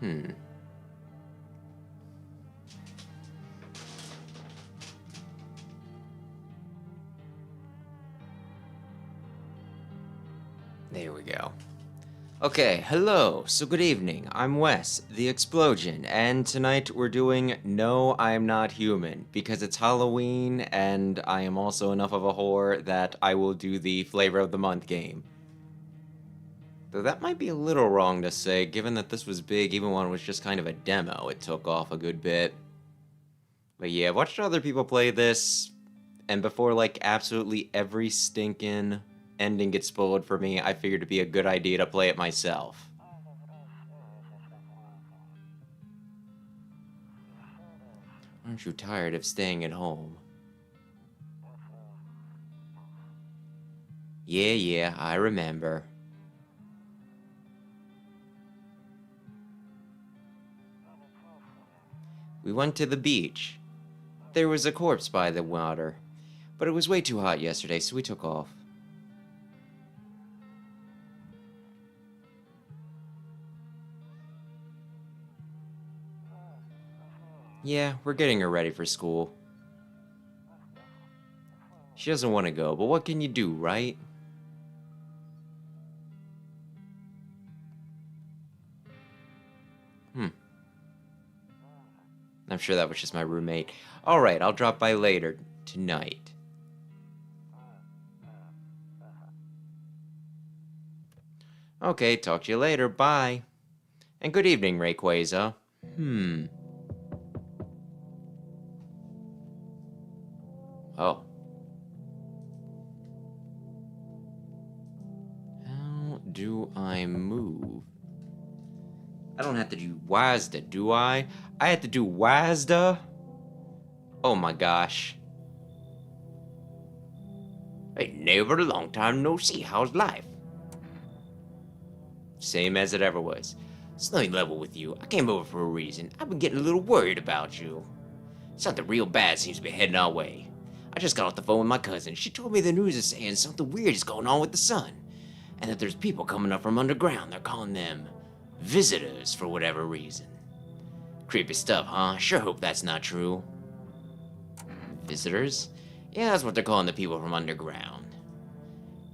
Hmm. There we go. Okay, hello, so good evening, I'm Wes, the Explosion, and tonight we're doing No, I'm Not Human, because it's Halloween, and I am also enough of a whore that I will do the Flavor of the Month game. Though that might be a little wrong to say, given that this was big even when it was just kind of a demo, it took off a good bit. But yeah, I've watched other people play this, and before like absolutely every stinking ending gets spoiled for me, I figured it'd be a good idea to play it myself. Aren't you tired of staying at home? Yeah, I remember. We went to the beach. There was a corpse by the water, but it was way too hot yesterday, so we took off. Yeah, we're getting her ready for school. She doesn't want to go, but what can you do, right? I'm sure that was just my roommate. Alright, I'll drop by later. Tonight. Okay, talk to you later. Bye. And good evening, Rayquaza. Oh. How do I move? I don't have to do WASDA, do I? I have to do WASDA? Oh my gosh. Hey, neighbor, long time no see. How's life? Same as it ever was. Snowy level with you. I came over for a reason. I've been getting a little worried about you. Something real bad seems to be heading our way. I just got off the phone with my cousin. She told me the news is saying something weird is going on with the sun. And that there's people coming up from underground. They're calling them visitors for whatever reason. Creepy stuff, huh? Sure hope that's not true. Visitors? Yeah, that's what they're calling the people from underground.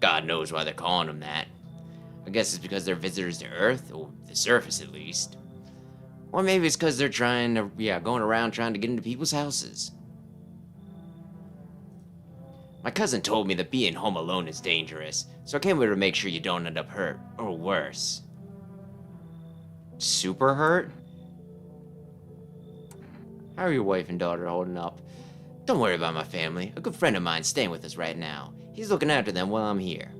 God knows why they're calling them that. I guess it's because they're visitors to Earth, or the surface at least. Or maybe it's because they're going around trying to get into people's houses. My cousin told me that being home alone is dangerous, so I came over to make sure you don't end up hurt, or worse. Super hurt? How are your wife and daughter holding up? Don't worry about my family. A good friend of mine's staying with us right now. He's looking after them while I'm here.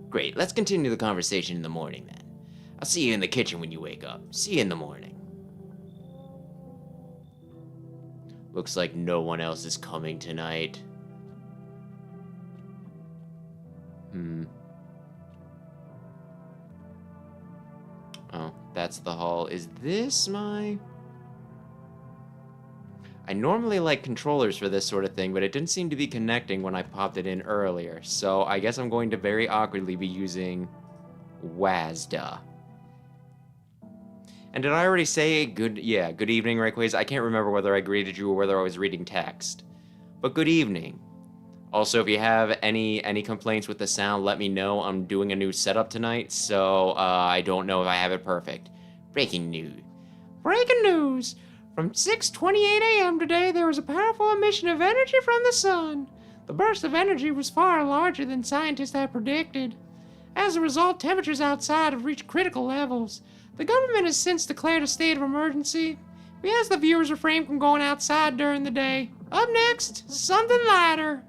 Great, let's continue the conversation in the morning then. I'll see you in the kitchen when you wake up. See you in the morning. Looks like no one else is coming tonight. Oh, that's the hall. Is this my... I normally like controllers for this sort of thing, but it didn't seem to be connecting when I popped it in earlier, so I guess I'm going to very awkwardly be using WASDA. And did I already say good evening, Rayquaza? I can't remember whether I greeted you or whether I was reading text. But good evening. Also, if you have any complaints with the sound, let me know. I'm doing a new setup tonight, so I don't know if I have it perfect. Breaking news. Breaking news! From 6:28 a.m. today, there was a powerful emission of energy from the sun. The burst of energy was far larger than scientists had predicted. As a result, temperatures outside have reached critical levels. The government has since declared a state of emergency. We ask the viewers refrain from going outside during the day. Up next, something lighter.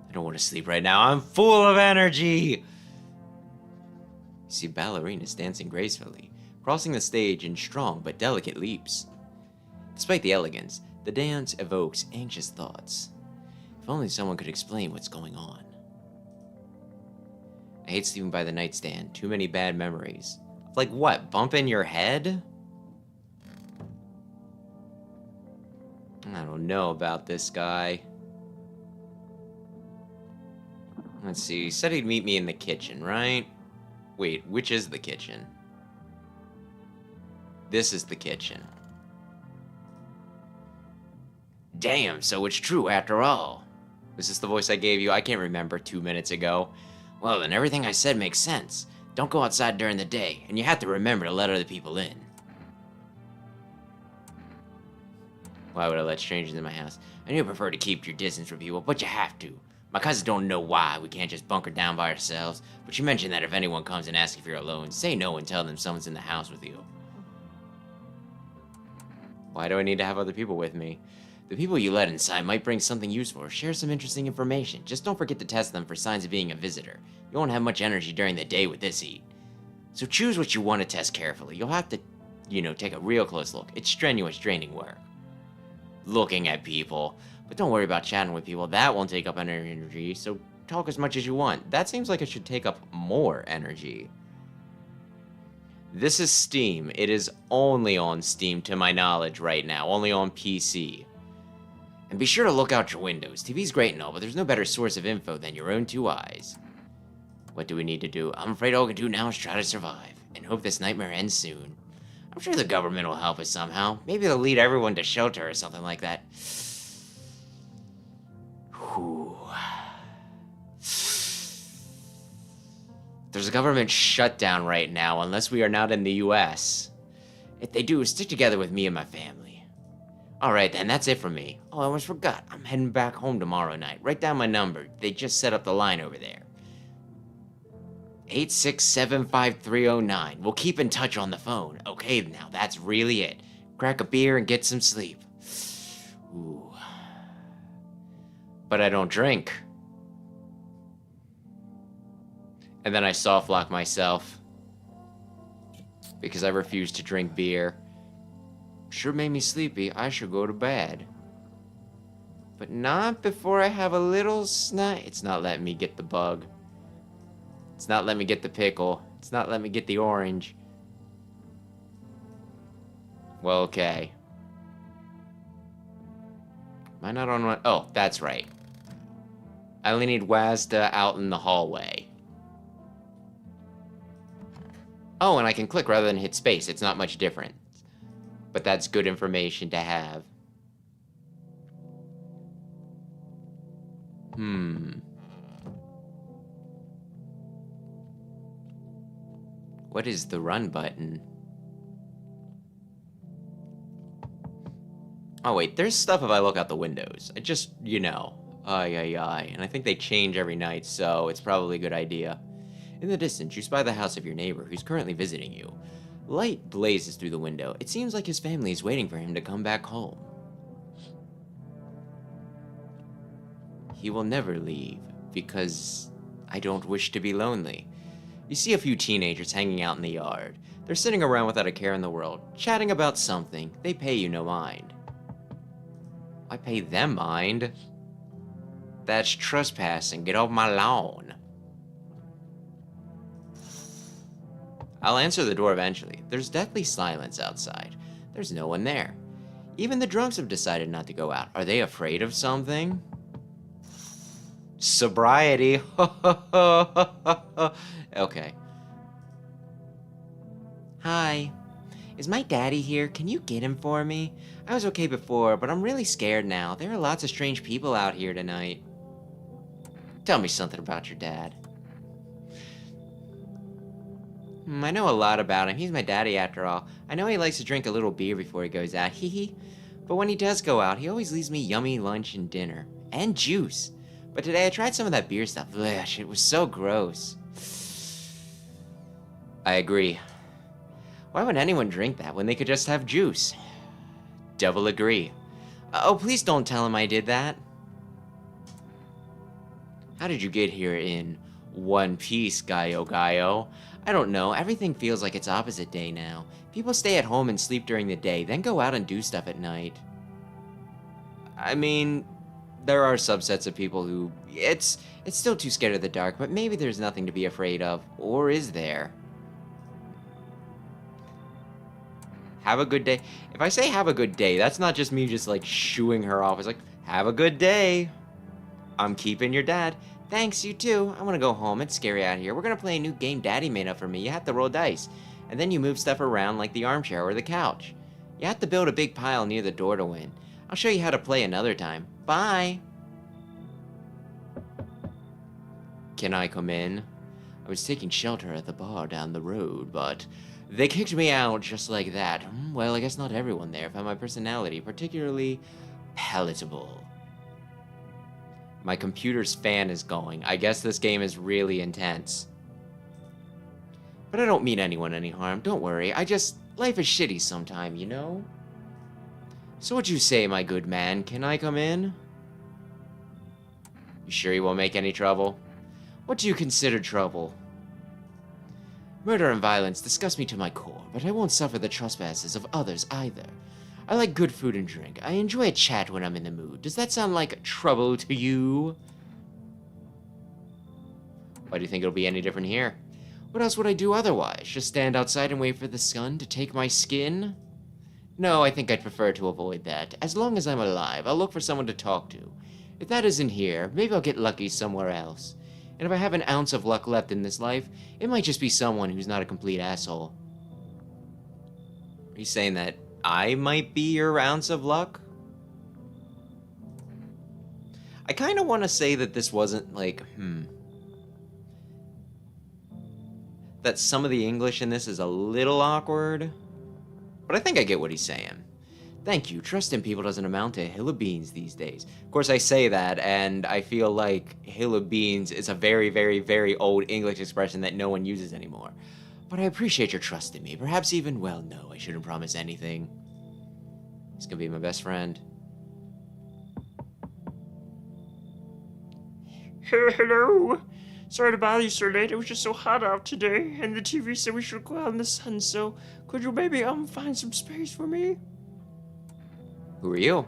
I don't want to sleep right now. I'm full of energy. You see ballerinas dancing gracefully, crossing the stage in strong but delicate leaps. Despite the elegance, the dance evokes anxious thoughts. If only someone could explain what's going on. I hate sleeping by the nightstand. Too many bad memories. Like what? Bumping your head? I don't know about this guy. Let's see. He said he'd meet me in the kitchen, right? Wait, which is the kitchen? This is the kitchen. Damn, so it's true after all. Was this the voice I gave you? I can't remember 2 minutes ago. Well, then everything I said makes sense. Don't go outside during the day, and you have to remember to let other people in. Why would I let strangers in my house? I know you prefer to keep your distance from people, but you have to. My cousins don't know why we can't just bunker down by ourselves, but you mentioned that if anyone comes and asks if you're alone, say no and tell them someone's in the house with you. Why do I need to have other people with me? The people you let inside might bring something useful or share some interesting information. Just don't forget to test them for signs of being a visitor. You won't have much energy during the day with this heat. So choose what you want to test carefully. You'll have to, take a real close look. It's strenuous, draining work. Looking at people. But don't worry about chatting with people. That won't take up any energy, so talk as much as you want. That seems like it should take up more energy. This is Steam. It is only on Steam, to my knowledge, right now. Only on PC. And be sure to look out your windows. TV's great and all, but there's no better source of info than your own two eyes. What do we need to do? I'm afraid all we can do now is try to survive, and hope this nightmare ends soon. I'm sure the government will help us somehow. Maybe they'll lead everyone to shelter or something like that. Whew. There's a government shutdown right now, unless we are not in the US. If they do, stick together with me and my family. Alright then, that's it for me. Oh, I almost forgot. I'm heading back home tomorrow night. Write down my number. They just set up the line over there. 8675309. We'll keep in touch on the phone. Okay, now that's really it. Crack a beer and get some sleep. Ooh. But I don't drink. And then I soft lock myself. Because I refuse to drink beer. Sure made me sleepy. I should go to bed. But not before I have a little snack. It's not letting me get the bug. It's not letting me get the pickle. It's not letting me get the orange. Well, okay. Am I not on one? Oh, that's right. I only need Wazda out in the hallway. Oh, and I can click rather than hit space. It's not much different. But that's good information to have. What is the run button? Oh wait, there's stuff if I look out the windows. I just, and I think they change every night, so it's probably a good idea. In the distance, you spy the house of your neighbor who's currently visiting you. Light blazes through the window. It seems like his family is waiting for him to come back home. He will never leave, because I don't wish to be lonely. You see a few teenagers hanging out in the yard. They're sitting around without a care in the world, chatting about something. They pay you no mind. I pay them mind? That's trespassing. Get off my lawn. I'll answer the door eventually. There's deathly silence outside. There's no one there. Even the drunks have decided not to go out. Are they afraid of something? Sobriety. Okay. Hi. Is my daddy here? Can you get him for me? I was okay before, but I'm really scared now. There are lots of strange people out here tonight. Tell me something about your dad. I know a lot about him. He's my daddy after all. I know he likes to drink a little beer before he goes out, hee. But when he does go out, he always leaves me yummy lunch and dinner. And juice. But today I tried some of that beer stuff. Ugh, it was so gross. I agree. Why would anyone drink that when they could just have juice? Double agree. Oh, please don't tell him I did that. How did you get here in one piece, Gaio? I don't know, everything feels like it's opposite day now. People stay at home and sleep during the day, then go out and do stuff at night. I mean, there are subsets of people who... It's still too scared of the dark, but maybe there's nothing to be afraid of. Or is there? Have a good day. If I say have a good day, that's not just me just like shooing her off. It's like, have a good day. I'm keeping your dad. Thanks, you too. I want to go home. It's scary out here. We're going to play a new game Daddy made up for me. You have to roll dice. and then you move stuff around like the armchair or the couch. You have to build a big pile near the door to win. I'll show you how to play another time. Bye! Can I come in? I was taking shelter at the bar down the road, but they kicked me out just like that. Well, I guess not everyone there found my personality particularly palatable. My computer's fan is going. I guess this game is really intense. But I don't mean anyone any harm, don't worry. Life is shitty sometime, you know? So what you say, my good man? Can I come in? You sure you won't make any trouble? What do you consider trouble? Murder and violence disgust me to my core, but I won't suffer the trespasses of others either. I like good food and drink. I enjoy a chat when I'm in the mood. Does that sound like trouble to you? Why do you think it'll be any different here? What else would I do otherwise? Just stand outside and wait for the sun to take my skin? No, I think I'd prefer to avoid that. As long as I'm alive, I'll look for someone to talk to. If that isn't here, maybe I'll get lucky somewhere else. And if I have an ounce of luck left in this life, it might just be someone who's not a complete asshole. Are you saying that I might be your ounce of luck? I kind of want to say that this wasn't like, that some of the English in this is a little awkward. But I think I get what he's saying. Thank you. Trust in people doesn't amount to a hill of beans these days. Of course, I say that, and I feel like hill of beans is a very, very, very old English expression that no one uses anymore. But I appreciate your trust in me. Perhaps even, well, no, I shouldn't promise anything. He's gonna be my best friend. Hello. Sorry to bother you so late. It was just so hot out today, and the TV said we should go out in the sun, so could you maybe find some space for me? Who are you?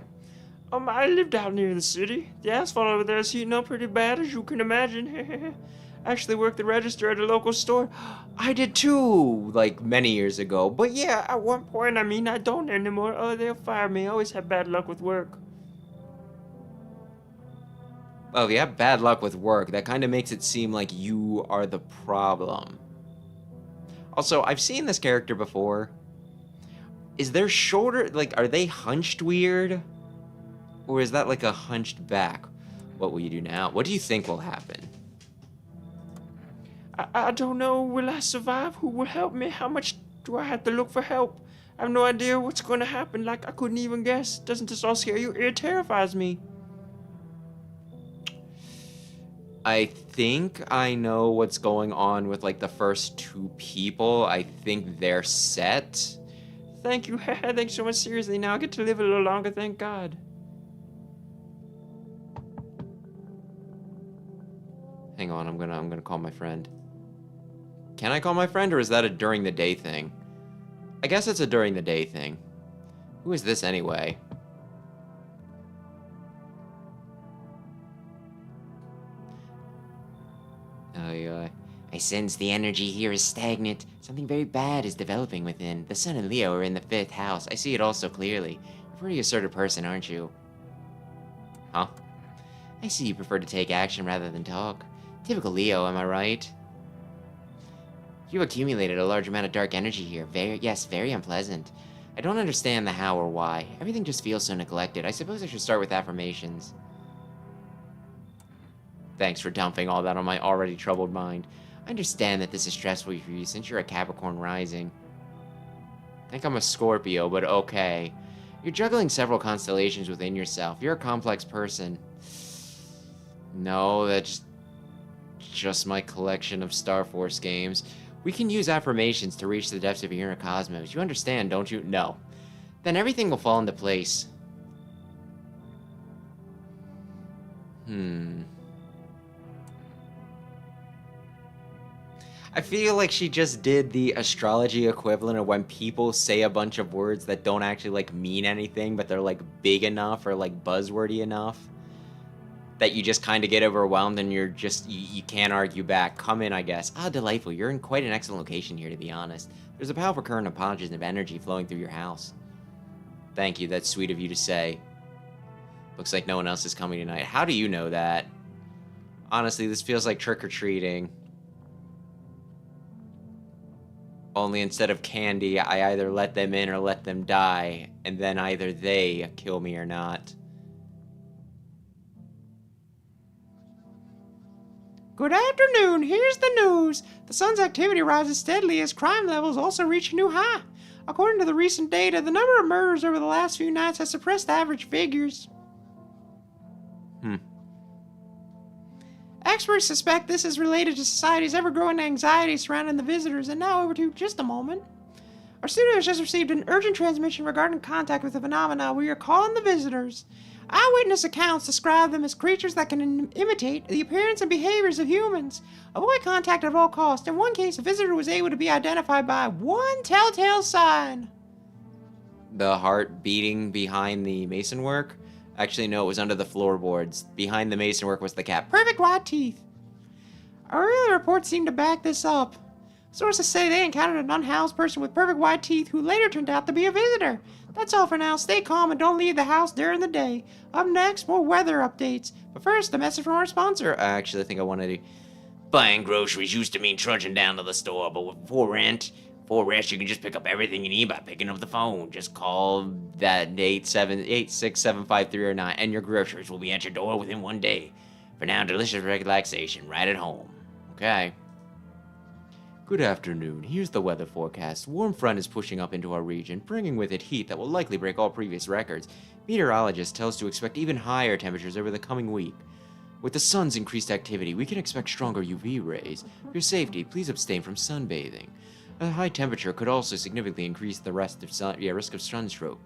I lived out near the city. The asphalt over there is heating up pretty bad, as you can imagine. Actually worked the register at a local store. I did too, like many years ago. But Yeah, at one point, I don't anymore. Oh, they'll fire me. I always have bad luck with work. well, if you have bad luck with work, that kind of makes it seem like you are the problem. Also, I've seen this character before. Is their shoulder, like, are they hunched weird? Or is that like a hunched back? What will you do now? What do you think will happen? I don't know. Will I survive? Who will help me? How much do I have to look for help? I have no idea what's going to happen. Like, I couldn't even guess. Doesn't this all scare you? It terrifies me. I think I know what's going on with like the first two people. I think they're set. Thank you. Thanks so much. Seriously, now I get to live a little longer. Thank God. Hang on, I'm gonna call my friend. Can I call my friend, or is that a during the day thing? I guess it's a during the day thing. Who is this anyway? I sense the energy here is stagnant. Something very bad is developing within. The Sun and Leo are in the 5th house. I see it all so clearly. You're a pretty assertive person, aren't you? Huh? I see you prefer to take action rather than talk. Typical Leo, am I right? You accumulated a large amount of dark energy here. Very unpleasant. I don't understand the how or why. Everything just feels so neglected. I suppose I should start with affirmations. Thanks for dumping all that on my already troubled mind. I understand that this is stressful for you since you're a Capricorn rising. I think I'm a Scorpio, but okay. You're juggling several constellations within yourself. You're a complex person. No, that's just my collection of Star Force games. We can use affirmations to reach the depths of your inner cosmos. You understand, don't you? No. Then everything will fall into place. I feel like she just did the astrology equivalent of when people say a bunch of words that don't actually, like, mean anything, but they're, like, big enough or, like, buzzwordy enough that you just kind of get overwhelmed and you're just, you can't argue back. Come in, I guess. Ah, delightful. You're in quite an excellent location here, to be honest. There's a powerful current of positive energy flowing through your house. Thank you. That's sweet of you to say. Looks like no one else is coming tonight. How do you know that? Honestly, this feels like trick-or-treating. Only instead of candy, I either let them in or let them die, and then either they kill me or not. Good afternoon, here's the news. The sun's activity rises steadily as crime levels also reach a new high. According to the recent data, the number of murders over the last few nights has suppressed average figures. Experts suspect this is related to society's ever-growing anxiety surrounding the visitors, and now over to just a moment. Our studio has just received an urgent transmission regarding contact with the phenomena we are calling the visitors. Eyewitness accounts describe them as creatures that can imitate the appearance and behaviors of humans. Avoid contact at all costs. In one case, a visitor was able to be identified by one telltale sign. The heart beating behind the mason work? Actually, no, it was under the floorboards. Behind the mason work was the cat. Perfect white teeth. Our earlier reports seem to back this up. Sources say they encountered an unhoused person with perfect white teeth who later turned out to be a visitor. That's all for now. Stay calm and don't leave the house during the day. Up next, more weather updates. But first, a message from our sponsor. I actually think I want to do... Buying groceries used to mean trudging down to the store, but with rent, you can just pick up everything you need by picking up the phone. Just call that 867-530-9, and your groceries will be at your door within 1 day. For now, delicious relaxation right at home. Okay. Good afternoon. Here's the weather forecast. Warm front is pushing up into our region, bringing with it heat that will likely break all previous records. Meteorologists tell us to expect even higher temperatures over the coming week. With the sun's increased activity, we can expect stronger UV rays. For your safety, please abstain from sunbathing. A high temperature could also significantly increase the risk of sunstroke.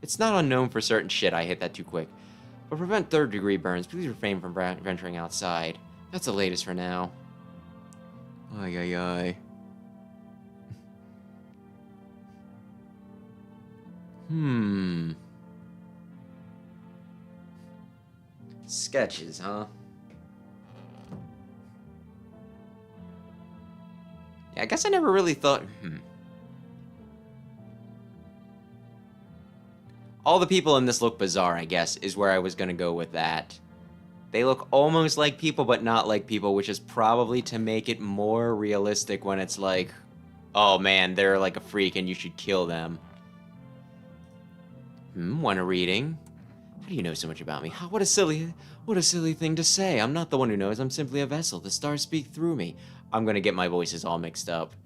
It's not unknown for certain shit. I hit that too quick. But prevent third-degree burns, please refrain from venturing outside. That's the latest for now. Ay, ay, ay. Sketches, huh? Yeah, I guess I never really thought... All the people in this look bizarre, I guess, is where I was gonna go with that. They look almost like people, but not like people, which is probably to make it more realistic when it's like, oh man, they're like a freak and you should kill them. Want a reading? How do you know so much about me? What a silly thing to say. I'm not the one who knows. I'm simply a vessel. The stars speak through me. I'm gonna get my voices all mixed up.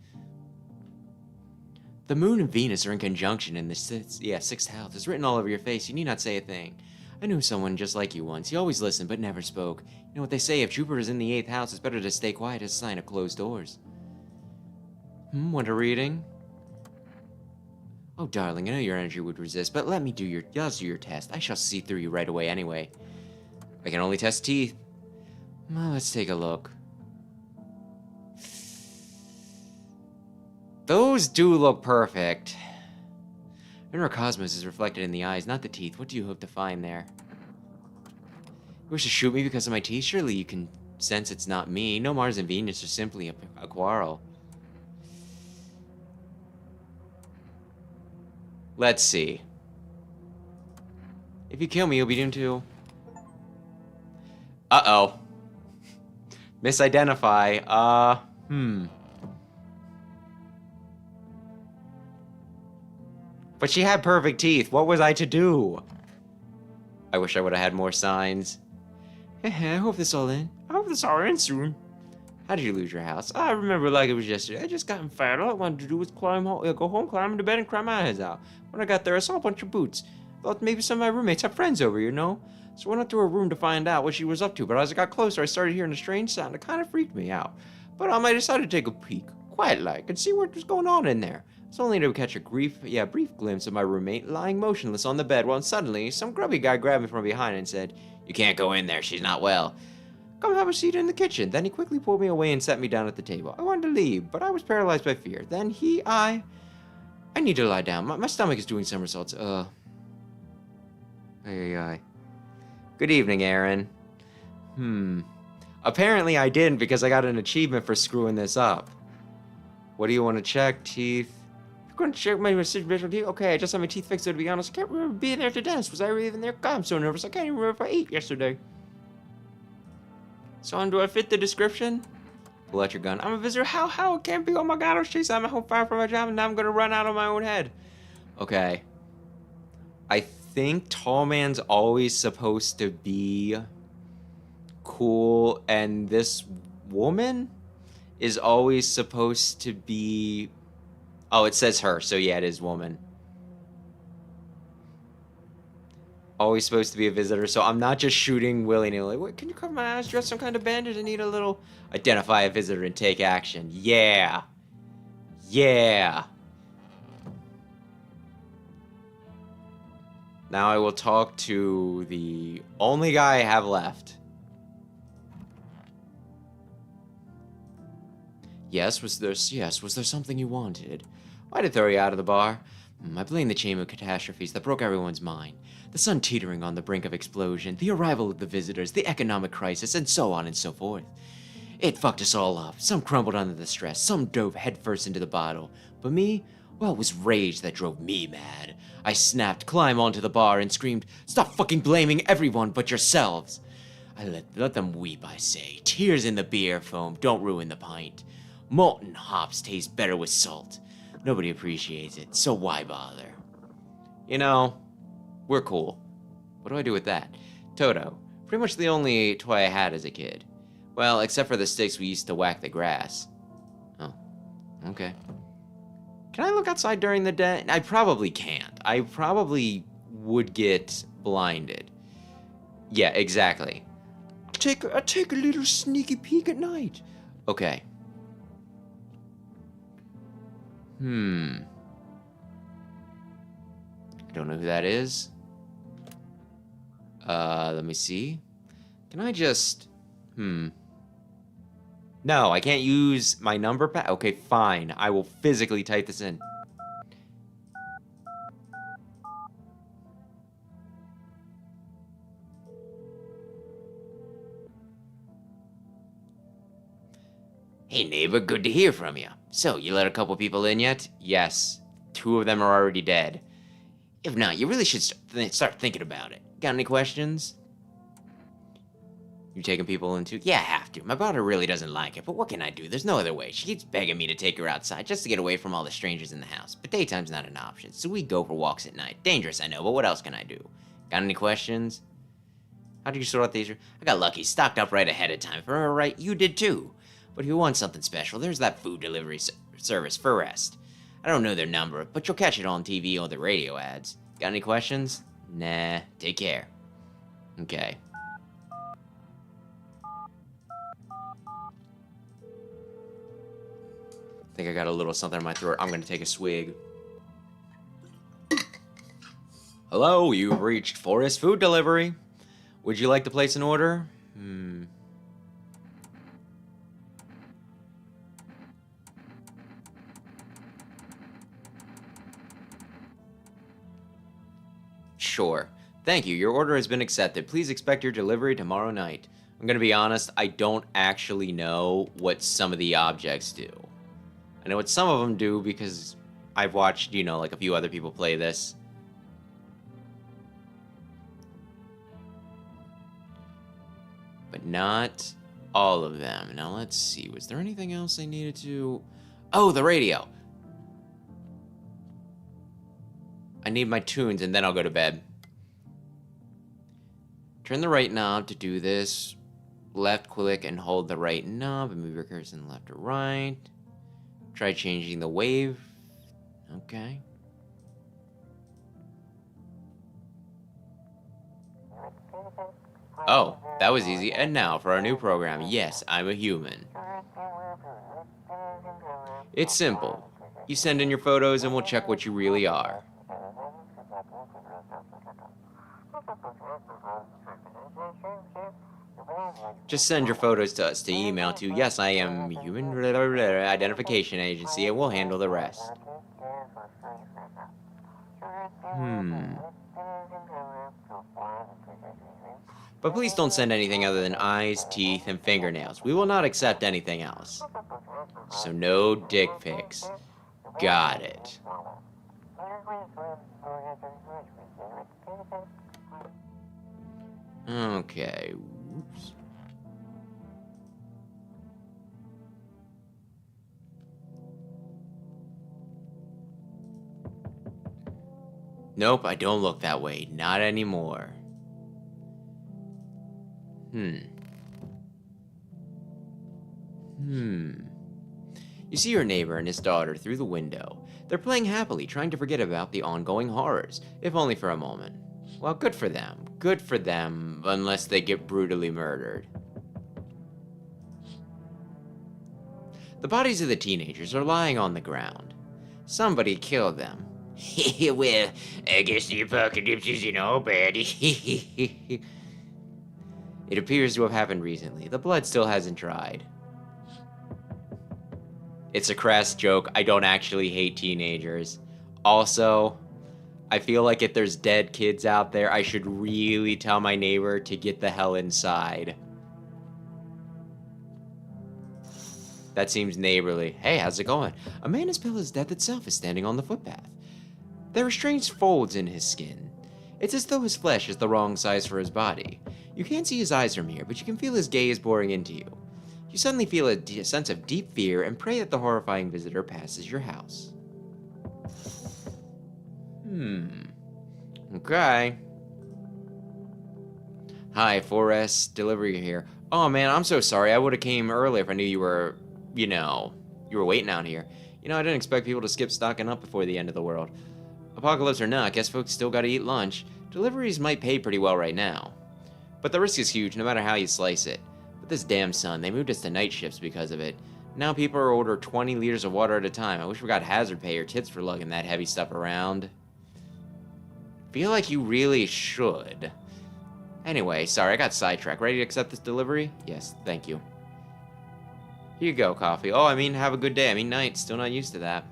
The moon and Venus are in conjunction in the sixth house. It's written all over your face. You need not say a thing. I knew someone just like you once. He always listened, but never spoke. You know what they say, if Jupiter is in the 8th house, it's better to stay quiet as a sign of closed doors. Want a reading? Oh, darling, I know your energy would resist, but let me do your test. I shall see through you right away anyway. I can only test teeth. Well, let's take a look. Those do look perfect. Inner cosmos is reflected in the eyes, not the teeth. What do you hope to find there? You wish to shoot me because of my teeth? Surely you can sense it's not me. No, Mars and Venus are simply a quarrel. Let's see. If you kill me, you'll be doomed to... Uh-oh. Misidentify. But she had perfect teeth. What was I to do? I wish I would have had more signs. I hope this all ends soon. How did you lose your house? I remember like it was yesterday. I just gotten fat. All I wanted to do was go home, climb into bed, and cry my eyes out. When I got there, I saw a bunch of boots. Thought maybe some of my roommates have friends over, you know? So I went up to her room to find out what she was up to. But as I got closer, I started hearing a strange sound. It kind of freaked me out. But I decided to take a peek, quiet-like, and see what was going on in there. It's only to catch a brief glimpse of my roommate lying motionless on the bed when suddenly some grubby guy grabbed me from behind and said, "You can't go in there, she's not well. Come have a seat in the kitchen." Then he quickly pulled me away and set me down at the table. I wanted to leave, but I was paralyzed by fear. Then I need to lie down. My stomach is doing somersaults. Good evening, Aaron. Apparently I didn't because I got an achievement for screwing this up. What do you want to check? Teeth? You're going to check my visual teeth? Okay, I just had my teeth fixed, so to be honest, I can't remember being there at the dentist. Was I even there? God, I'm so nervous. I can't even remember if I ate yesterday. So, do I fit the description? Pull out your gun. I'm a visitor. How? It can't be. Oh my god, I was chasing. I'm home fire from my job and now I'm gonna run out on my own head. Okay. I think Tall Man's always supposed to be cool, and this woman is always supposed to be... Oh, it says her, so yeah, it is woman. Always supposed to be a visitor, so I'm not just shooting willy-nilly. Wait, can you cover my eyes? Dress some kind of bandage? I need a little... Identify a visitor and take action. Yeah. Yeah. Now I will talk to the only guy I have left. Yes, was there something you wanted? Why'd it throw you out of the bar? I blame the chain of catastrophes that broke everyone's mind. The sun teetering on the brink of explosion, the arrival of the visitors, the economic crisis, and so on and so forth. It fucked us all up. Some crumbled under the stress, some dove headfirst into the bottle. But me? Well, it was rage that drove me mad. I snapped, climbed onto the bar, and screamed, "Stop fucking blaming everyone but yourselves!" I let them weep, I say. Tears in the beer foam don't ruin the pint. Molten hops taste better with salt. Nobody appreciates it, so why bother? You know, we're cool. What do I do with that? Toto. Pretty much the only toy I had as a kid. Well, except for the sticks we used to whack the grass. Oh, okay. Can I look outside during the day? I probably can't. I probably would get blinded. Yeah, exactly. I'll take a little sneaky peek at night. Okay. I don't know who that is. Let me see. Can I just... No, I can't use my number pad. Okay, fine. I will physically type this in. Hey neighbor, good to hear from you. So, you let a couple people in yet? Yes. 2 of them are already dead. If not, you really should start thinking about it. Got any questions? You taking people in too? Yeah, I have to. My daughter really doesn't like it, but what can I do? There's no other way. She keeps begging me to take her outside just to get away from all the strangers in the house. But daytime's not an option, so we go for walks at night. Dangerous, I know, but what else can I do? Got any questions? How do you sort out these? I got lucky, stocked up right ahead of time. For her, right? You did too. But if you want something special, there's that food delivery service for rest. I don't know their number, but you'll catch it on TV or the radio ads. Got any questions? Nah, take care. Okay. I think I got a little something in my throat. I'm gonna take a swig. Hello, you've reached Forest Food Delivery. Would you like to place an order? Sure. Thank you. Your order has been accepted. Please expect your delivery tomorrow night. I'm gonna be honest, I don't actually know what some of the objects do. I know what some of them do because I've watched, you know, like a few other people play this. But not all of them. Now let's see. Was there anything else I needed to... Oh, the radio! I need my tunes and then I'll go to bed. Turn the right knob to do this. Left click and hold the right knob and move your cursor left or right. Try changing the wave. Okay. Oh, that was easy. And now for our new program. Yes, I'm a human. It's simple. You send in your photos and we'll check what you really are. Just send your photos to us to email to yes I am human identification agency and we'll handle the rest. But please don't send anything other than eyes, teeth, and fingernails. We will not accept anything else. So no dick pics. Got it. Okay. Whoops. Nope, I don't look that way. Not anymore. You see your neighbor and his daughter through the window. They're playing happily, trying to forget about the ongoing horrors, if only for a moment. Well, good for them. Good for them, unless they get brutally murdered. The bodies of the teenagers are lying on the ground. Somebody killed them. Well, I guess the apocalypse isn't all bad. It appears to have happened recently. The blood still hasn't dried. It's a crass joke. I don't actually hate teenagers. Also, I feel like if there's dead kids out there, I should really tell my neighbor to get the hell inside. That seems neighborly. Hey, how's it going? A man as pale as death itself is standing on the footpath. There are strange folds in his skin. It's as though his flesh is the wrong size for his body. You can't see his eyes from here, but you can feel his gaze boring into you. You suddenly feel a sense of deep fear and pray that the horrifying visitor passes your house. Okay. Hi, 4S delivery here. Oh man, I'm so sorry. I would have came earlier if I knew you were, you were waiting out here. I didn't expect people to skip stocking up before the end of the world. Apocalypse or not, guess folks still gotta eat lunch. Deliveries might pay pretty well right now. But the risk is huge no matter how you slice it. But this damn sun, they moved us to night shifts because of it. Now people are order 20 liters of water at a time. I wish we got hazard pay or tips for lugging that heavy stuff around. Feel like you really should. Anyway, sorry, I got sidetracked. Ready to accept this delivery? Yes, thank you. Here you go, coffee. Oh, have a good day. Night. Still not used to that.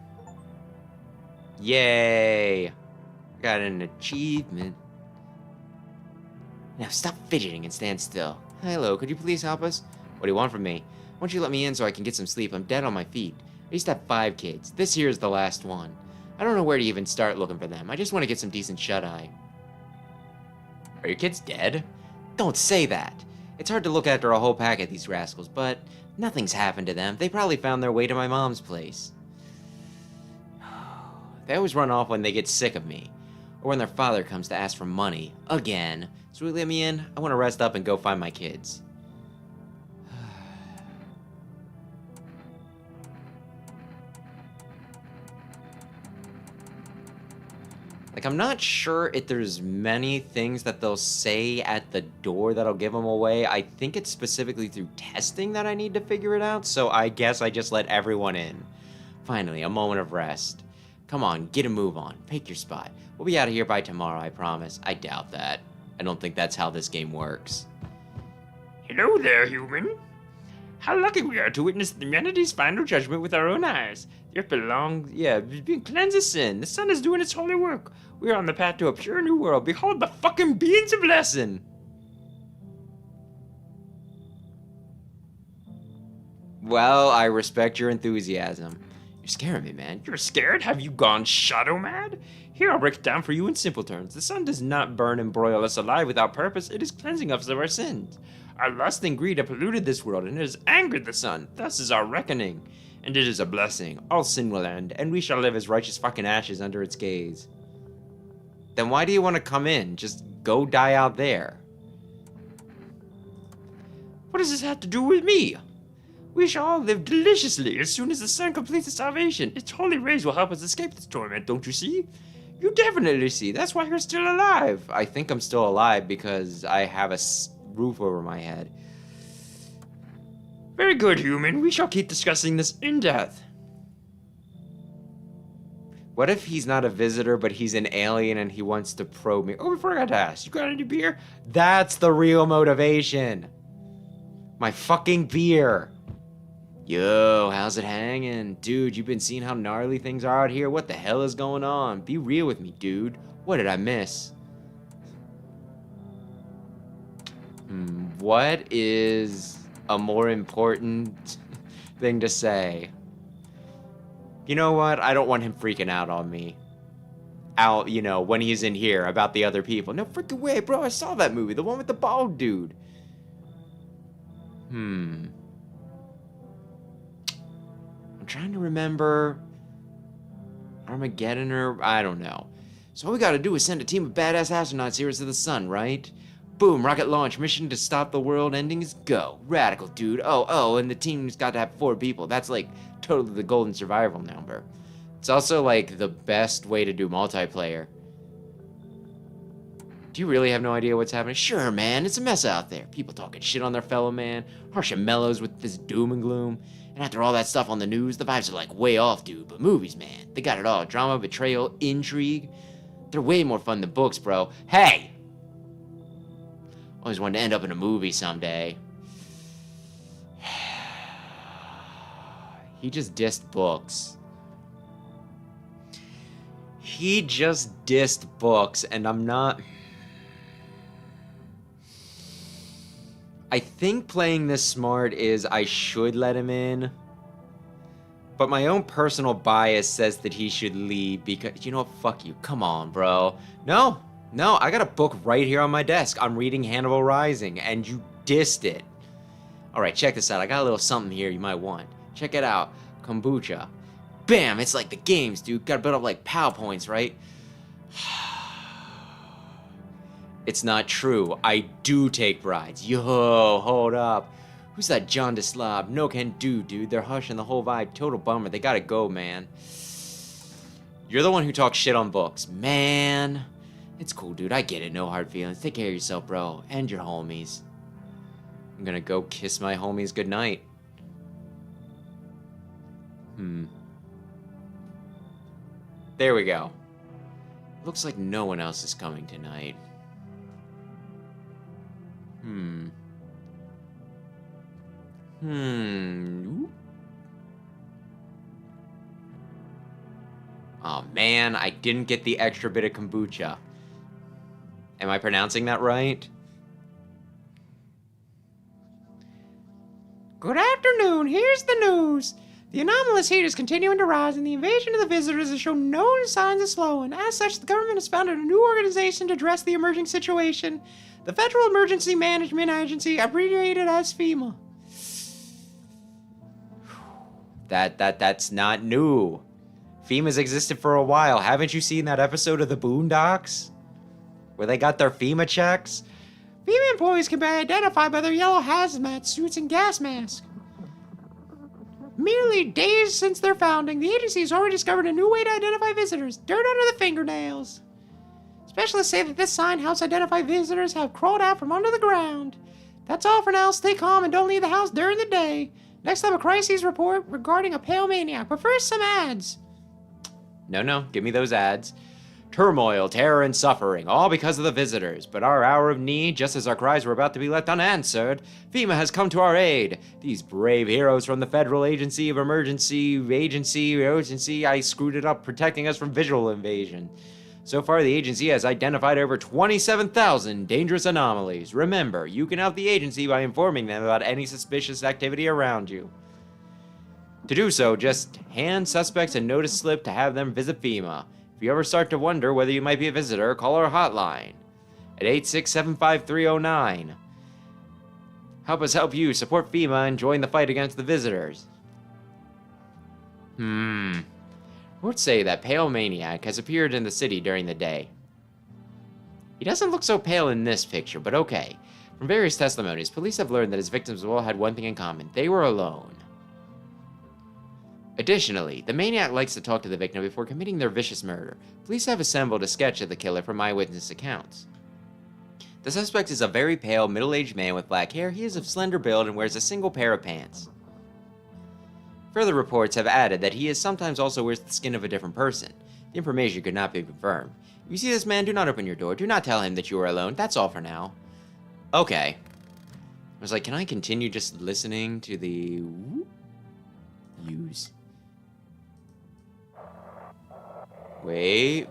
Yay! I got an achievement. Now stop fidgeting and stand still. Hello, could you please help us? What do you want from me? Why don't you let me in so I can get some sleep? I'm dead on my feet. I used to have 5 kids. This here is the last one. I don't know where to even start looking for them. I just want to get some decent shut-eye. Are your kids dead? Don't say that. It's hard to look after a whole pack of these rascals, but nothing's happened to them. They probably found their way to my mom's place. They always run off when they get sick of me, or when their father comes to ask for money. Again. So will you let me in? I want to rest up and go find my kids. I'm not sure if there's many things that they'll say at the door that'll give them away. I think it's specifically through testing that I need to figure it out, so I guess I just let everyone in. Finally, a moment of rest. Come on, get a move on. Pick your spot. We'll be out of here by tomorrow, I promise. I doubt that. I don't think that's how this game works. Hello there, human. How lucky we are to witness humanity's final judgment with our own eyes. Your being cleansed of sin. The sun is doing its holy work. We are on the path to a pure new world. Behold the fucking beings of lesson. Well, I respect your enthusiasm. You're scaring me, man. You're scared? Have you gone shadow mad? Here, I'll break it down for you in simple terms. The sun does not burn and broil us alive without purpose. It is cleansing us of our sins. Our lust and greed have polluted this world, and it has angered the sun. Thus is our reckoning. And it is a blessing. All sin will end, and we shall live as righteous fucking ashes under its gaze. Then why do you want to come in? Just go die out there. What does this have to do with me? We shall all live deliciously as soon as the sun completes its salvation. Its holy rays will help us escape this torment, don't you see? You definitely see. That's why you're still alive. I think I'm still alive because I have a roof over my head. Very good, human. We shall keep discussing this in depth. What if he's not a visitor, but he's an alien and he wants to probe me? Oh, we forgot to ask. You got any beer? That's the real motivation. My fucking beer. Yo, how's it hanging? Dude, you've been seeing how gnarly things are out here? What the hell is going on? Be real with me, dude. What did I miss? What is a more important thing to say? You know what? I don't want him freaking out on me. When he's in here about the other people. No freaking way, bro. I saw that movie. The one with the bald dude. I'm trying to remember Armageddon or I don't know. So all we gotta do is send a team of badass astronauts here to the sun, right? Boom, rocket launch, mission to stop the world ending is go. Radical, dude. Oh, and the team's got to have 4 people. That's like totally the golden survival number. It's also like the best way to do multiplayer. Do you really have no idea what's happening? Sure, man, it's a mess out there. People talking shit on their fellow man, harsh and mellows with this doom and gloom. And after all that stuff on the news, the vibes are like way off, dude. But movies, man, they got it all. Drama, betrayal, intrigue. They're way more fun than books, bro. Hey! Always wanted to end up in a movie someday. He just dissed books. He just dissed books, and I'm not... I think playing this smart is I should let him in. But my own personal bias says that he should leave because, you know what, fuck you. Come on, bro. No, I got a book right here on my desk. I'm reading Hannibal Rising, and you dissed it. All right, check this out. I got a little something here you might want. Check it out. Kombucha. Bam, it's like the games, dude. Gotta build up like POW points, right? It's not true. I do take brides. Yo, hold up. Who's that John DeSlob? No can do, dude. They're hushing the whole vibe. Total bummer. They gotta go, man. You're the one who talks shit on books. Man. It's cool, dude. I get it. No hard feelings. Take care of yourself, bro. And your homies. I'm gonna go kiss my homies goodnight. There we go. Looks like no one else is coming tonight. Oh man, I didn't get the extra bit of kombucha. Am I pronouncing that right? Good afternoon. Here's the news. The anomalous heat is continuing to rise, and the invasion of the visitors has shown no signs of slowing. As such, the government has founded a new organization to address the emerging situation, the Federal Emergency Management Agency, abbreviated as FEMA. That's not new. FEMA's existed for a while. Haven't you seen that episode of the Boondocks? Where they got their FEMA checks? FEMA employees can be identified by their yellow hazmat suits and gas masks. Merely days since their founding, the agency has already discovered a new way to identify visitors: dirt under the fingernails. Specialists say that this sign helps identify visitors who have crawled out from under the ground. That's all for now. Stay calm and don't leave the house during the day. Next up, a crises report regarding a pale maniac, but first some ads. No, give me those ads. Turmoil, terror, and suffering, all because of the visitors. But our hour of need, just as our cries were about to be left unanswered, FEMA has come to our aid. These brave heroes from the Federal Agency of Emergency, I screwed it up, protecting us from visual invasion. So far, the agency has identified over 27,000 dangerous anomalies. Remember, you can help the agency by informing them about any suspicious activity around you. To do so, just hand suspects a notice slip to have them visit FEMA. If you ever start to wonder whether you might be a visitor, call our hotline at 8675309. Help us help you support FEMA and join the fight against the visitors. Reports say that pale maniac has appeared in the city during the day. He doesn't look so pale in this picture, but okay. From various testimonies, police have learned that his victims all had one thing in common: they were alone. Additionally, the maniac likes to talk to the victim before committing their vicious murder. Police have assembled a sketch of the killer from eyewitness accounts. The suspect is a very pale, middle-aged man with black hair. He is of slender build and wears a single pair of pants. Further reports have added that he sometimes also wears the skin of a different person. The information could not be confirmed. If you see this man, do not open your door. Do not tell him that you are alone. That's all for now. Okay. I was like, can I continue just listening to the... use? Wait.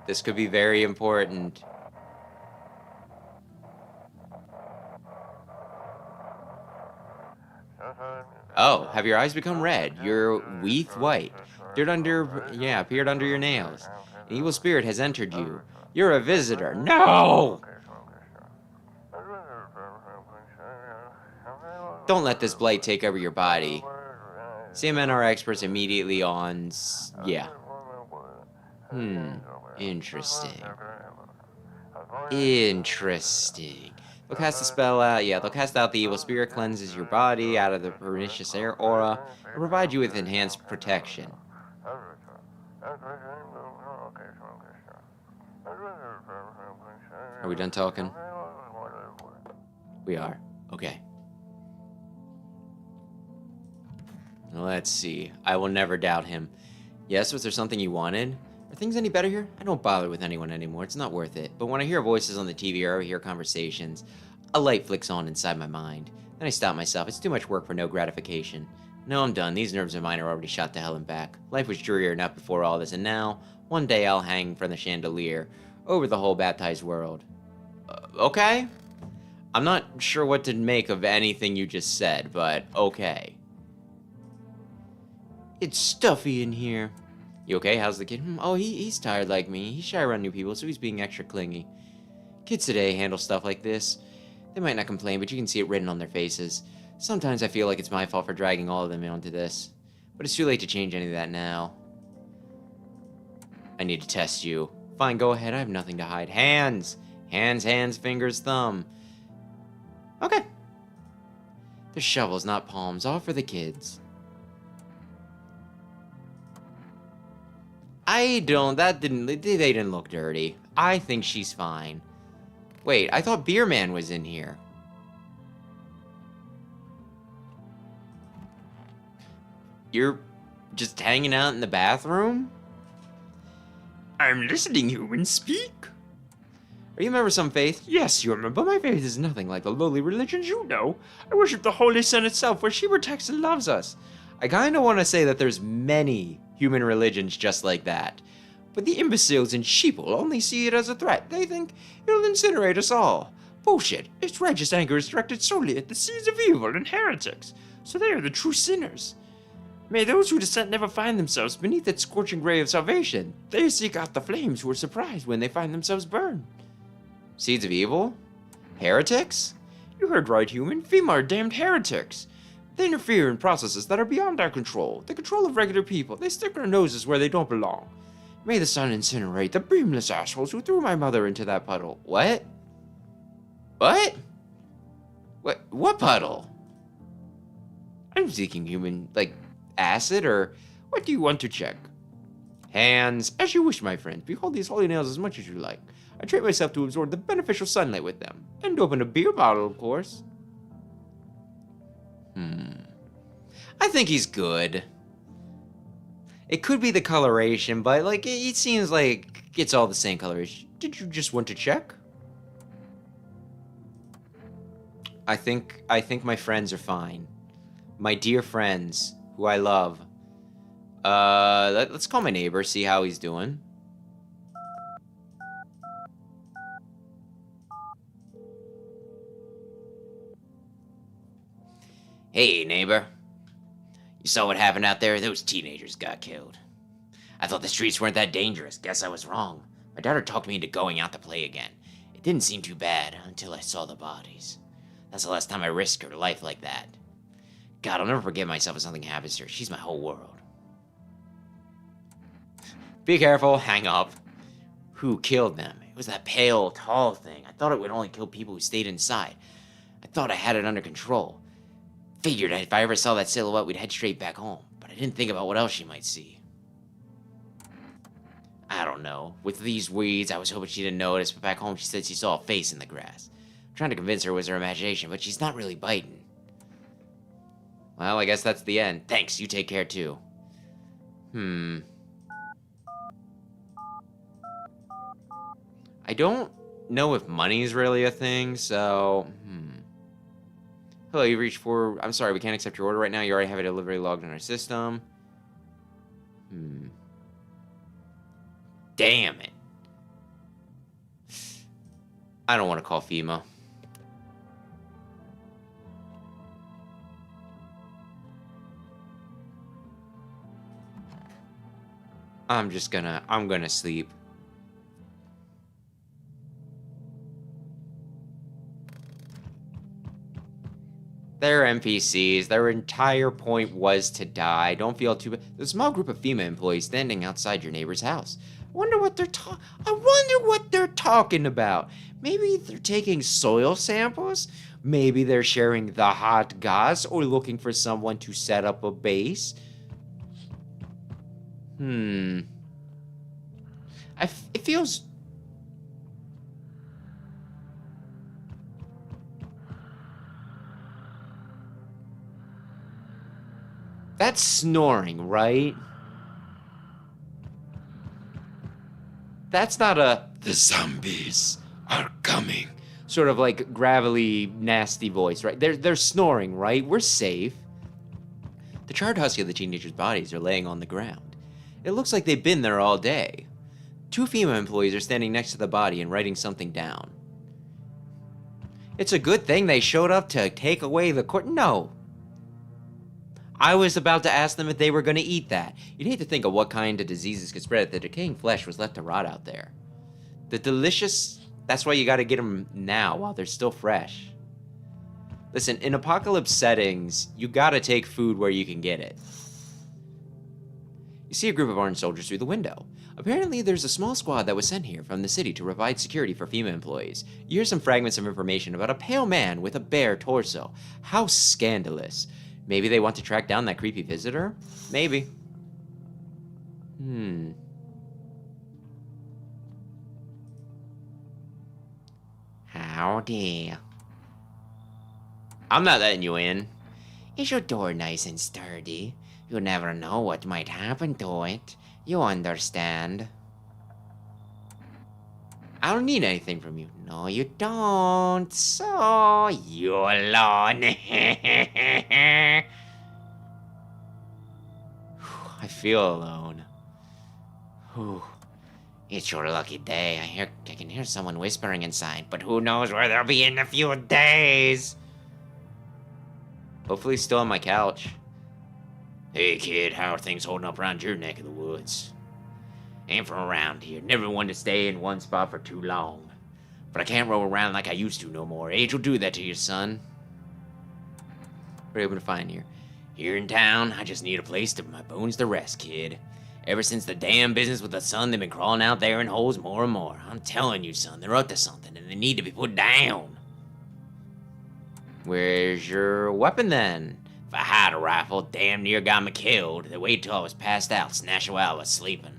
This could be very important. Oh, have your eyes become red? Your weath white. Appeared under your nails. An evil spirit has entered you. You're a visitor. No! Don't let this blight take over your body. CMN are experts immediately on... yeah. Hmm. Interesting. Interesting. They'll cast the spell out. Yeah, they'll cast out the evil spirit, cleanses your body out of the pernicious air aura, and provide you with enhanced protection. Are we done talking? We are. Okay. Let's see. I will never doubt him. Yes, was there something you wanted? Are things any better here? I don't bother with anyone anymore. It's not worth it. But when I hear voices on the TV or hear conversations, a light flicks on inside my mind. Then I stop myself. It's too much work for no gratification. No, I'm done. These nerves of mine are already shot to hell and back. Life was dreary enough before all this, and now, one day I'll hang from the chandelier over the whole baptized world. Okay? I'm not sure what to make of anything you just said, but okay. It's stuffy in here. You okay? How's the kid? Oh, he's tired like me. He's shy around new people, so he's being extra clingy. Kids today handle stuff like this. They might not complain, but you can see it written on their faces. Sometimes I feel like it's my fault for dragging all of them onto this. But it's too late to change any of that now. I need to test you. Fine, go ahead. I have nothing to hide. Hands! Hands, hands, fingers, thumb. Okay. They're shovels, not palms. All for the kids. They didn't look dirty. I think she's fine. Wait, I thought Beer Man was in here. You're just hanging out in the bathroom? I'm listening, human. Speak. Are you a member of some faith? Yes, human, but my faith is nothing like the lowly religions you know. I worship the Holy Sun itself, where she protects and loves us. I kinda wanna say that there's many human religions just like that. But the imbeciles and sheeple only see it as a threat. They think it'll incinerate us all. Bullshit. Its righteous anger is directed solely at the seeds of evil and heretics. So they are the true sinners. May those who dissent never find themselves beneath its scorching ray of salvation. They seek out the flames who are surprised when they find themselves burned. Seeds of evil? Heretics? You heard right, human. FEMA are damned heretics. They interfere in processes that are beyond our control. The control of regular people. They stick their noses where they don't belong. May the sun incinerate the beamless assholes who threw my mother into that puddle. What? What puddle? I'm seeking human, acid, or what do you want to check? Hands. As you wish, my friend. Behold these holy nails as much as you like. I train myself to absorb the beneficial sunlight with them. And open a beer bottle, of course. I think he's good. It could be the coloration, but, it seems like it's all the same coloration. Did you just want to check? I think my friends are fine. My dear friends, who I love. Let's call my neighbor, see how he's doing. Hey, neighbor. You saw what happened out there? Those teenagers got killed. I thought the streets weren't that dangerous. Guess I was wrong. My daughter talked me into going out to play again. It didn't seem too bad until I saw the bodies. That's the last time I risked her life like that. God, I'll never forgive myself if something happens to her. She's my whole world. Be careful, hang up. Who killed them? It was that pale, tall thing. I thought it would only kill people who stayed inside. I thought I had it under control. Figured if I ever saw that silhouette, we'd head straight back home. But I didn't think about what else she might see. I don't know. With these weeds, I was hoping she didn't notice, but back home she said she saw a face in the grass. I'm trying to convince her it was her imagination, but she's not really biting. Well, I guess that's the end. Thanks, you take care too. I don't know if money's really a thing, so... Hello, you reached for... I'm sorry, we can't accept your order right now. You already have a delivery logged in our system. Damn it. I don't want to call FEMA. I'm gonna sleep. They're NPCs. Their entire point was to die. Don't feel too bad. There's a small group of FEMA employees standing outside your neighbor's house. I wonder what they're talking about. Maybe they're taking soil samples? Maybe they're sharing the hot gas or looking for someone to set up a base? It feels... That's snoring, right? That's not a "the zombies are coming" sort of like gravelly, nasty voice, right? They're snoring, right? We're safe. The charred husk of the teenagers' bodies are laying on the ground. It looks like they've been there all day. 2 female employees are standing next to the body and writing something down. It's a good thing they showed up to take away the No. I was about to ask them if they were going to eat that. You'd hate to think of what kind of diseases could spread if the decaying flesh was left to rot out there. The delicious... That's why you got to get them now while they're still fresh. Listen, in apocalypse settings, you got to take food where you can get it. You see a group of armed soldiers through the window. Apparently, there's a small squad that was sent here from the city to provide security for female employees. You hear some fragments of information about a pale man with a bare torso. How scandalous. Maybe they want to track down that creepy visitor? Maybe. Howdy. I'm not letting you in. Is your door nice and sturdy? You never know what might happen to it. You understand? I don't need anything from you. No, you don't. So, you alone. I feel alone. Whew. It's your lucky day. I can hear someone whispering inside, but who knows where they'll be in a few days. Hopefully still on my couch. Hey kid, how are things holding up around your neck of the woods? Ain't from around here. Never one to stay in one spot for too long. But I can't roll around like I used to no more. Age will do that to you, son. What are you able to find here? Here in town, I just need a place to my bones to rest, kid. Ever since the damn business with the sun, they've been crawling out there in holes more and more. I'm telling you, son, they're up to something, and they need to be put down. Where's your weapon then? If I had a rifle, damn near got me killed. They waited till I was passed out, snatched while I was sleeping.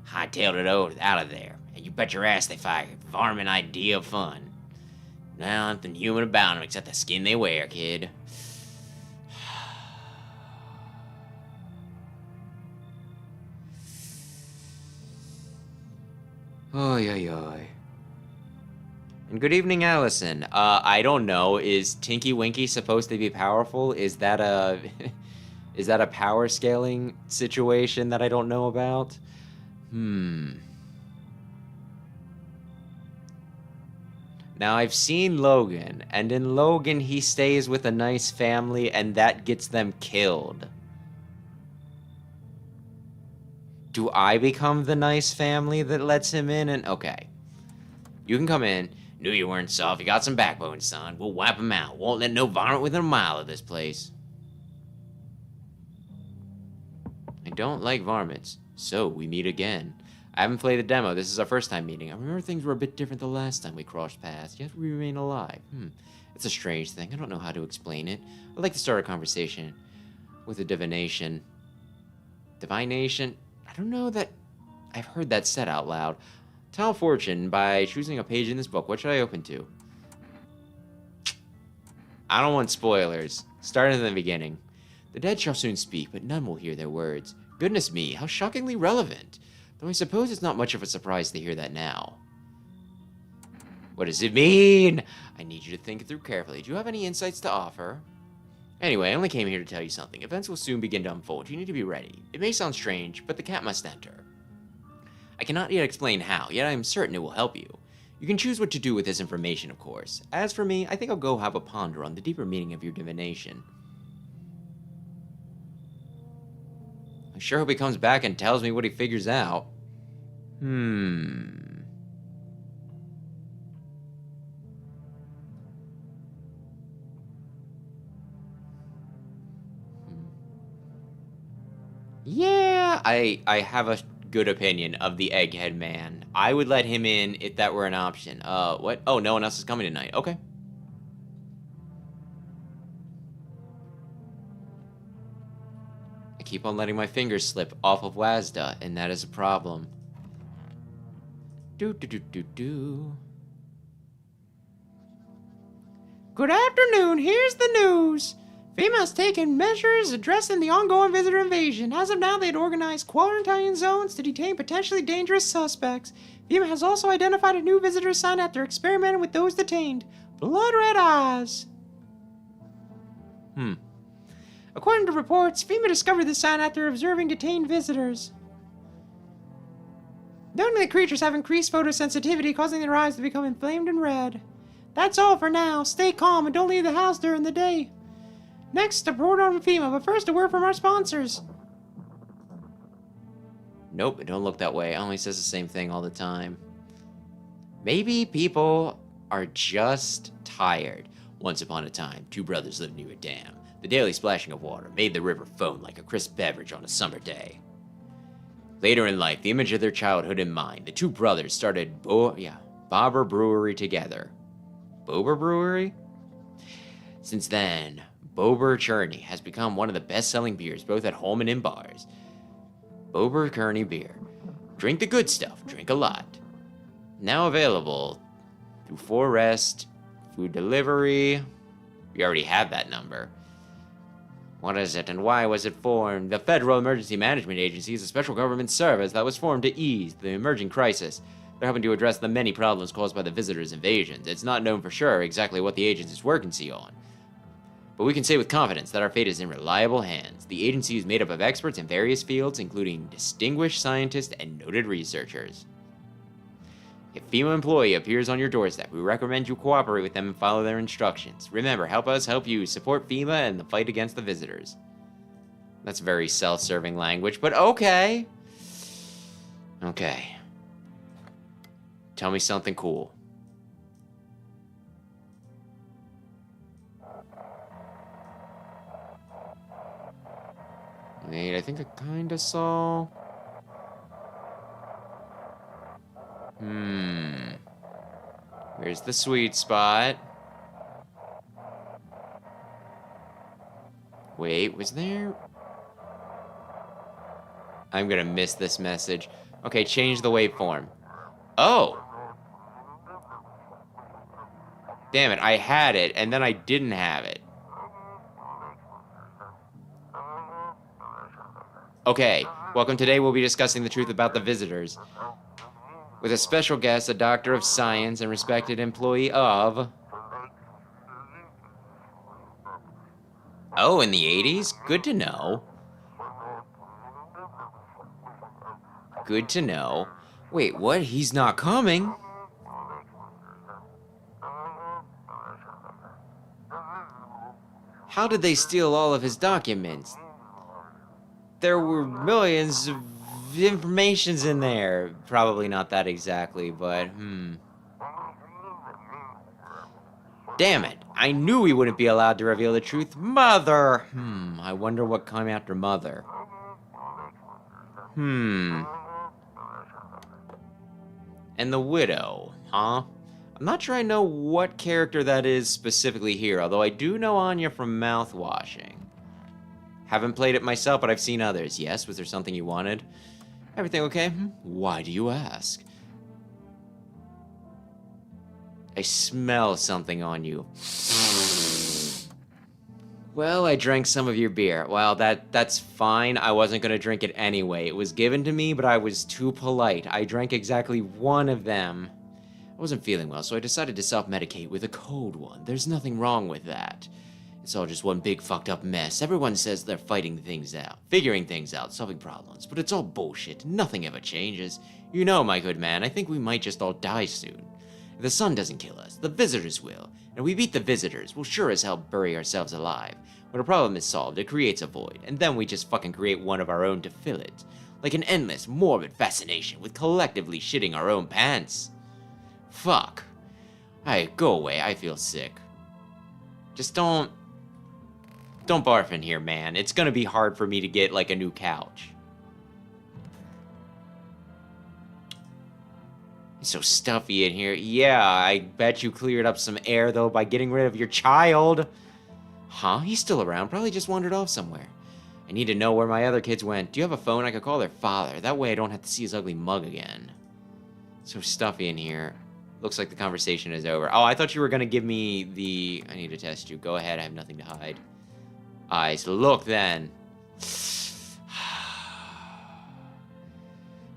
Hightailed it out of there, and you bet your ass they fired. Varmint idea of fun. Nothing human about them except the skin they wear, kid. Oy, oy, oy. And good evening, Allison. I don't know. Is Tinky Winky supposed to be powerful? Is that a... is that a power scaling situation that I don't know about? Now, I've seen Logan, and in Logan, he stays with a nice family, and that gets them killed. Do I become the nice family that lets him in? And okay. You can come in. Knew you weren't soft. You got some backbone, son. We'll wipe 'em out. Won't let no varmint within a mile of this place. I don't like varmints, so we meet again. I haven't played the demo. This is our first time meeting. I remember things were a bit different the last time we crossed paths, yet we remain alive. It's a strange thing. I don't know how to explain it. I'd like to start a conversation with a divination. Divination? I don't know that I've heard that said out loud. Tell fortune by choosing a page in this book. What should I open to? I don't want spoilers. Start in the beginning. The dead shall soon speak, but none will hear their words. Goodness me, how shockingly relevant. Though I suppose it's not much of a surprise to hear that now. What does it mean? I need you to think it through carefully. Do you have any insights to offer? Anyway, I only came here to tell you something. Events will soon begin to unfold. You need to be ready. It may sound strange, but the cat must enter. I cannot yet explain how, yet I am certain it will help you. You can choose what to do with this information, of course. As for me, I think I'll go have a ponder on the deeper meaning of your divination. I sure hope he comes back and tells me what he figures out. Yeah, I have a good opinion of the Egghead Man. I would let him in if that were an option. What? Oh, no one else is coming tonight. Okay. I keep on letting my fingers slip off of WASDA, and that is a problem. Do. Good afternoon, here's the news. FEMA has taken measures addressing the ongoing visitor invasion. As of now, they had organized quarantine zones to detain potentially dangerous suspects. FEMA has also identified a new visitor sign after experimenting with those detained. Blood red eyes. According to reports, FEMA discovered the sign after observing detained visitors. Noting the creatures have increased photosensitivity, causing their eyes to become inflamed and red. That's all for now. Stay calm and don't leave the house during the day. Next, a report on FEMA, but first a word from our sponsors. Nope, it don't look that way. It only says the same thing all the time. Maybe people are just tired. Once upon a time, two brothers lived near a dam. The daily splashing of water made the river foam like a crisp beverage on a summer day. Later in life, the image of their childhood in mind, the two brothers started Bobber Brewery together. Bober Brewery? Since then, Bober Churney has become one of the best-selling beers both at home and in bars. Bober Kearney beer. Drink the good stuff, drink a lot. Now available through Forest, food delivery. We already have that number. What is it and why was it formed? The Federal Emergency Management Agency is a special government service that was formed to ease the emerging crisis. They're helping to address the many problems caused by the visitors' invasions. It's not known for sure exactly what the agency's working on. But we can say with confidence that our fate is in reliable hands. The agency is made up of experts in various fields, including distinguished scientists and noted researchers. If a FEMA employee appears on your doorstep, we recommend you cooperate with them and follow their instructions. Remember, help us help you. Support FEMA in the fight against the visitors. That's very self-serving language, but okay. Okay. Tell me something cool. Wait, I think I kinda saw... Where's the sweet spot? Wait, was there... I'm gonna miss this message. Okay, change the waveform. Oh! Damn it, I had it, and then I didn't have it. Okay, welcome. Today we'll be discussing the truth about the visitors. With a special guest, a doctor of science and respected employee of... Oh, in the 80s? Good to know. Good to know. Wait, what? He's not coming? How did they steal all of his documents? There were millions of informations in there. Probably not that exactly, but Damn it. I knew we wouldn't be allowed to reveal the truth. Mother! I wonder what came after Mother. And the widow, huh? I'm not sure I know what character that is specifically here, although I do know Anya from Mouthwashing. Haven't played it myself, but I've seen others. Yes, was there something you wanted? Everything okay? Why do you ask? I smell something on you. Well, I drank some of your beer. Well, that's fine. I wasn't gonna drink it anyway. It was given to me, but I was too polite. I drank exactly one of them. I wasn't feeling well, so I decided to self-medicate with a cold one. There's nothing wrong with that. It's all just one big fucked up mess. Everyone says they're fighting things out, figuring things out, solving problems, but it's all bullshit. Nothing ever changes. You know, my good man, I think we might just all die soon. If the sun doesn't kill us, the visitors will. And if we beat the visitors, we'll sure as hell bury ourselves alive. When a problem is solved, it creates a void, and then we just fucking create one of our own to fill it. Like an endless, morbid fascination with collectively shitting our own pants. Fuck. Alright, go away, I feel sick. Just don't barf in here, man. It's gonna be hard for me to get, like, a new couch. It's so stuffy in here. Yeah, I bet you cleared up some air, though, by getting rid of your child. Huh? He's still around. Probably just wandered off somewhere. I need to know where my other kids went. Do you have a phone? I could call their father. That way I don't have to see his ugly mug again. So stuffy in here. Looks like the conversation is over. Oh, I thought you were going to give me the... I need to test you. Go ahead. I have nothing to hide. Eyes. Look, then.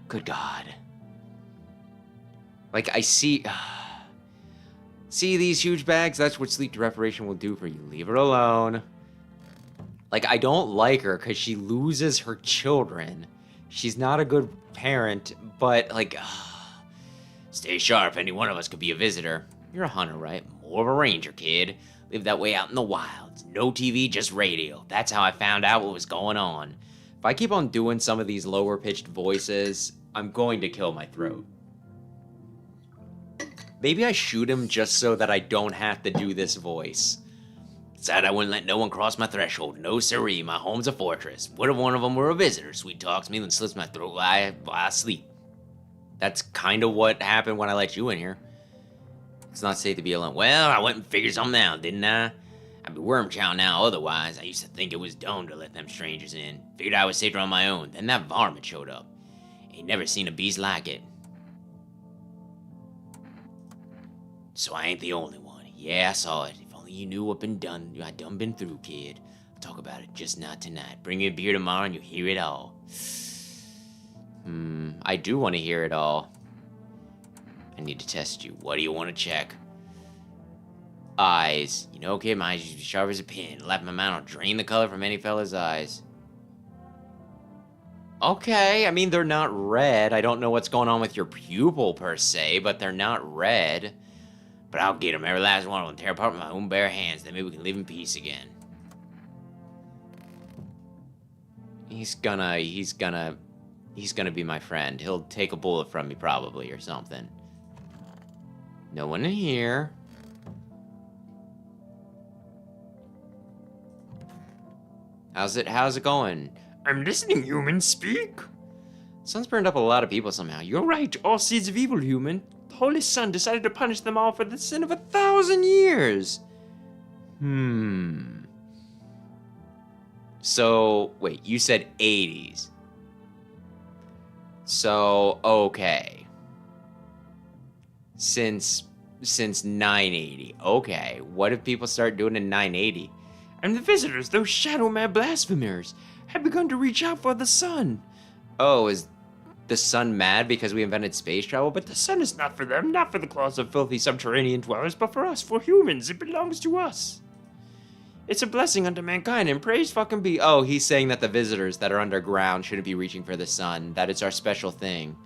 Good God. Like, I see... See these huge bags? That's what sleep deprivation will do for you. Leave her alone. Like, I don't like her because she loses her children. She's not a good parent, but, like... Stay sharp, any one of us could be a visitor. You're a hunter, right? More of a ranger, kid. Live that way out in the wilds. No TV, just radio. That's how I found out what was going on. If I keep on doing some of these lower-pitched voices, I'm going to kill my throat. Maybe I shoot him just so that I don't have to do this voice. Said I wouldn't let no one cross my threshold. No siree, my home's a fortress. What if one of them were a visitor? Sweet talks me, then slits my throat while I sleep. That's kind of what happened when I let you in here. It's not safe to be alone. Well, I went and figured something out, didn't I? I'd be worm chow now otherwise. I used to think it was dumb to let them strangers in. Figured I was safer on my own. Then that varmint showed up. Ain't never seen a beast like it. So I ain't the only one. Yeah, I saw it. If only you knew what I done been through, kid. I'll talk about it, just not tonight. Bring me a beer tomorrow and you'll hear it all. I do want to hear it all. I need to test you. What do you want to check? Eyes. You know, kid, my eyes used to be sharp as a pin. Lap my mouth, I'll drain the color from any fella's eyes. Okay, I mean, they're not red. I don't know what's going on with your pupil, per se, but they're not red. But I'll get them, every last one of them, tear apart with my own bare hands, then maybe we can live in peace again. He's gonna be my friend. He'll take a bullet from me, probably, or something. No one in here. How's it going? I'm listening, human. Speak. Sun's burned up a lot of people somehow. You're right. All seeds of evil, human. The Holy Sun decided to punish them all for the sin of 1,000 years. So, wait, you said 80s. So, okay. Since 980. Okay, what if people start doing in 980? And the visitors, those shadow-mad blasphemers, have begun to reach out for the sun. Oh, is the sun mad because we invented space travel? But the sun is not for them, not for the claws of filthy subterranean dwellers, but for us, for humans. It belongs to us. It's a blessing unto mankind, and praise fucking be. Oh, he's saying that the visitors that are underground shouldn't be reaching for the sun. That it's our special thing.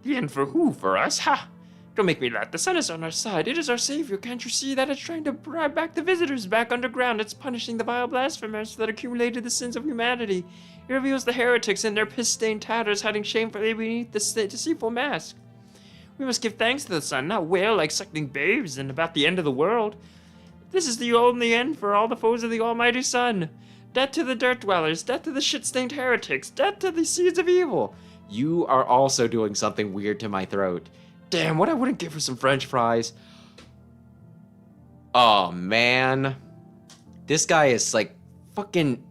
The end for who? For us? Ha! Don't make me laugh. The sun is on our side. It is our savior. Can't you see that? It's trying to bribe back the visitors back underground. It's punishing the vile blasphemers that accumulated the sins of humanity. It reveals the heretics in their piss-stained tatters hiding shamefully beneath the deceitful mask. We must give thanks to the sun, not wail like suckling babes and about the end of the world. This is the only end for all the foes of the almighty sun. Death to the dirt dwellers, death to the shit-stained heretics, death to the seeds of evil. You are also doing something weird to my throat. Damn, what I wouldn't give for some French fries. Oh, man. This guy is like fucking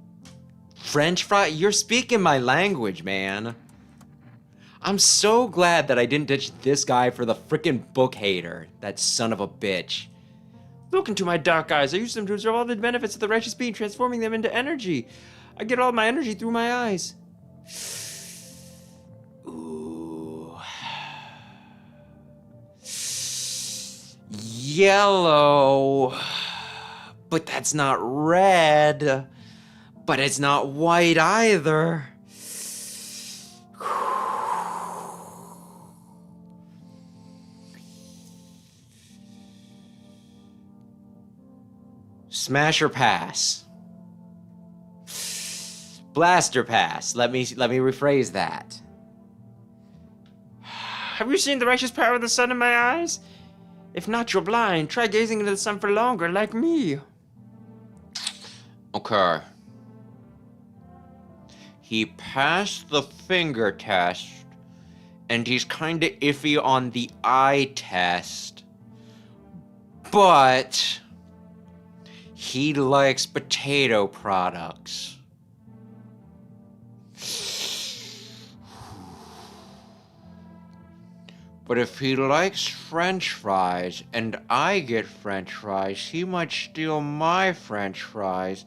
French fry. You're speaking my language, man. I'm so glad that I didn't ditch this guy for the freaking book hater. That son of a bitch. Look into my dark eyes. I use them to observe all the benefits of the righteous being, transforming them into energy. I get all my energy through my eyes. Ooh. Yellow. But that's not red. But it's not white either. Smash or pass? Blast or pass? Let me rephrase that. Have you seen the righteous power of the sun in my eyes? If not, you're blind. Try gazing into the sun for longer, like me. Okay. He passed the finger test, and he's kinda iffy on the eye test. But he likes potato products. But if he likes French fries and I get French fries, he might steal my French fries,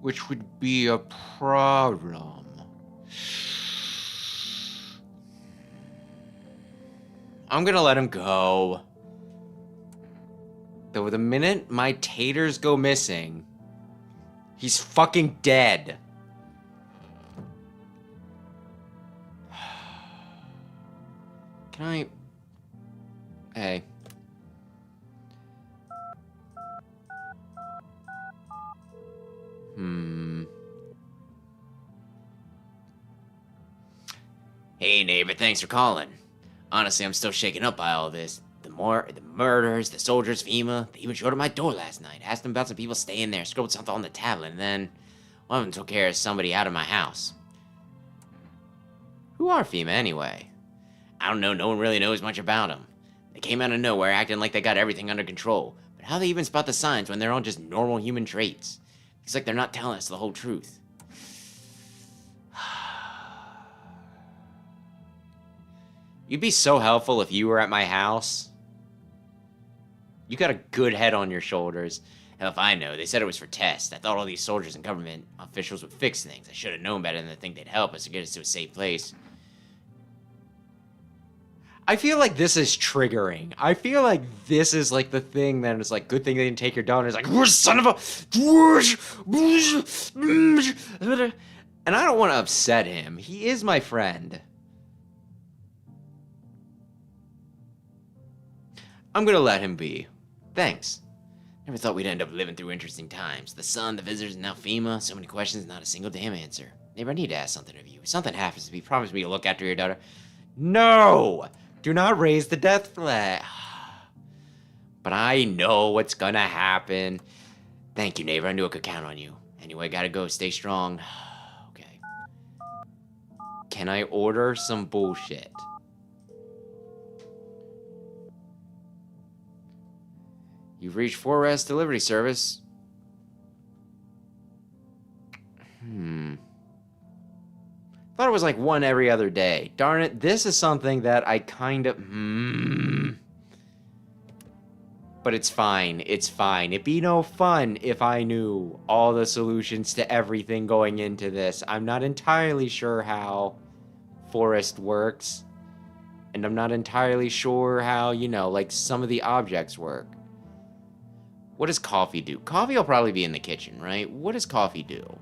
which would be a problem. I'm gonna let him go. Though the minute my taters go missing, he's fucking dead. Can I... Hey. Hey, neighbor, thanks for calling. Honestly, I'm still shaken up by all this. The murders, the soldiers, FEMA. They even showed up at my door last night. Asked them about some people staying there, scribbled something on the tablet, and then one of them took care of somebody out of my house. Who are FEMA, anyway? I don't know, no one really knows much about them. They came out of nowhere acting like they got everything under control. But how they even spot the signs when they're all just normal human traits? It's like they're not telling us the whole truth. You'd be so helpful if you were at my house. You got a good head on your shoulders. Hell if I know, they said it was for tests. I thought all these soldiers and government officials would fix things. I should have known better than to think they'd help us to get us to a safe place. I feel like this is triggering. I feel like this is like the thing that is like, good thing they didn't take your daughter. It's like, son of a... And I don't want to upset him. He is my friend. I'm gonna let him be. Thanks. Never thought we'd end up living through interesting times. The sun, the visitors, and now FEMA. So many questions, not a single damn answer. Neighbor, I need to ask something of you. If something happens to me, promise me you'll look after your daughter. No! Do not raise the death flag. But I know what's gonna happen. Thank you, neighbor. I knew I could count on you. Anyway, gotta go. Stay strong. Okay. Can I order some bullshit? You've reached Forest Delivery Service. Thought it was like one every other day. Darn it, this is something that I kind of... But it's fine, it's fine. It'd be no fun if I knew all the solutions to everything going into this. I'm not entirely sure how Forest works. And I'm not entirely sure how, you know, like some of the objects work. What does coffee do? Coffee will probably be in the kitchen, right? What does coffee do?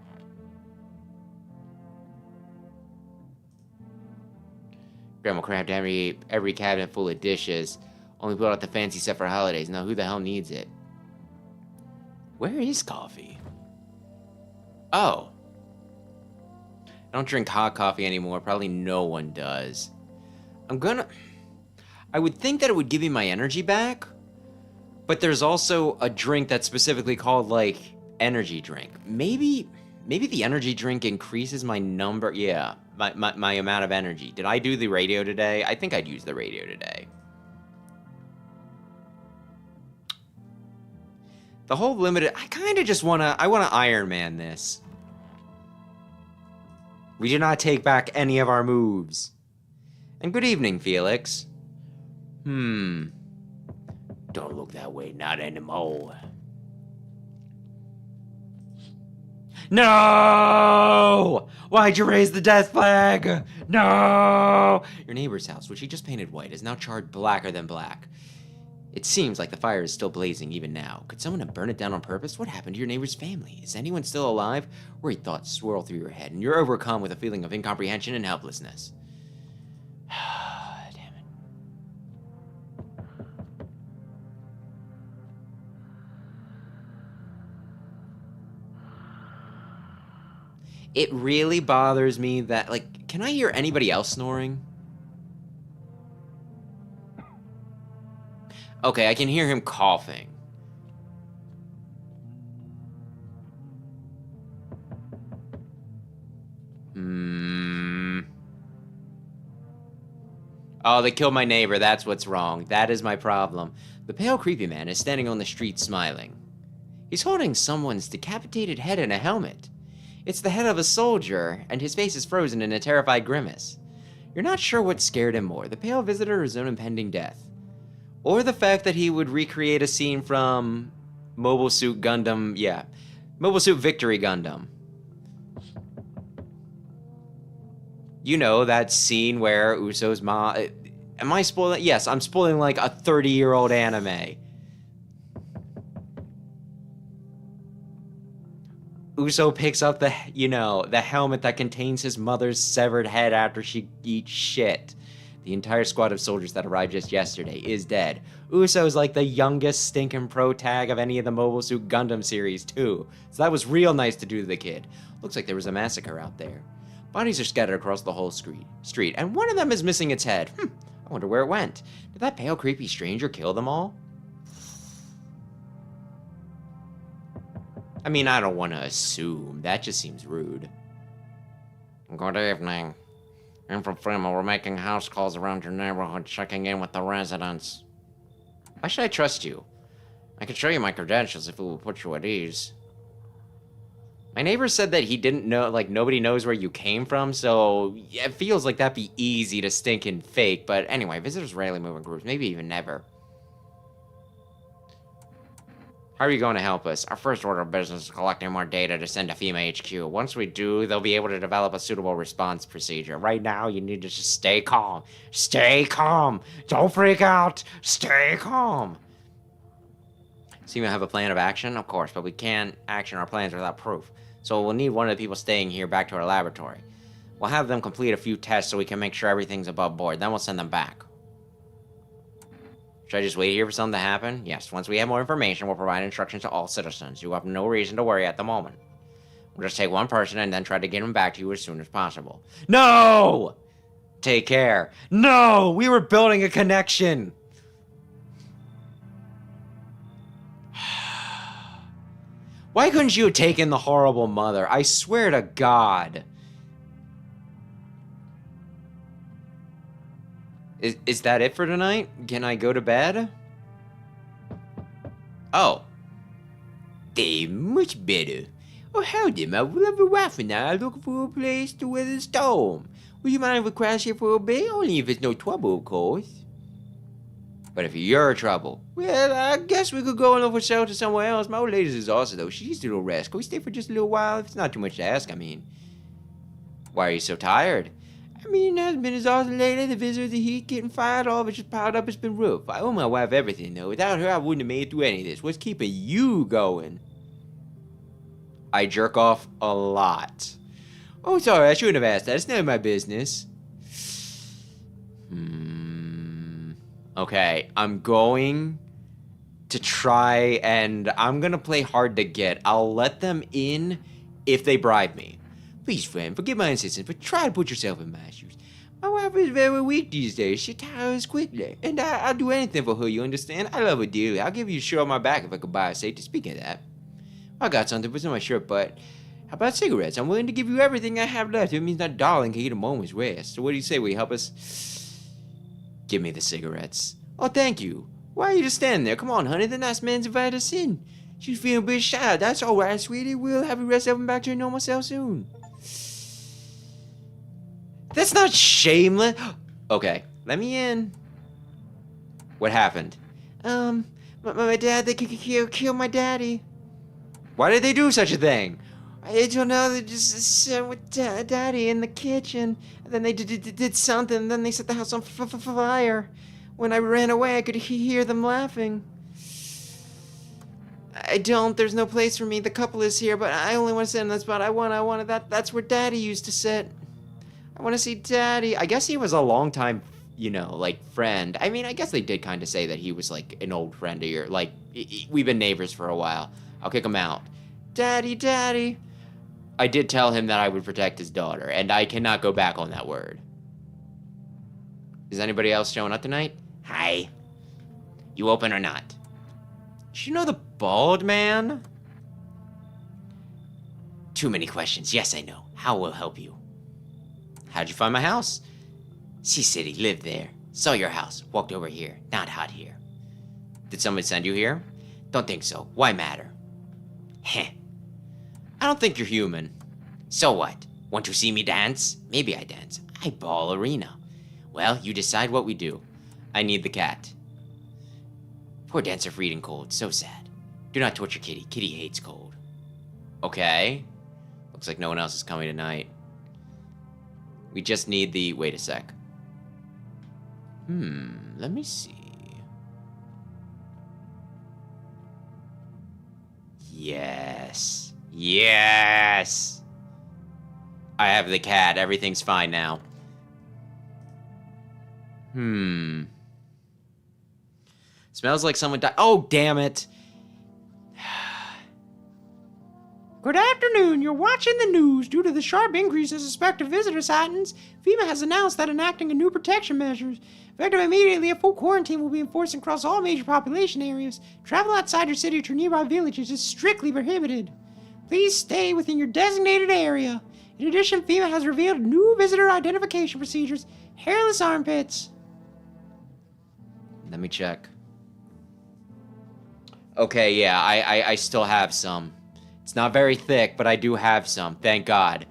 Grandma cramped every cabinet full of dishes. Only put out the fancy set for holidays. Now who the hell needs it? Where is coffee? Oh. I don't drink hot coffee anymore. Probably no one does. I would think that it would give me my energy back. But there's also a drink that's specifically called, like, energy drink. Maybe the energy drink increases my number. Yeah, my amount of energy. Did I do the radio today? I think I'd use the radio today. The whole limited... I kind of just want to... I want to Iron Man this. We do not take back any of our moves. And good evening, Felix. Don't look that way, not anymore. No! Why'd you raise the death flag? No! Your neighbor's house, which he just painted white, is now charred blacker than black. It seems like the fire is still blazing even now. Could someone have burned it down on purpose? What happened to your neighbor's family? Is anyone still alive? Worried thoughts swirl through your head, and you're overcome with a feeling of incomprehension and helplessness. Damn it. It really bothers me that, like, can I hear anybody else snoring? Okay, I can hear him coughing. Oh, they killed my neighbor. That's what's wrong. That is my problem. The pale, creepy man is standing on the street smiling. He's holding someone's decapitated head in a helmet. It's the head of a soldier, and his face is frozen in a terrified grimace. You're not sure what scared him more, the pale visitor or his own impending death. Or the fact that he would recreate a scene from Mobile Suit Gundam, Mobile Suit Victory Gundam. You know, that scene where Uso's mom... Am I spoiling? Yes, I'm spoiling like a 30-year-old anime. Uso picks up the helmet that contains his mother's severed head after she eats shit. The entire squad of soldiers that arrived just yesterday is dead. Uso's like the youngest stinking pro tag of any of the Mobile Suit Gundam series, too. So that was real nice to do to the kid. Looks like there was a massacre out there. Bodies are scattered across the whole street, and one of them is missing its head. I wonder where it went. Did that pale, creepy stranger kill them all? I mean, I don't want to assume. That just seems rude. Good evening. I'm from Fremont. We're making house calls around your neighborhood, checking in with the residents. Why should I trust you? I can show you my credentials if it will put you at ease. My neighbor said that he didn't know, like, nobody knows where you came from, so it feels like that'd be easy to stinking fake. But anyway, visitors rarely move in groups, maybe even never. How are you going to help us? Our first order of business is collecting more data to send to FEMA HQ. Once we do, they'll be able to develop a suitable response procedure. Right now, you need to just stay calm. Stay calm! Don't freak out! Stay calm! So you have a plan of action? Of course, but we can't action our plans without proof. So we'll need one of the people staying here back to our laboratory. We'll have them complete a few tests so we can make sure everything's above board. Then we'll send them back. Should I just wait here for something to happen? Yes, once we have more information, we'll provide instructions to all citizens. You have no reason to worry at the moment. We'll just take one person and then try to get him back to you as soon as possible. No! Take care. No! We were building a connection! Why couldn't you have taken the horrible mother? I swear to God. Is that it for tonight? Can I go to bed? Oh. They much better. Oh, howdy, my lovely wife and I are looking for a place to weather the storm. Would you mind if we crash here for a bit? Only if it's no trouble, of course. But if you're trouble... Well, I guess we could go and look for shelter somewhere else. My old lady's exhausted, though. She needs a little rest. Can we stay for just a little while? If it's not too much to ask, I mean. Why are you so tired? I mean, it hasn't been exhausted lately. The visitors, the heat, getting fired, all of it just piled up. It's been rough. I owe my wife everything, though. Without her, I wouldn't have made it through any of this. What's keeping you going? I jerk off a lot. Oh, sorry. I shouldn't have asked that. It's none of my business. Okay, I'm going to try and I'm going to play hard to get. I'll let them in if they bribe me. Please, friend, forgive my insistence, but try to put yourself in my shoes. My wife is very weak these days. She tires quickly. And I'll do anything for her, you understand? I love her dearly. I'll give you a shirt on my back if I could buy a safety. Speaking of that, I got something for my shirt, but how about cigarettes? I'm willing to give you everything I have left. It means that darling can get a moment's rest. So what do you say? Will you help us? Give me the cigarettes. Oh, thank you. Why are you just standing there? Come on, honey. The nice man's invited us in. She's feeling a bit shy. That's all right, sweetie. We'll have you rest up and back to your normal self soon. That's not shameless. Okay, let me in. What happened? My dad, they kill my daddy. Why did they do such a thing? I don't know. They just sat with daddy in the kitchen. And then they did something. And then they set the house on fire. When I ran away, I could hear them laughing. There's no place for me. The couple is here, but I only want to sit in that spot. I wanted that's where Daddy used to sit. I want to see Daddy. I guess he was a long time, friend. I mean, I guess they did kind of say that he was like an old friend of yours. Like, we've been neighbors for a while. I'll kick him out. Daddy. I did tell him that I would protect his daughter, and I cannot go back on that word. Is anybody else showing up tonight? Hi. You open or not? Did you know the bald man? Too many questions. Yes, I know. How will help you? How'd you find my house? Sea City, lived there. Saw your house, walked over here. Not hot here. Did somebody send you here? Don't think so. Why matter? Heh. I don't think you're human. So what? Want to see me dance? Maybe I dance. I ballerina. Well, you decide what we do. I need the cat. Poor dancer freezing cold. So sad. Do not torture Kitty. Kitty hates cold. Okay. Looks like no one else is coming tonight. We just need the... Wait a sec. Let me see. Yes. Yes! I have the cat. Everything's fine now. Smells like someone died. Oh, damn it. Good afternoon. You're watching the news. Due to the sharp increase in suspected visitor sightings, FEMA has announced that enacting a new protection measures. Effective immediately, a full quarantine will be enforced across all major population areas. Travel outside your city to nearby villages is strictly prohibited. Please stay within your designated area. In addition, FEMA has revealed new visitor identification procedures, hairless armpits. Let me check. Okay, yeah, I still have some. It's not very thick, but I do have some, thank God.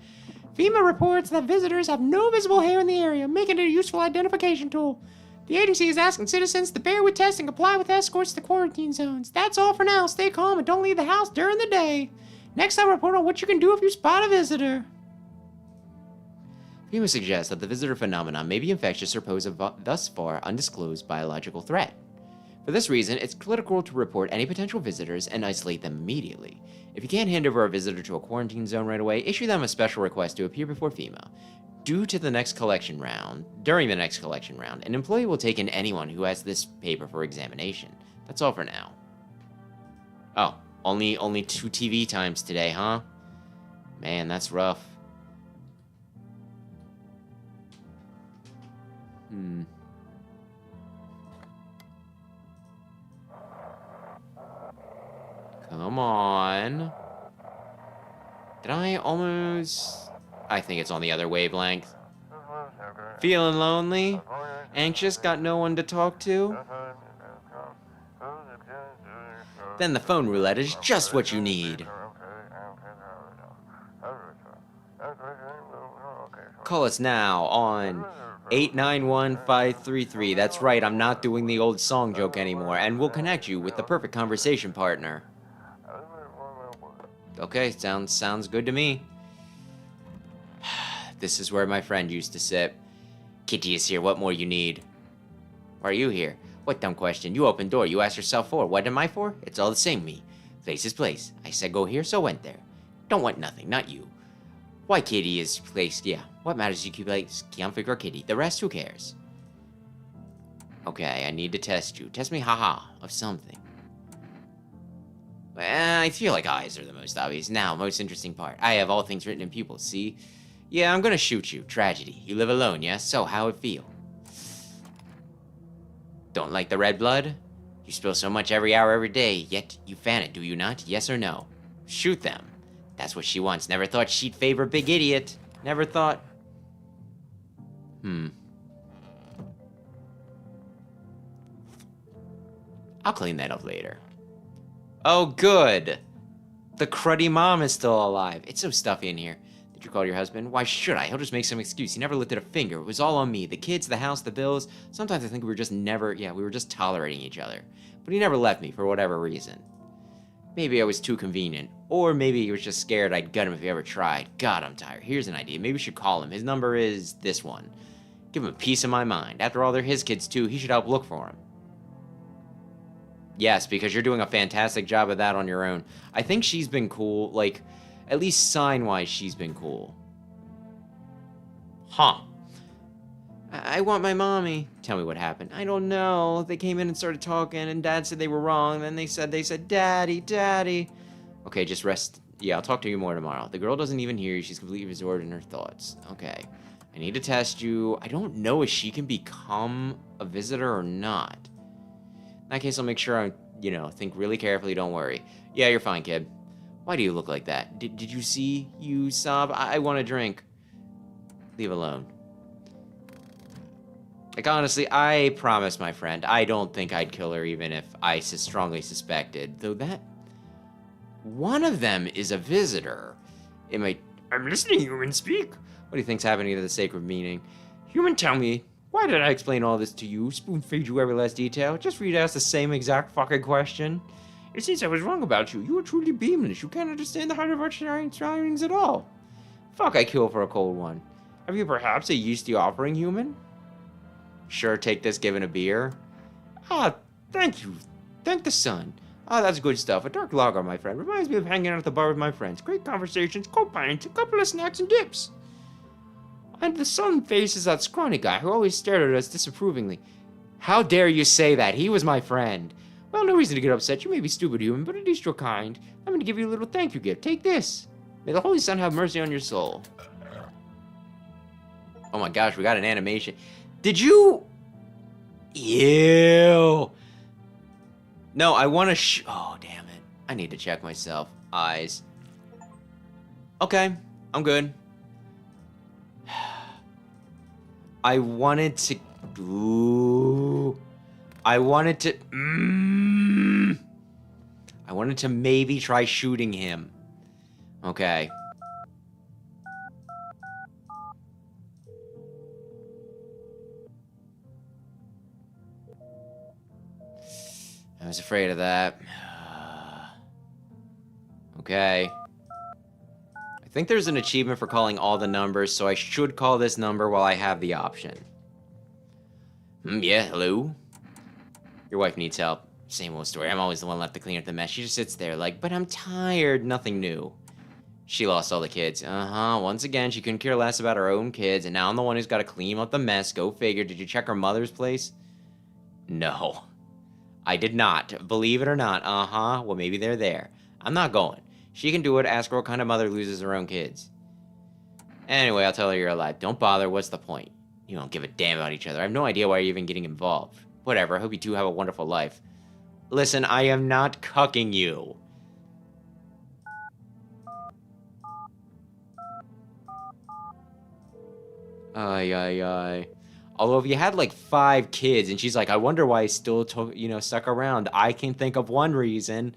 FEMA reports that visitors have no visible hair in the area, making it a useful identification tool. The agency is asking citizens to bear with tests and comply with escorts to quarantine zones. That's all for now. Stay calm and don't leave the house during the day. Next, I'll report on what you can do if you spot a visitor. FEMA suggests that the visitor phenomenon may be infectious or pose a thus far undisclosed biological threat. For this reason, it's critical to report any potential visitors and isolate them immediately. If you can't hand over a visitor to a quarantine zone right away, issue them a special request to appear before FEMA. During the next collection round, an employee will take in anyone who has this paper for examination. That's all for now. Oh, only 2 TV times today, huh? Man, that's rough. Come on. Did I almost... I think it's on the other wavelength. Feeling lonely? Anxious? Got no one to talk to? Then the phone roulette is just what you need. Call us now on 891-533. That's right, I'm not doing the old song joke anymore, and we'll connect you with the perfect conversation partner. Okay, sounds good to me. This is where my friend used to sit. Kitty is here. What more you need? Why are you here? What dumb question. You opened door. You asked yourself for. What am I for? It's all the same me. Place is place. I said go here, so went there. Don't want nothing, not you. Why Kitty is placed, yeah. What matters you keep place? Can't figure out Kitty. The rest, who cares? Okay, I need to test you. Test me, haha, of something. Well, I feel like eyes are the most obvious. Now, most interesting part. I have all things written in pupils, see? Yeah, I'm gonna shoot you. Tragedy. You live alone, yes? So, how it feel? Don't like the red blood? You spill so much every hour, every day, yet you fan it, do you not? Yes or no? Shoot them. That's what she wants. Never thought she'd favor big idiot. Never thought... I'll clean that up later. Oh, good. The cruddy mom is still alive. It's so stuffy in here. Did you call your husband? Why should I? He'll just make some excuse. He never lifted a finger. It was all on me. The kids, the house, the bills. Sometimes I think we were just tolerating each other. But he never left me for whatever reason. Maybe I was too convenient. Or maybe he was just scared I'd gut him if he ever tried. God, I'm tired. Here's an idea. Maybe we should call him. His number is this one. Give him a piece of my mind. After all, they're his kids too. He should help look for him. Yes, because you're doing a fantastic job of that on your own. I think she's been cool. Like, at least sign-wise, she's been cool. Huh. I want my mommy. Tell me what happened. I don't know. They came in and started talking, and Dad said they were wrong. Then they said, Daddy, Daddy. Okay, just rest. Yeah, I'll talk to you more tomorrow. The girl doesn't even hear you. She's completely absorbed in her thoughts. Okay. I need to test you. I don't know if she can become a visitor or not. In that case, I'll make sure I, think really carefully. Don't worry. Yeah, you're fine, kid. Why do you look like that? Did you see you sob? I want a drink. Leave alone. Like, honestly, I promise, my friend, I don't think I'd kill her even if I strongly suspected. Though that... one of them is a visitor. It might... I'm listening, human, speak. What do you think's happening to the sacred meaning? Human, tell me. Why did I explain all this to you? Spoon-feed you every last detail? Just for you to ask the same exact fucking question? It seems I was wrong about you. You are truly beamless. You can't understand the heart of our surroundings at all. Fuck, I kill for a cold one. Have you perhaps a yeasty offering, human? Sure, take this given a beer. Ah, thank you. Thank the sun. Ah, that's good stuff. A dark lager, my friend. Reminds me of hanging out at the bar with my friends. Great conversations, cold pints, a couple of snacks and dips. And the sun faces that scrawny guy who always stared at us disapprovingly. How dare you say that? He was my friend. Well, no reason to get upset. You may be stupid, human, but at least you're kind. I'm going to give you a little thank you gift. Take this. May the Holy Sun have mercy on your soul. Oh my gosh, we got an animation. Did you... Ew. No, I want to oh, damn it. I need to check myself. Eyes. Okay, I'm good. I wanted to... Ooh. I wanted to maybe try shooting him. Okay. I was afraid of that. Okay. I think there's an achievement for calling all the numbers, so I should call this number while I have the option. Yeah, hello? Your wife needs help. Same old story. I'm always the one left to clean up the mess. She just sits there like, but I'm tired. Nothing new. She lost all the kids. Once again, she couldn't care less about her own kids, and now I'm the one who's got to clean up the mess. Go figure. Did you check her mother's place? No. I did not. Believe it or not. Well, maybe they're there. I'm not going. She can do it. Ask her what kind of mother loses her own kids. Anyway, I'll tell her you're alive. Don't bother. What's the point? You don't give a damn about each other. I have no idea why you're even getting involved. Whatever. I hope you two have a wonderful life. Listen, I am not cucking you. Ay. Although if you had like 5 kids and she's like, I wonder why I still stuck around. I can think of one reason.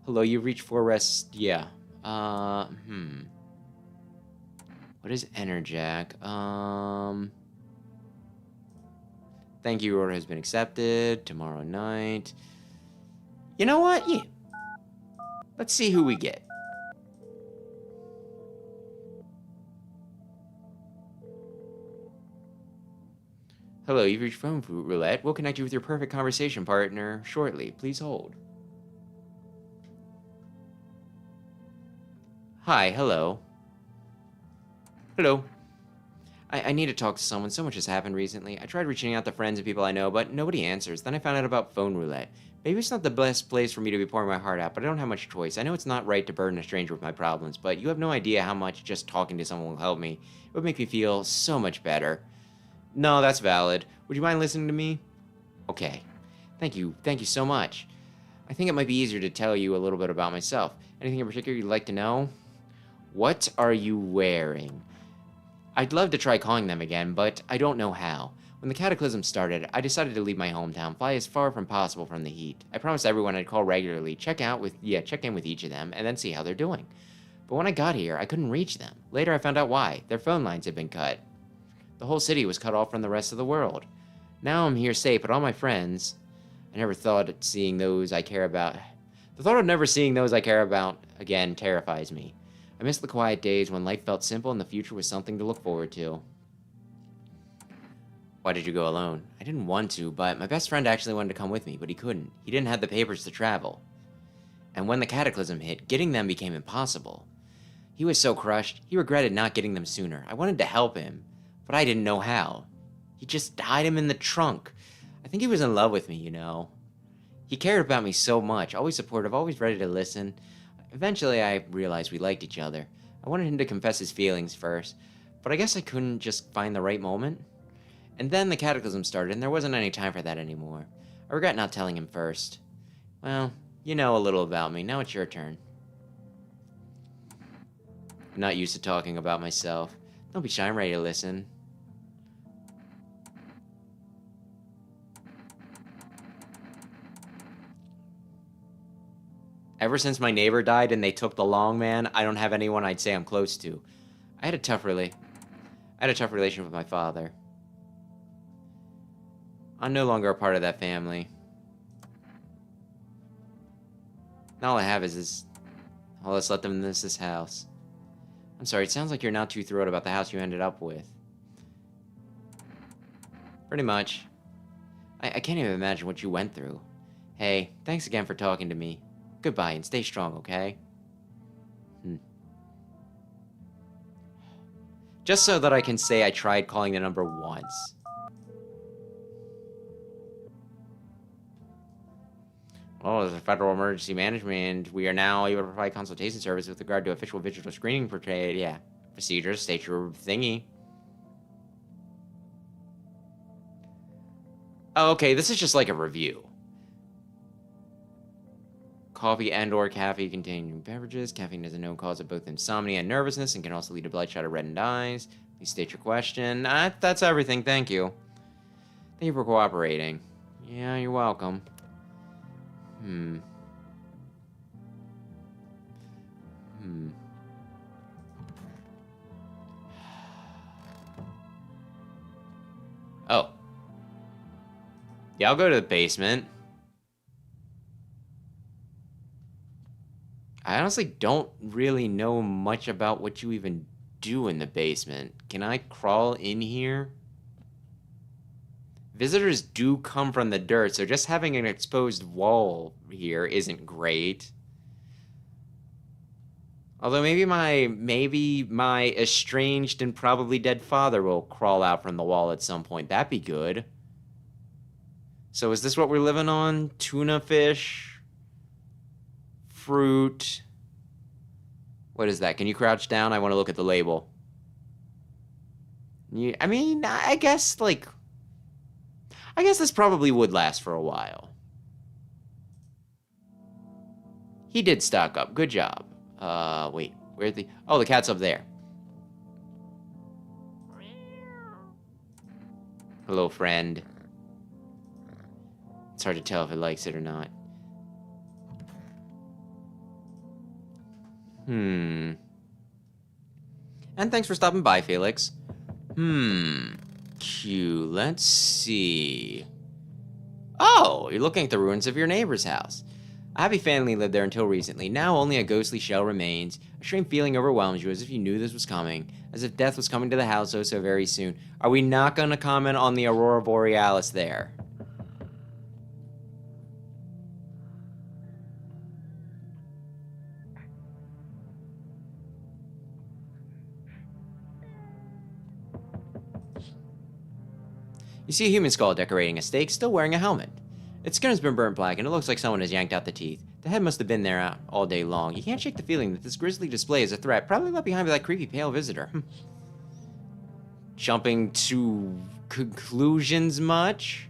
Hello, you reached for rest. Yeah. What is Enerjack? Thank you, your order has been accepted. Tomorrow night. You know what? Yeah. Let's see who we get. Hello, you've reached phone roulette. We'll connect you with your perfect conversation partner shortly. Please hold. Hi, hello. Hello. I need to talk to someone. So much has happened recently. I tried reaching out to friends and people I know, but nobody answers. Then I found out about phone roulette. Maybe it's not the best place for me to be pouring my heart out, but I don't have much choice. I know it's not right to burden a stranger with my problems, but you have no idea how much just talking to someone will help me. It would make me feel so much better. No, that's valid. Would you mind listening to me? Okay. Thank you so much. I think it might be easier to tell you a little bit about myself. Anything in particular you'd like to know? What are you wearing? I'd love to try calling them again, but I don't know how. When the cataclysm started, I decided to leave my hometown, fly as far from possible from the heat. I promised everyone I'd call regularly, check in with each of them, and then see how they're doing. But when I got here, I couldn't reach them. Later I found out why. Their phone lines had been cut. The whole city was cut off from the rest of the world. Now I'm here safe, but all my friends... I never thought of seeing those I care about... The thought of never seeing those I care about again terrifies me. I miss the quiet days when life felt simple and the future was something to look forward to. Why did you go alone? I didn't want to, but my best friend actually wanted to come with me, but he couldn't. He didn't have the papers to travel. And when the cataclysm hit, getting them became impossible. He was so crushed, he regretted not getting them sooner. I wanted to help him, but I didn't know how. He just hid him in the trunk. I think he was in love with me, you know. He cared about me so much, always supportive, always ready to listen. Eventually, I realized we liked each other. I wanted him to confess his feelings first, but I guess I couldn't just find the right moment. And then the cataclysm started, and there wasn't any time for that anymore. I regret not telling him first. Well, you know a little about me. Now it's your turn. I'm not used to talking about myself. Don't be shy, I'm ready to listen. Ever since my neighbor died and they took the long man, I don't have anyone I'd say I'm close to. I had a tough relation with my father. I'm no longer a part of that family. All I have is this. All that's left of them is this house. I'm sorry, it sounds like you're not too thrilled about the house you ended up with. Pretty much. I can't even imagine what you went through. Hey, thanks again for talking to me. Goodbye and stay strong, okay? Just so that I can say I tried calling the number once. Oh, as a federal emergency management, we are now able to provide consultation service with regard to official visual screening portrayed. Yeah, procedures, state your thingy. Oh, okay, this is just like a review. Coffee and/or caffeine containing beverages. Caffeine is a known cause of both insomnia and nervousness and can also lead to bloodshot or reddened eyes. Please state your question. That's everything. Thank you. Thank you for cooperating. Yeah, you're welcome. Oh. Yeah, I'll go to the basement. I honestly don't really know much about what you even do in the basement. Can I crawl in here? Visitors do come from the dirt, so just having an exposed wall here isn't great. Although maybe my estranged and probably dead father will crawl out from the wall at some point. That'd be good. So is this what we're living on? Tuna fish? Fruit? What is that? Can you crouch down? I want to look at the label. I mean, I guess this probably would last for a while. He did stock up. Good job. Wait. Where's the... Oh, the cat's up there. Hello, friend. It's hard to tell if it likes it or not. And thanks for stopping by, Felix. Cute. Let's see. Oh, you're looking at the ruins of your neighbor's house. A happy family lived there until recently. Now only a ghostly shell remains. A strange feeling overwhelms you as if you knew this was coming. As if death was coming to the house so very soon. Are we not going to comment on the Aurora Borealis there? You see a human skull decorating a stake, still wearing a helmet. Its skin has been burnt black, and it looks like someone has yanked out the teeth. The head must have been there out all day long. You can't shake the feeling that this grisly display is a threat, probably left behind by that creepy pale visitor. Jumping to conclusions much?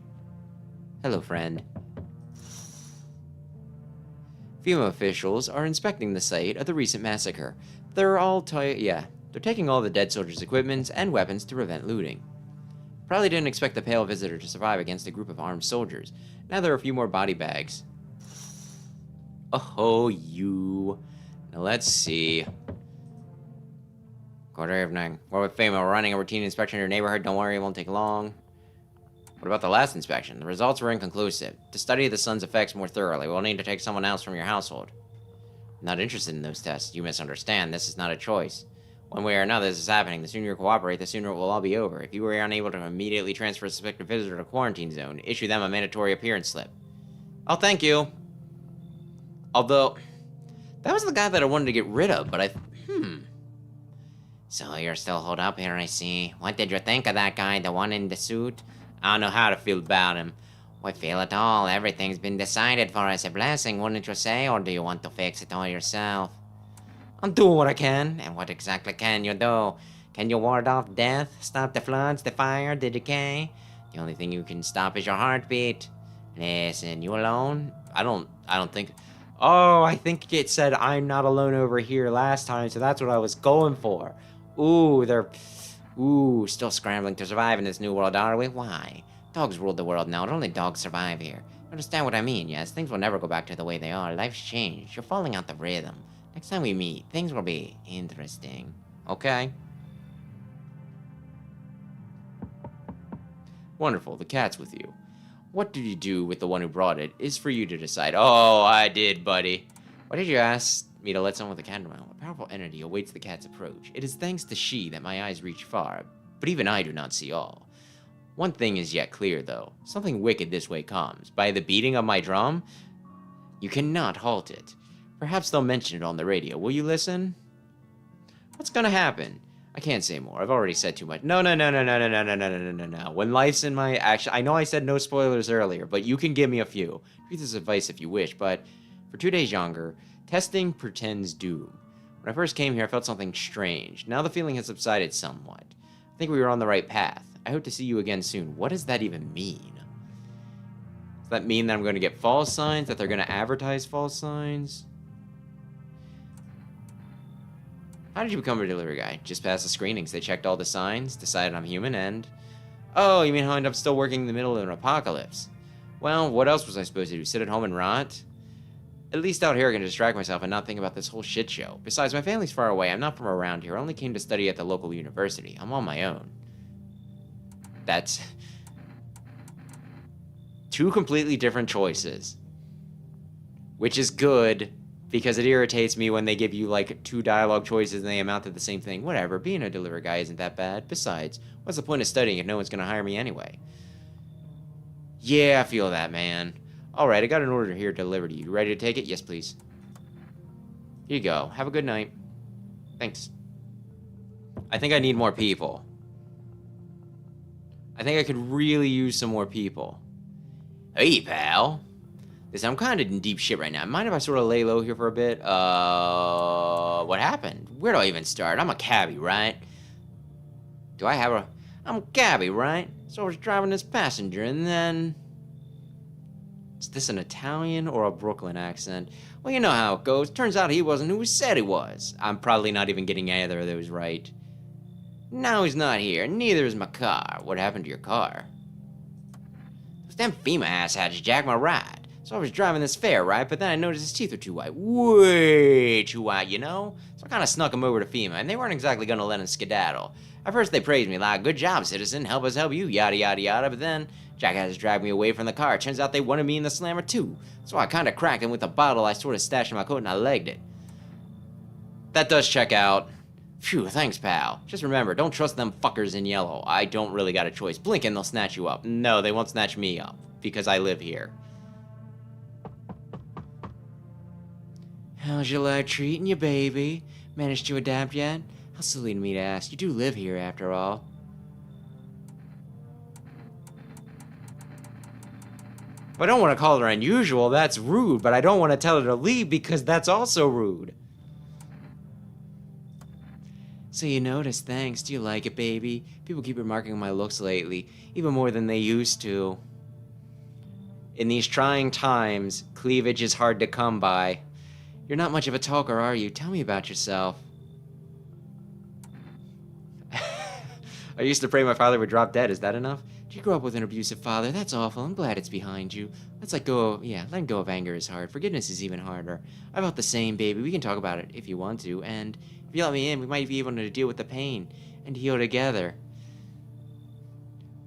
Hello, friend. FEMA officials are inspecting the site of the recent massacre. They're taking all the dead soldiers' equipment and weapons to prevent looting. Probably didn't expect the pale visitor to survive against a group of armed soldiers. Now there are a few more body bags. Oh, you. Now let's see. Good evening. We're with FEMA. We're running a routine inspection in your neighborhood. Don't worry, it won't take long. What about the last inspection? The results were inconclusive. To study the sun's effects more thoroughly, we'll need to take someone else from your household. I'm not interested in those tests. You misunderstand. This is not a choice. One way or another, this is happening. The sooner you cooperate, the sooner it will all be over. If you were unable to immediately transfer a suspected visitor to a quarantine zone, issue them a mandatory appearance slip. Oh, thank you. Although, that was the guy that I wanted to get rid of, but So you're still holed up here, I see. What did you think of that guy, the one in the suit? I don't know how to feel about him. We feel it all. Everything's been decided for us. A blessing, wouldn't you say? Or do you want to fix it all yourself? I'm doing what I can. And what exactly can you do? Can you ward off death? Stop the floods, the fire, the decay? The only thing you can stop is your heartbeat. Listen, you alone? I don't think... Oh, I think it said I'm not alone over here last time, so that's what I was going for. Ooh, they're... Ooh, still scrambling to survive in this new world, are we? Why? Dogs rule the world now, and only dogs survive here. Understand what I mean, yes? Things will never go back to the way they are. Life's changed. You're falling out the rhythm. Next time we meet, things will be interesting. Okay? Wonderful, the cat's with you. What did you do with the one who brought it is for you to decide. Oh, I did, buddy. Why did you ask me to let someone with a cat around? A powerful entity awaits the cat's approach. It is thanks to she that my eyes reach far, but even I do not see all. One thing is yet clear, though. Something wicked this way comes. By the beating of my drum, you cannot halt it. Perhaps they'll mention it on the radio. Will you listen? What's gonna happen? I can't say more. I've already said too much. No. When life's in my action, I know I said no spoilers earlier, but you can give me a few. Treat this advice if you wish, but for 2 days younger, testing pretends doom. When I first came here, I felt something strange. Now the feeling has subsided somewhat. I think we were on the right path. I hope to see you again soon. What does that even mean? Does that mean that I'm going to get false signs? That they're going to advertise false signs? How did you become a delivery guy? Just passed the screenings. They checked all the signs, decided I'm human, and... Oh, you mean how I end up still working in the middle of an apocalypse? Well, what else was I supposed to do? Sit at home and rot? At least out here I can distract myself and not think about this whole shit show. Besides, my family's far away. I'm not from around here. I only came to study at the local university. I'm on my own. That's... 2 completely different choices. Which is good... because it irritates me when they give you, like, 2 dialogue choices and they amount to the same thing. Whatever, being a delivery guy isn't that bad. Besides, what's the point of studying if no one's gonna hire me anyway? Yeah, I feel that, man. Alright, I got an order here delivered to you. You ready to take it? Yes, please. Here you go. Have a good night. Thanks. I think I need more people. I think I could really use some more people. Hey, pal. Listen, I'm kind of in deep shit right now. Mind if I sort of lay low here for a bit? What happened? Where do I even start? I'm a cabbie, right? I'm a cabbie, right? So I was driving this passenger, and then... Is this an Italian or a Brooklyn accent? Well, you know how it goes. Turns out he wasn't who he said he was. I'm probably not even getting either of those right. No, he's not here. Neither is my car. What happened to your car? Those damn FEMA asshats jacked my ride. So I was driving this fare, right? But then I noticed his teeth were too white. Way too white, you know? So I kind of snuck him over to FEMA, and they weren't exactly going to let him skedaddle. At first they praised me like, good job, citizen, help us help you, yada yada yada, but then jackasses dragged me away from the car. Turns out they wanted me in the slammer too. So I kind of cracked him with a bottle I sort of stashed in my coat and I legged it. That does check out. Phew, thanks, pal. Just remember, don't trust them fuckers in yellow. I don't really got a choice. Blink and they'll snatch you up. No, they won't snatch me up, because I live here. How's your life treating you, baby? Managed to adapt yet? How silly of me to ask. You do live here, after all. I don't want to call her unusual, that's rude, but I don't want to tell her to leave because that's also rude. So you noticed, thanks. Do you like it, baby? People keep remarking on my looks lately, even more than they used to. In these trying times, cleavage is hard to come by. You're not much of a talker, are you? Tell me about yourself. I used to pray my father would drop dead. Is that enough? Did you grow up with an abusive father? That's awful. I'm glad it's behind you. Letting go of anger is hard. Forgiveness is even harder. I felt the same, baby. We can talk about it if you want to, and if you let me in, we might be able to deal with the pain and heal together.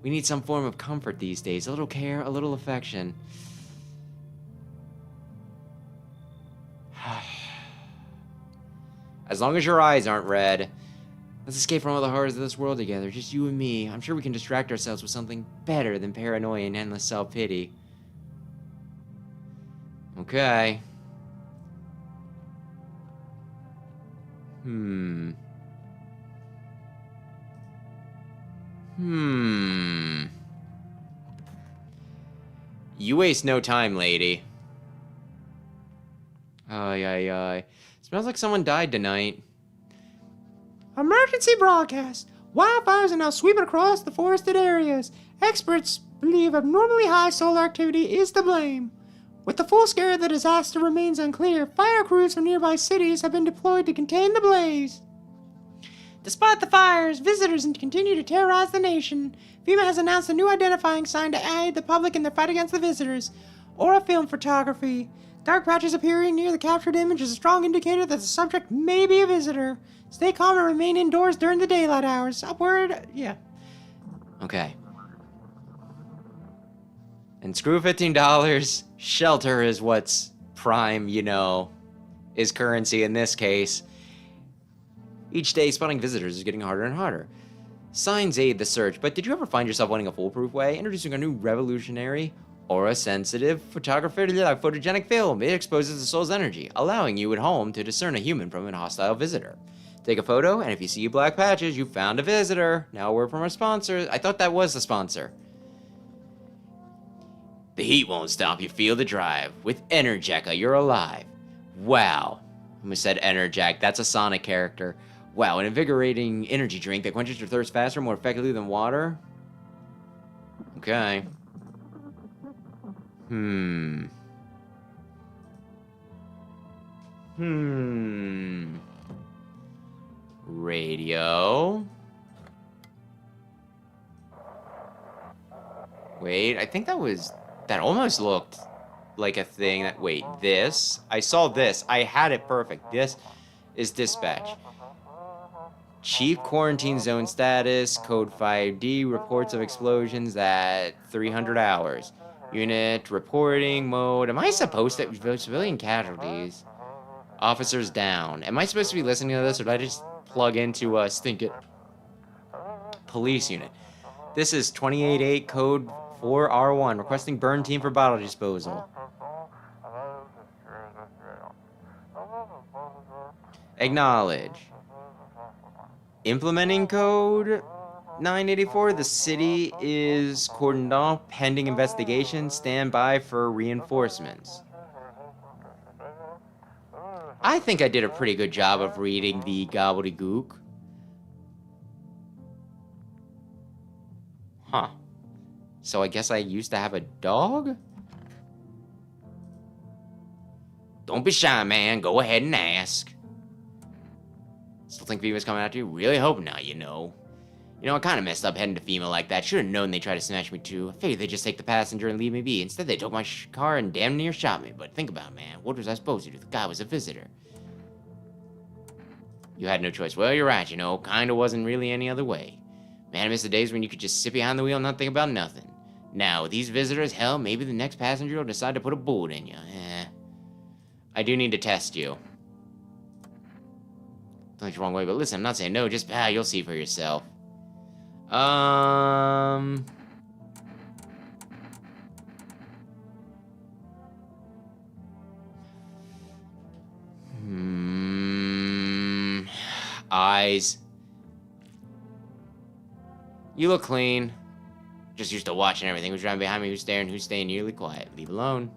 We need some form of comfort these days. A little care, a little affection. As long as your eyes aren't red. Let's escape from all the horrors of this world together, just you and me. I'm sure we can distract ourselves with something better than paranoia and endless self-pity. Okay. You waste no time, lady. Ay. Smells like someone died tonight. Emergency broadcast. Wildfires are now sweeping across the forested areas. Experts believe abnormally high solar activity is to blame. With the full scale of the disaster remains unclear, fire crews from nearby cities have been deployed to contain the blaze. Despite the fires, visitors continue to terrorize the nation. FEMA has announced a new identifying sign to aid the public in their fight against the visitors. Aura film photography. Dark patches appearing near the captured image is a strong indicator that the subject may be a visitor. Stay calm and remain indoors during the daylight hours. Upward, yeah. Okay. And screw $15. Shelter is what's prime, is currency in this case. Each day, spotting visitors is getting harder and harder. Signs aid the search, but did you ever find yourself wanting a foolproof way? Introducing a new revolutionary, aura-sensitive photogenic film. It exposes the soul's energy, allowing you at home to discern a human from a hostile visitor. Take a photo, and if you see black patches, you found a visitor. Now a word from our sponsor. I thought that was the sponsor. The heat won't stop you. Feel the drive. With Energeca, you're alive. Wow. I almost said Enerjack. That's a Sonic character. Wow, an invigorating energy drink that quenches your thirst faster, more effectively than water? Okay. Radio. Wait, I think that almost looked like a thing that, wait, this? I saw this. I had it perfect. This is dispatch. Chief quarantine zone status, code 5D, reports of explosions at 300 hours. Unit reporting mode. Am I supposed to vote civilian casualties? Officers down. Am I supposed to be listening to this, or did I just plug into Stinkit? Police unit. This is 28-8 code 4R1, requesting burn team for bottle disposal. Acknowledge. Implementing code 984, the city is cordoned off pending investigation. Stand by for reinforcements. I think I did a pretty good job of reading the gobbledygook. Huh. So I guess I used to have a dog? Don't be shy, man. Go ahead and ask. Still think FEMA's coming after you? Really hope not, I kind of messed up heading to FEMA like that. Should have known they'd try to snatch me too. I figured they'd just take the passenger and leave me be. Instead, they took my car and damn near shot me. But think about it, man. What was I supposed to do? The guy was a visitor. You had no choice. Well, you're right, Kinda wasn't really any other way. Man, I miss the days when you could just sit behind the wheel and not think about nothing. Now, with these visitors, hell, maybe the next passenger will decide to put a bullet in you. I do need to test you. Don't get you the wrong way, but listen, I'm not saying no. Just, you'll see for yourself. Eyes. You look clean. Just used to watching everything. Who's driving behind me? Who's staring? Who's staying nearly quiet? Leave alone.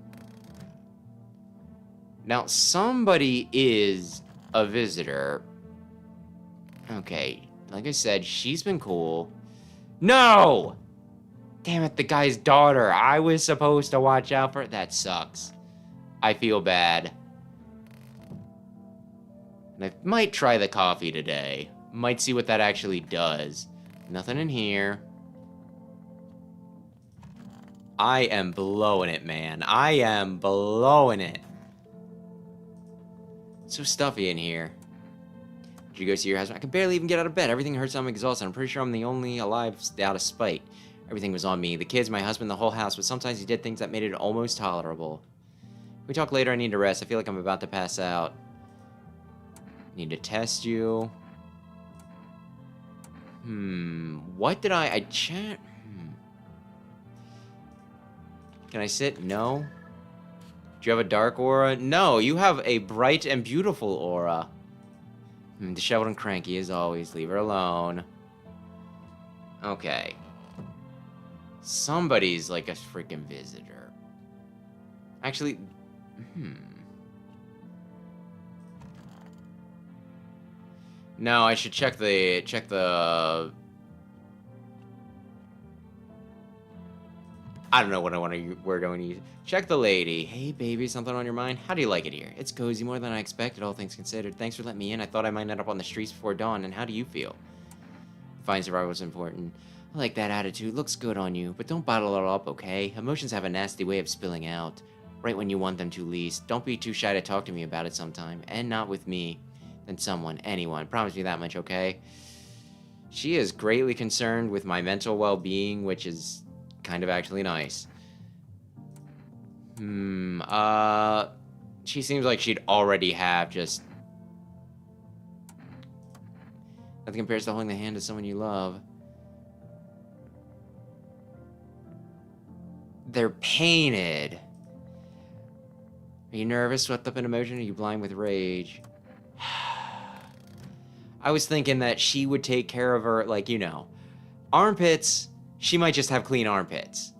Now, somebody is a visitor. Okay, like I said, she's been cool. No! Damn it, the guy's daughter. I was supposed to watch out for... That sucks. I feel bad. And I might try the coffee today. Might see what that actually does. Nothing in here. I am blowing it, man. I am blowing it. It's so stuffy in here. Did you go see your husband? I can barely even get out of bed. Everything hurts. I'm exhausted. I'm pretty sure I'm the only alive out of spite. Everything was on me. The kids, my husband, the whole house. But sometimes he did things that made it almost tolerable. We talk later. I need to rest. I feel like I'm about to pass out. Need to test you. What did I chat? Can I sit? No. Do you have a dark aura? No, you have a bright and beautiful aura. Disheveled and cranky as always. Leave her alone. Okay. Somebody's like a freaking visitor. Actually, No, I should check the... I don't know what word I want to use. Check the lady. Hey, baby, something on your mind? How do you like it here? It's cozy, more than I expected, all things considered. Thanks for letting me in. I thought I might end up on the streets before dawn. And how do you feel? Fine survival was important. I like that attitude. Looks good on you. But don't bottle it up, okay? Emotions have a nasty way of spilling out. Right when you want them to least. Don't be too shy to talk to me about it sometime. And not with me. Then someone, anyone. Promise me that much, okay? She is greatly concerned with my mental well-being, which is kind of actually nice. She seems like she'd already have just... Nothing compares to holding the hand of someone you love. They're painted. Are you nervous, swept up in emotion, or are you blind with rage? I was thinking that she would take care of her, like, you know, armpits. She might just have clean armpits.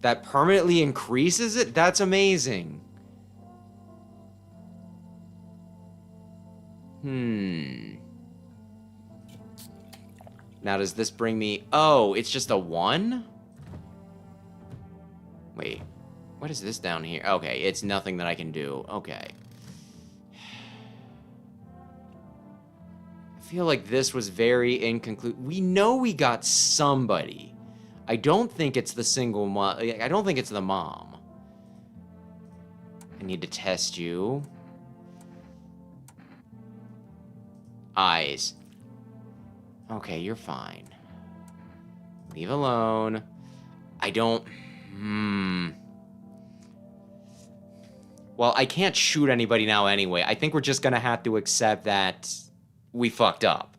That permanently increases it? That's amazing. Now, does this bring me... Oh, it's just a 1? Wait. What is this down here? Okay, it's nothing that I can do. Okay. I feel like this was very inconclusive. We know we got somebody. I don't think it's the single mom. I don't think it's the mom. I need to test you. Eyes. Okay, you're fine. Leave alone. I don't... Well, I can't shoot anybody now anyway. I think we're just gonna have to accept that we fucked up.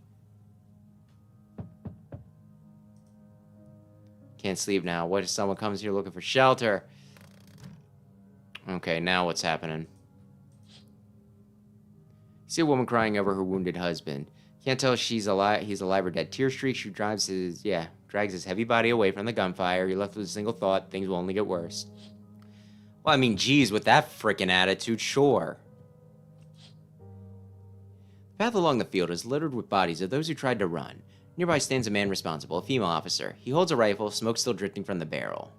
Can't sleep now. What if someone comes here looking for shelter? Okay, now what's happening? See a woman crying over her wounded husband. Can't tell if he's alive or dead. Tear streaks. She drags his heavy body away from the gunfire. You're left with a single thought: things will only get worse. Well, I mean, geez, with that frickin' attitude, sure. The path along the field is littered with bodies of those who tried to run. Nearby stands a man responsible, a female officer. He holds a rifle, smoke still drifting from the barrel.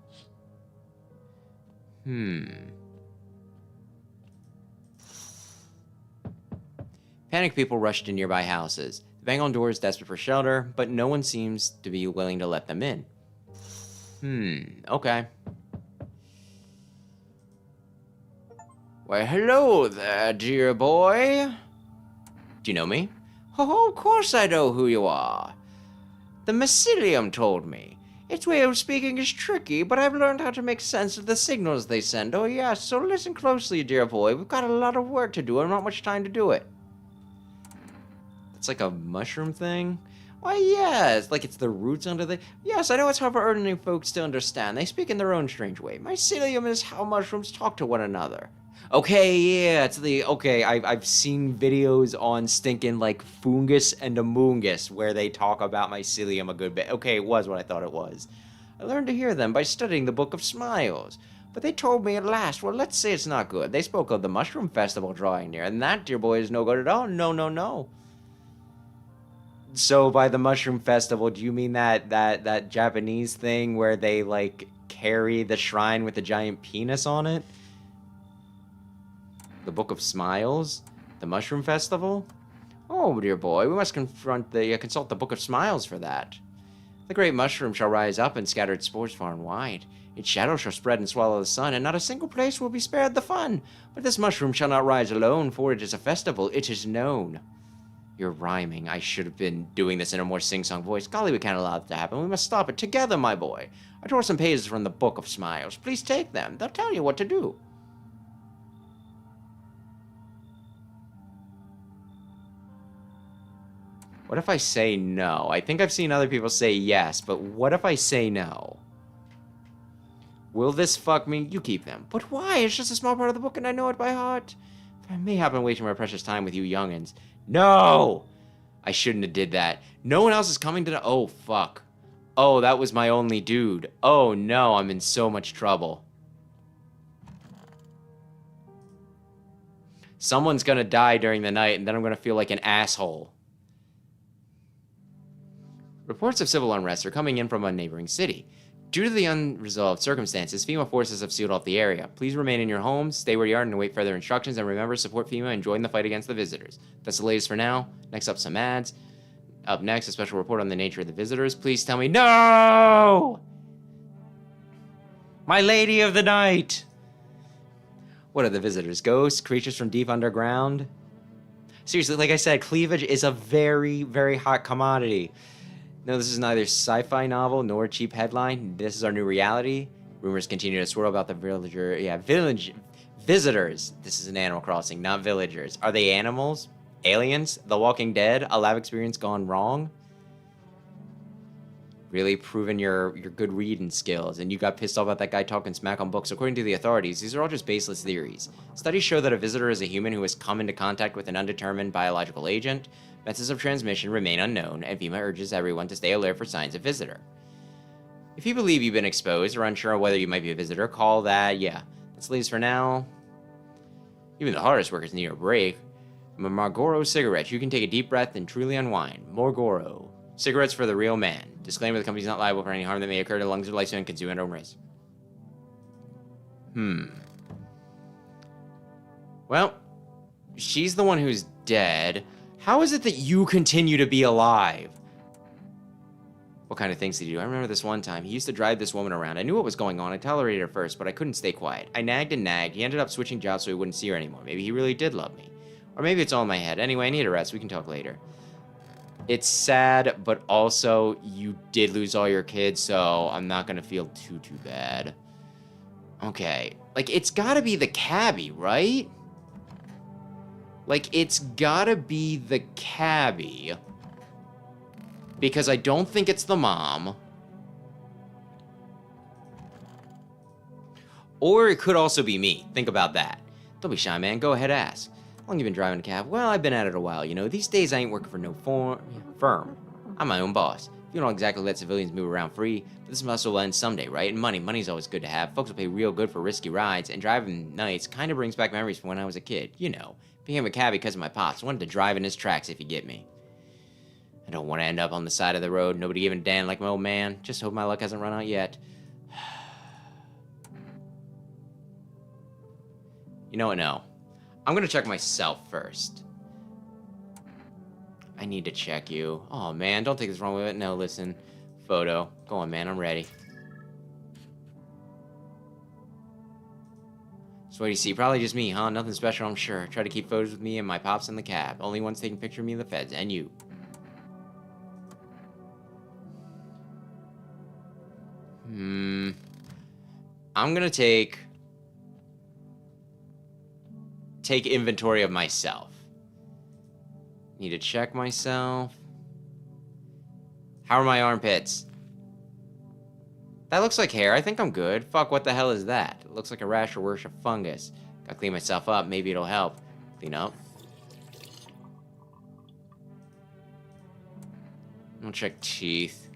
Panicked people rush to nearby houses. They bang on doors desperate for shelter, but no one seems to be willing to let them in. Okay. Why, hello there, dear boy. Do you know me? Oh, of course I know who you are. The mycelium told me. Its way of speaking is tricky, but I've learned how to make sense of the signals they send. Oh yes, so listen closely, dear boy. We've got a lot of work to do and not much time to do it. It's like a mushroom thing? Why, yes, like it's the roots under the... Yes, I know it's hard for ordinary folks to understand. They speak in their own strange way. Mycelium is how mushrooms talk to one another. Okay, yeah, it's the... Okay, I've seen videos on stinking, like, fungus and amoongus where they talk about mycelium a good bit. Okay, it was what I thought it was. I learned to hear them by studying the Book of Smiles. But they told me at last, well, let's say it's not good. They spoke of the Mushroom Festival drawing near, and that, dear boy, is no good at all. No, no, no. So by the Mushroom Festival, do you mean that Japanese thing where they, like, carry the shrine with the giant penis on it? The Book of Smiles? The Mushroom Festival? Oh, dear boy, we must consult the Book of Smiles for that. The great mushroom shall rise up and scatter its spores far and wide. Its shadow shall spread and swallow the sun, and not a single place will be spared the fun. But this mushroom shall not rise alone, for it is a festival, it is known. You're rhyming. I should have been doing this in a more sing-song voice. Golly, we can't allow it to happen. We must stop it together, my boy. I tore some pages from the Book of Smiles. Please take them. They'll tell you what to do. What if I say no? I think I've seen other people say yes, but what if I say no? Will this fuck me? You keep them. But why? It's just a small part of the book and I know it by heart. I may have been wasting my precious time with you youngins. No! I shouldn't have did that. No one else is coming to the... Oh, fuck. Oh, that was my only dude. Oh, no, I'm in so much trouble. Someone's gonna die during the night, and then I'm gonna feel like an asshole. Reports of civil unrest are coming in from a neighboring city. Due to the unresolved circumstances, FEMA forces have sealed off the area. Please remain in your homes, stay where you are, and await further instructions. And remember, support FEMA and join the fight against the visitors. That's the latest for now. Next up, some ads. Up next, a special report on the nature of the visitors. Please tell me no! My lady of the night! What are the visitors? Ghosts? Creatures from deep underground? Seriously, like I said, cleavage is a very, very hot commodity. No, this is neither sci-fi novel nor a cheap headline. This is our new reality. Rumors continue to swirl about the village visitors. This is an Animal Crossing, not villagers. Are they animals? Aliens? The Walking Dead? A lab experience gone wrong? Really proving your good reading skills, and you got pissed off about that guy talking smack on books. According to the authorities, these are all just baseless theories. Studies show that a visitor is a human who has come into contact with an undetermined biological agent. Methods of transmission remain unknown, and FEMA urges everyone to stay alert for signs of visitor. If you believe you've been exposed or unsure whether you might be a visitor, call that, That's the latest for now. Even the hardest workers need a break. Marlboro cigarettes. You can take a deep breath and truly unwind. Marlboro. Cigarettes for the real man. Disclaimer, the company is not liable for any harm that may occur to the lungs or lifespan. Consume at own risk. Well, she's the one who's dead. How is it that you continue to be alive? What kind of things did he do? I remember this one time. He used to drive this woman around. I knew what was going on. I tolerated her first, but I couldn't stay quiet. I nagged and nagged. He ended up switching jobs so he wouldn't see her anymore. Maybe he really did love me. Or maybe it's all in my head. Anyway, I need a rest. We can talk later. It's sad, but also you did lose all your kids, so I'm not gonna feel too bad. Okay. Like, it's gotta be the cabbie, right? Like, it's gotta be the cabbie. Because I don't think it's the mom. Or it could also be me. Think about that. Don't be shy, man. Go ahead, ask. How long you been driving a cab? Well, I've been at it a while, you know. These days I ain't working for no firm. I'm my own boss. You don't exactly let civilians move around free, but this must will end someday, right? And money's always good to have. Folks will pay real good for risky rides, and driving nights kind of brings back memories from when I was a kid. You know, became a cab because of my pops. Wanted to drive in his tracks, if you get me. I don't want to end up on the side of the road, nobody giving a damn like my old man. Just hope my luck hasn't run out yet. You know what, no. I'm gonna check myself first. I need to check you. Oh man, don't take this wrong with it. No, listen. Photo. Go on, man, I'm ready. So what do you see? Probably just me, huh? Nothing special, I'm sure. Try to keep photos with me and my pops in the cab. Only ones taking picture of me in the feds, and you. I'm gonna take inventory of myself. Need to check myself. How are my armpits? That looks like hair. I think I'm good. Fuck, what the hell is that? It looks like a rash or worse, a fungus. Gotta clean myself up. Maybe it'll help. Clean up. I'll check teeth.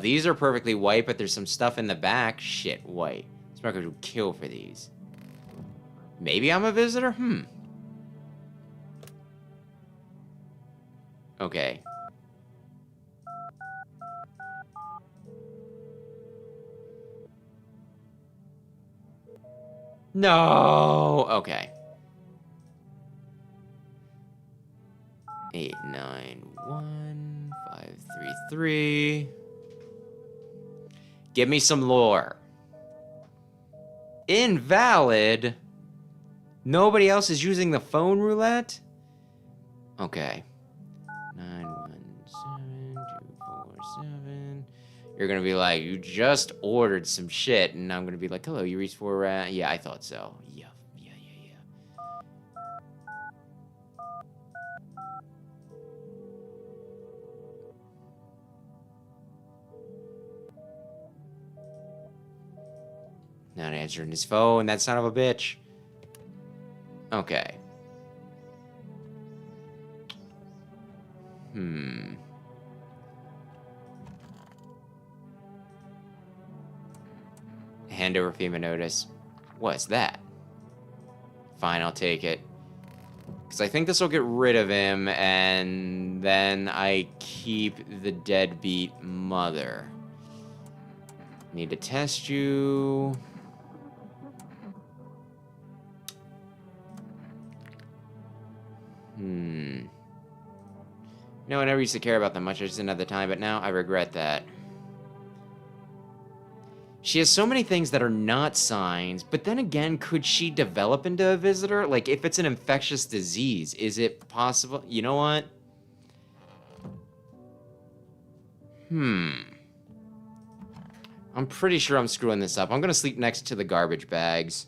These are perfectly white, but there's some stuff in the back. Shit, white. Smokers would kill for these. Maybe I'm a visitor? Okay. No! Okay. 891533. Give me some lore. Invalid? Nobody else is using the phone roulette? Okay. 917247. You're gonna be like, you just ordered some shit, and I'm gonna be like, hello, you reached for, yeah, I thought so. Yeah. Not answering his phone, that son of a bitch. Okay. Hand over FEMA notice. What's that? fine, I'll take it. Because I think this will get rid of him, and then I keep the deadbeat mother. Need to test you. No, I never used to care about them much. I just didn't have the time, but now I regret that. She has so many things that are not signs, but then again, could she develop into a visitor? Like, if it's an infectious disease, is it possible? You know what? I'm pretty sure I'm screwing this up. I'm gonna sleep next to the garbage bags.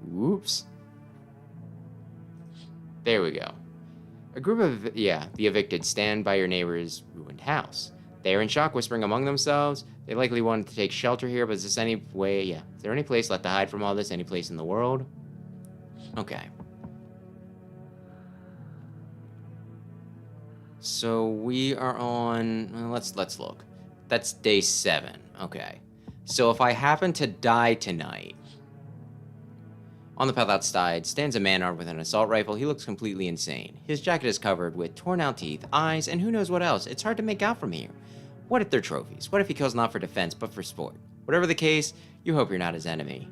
Whoops. There we go. A group of, the evicted stand by your neighbor's ruined house. They are in shock, whispering among themselves. They likely wanted to take shelter here, but is this any way, is there any place left to hide from all this? Any place in the world? Okay. So we are on, well, let's look. That's day 7, okay. So if I happen to die tonight, on the path outside stands a man armed with an assault rifle. He looks completely insane. His jacket is covered with torn out teeth, eyes, and who knows what else. It's hard to make out from here. What if they're trophies? What if he kills not for defense, but for sport? Whatever the case, you hope you're not his enemy.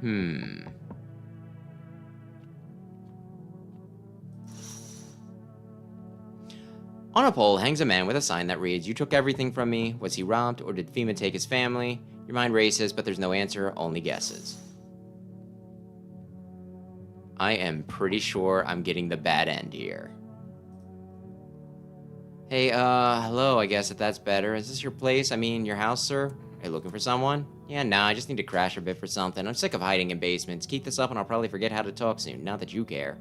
On a pole hangs a man with a sign that reads, "You took everything from me. Was he robbed, or did FEMA take his family?" Your mind races, but there's no answer, only guesses. I am pretty sure I'm getting the bad end here. Hey, hello, I guess if that's better. Is this your place? I mean, your house, sir? Are you looking for someone? Yeah, nah, I just need to crash a bit for something. I'm sick of hiding in basements. Keep this up and I'll probably forget how to talk soon, not that you care.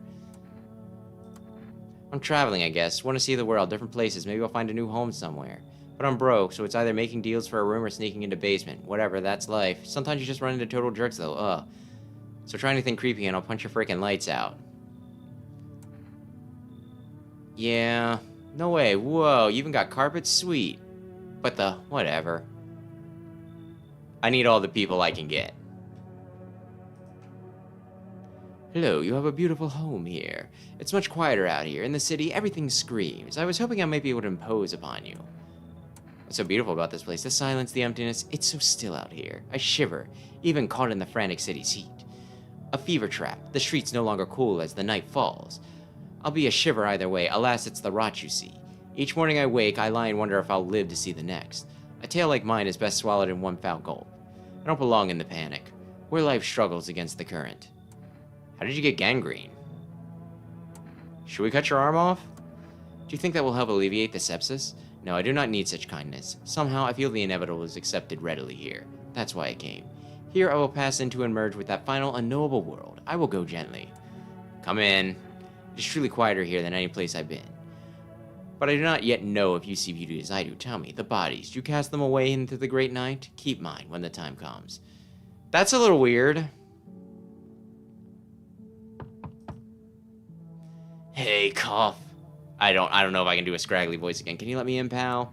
I'm traveling, I guess. Want to see the world, different places. Maybe I'll find a new home somewhere. But I'm broke, so it's either making deals for a room or sneaking into basement. Whatever, that's life. Sometimes you just run into total jerks, though. So try anything creepy and I'll punch your freaking lights out. Yeah, no way. Whoa, you even got carpet? Sweet. But whatever. I need all the people I can get. Hello, you have a beautiful home here. It's much quieter out here. In the city, everything screams. I was hoping I might be able to impose upon you. What's so beautiful about this place? The silence, the emptiness. It's so still out here. I shiver, even caught in the frantic city's heat. A fever trap. The streets no longer cool as the night falls. I'll be a shiver either way. Alas, it's the rot you see. Each morning I wake, I lie and wonder if I'll live to see the next. A tale like mine is best swallowed in one foul gulp. I don't belong in the panic, where life struggles against the current. How did you get gangrene? Should we cut your arm off? Do you think that will help alleviate the sepsis? No, I do not need such kindness. Somehow I feel the inevitable is accepted readily here. That's why I came. Here I will pass into and merge with that final unknowable world. I will go gently. Come in. It is truly quieter here than any place I've been. But I do not yet know if you see beauty as I do. Tell me, the bodies, do you cast them away into the great night? Keep mine when the time comes. That's a little weird. Hey, cough. I don't know if I can do a scraggly voice again. Can you let me in, pal?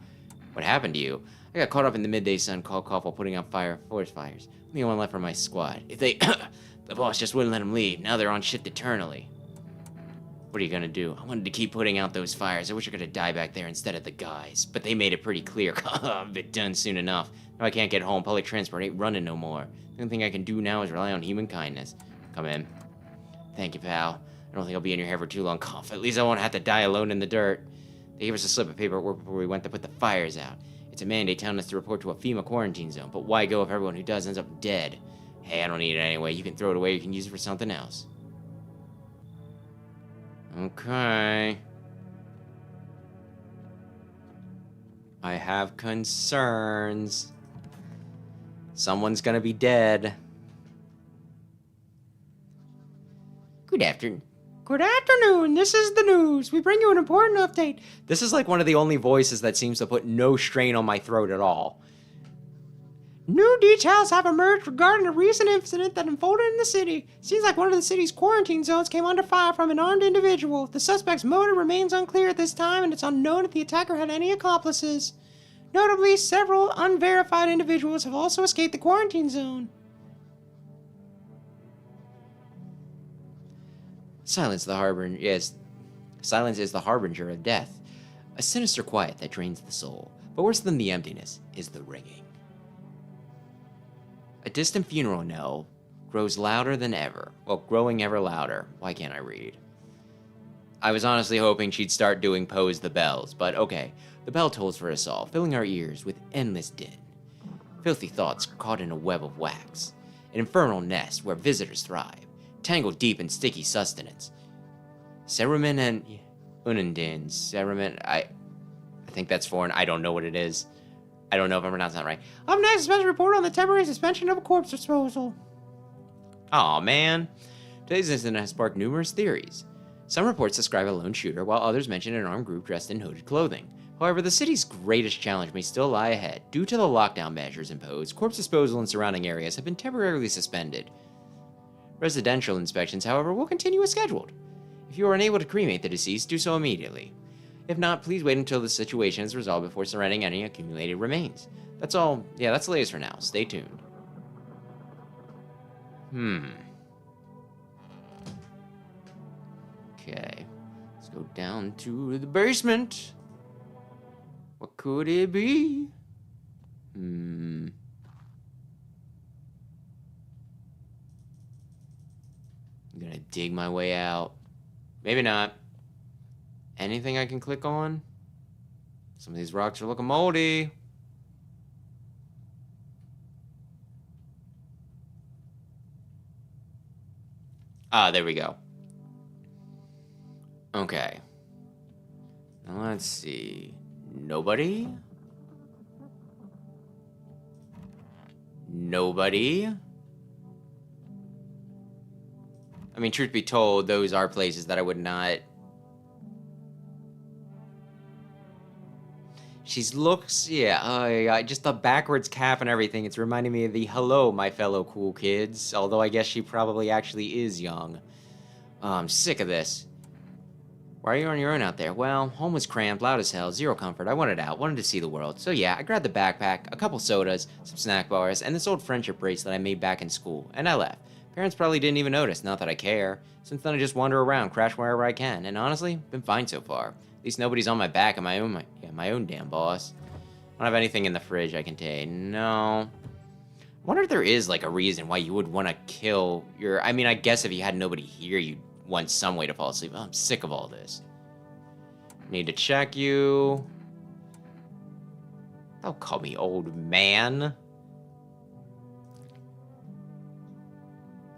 What happened to you? I got caught up in the midday sun called cough while putting out forest fires. I'm the only one left from my squad. If they... the boss just wouldn't let them leave. Now they're on shift eternally. What are you gonna do? I wanted to keep putting out those fires. I wish I could have died back there instead of the guys. But they made it pretty clear. I'll be done soon enough. Now I can't get home. Public transport ain't running no more. The only thing I can do now is rely on human kindness. Come in. Thank you, pal. I don't think I'll be in your hair for too long. Cough. At least I won't have to die alone in the dirt. They gave us a slip of paper at work before we went to put the fires out. It's a mandate telling us to report to a FEMA quarantine zone, but why go if everyone who does ends up dead? Hey, I don't need it anyway. You can throw it away, you can use it for something else. Okay. I have concerns. Someone's gonna be dead. Good afternoon. Good afternoon. This is the news. We bring you an important update. This is like one of the only voices that seems to put no strain on my throat at all. New details have emerged regarding a recent incident that unfolded in the city. Seems like one of the city's quarantine zones came under fire from an armed individual. The suspect's motive remains unclear at this time, and it's unknown if the attacker had any accomplices. Notably, several unverified individuals have also escaped the quarantine zone. Silence is the harbinger of death. A sinister quiet that drains the soul. But worse than the emptiness is the ringing. A distant funeral knell grows louder than ever. Well, growing ever louder. Why can't I read? I was honestly hoping she'd start doing Pose the Bells, but okay. The bell tolls for us all, filling our ears with endless din. Filthy thoughts caught in a web of wax. An infernal nest where visitors thrive, tangled deep in sticky sustenance. Cerumen and Unundin. Cerumen, I think that's foreign. I don't know what it is. I don't know if I'm pronouncing that right. Up next, a special report on the temporary suspension of a corpse disposal. Aw, man. Today's incident has sparked numerous theories. Some reports describe a lone shooter, while others mention an armed group dressed in hooded clothing. However, the city's greatest challenge may still lie ahead. Due to the lockdown measures imposed, corpse disposal in surrounding areas have been temporarily suspended. Residential inspections, however, will continue as scheduled. If you are unable to cremate the deceased, do so immediately. If not, please wait until the situation is resolved before surrendering any accumulated remains. That's all. Yeah, that's the latest for now. Stay tuned. Okay. Let's go down to the basement. What could it be? I'm gonna dig my way out. Maybe not. Anything I can click on? Some of these rocks are looking moldy. Ah, there we go. Okay. Now let's see. Nobody? Nobody? I mean, truth be told, those are places that I would not... just the backwards cap and everything. It's reminding me of the hello, my fellow cool kids. Although I guess she probably actually is young. I'm sick of this. Why are you on your own out there? Well, home was cramped, loud as hell, zero comfort. I wanted out, wanted to see the world. So yeah, I grabbed the backpack, a couple sodas, some snack bars, and this old friendship bracelet I made back in school, and I left. Parents probably didn't even notice, not that I care. Since then I just wander around, crash wherever I can, and honestly, been fine so far. At least nobody's on my back and my own damn boss. I don't have anything in the fridge I can take. No. I wonder if there is like a reason why you would want to kill your... I mean, I guess if you had nobody here, you'd want some way to fall asleep. Oh, I'm sick of all this. Need to check you. Don't call me old man.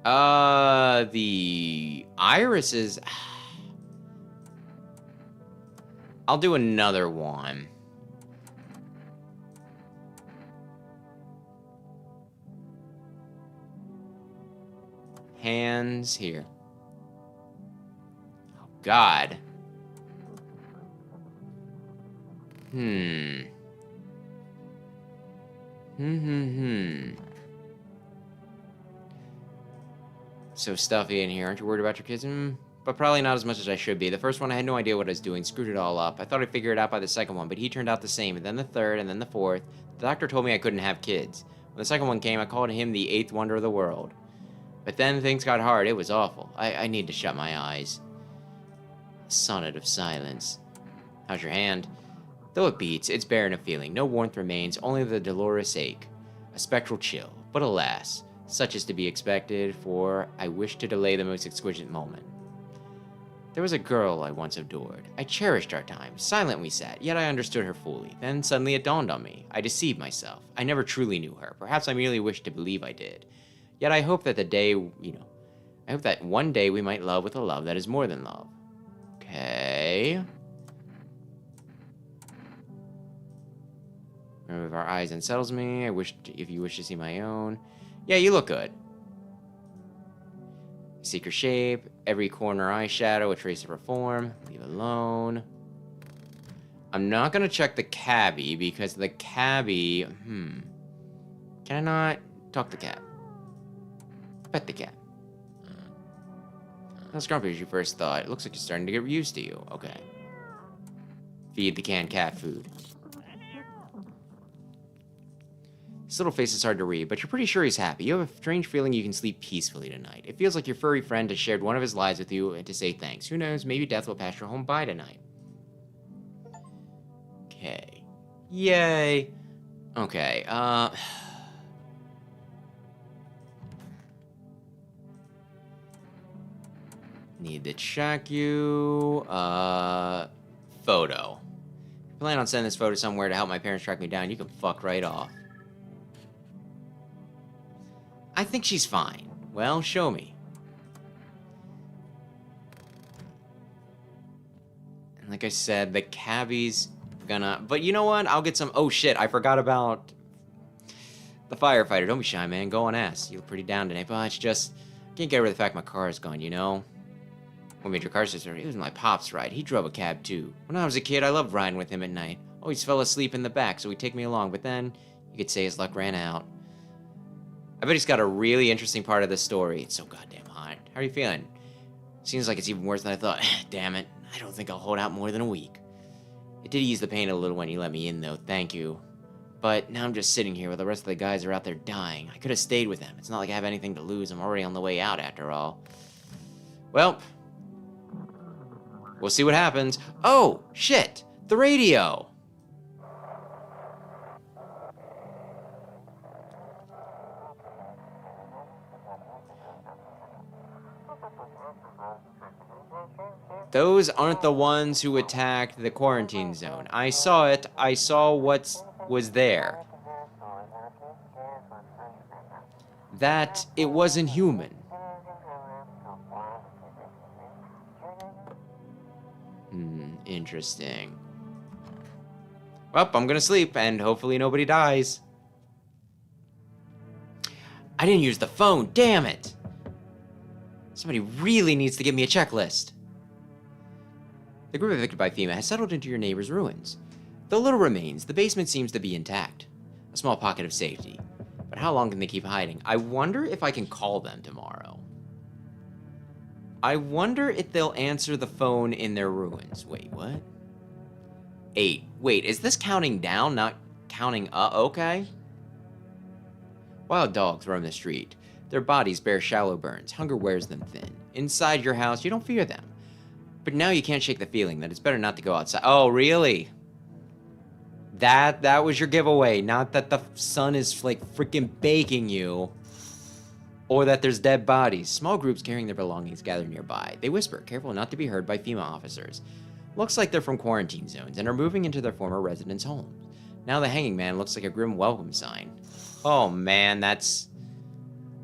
The irises... I'll do another one. Hands here. Oh, God. So stuffy in here. Aren't you worried about your kids? But probably not as much as I should be. The first one, I had no idea what I was doing. Screwed it all up. I thought I'd figure it out by the second one, but he turned out the same. And then the third, and then the fourth. The doctor told me I couldn't have kids. When the second one came, I called him the eighth wonder of the world. But then things got hard. It was awful. I need to shut my eyes. A sonnet of silence. How's your hand? Though it beats, it's barren of feeling. No warmth remains, only the dolorous ache. A spectral chill. But alas, such is to be expected, for I wish to delay the most exquisite moment. There was a girl I once adored. I cherished our time. Silent we sat, yet I understood her fully. Then suddenly it dawned on me. I deceived myself. I never truly knew her. Perhaps I merely wished to believe I did. Yet I hope that I hope that one day we might love with a love that is more than love. Okay. Remove our eyes unsettles me. If you wish to see my own. Yeah, you look good. Seek her shape. Every corner eyeshadow, a trace of her form. Leave alone. I'm not gonna check the cabbie because the cabbie, Can I not talk the cat? Pet the cat. Not as grumpy as you first thought. It looks like you're starting to get used to you. Okay. Feed the canned cat food. His little face is hard to read, but you're pretty sure he's happy. You have a strange feeling you can sleep peacefully tonight. It feels like your furry friend has shared one of his lives with you and to say thanks. Who knows, maybe death will pass your home by tonight. Okay. Yay. Okay, need to check you. Photo. I plan on sending this photo somewhere to help my parents track me down. You can fuck right off. I think she's fine. Well, show me. And like I said, the cabbie's gonna... But you know what? I'll get some... Oh, shit. I forgot about the firefighter. Don't be shy, man. Go on, ass. You look pretty down today. But it's just... I can't get over the fact my car is gone, you know? What made your car sister? It was my pop's ride. He drove a cab, too. When I was a kid, I loved riding with him at night. Always fell asleep in the back, so he'd take me along. But then, you could say his luck ran out. I bet he's got a really interesting part of the story. It's so goddamn hot. How are you feeling? Seems like it's even worse than I thought. Damn it. I don't think I'll hold out more than a week. It did ease the pain a little when you let me in, though. Thank you. But now I'm just sitting here while the rest of the guys are out there dying. I could have stayed with them. It's not like I have anything to lose. I'm already on the way out, after all. Well, we'll see what happens. Oh, shit. The radio. Those aren't the ones who attacked the quarantine zone. I saw it. I saw what was there. That it wasn't human. Interesting. Well, I'm gonna sleep, and hopefully nobody dies. I didn't use the phone, damn it! Somebody really needs to give me a checklist. The group evicted by FEMA has settled into your neighbor's ruins. Though little remains, the basement seems to be intact. A small pocket of safety. But how long can they keep hiding? I wonder if I can call them tomorrow. I wonder if they'll answer the phone in their ruins. Wait, what? 8. Wait, is this counting down, not counting up? Okay. Wild dogs roam the street. Their bodies bear shallow burns. Hunger wears them thin. Inside your house, you don't fear them. But now you can't shake the feeling that it's better not to go outside. Oh, really? That was your giveaway. Not that the sun is, like, freaking baking you. Or that there's dead bodies. Small groups carrying their belongings gather nearby. They whisper, careful not to be heard by FEMA officers. Looks like they're from quarantine zones and are moving into their former residents' homes. Now the hanging man looks like a grim welcome sign. Oh, man, that's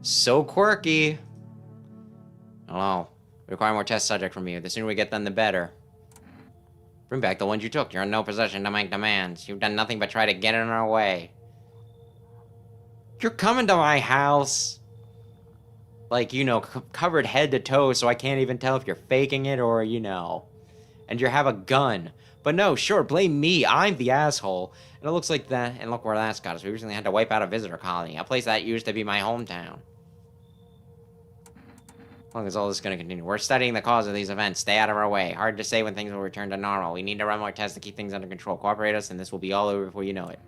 so quirky. Hello. We require more test subject from you. The sooner we get them, the better. Bring back the ones you took. You're in no position to make demands. You've done nothing but try to get in our way. You're coming to my house. Like, you know, covered head to toe, so I can't even tell if you're faking it or, you know. And you have a gun. But no, sure, blame me. I'm the asshole. And it looks like that. And look where that's got us. We recently had to wipe out a visitor colony. A place that used to be my hometown. As long as all this is going to continue. We're studying the cause of these events. Stay out of our way. Hard to say when things will return to normal. We need to run more tests to keep things under control. Cooperate us, and this will be all over before you know it.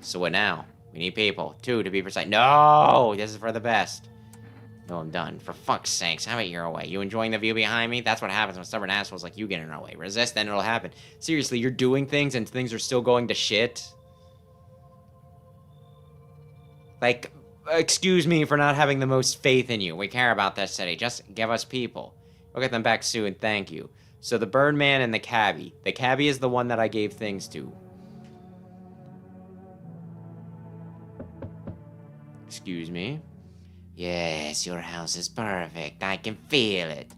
So what now? We need people. 2, to be precise. No! This is for the best. No, I'm done. For fuck's sakes, how about you're away? You enjoying the view behind me? That's what happens when stubborn assholes like you get in our way. Resist, then it'll happen. Seriously, you're doing things and things are still going to shit? Like, excuse me for not having the most faith in you. We care about this city. Just give us people. We'll get them back soon, thank you. So the Birdman and the cabbie. The cabbie is the one that I gave things to. Excuse me. Yes, your house is perfect. I can feel it.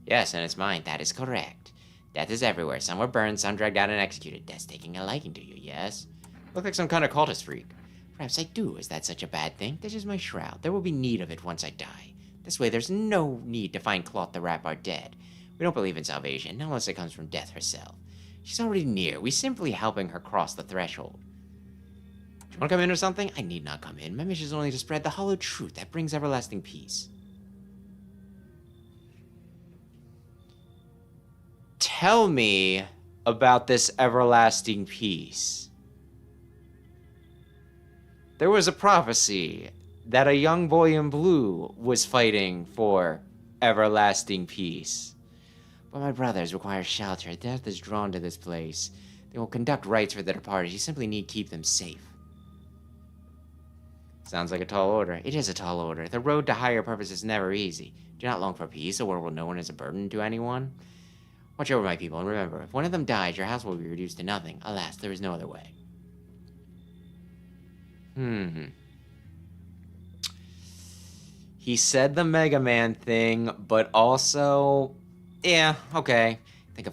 Yes, and it's mine. That is correct. Death is everywhere. Some were burned, some dragged out and executed. Death's taking a liking to you, yes? Look like some kind of cultist freak. Perhaps I do. Is that such a bad thing? This is my shroud. There will be need of it once I die. This way, there's no need to find cloth to wrap our dead. We don't believe in salvation, not unless it comes from death herself. She's already near. We simply helping her cross the threshold. Want to come in or something? I need not come in. My mission is only to spread the hollow truth that brings everlasting peace. Tell me about this everlasting peace. There was a prophecy that a young boy in blue was fighting for everlasting peace. But my brothers require shelter. Death is drawn to this place. They will conduct rites for the departed. You simply need to keep them safe. Sounds like a tall order. It is a tall order. The road to higher purpose is never easy. Do not long for peace, a world where no one is a burden to anyone. Watch over my people, and remember, if one of them dies, your house will be reduced to nothing. Alas, there is no other way. He said the Mega Man thing, but also... Yeah, okay.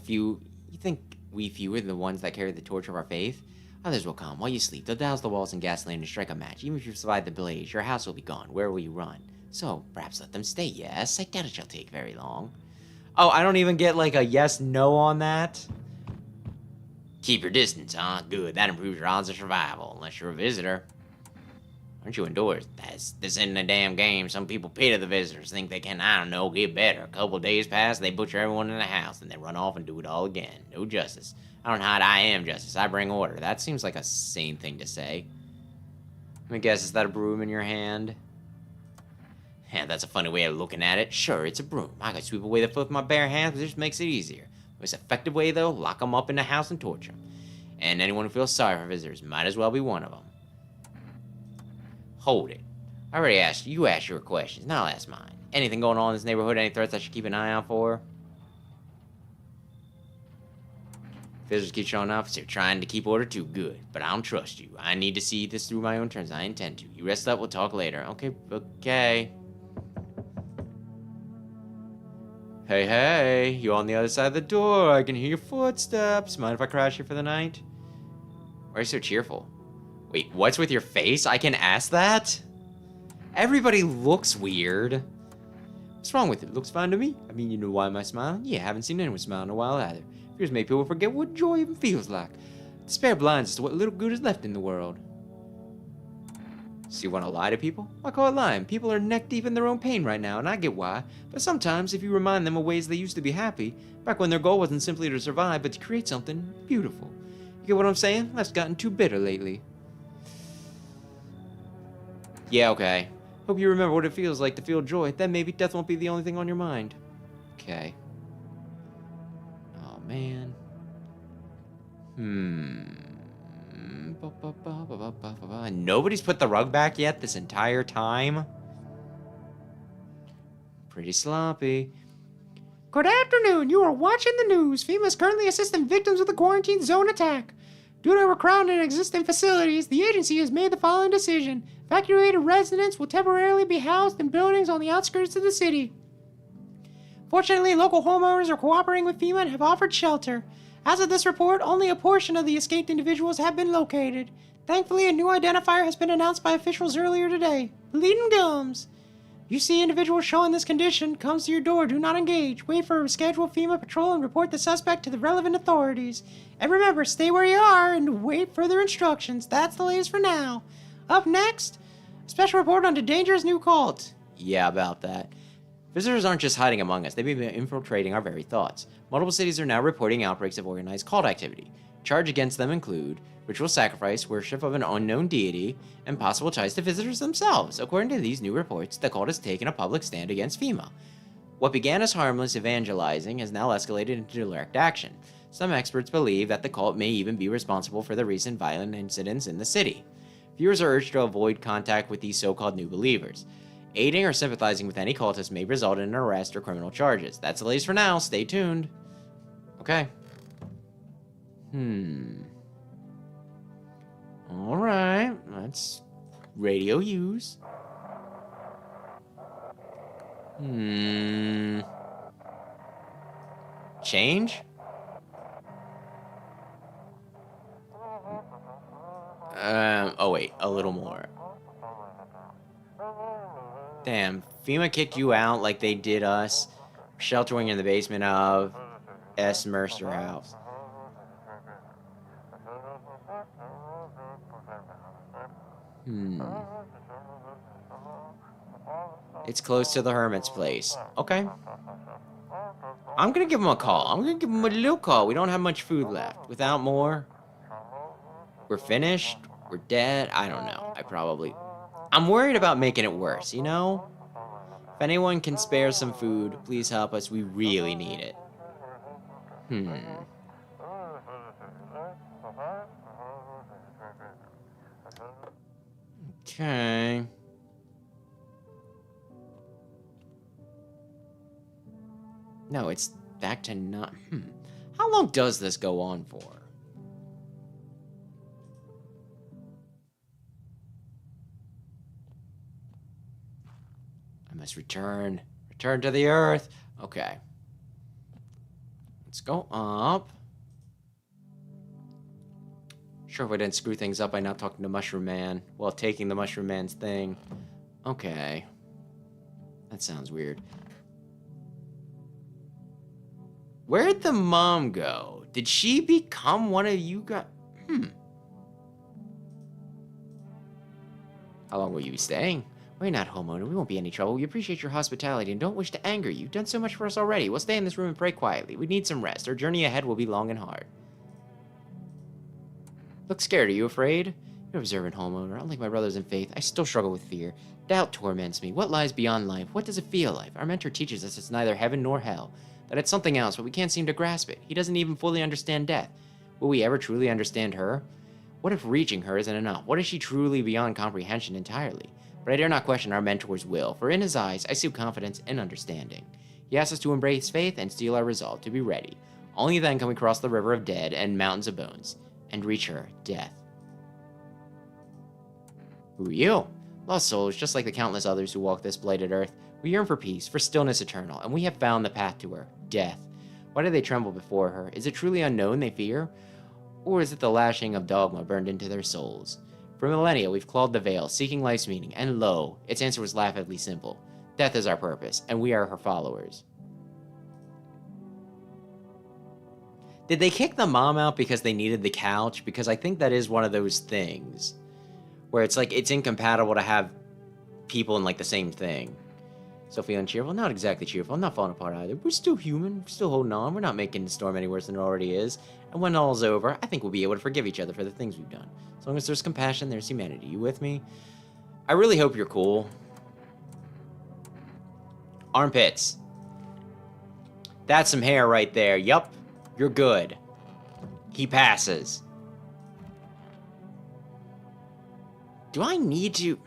You think we few are the ones that carry the torch of our faith? Others will come. While you sleep, they'll douse the walls in gasoline and strike a match. Even if you survive the blaze, your house will be gone. Where will you run? So, perhaps let them stay, yes? I doubt it shall take very long. Oh, I don't even get like a yes-no on that? Keep your distance, huh? Good. That improves your odds of survival, unless you're a visitor. Aren't you indoors? This isn't a damn game. Some people pity the visitors, think they can, I don't know, get better. A couple days pass, they butcher everyone in the house, and they run off and do it all again. No justice. I don't hide, I am justice. I bring order. That seems like a sane thing to say. Let me guess, is that a broom in your hand? Yeah, that's a funny way of looking at it. Sure, it's a broom. I can sweep away the filth with my bare hands, but it just makes it easier. Most effective way, though, lock them up in the house and torture them. And anyone who feels sorry for visitors might as well be one of them. Hold it. I already asked you. You asked your questions. Now I'll ask mine. Anything going on in this neighborhood? Any threats I should keep an eye out for? Visitors keep showing up, so you're trying to keep order too. Good. But I don't trust you. I need to see this through my own terms. I intend to. You rest up, we'll talk later. Okay. Hey, you on the other side of the door. I can hear your footsteps. Mind if I crash here for the night? Why are you so cheerful? Wait, what's with your face? I can ask that? Everybody looks weird. What's wrong with it? Looks fine to me. I mean, you know why am I smiling? Yeah, haven't seen anyone smile in a while either. Fears make people forget what joy even feels like. Despair blinds us to what little good is left in the world. So you want to lie to people? I call it lying. People are neck deep in their own pain right now, and I get why. But sometimes, if you remind them of ways they used to be happy, back when their goal wasn't simply to survive, but to create something beautiful. You get what I'm saying? Life's gotten too bitter lately. Yeah, okay. Hope you remember what it feels like to feel joy. Then maybe death won't be the only thing on your mind. Okay. Oh, man. Nobody's put the rug back yet this entire time? Pretty sloppy. Good afternoon. You are watching the news. FEMA is currently assisting victims of the quarantine zone attack. Due to overcrowding in existing facilities, the agency has made the following decision. Evacuated residents will temporarily be housed in buildings on the outskirts of the city. Fortunately, local homeowners are cooperating with FEMA and have offered shelter. As of this report, only a portion of the escaped individuals have been located. Thankfully, a new identifier has been announced by officials earlier today. Bleeding gums. If you see individuals showing this condition, comes to your door, do not engage. Wait for a scheduled FEMA patrol and report the suspect to the relevant authorities. And remember, stay where you are and wait further instructions. That's the latest for now. Up next, a special report on the dangerous new cult. Yeah, about that. Visitors aren't just hiding among us, they've been infiltrating our very thoughts. Multiple cities are now reporting outbreaks of organized cult activity. Charge against them include ritual sacrifice, worship of an unknown deity, and possible ties to visitors themselves. According to these new reports, the cult has taken a public stand against FEMA. What began as harmless evangelizing has now escalated into direct action. Some experts believe that the cult may even be responsible for the recent violent incidents in the city. Viewers are urged to avoid contact with these so-called new believers. Aiding or sympathizing with any cultist may result in an arrest or criminal charges. That's the latest for now. Stay tuned. Okay. Alright, that's radio use. Change? Oh wait, a little more. Damn, FEMA kicked you out like they did us. Sheltering in the basement of S. Mercer House. It's close to the hermit's place. Okay. I'm gonna give him a call. I'm gonna give him a little call. We don't have much food left. Without more, we're finished. We're dead. I don't know. I'm worried about making it worse, you know? If anyone can spare some food, please help us. We really need it. Okay. No, it's back to not. How long does this go on for? I must return. Return to the earth. Okay. Let's go up. Sure if I didn't screw things up by not talking to Mushroom Man. Well, taking the Mushroom Man's thing. Okay. That sounds weird. Where'd the mom go? Did she become one of you guys? How long will you be staying? We're not homeowner. We won't be any trouble. We appreciate your hospitality and don't wish to anger you. You've done so much for us already. We'll stay in this room and pray quietly. We need some rest. Our journey ahead will be long and hard. Look scared. Are you afraid? You're observant, homeowner. Unlike my brothers in faith, I still struggle with fear. Doubt torments me. What lies beyond life? What does it feel like? Our mentor teaches us it's neither heaven nor hell. That it's something else, but we can't seem to grasp it. He doesn't even fully understand death. Will we ever truly understand her? What if reaching her isn't enough? What is she truly beyond comprehension entirely? But I dare not question our mentor's will, for in his eyes I see confidence and understanding. He asks us to embrace faith and steel our resolve to be ready. Only then can we cross the river of dead and mountains of bones, and reach her, death. Who are you? Lost souls, just like the countless others who walk this blighted earth. We yearn for peace, for stillness eternal, and we have found the path to her, death. Why do they tremble before her? Is it truly unknown they fear? Or is it the lashing of dogma burned into their souls? For millennia, we've clawed the veil, seeking life's meaning, and lo, its answer was laughably simple. Death is our purpose, and we are her followers. Did they kick the mom out because they needed the couch? Because I think that is one of those things where it's like it's incompatible to have people in like the same thing. Still feeling cheerful? Not exactly cheerful. I'm not falling apart either. We're still human. We're still holding on. We're not making the storm any worse than it already is. And when all's over, I think we'll be able to forgive each other for the things we've done. As long as there's compassion, there's humanity. You with me? I really hope you're cool. Armpits. That's some hair right there. Yup. You're good. He passes. Do I need to...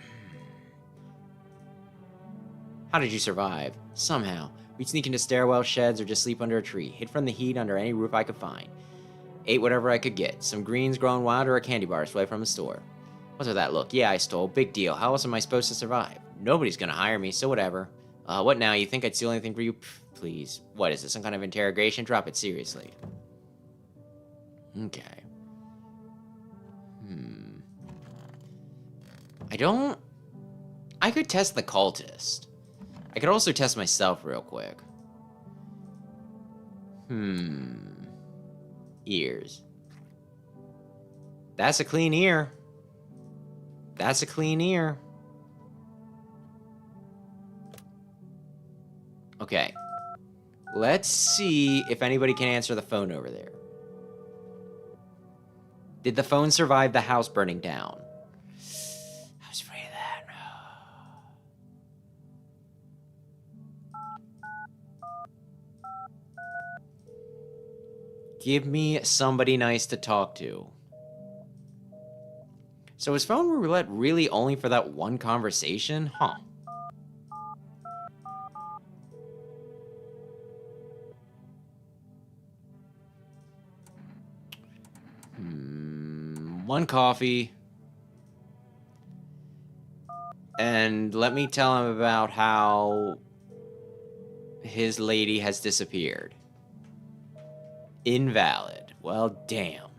How did you survive? Somehow. We'd sneak into stairwell sheds or just sleep under a tree. Hid from the heat under any roof I could find. Ate whatever I could get. Some greens growing wild or a candy bar straight from a store. What's with that look? Yeah, I stole. Big deal. How else am I supposed to survive? Nobody's gonna hire me, so whatever. What now? You think I'd steal anything for you? Pff, please. What, is this some kind of interrogation? Drop it seriously. Okay. I could test the cultist. I could also test myself real quick. Ears. That's a clean ear. That's a clean ear. Okay. Let's see if anybody can answer the phone over there. Did the phone survive the house burning down? I was afraid of that. Give me somebody nice to talk to. So is phone roulette really only for that one conversation? Huh. One coffee. And let me tell him about how his lady has disappeared. Invalid. Well, damn.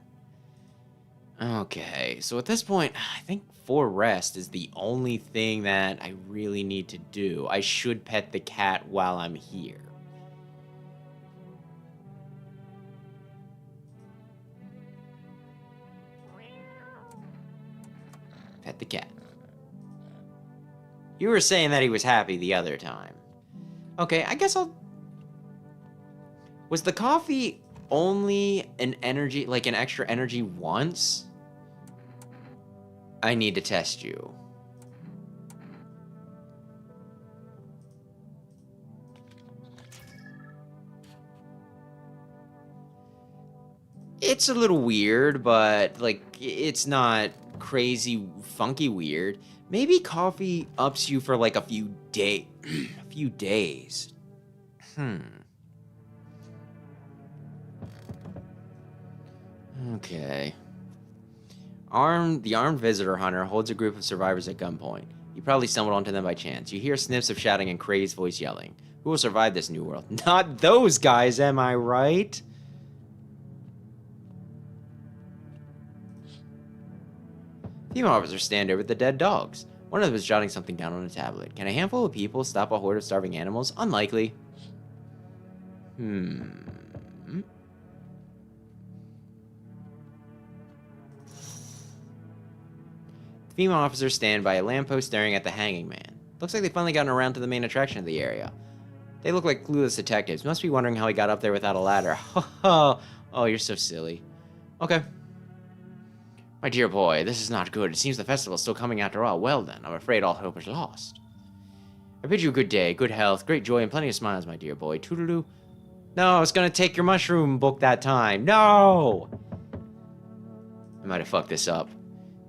Okay, so at this point, I think for rest is the only thing that I really need to do. I should pet the cat while I'm here. Pet the cat. You were saying that he was happy the other time. Okay, I guess I'll... Was the coffee only an energy, like an extra energy once? I need to test you. It's a little weird, but like it's not crazy funky weird. Maybe coffee ups you for like a few a few days. Okay. The armed visitor hunter holds a group of survivors at gunpoint. You probably stumbled onto them by chance. You hear sniffs of shouting and crazed voice yelling. Who will survive this new world? Not those guys, am I right? Female officers stand over the dead dogs. One of them is jotting something down on a tablet. Can a handful of people stop a horde of starving animals? Unlikely. Female officers stand by a lamppost staring at the hanging man. Looks like they've finally gotten around to the main attraction of the area. They look like clueless detectives. Must be wondering how he got up there without a ladder. Oh, you're so silly. Okay. My dear boy, this is not good. It seems the festival's still coming after all. Well then, I'm afraid all hope is lost. I bid you a good day, good health, great joy, and plenty of smiles, my dear boy. Toodaloo. No, I was gonna take your mushroom book that time. No! I might have fucked this up.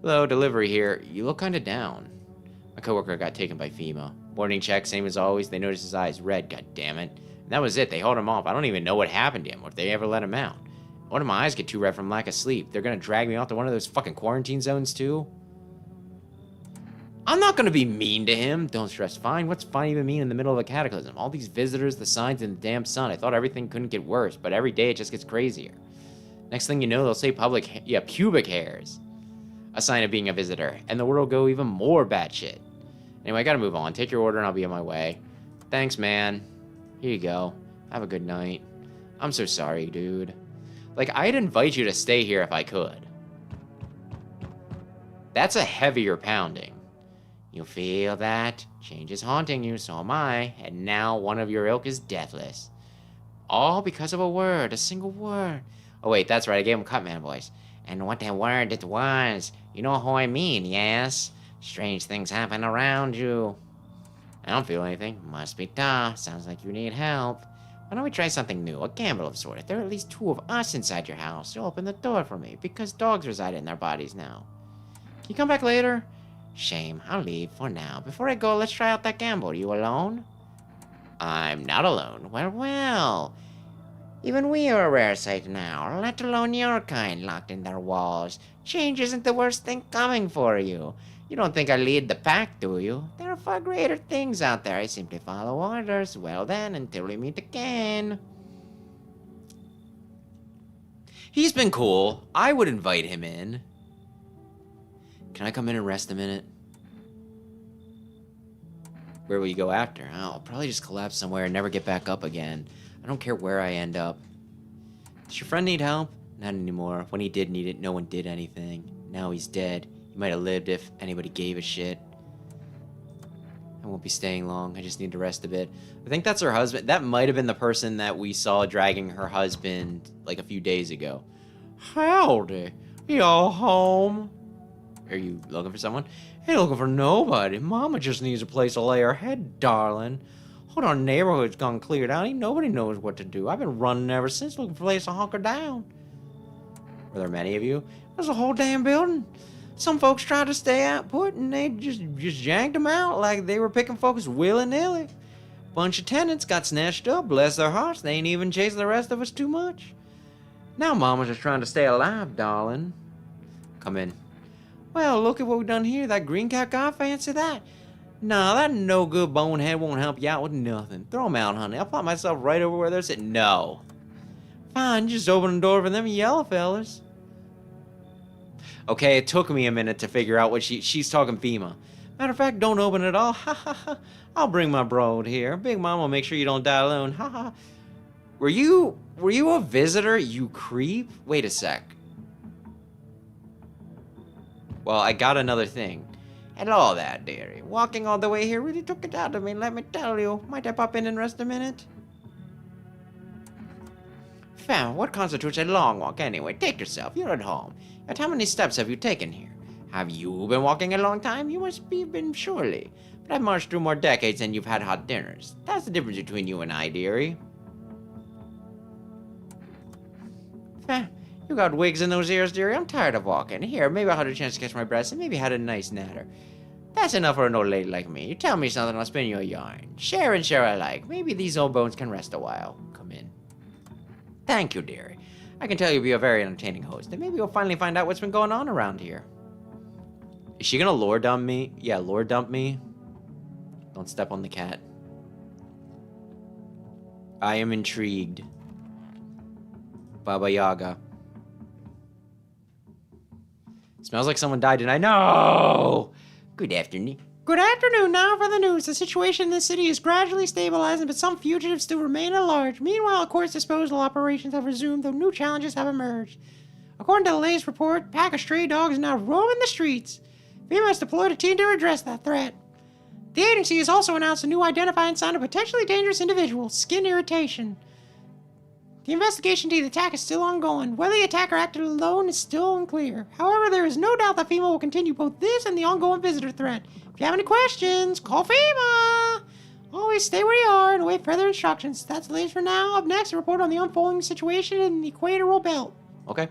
Hello, delivery here. You look kinda down. My coworker got taken by FEMA. Morning check, same as always. They noticed his eyes red, god damn it. And that was it. They hauled him off. I don't even know what happened to him, or if they ever let him out. One of my eyes get too red from lack of sleep. They're gonna drag me off to one of those fucking quarantine zones too? I'm not gonna be mean to him. Don't stress. Fine. What's fine even mean in the middle of a cataclysm? All these visitors, the signs, and the damn sun. I thought everything couldn't get worse, but every day it just gets crazier. Next thing you know, they'll say pubic hairs. A sign of being a visitor. And the world will go even more batshit. Anyway, I gotta move on. Take your order and I'll be on my way. Thanks, man. Here you go. Have a good night. I'm so sorry, dude. Like, I'd invite you to stay here if I could. That's a heavier pounding. You feel that? Change is haunting you, so am I. And now one of your ilk is deathless. All because of a word, a single word. Oh wait, that's right, I gave him Cutman voice. And what that word it was. You know who I mean, yes? Strange things happen around you. I don't feel anything. Must be tough. Sounds like you need help. Why don't we try something new? A gamble of sort. If there are at least 2 of us inside your house, you'll open the door for me, because dogs reside in their bodies now. Can you come back later? Shame. I'll leave for now. Before I go, let's try out that gamble. You alone? I'm not alone. Well. Even we are a rare sight now, let alone your kind locked in their walls. Change isn't the worst thing coming for you. You don't think I lead the pack, do you? There are far greater things out there. I simply follow orders. Well then, until we meet again. He's been cool. I would invite him in. Can I come in and rest a minute? Where will you go after? Oh, I'll probably just collapse somewhere and never get back up again. I don't care where I end up. Does your friend need help? Not anymore. When he did need it, no one did anything. Now he's dead. He might have lived if anybody gave a shit. I won't be staying long. I just need to rest a bit. I think that's her husband. That might have been the person that we saw dragging her husband like a few days ago. Howdy. Y'all home? Are you looking for someone? Ain't looking for nobody. Mama just needs a place to lay her head, darling. Hold on, neighborhood's gone cleared out. Ain't nobody knows what to do. I've been running ever since, looking for a place to hunker down. Were there many of you? There's a whole damn building. Some folks tried to stay out put, and they just yanked them out like they were picking folks willy-nilly. Bunch of tenants got snatched up. Bless their hearts, they ain't even chasing the rest of us too much. Now Mama's just trying to stay alive, darling. Come in. Well, look at what we've done here. That green cat guy, fancy that. Nah, that no-good bonehead won't help you out with nothing. Throw him out, honey. I'll plot myself right over where they're sitting. No. Fine, just open the door for them yellow fellas. Okay, it took me a minute to figure out what she's talking FEMA. Matter of fact, don't open it all. Ha ha ha. I'll bring my broad here. Big Mama will make sure you don't die alone. Ha ha. Were you a visitor, you creep? Wait a sec. Well, I got another thing. Hello there, dearie. Walking all the way here really took it out of me, let me tell you. Might I pop in and rest a minute? Fam, what constitutes a long walk anyway? Take yourself, you're at home. Yet how many steps have you taken here? Have you been walking a long time? You must be been surely. But I've marched through more decades than you've had hot dinners. That's the difference between you and I, dearie. Fam, you got wigs in those ears, dearie. I'm tired of walking. Here, maybe I'll have a chance to catch my breath and maybe had a nice natter. That's enough for an old lady like me. You tell me something, I'll spin you a yarn. Share and share alike. Maybe these old bones can rest a while. Come in. Thank you, dearie. I can tell you'll be a very entertaining host, and maybe you'll finally find out what's been going on around here. Is she gonna lore dump me? Yeah, lore dump me. Don't step on the cat. I am intrigued. Baba Yaga. Smells like someone died tonight. No! Good afternoon. Good afternoon. Now for the news. The situation in the city is gradually stabilizing, but some fugitives still remain at large. Meanwhile, court's disposal operations have resumed, though new challenges have emerged. According to the latest report, a pack of stray dogs is now roaming the streets. FEMA has deployed a team to address that threat. The agency has also announced a new identifying sign of potentially dangerous individuals, skin irritation. The investigation into the attack is still ongoing. Whether the attacker acted alone is still unclear. However, there is no doubt that FEMA will continue both this and the ongoing visitor threat. If you have any questions, call FEMA! Always stay where you are and await further instructions. That's the latest for now. Up next, a report on the unfolding situation in the Equatorial Belt. Okay.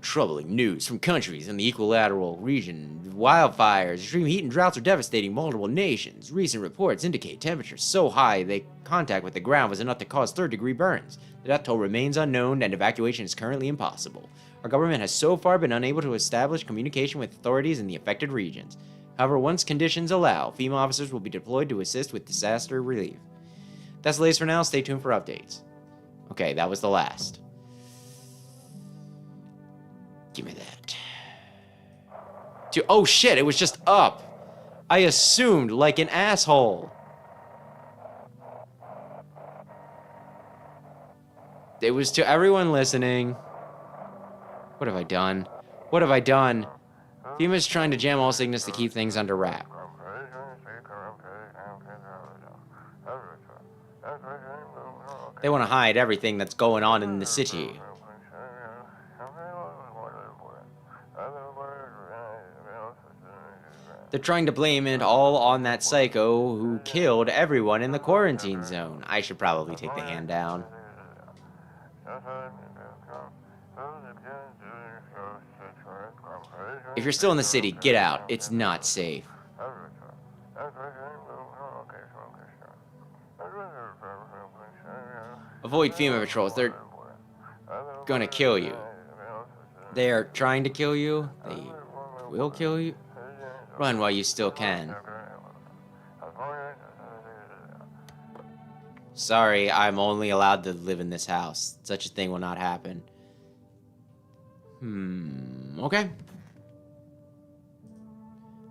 Troubling news from countries in the equilateral region. Wildfires, extreme heat, and droughts are devastating multiple nations. Recent reports indicate temperatures so high they contact with the ground was enough to cause third-degree burns. The death toll remains unknown, and evacuation is currently impossible. Our government has so far been unable to establish communication with authorities in the affected regions. However, once conditions allow, FEMA officers will be deployed to assist with disaster relief. That's the latest for now. Stay tuned for updates. Okay, that was the last. Give me that. Oh shit, it was just up. I assumed like an asshole. It was to everyone listening. What have I done? What have I done? FEMA's trying to jam all signals to keep things under wrap. They want to hide everything that's going on in the city. They're trying to blame it all on that psycho who killed everyone in the quarantine zone. I should probably take the hand down. If you're still in the city, get out. It's not safe. Avoid FEMA patrols. They're gonna kill you. They are trying to kill you. They will kill you. Run while you still can. Sorry, I'm only allowed to live in this house. Such a thing will not happen. Okay.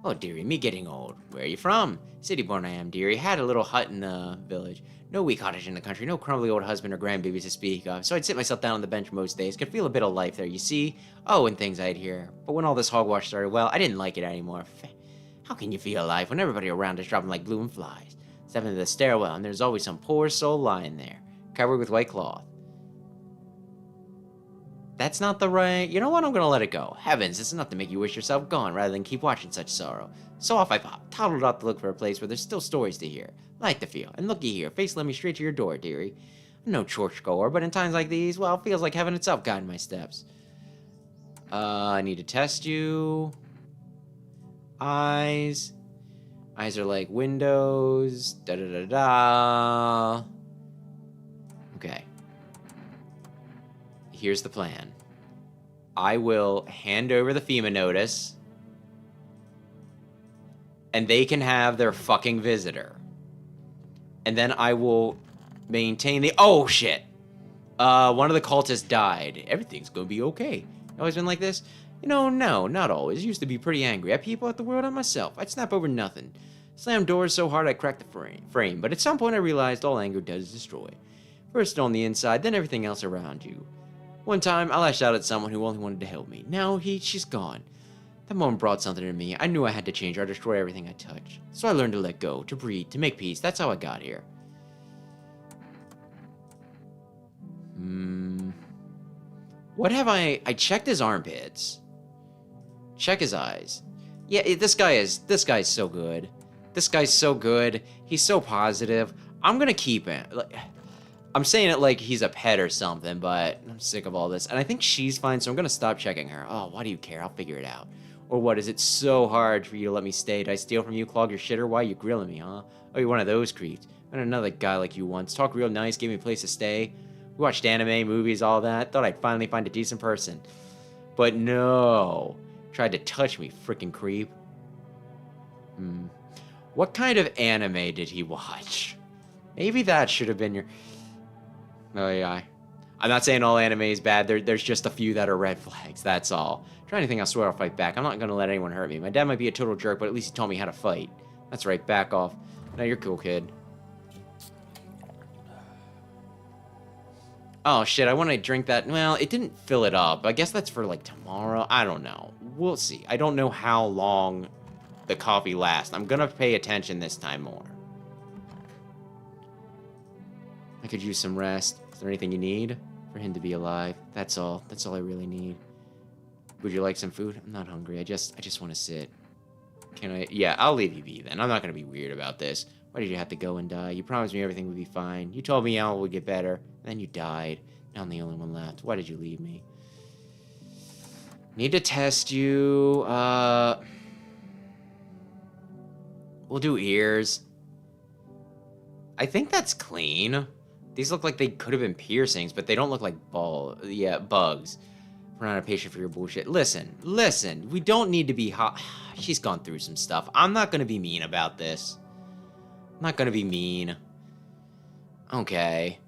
Oh, dearie, me getting old. Where are you from? City-born I am, dearie. Had a little hut in the village. No wee cottage in the country, no crumbly old husband or grandbabies to speak of. So I'd sit myself down on the bench most days, could feel a bit of life there, you see? Oh, and things I'd hear. But when all this hogwash started, well, I didn't like it anymore. How can you feel alive when everybody around is dropping like blooming flies? Step into the stairwell, and there's always some poor soul lying there, covered with white cloth. That's not the right... You know what? I'm gonna let it go. Heavens, it's enough to make you wish yourself gone rather than keep watching such sorrow. So off I pop, toddled out to look for a place where there's still stories to hear. Like to feel. And looky here, face led me straight to your door, dearie. I'm no churchgoer, but in times like these, well, it feels like heaven itself guiding my steps. I need to test you. Eyes. Eyes are like windows. Da-da-da-da. Okay. Here's the plan. I will hand over the FEMA notice, and they can have their fucking visitor. And then I will maintain the... Oh, shit! One of the cultists died. Everything's gonna be okay. Always been like this? You know, no, not always. Used to be pretty angry at people, at the world, at myself. I'd snap over nothing. Slam doors so hard I'd crack the frame. But at some point I realized all anger does is destroy. First on the inside, then everything else around you. One time, I lashed out at someone who only wanted to help me. Now she's gone. That moment brought something to me. I knew I had to change or destroy everything I touched. So I learned to let go, to breathe, to make peace. That's how I got here. What have I checked his armpits. Check his eyes. Yeah, this guy's so good. This guy's so good. He's so positive. I'm gonna keep him. I'm saying it like he's a pet or something, but I'm sick of all this. And I think she's fine, so I'm gonna stop checking her. Oh, why do you care? I'll figure it out. Or what, is it so hard for you to let me stay? Did I steal from you, clog your shitter? Why are you grilling me, huh? Oh, you're one of those creeps. I met another guy like you once. Talked real nice, gave me a place to stay. We watched anime, movies, all that. Thought I'd finally find a decent person. But no. Tried to touch me, frickin' creep. What kind of anime did he watch? Maybe that should have been your... Oh, yeah. I'm not saying all anime is bad. There's just a few that are red flags, that's all. Try anything, I swear I'll fight back. I'm not gonna let anyone hurt me. My dad might be a total jerk, but at least he taught me how to fight. That's right, back off. No, you're cool, kid. Oh, shit, I want to drink that. Well, it didn't fill it up. I guess that's for, like, tomorrow. I don't know. We'll see. I don't know how long the coffee lasts. I'm gonna pay attention this time more. I could use some rest. Is there anything you need? For him to be alive. That's all. That's all I really need. Would you like some food? I'm not hungry. I just want to sit. Can I? Yeah, I'll leave you be then. I'm not gonna be weird about this. Why did you have to go and die? You promised me everything would be fine. You told me Al would get better. Then you died. Now I'm the only one left. Why did you leave me? Need to test you. We'll do ears. I think that's clean. These look like they could have been piercings, but they don't look like bugs. We're not a patient for your bullshit. Listen. We don't need to be hot. She's gone through some stuff. I'm not gonna be mean about this. I'm not gonna be mean. Okay.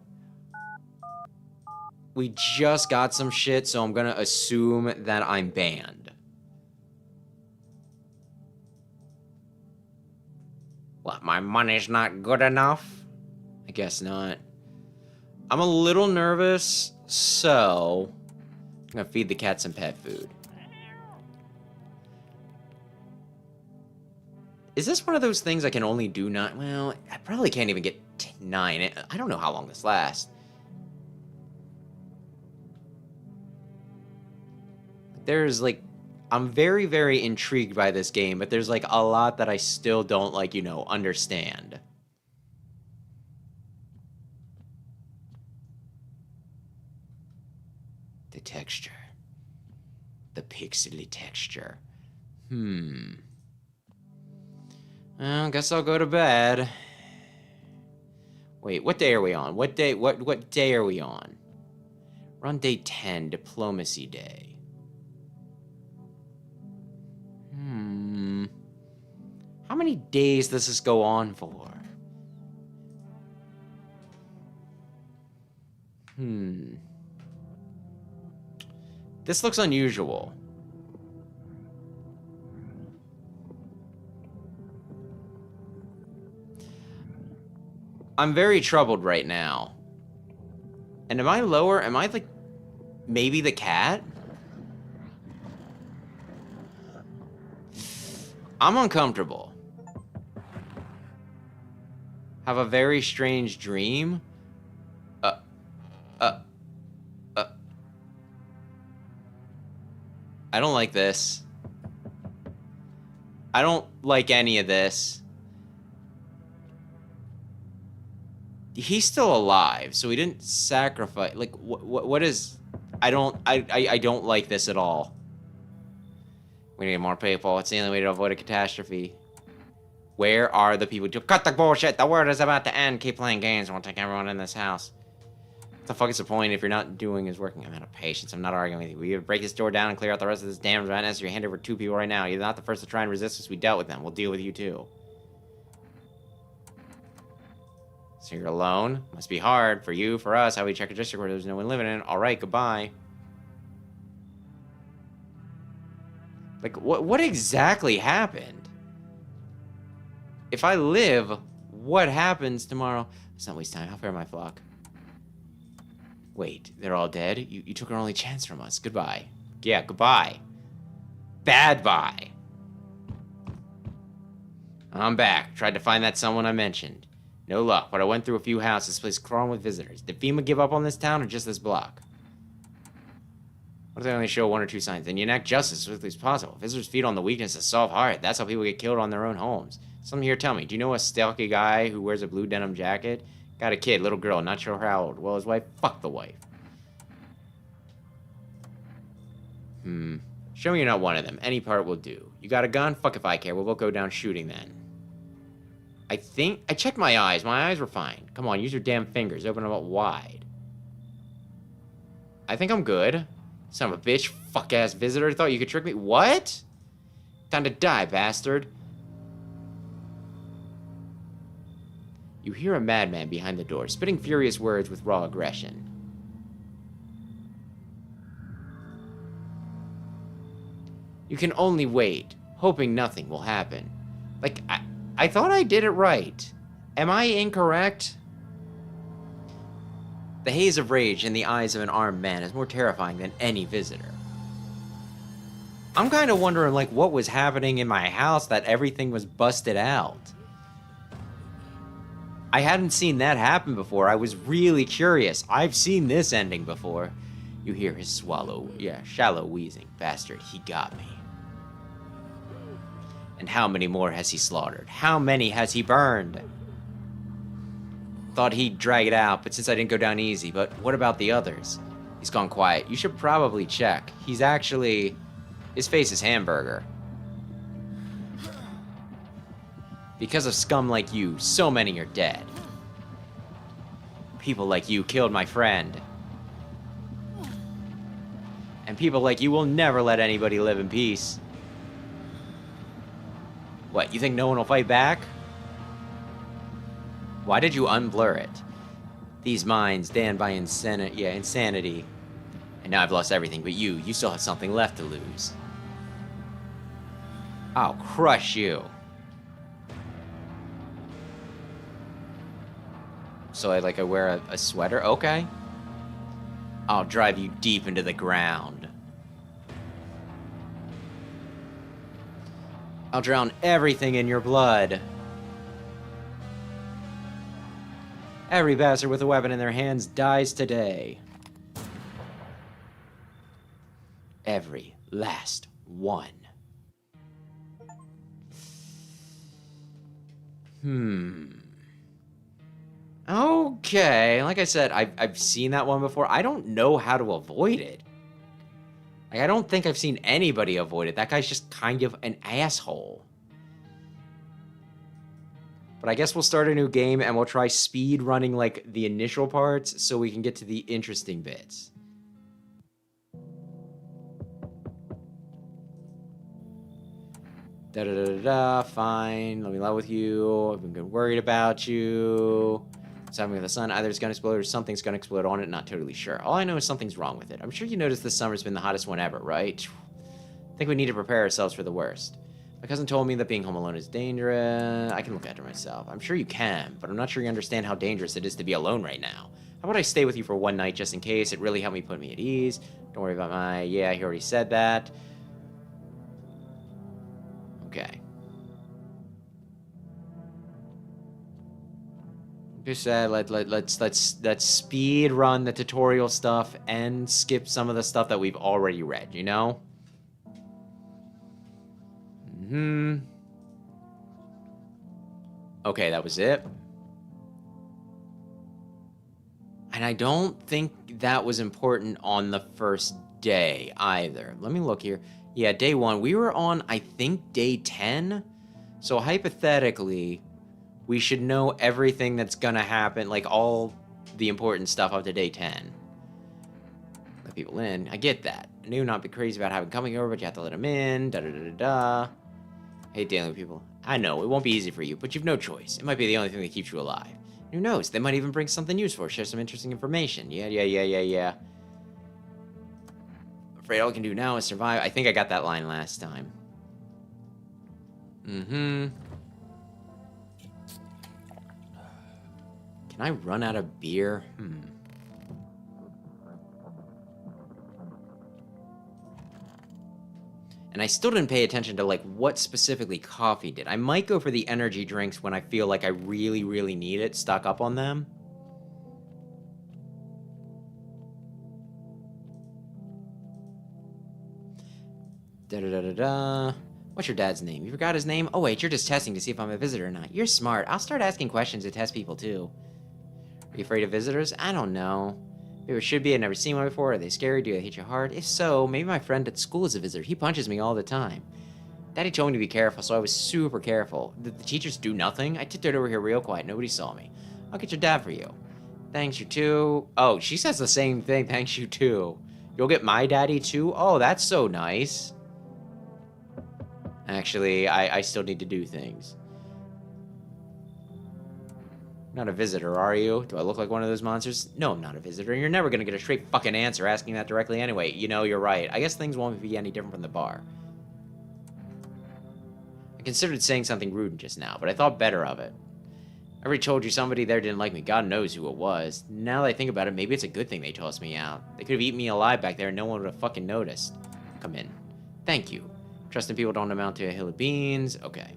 We just got some shit, so I'm gonna assume that I'm banned. What, my money's not good enough? I guess not. I'm a little nervous, so I'm gonna feed the cat some pet food. Is this one of those things I can only do 9? Well, I probably can't even get 9. I don't know how long this lasts. There's like, I'm very, very intrigued by this game, but there's like a lot that I still don't like, you know, understand. The texture. The pixely texture. Well, guess I'll go to bed. Wait, what day are we on? What day are we on? We're on day 10, Diplomacy Day. How many days does this go on for? This looks unusual. I'm very troubled right now. And am I lower? Am I like maybe the cat? I'm uncomfortable. Have a very strange dream. I don't like this. I don't like any of this. He's still alive, so he didn't sacrifice. Like, what is? I don't like this at all. We need more people. It's the only way to avoid a catastrophe. Where are the people? Cut the bullshit. The world is about to end. Keep playing games. We'll take everyone in this house. What the fuck is the point if you're not doing is working? I'm out of patience. I'm not arguing with you. We either break this door down and clear out the rest of this damn madness, or you hand over 2 people right now. You're not the first to try and resist us. We dealt with them. We'll deal with you too. So you're alone? Must be hard. For you, for us. How we check a district where there's no one living in it. Alright, goodbye. Like, what exactly happened? If I live, what happens tomorrow? Let's not waste time. How fare my flock? Wait, they're all dead? You took our only chance from us. Goodbye. Yeah, goodbye. Bad buy. I'm back. Tried to find that someone I mentioned. No luck, but I went through a few houses. This place is crawling with visitors. Did FEMA give up on this town or just this block? What if they only show one or two signs? Then you enact justice as swiftly as possible. Visitors feed on the weakness of soft heart. That's how people get killed on their own homes. Some here tell me, do you know a stalky guy who wears a blue denim jacket? Got a kid, little girl, not sure how old. Well, his wife, fuck the wife. Show me you're not one of them. Any part will do. You got a gun? Fuck if I care. We'll both go down shooting then. I checked my eyes. My eyes were fine. Come on, use your damn fingers. Open them up wide. I think I'm good. Son of a bitch. Fuck-ass visitor. Thought you could trick me. What? Time to die, bastard. You hear a madman behind the door, spitting furious words with raw aggression. You can only wait, hoping nothing will happen. Like, I thought I did it right. Am I incorrect? The haze of rage in the eyes of an armed man is more terrifying than any visitor. I'm kind of wondering, like, what was happening in my house that everything was busted out. I hadn't seen that happen before. I was really curious. I've seen this ending before. You hear his shallow wheezing. Bastard, he got me. And how many more has he slaughtered? How many has he burned? Thought he'd drag it out, but since I didn't go down easy, but what about the others? He's gone quiet. You should probably check. He's actually... His face is hamburger. Because of scum like you, so many are dead. People like you killed my friend. And people like you will never let anybody live in peace. What, you think no one will fight back? Why did you unblur it? These minds stand by insanity. And now I've lost everything but you still have something left to lose. I'll crush you. So I wear a sweater? Okay. I'll drive you deep into the ground. I'll drown everything in your blood. Every bastard with a weapon in their hands dies today. Every last one. Okay, like I said, I've seen that one before. I don't know how to avoid it. Like, I don't think I've seen anybody avoid it. That guy's just kind of an asshole. But I guess we'll start a new game and we'll try speed running like the initial parts so we can get to the interesting bits. Da-da-da-da-da, fine. Let me lie with you. I've been worried about you. What's happening with the sun? Either it's gonna explode or something's gonna explode on it. Not totally sure. All I know is something's wrong with it. I'm sure you noticed this summer's been the hottest one ever, right? I think we need to prepare ourselves for the worst. My cousin told me that being home alone is dangerous. I can look after myself. I'm sure you can, but I'm not sure you understand how dangerous it is to be alone right now. How about I stay with you for one night just in case? It really helped me put me at ease. Don't worry about my... Yeah, he already said that. Okay. Just said, let's speed run the tutorial stuff and skip some of the stuff that we've already read, you know? Okay, that was it. And I don't think that was important on the first day either. Let me look here. Yeah, day 1. We were on, I think, day 10. So hypothetically, we should know everything that's gonna happen, like all the important stuff up to day 10. Let people in. I get that. I knew not be crazy about having coming over, but you have to let them in. Da-da-da-da-da. Hate dealing with people. I know, it won't be easy for you, but you've no choice. It might be the only thing that keeps you alive. Who knows? They might even bring something useful, share some interesting information. Yeah. Afraid all we can do now is survive. I think I got that line last time. Can I run out of beer? And I still didn't pay attention to, like, what specifically coffee did. I might go for the energy drinks when I feel like I really, really need it, stock up on them. Da-da-da-da-da. What's your dad's name? You forgot his name? Oh, wait, you're just testing to see if I'm a visitor or not. You're smart. I'll start asking questions to test people, too. Are you afraid of visitors? I don't know. Maybe it should be. I've never seen one before. Are they scary? Do they hit you hard? If so, maybe my friend at school is a visitor. He punches me all the time. Daddy told me to be careful, so I was super careful. Did the teachers do nothing? I tiptoed over here real quiet. Nobody saw me. I'll get your dad for you. Thanks, you too. Oh, she says the same thing. Thanks, you too. You'll get my daddy too? Oh, that's so nice. Actually, I still need to do things. Not a visitor, are you? Do I look like one of those monsters? No, I'm not a visitor. You're never gonna get a straight fucking answer asking that directly anyway. You know, you're right. I guess things won't be any different from the bar. I considered saying something rude just now, but I thought better of it. I already told you somebody there didn't like me. God knows who it was. Now that I think about it, maybe it's a good thing they tossed me out. They could have eaten me alive back there and no one would have fucking noticed. Come in. Thank you. Trusting people don't amount to a hill of beans. Okay.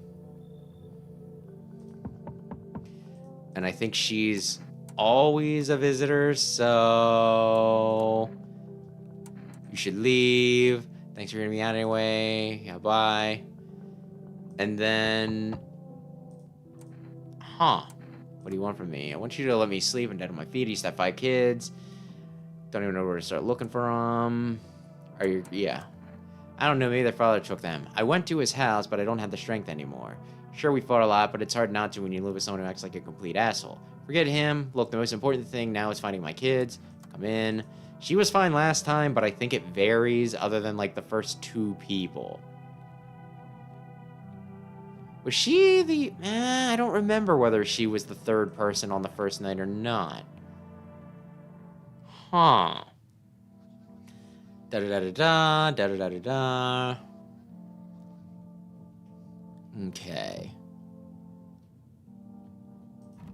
And I think she's always a visitor, so you should leave. Thanks for hearing me out anyway. Yeah, bye. And then, what do you want from me? I want you to let me sleep and dead on my feet. You used to have 5 kids. Don't even know where to start looking for them. Are you? Yeah. I don't know, maybe their father took them. I went to his house, but I don't have the strength anymore. Sure, we fought a lot, but it's hard not to when you live with someone who acts like a complete asshole. Forget him. Look, the most important thing now is finding my kids. Come in. She was fine last time, but I think it varies other than, like, the first 2 people. Was she the... I don't remember whether she was the 3rd person on the first night or not. Huh. Da-da-da-da-da, da-da-da-da-da. Okay.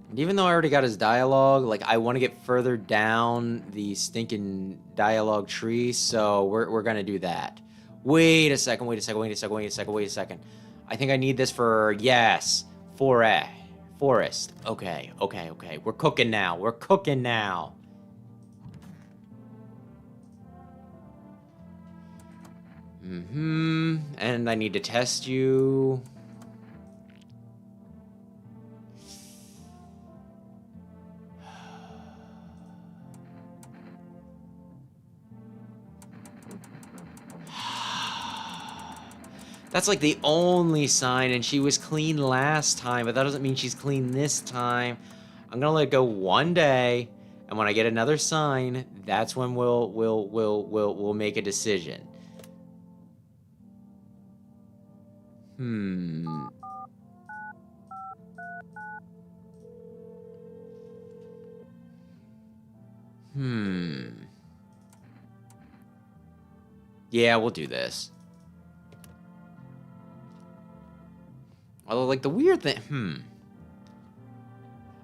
And even though I already got his dialogue, like, I want to get further down the stinking dialogue tree, so we're gonna do that. Wait a second. I think I need this for, yes, forest. Okay. We're cooking now. And I need to test you. That's like the only sign, and she was clean last time, but that doesn't mean she's clean this time. I'm gonna let it go one day, and when I get another sign, that's when we'll make a decision. Yeah, we'll do this. Although, like, the weird thing...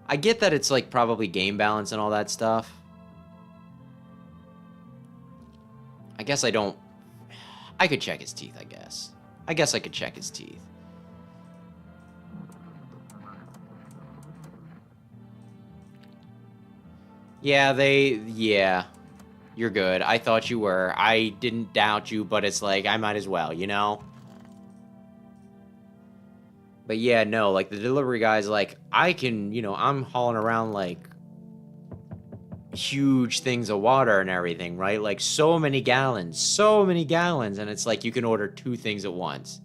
I get that it's, like, probably game balance and all that stuff. I guess I don't... I could check his teeth, I guess. I could check his teeth. Yeah, yeah. You're good. I thought you were. I didn't doubt you, but it's like, I might as well, you know? But yeah, no, like, the delivery guy's like, I can, you know, I'm hauling around, like, huge things of water and everything, right? Like, so many gallons, and it's like, you can order 2 things at once.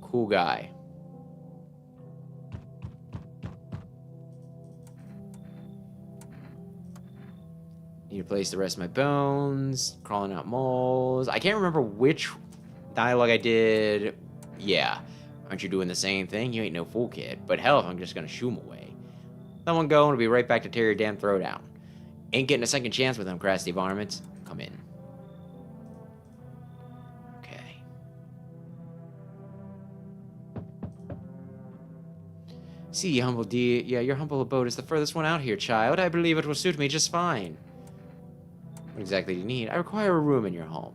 Cool guy. Need a place to rest my bones. Crawling out moles. I can't remember which dialogue I did. Yeah. Aren't you doing the same thing? You ain't no fool, kid. But hell, if I'm just gonna shoo him away. Let one go and we'll be right back to tear your damn throat out. Ain't getting a second chance with them crafty varmints. Come in. Okay. See, humble your humble abode is the furthest one out here, child. I believe it will suit me just fine. What What exactly do you need? I require a room in your home.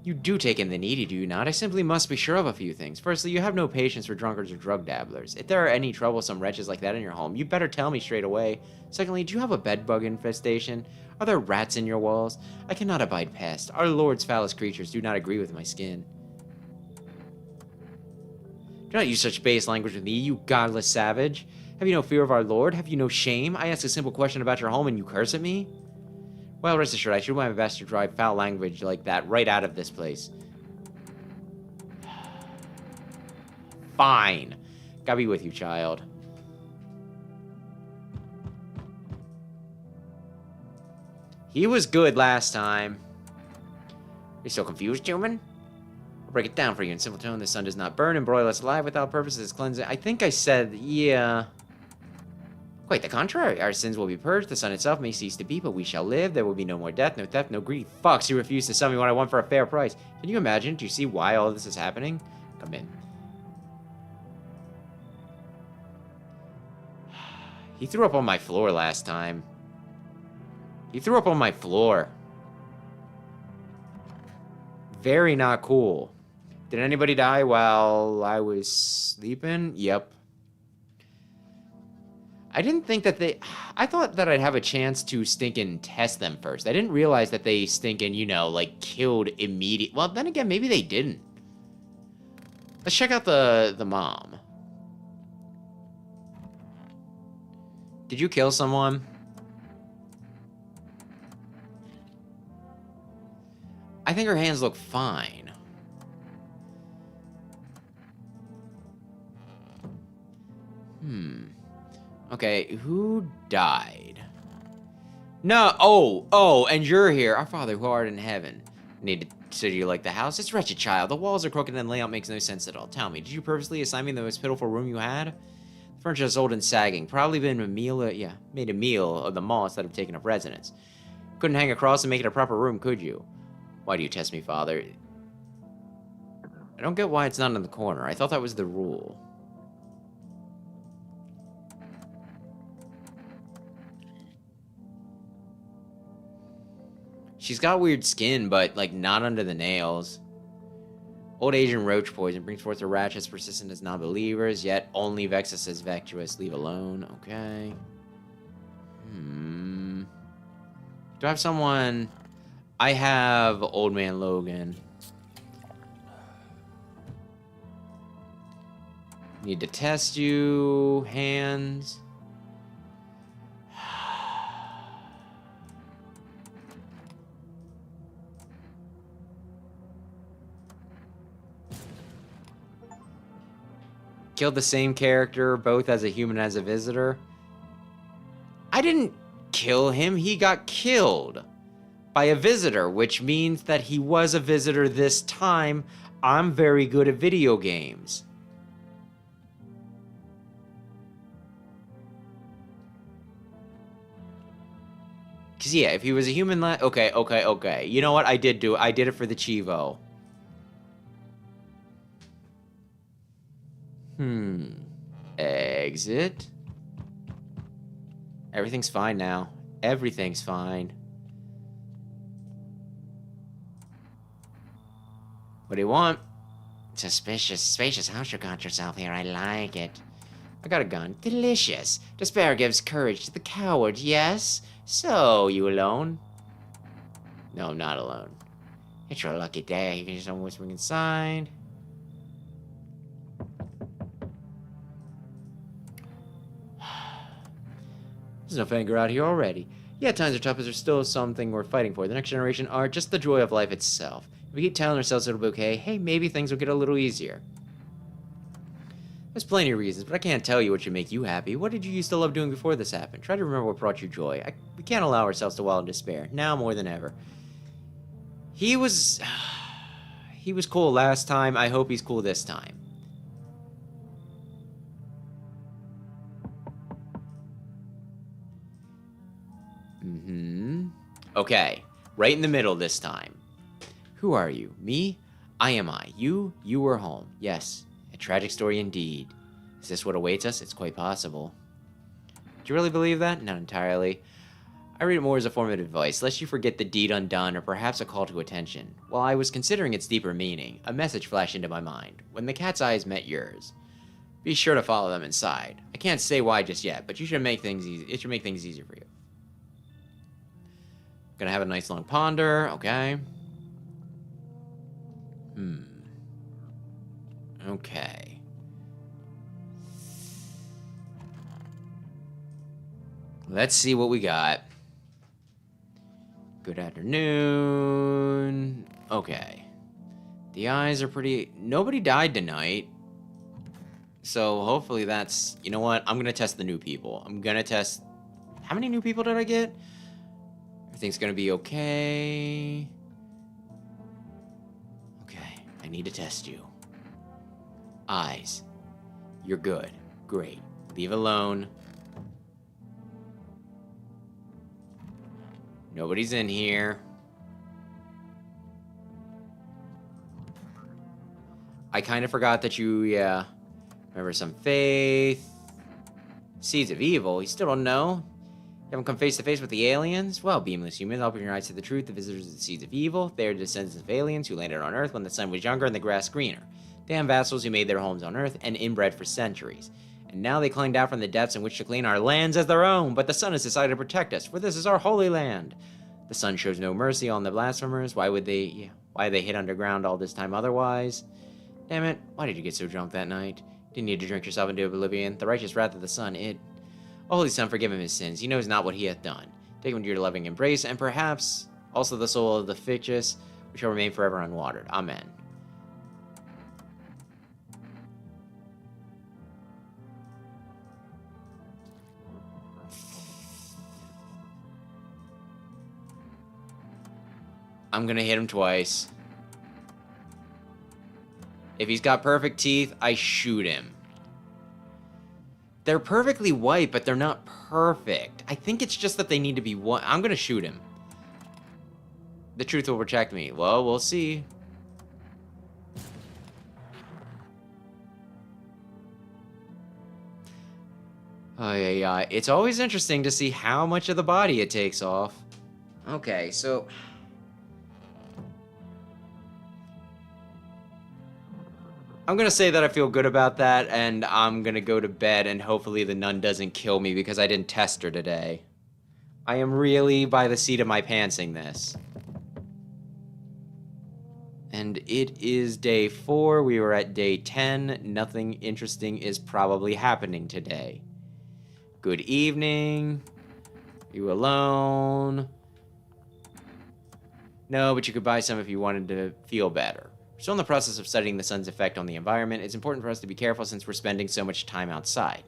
You do take in the needy, do you not? I simply must be sure of a few things. Firstly, you have no patience for drunkards or drug dabblers. If there are any troublesome wretches like that in your home, you better tell me straight away. Secondly, do you have a bedbug infestation? Are there rats in your walls? I cannot abide pests. Our Lord's foulest creatures do not agree with my skin. Do not use such base language with me, you godless savage. Have you no fear of our Lord? Have you no shame? I ask a simple question about your home and you curse at me? Well, rest assured, I should do my best to drive foul language like that right out of this place. Fine. Gotta be with you, child. He was good last time. You're so confused, human? I'll break it down for you in simple tone. The sun does not burn and broil us alive without purpose. It's cleansing. I think I said, yeah. Quite the contrary. Our sins will be purged. The sun itself may cease to be, but we shall live. There will be no more death, no theft, no greed. Fucks, he refused to sell me what I want for a fair price. Can you imagine? Do you see why all of this is happening? Come in. He threw up on my floor last time. He threw up on my floor. Very not cool. Did anybody die while I was sleeping? Yep. I didn't think that they... I thought that I'd have a chance to stinking test them first. I didn't realize that they stinking, you know, like, killed immediate... Well, then again, maybe they didn't. Let's check out the mom. Did you kill someone? I think her hands look fine. Okay, who died? No, oh, and you're here. Our Father who art in heaven. Need to consider you like the house. It's wretched, child. The walls are crooked and the layout makes no sense at all. Tell me, did you purposely assign me the most pitiful room you had? The furniture is old and sagging. Probably been made a meal of the mall instead of taking up residence. Couldn't hang across and make it a proper room, could you? Why do you test me, Father? I don't get why it's not in the corner. I thought that was the rule. She's got weird skin, but, like, not under the nails. Old Asian roach poison brings forth a rash as persistent as non-believers, yet only vexes as virtuous. Leave alone. Okay. Do I have someone... I have Old Man Logan. Need to test you. Hands. Killed the same character, both as a human and as a visitor. I didn't kill him. He got killed by a visitor, which means that he was a visitor this time. I'm very good at video games. Cause yeah, if he was a human, okay. You know what? I did it for the Chivo. Exit. Everything's fine now. Everything's fine. What do you want? Suspicious, spacious house you got yourself here. I like it. I got a gun. Delicious. Despair gives courage to the coward, yes? So, you alone? No, I'm not alone. It's your lucky day. You can hear someone whispering inside. There's enough anger out here already. Yeah, times are tough, but there's still something we're fighting for. The next generation are just the joy of life itself. If we keep telling ourselves it'll be okay, hey, maybe things will get a little easier. There's plenty of reasons, but I can't tell you what should make you happy. What did you used to love doing before this happened? Try to remember what brought you joy. We can't allow ourselves to wallow in despair, now more than ever. He was cool last time. I hope he's cool this time. Okay, right in the middle this time. Who are you? Me? I am I. You were home. Yes, a tragic story indeed. Is this what awaits us? It's quite possible. Do you really believe that? Not entirely. I read it more as a form of advice, lest you forget the deed undone, or perhaps a call to attention. While I was considering its deeper meaning, a message flashed into my mind. When the cat's eyes met yours, be sure to follow them inside. I can't say why just yet, but you should make things easy. It should make things easier for you. Gonna have a nice long ponder, okay. Okay. Let's see what we got. Good afternoon. Okay. The eyes are pretty... Nobody died tonight. So hopefully that's... You know what? I'm gonna test the new people. I'm gonna test... How many new people did I get? Everything's gonna be okay. Okay. I need to test you. Eyes. You're good. Great. Leave alone. Nobody's in here. I kind of forgot that you, yeah. Remember some faith. Seeds of evil. You still don't know? You haven't come face to face with the aliens? Well, beamless humans, open your eyes to the truth. The visitors are the seeds of evil. They are descendants of aliens who landed on Earth when the sun was younger and the grass greener. Damn vassals who made their homes on Earth and inbred for centuries. And now they climbed out from the depths in which to claim our lands as their own. But the sun has decided to protect us, for this is our holy land. The sun shows no mercy on the blasphemers. Why would they hid underground all this time otherwise? Damn it, why did you get so drunk that night? Didn't need to drink yourself into oblivion. The righteous wrath of the sun, O holy Son, forgive him his sins. He knows not what he hath done. Take him to your loving embrace, and perhaps also the soul of the fictitious, which shall remain forever unwatered. Amen. I'm gonna hit him twice. If he's got perfect teeth, I shoot him. They're perfectly white, but they're not perfect. I think it's just that they need to be white. I'm gonna shoot him. The truth will protect me. Well, we'll see. Oh, yeah. It's always interesting to see how much of the body it takes off. Okay, so... I'm gonna say that I feel good about that, and I'm gonna go to bed, and hopefully the nun doesn't kill me because I didn't test her today. I am really by the seat of my pantsing this. And it is day 4. We were at day 10. Nothing interesting is probably happening today. Good evening. Are you alone? No, but you could buy some if you wanted to feel better. We're still in the process of studying the sun's effect on the environment. It's important for us to be careful since we're spending so much time outside.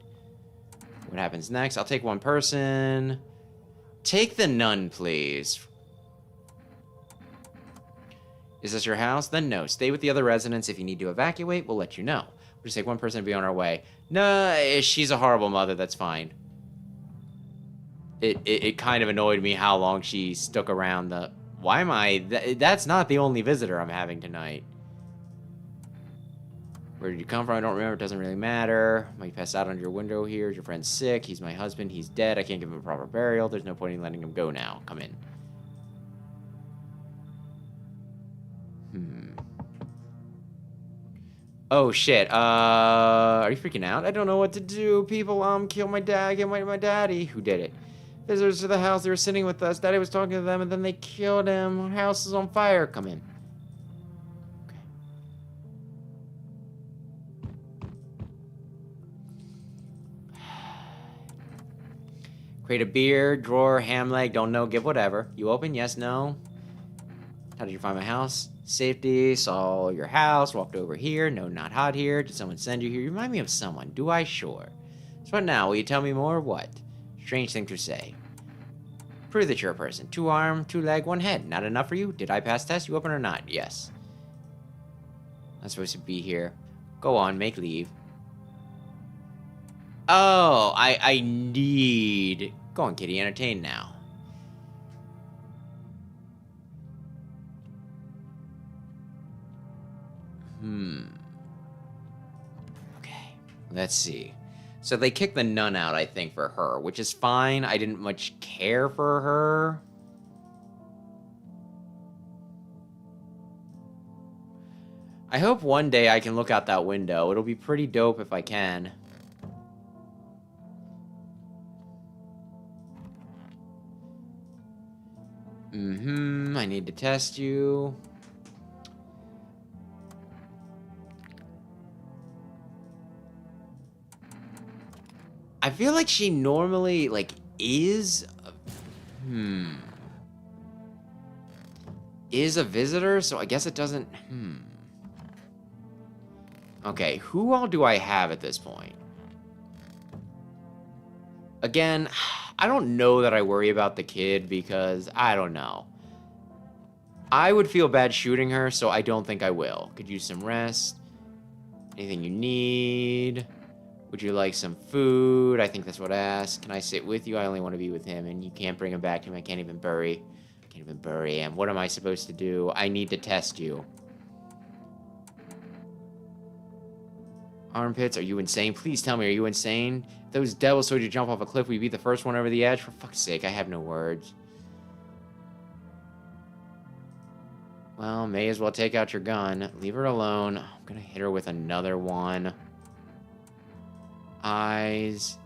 What happens next? I'll take one person. Take the nun, please. Is this your house? Then no. Stay with the other residents. If you need to evacuate, we'll let you know. We'll just take one person and be on our way. No, she's a horrible mother. That's fine. It kind of annoyed me how long she stuck around the... Why am I... That's not the only visitor I'm having tonight. Where did you come from? I don't remember. It doesn't really matter. Might pass out under your window here. Your friend's sick. He's my husband. He's dead. I can't give him a proper burial. There's no point in letting him go now. Come in. Oh, shit. Are you freaking out? I don't know what to do. People, kill my dad. Get my daddy. Who did it? Visitors to the house. They were sitting with us. Daddy was talking to them, and then they killed him. Our house is on fire. Come in. Crate of beer, drawer, ham leg, don't know, give whatever. You open, yes, no. How did you find my house? Safety, saw your house, walked over here. No, not hot here. Did someone send you here? You remind me of someone. Do I? Sure. So what now? Will you tell me more? What? Strange thing to say. Prove that you're a person. 2 arm, 2 leg, 1 head. Not enough for you? Did I pass test? You open or not? Yes. I'm supposed to be here. Go on, make leave. Oh, I need... Go on, kitty, entertain now. Okay, let's see. So they kicked the nun out, I think, for her, which is fine. I didn't much care for her. I hope one day I can look out that window. It'll be pretty dope if I can. I need to test you. I feel like she normally, like, is... Is a visitor, so I guess it doesn't... Okay, who all do I have at this point? Again, I don't know that I worry about the kid because I don't know. I would feel bad shooting her, so I don't think I will. Could use some rest. Anything you need? Would you like some food? I think that's what I asked. Can I sit with you? I only want to be with him, and you can't bring him back to me. I can't even bury him. What am I supposed to do? I need to test you. Armpits, are you insane? Please tell me, are you insane? If those devils told you to jump off a cliff, we'd be the first one over the edge? For fuck's sake, I have no words. Well, may as well take out your gun. Leave her alone. I'm gonna hit her with another one. Eyes.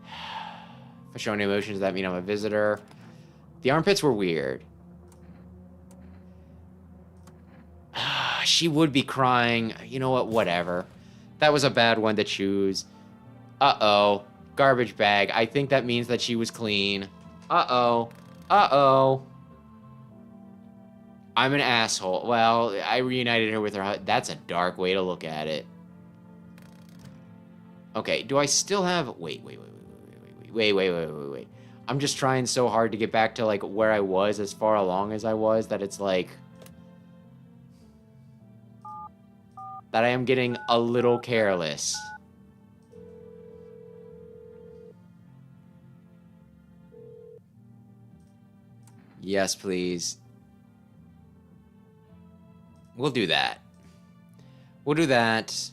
If I show any emotions, does that mean I'm a visitor? The armpits were weird. She would be crying. You know what? Whatever. That was a bad one to choose. Uh-oh. Garbage bag. I think that means that she was clean. Uh-oh. Uh-oh. I'm an asshole. Well, I reunited her with her. That's a dark way to look at it. Okay, do I still have... Wait. I'm just trying so hard to get back to, like, where I was as far along as I was that it's, like... that I am getting a little careless. Yes, please. We'll do that. We'll do that.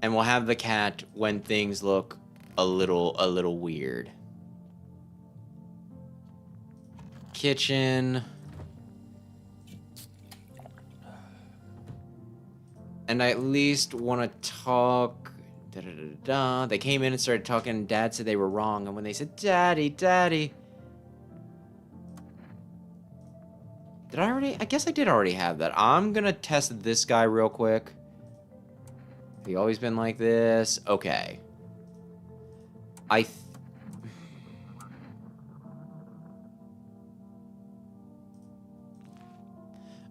And we'll have the cat when things look a little weird. Kitchen. And I at least want to talk. They came in and started talking. Dad said they were wrong. And when they said, Daddy. Did I already? I guess I did already have that. I'm going to test this guy real quick. Have you always been like this? Okay.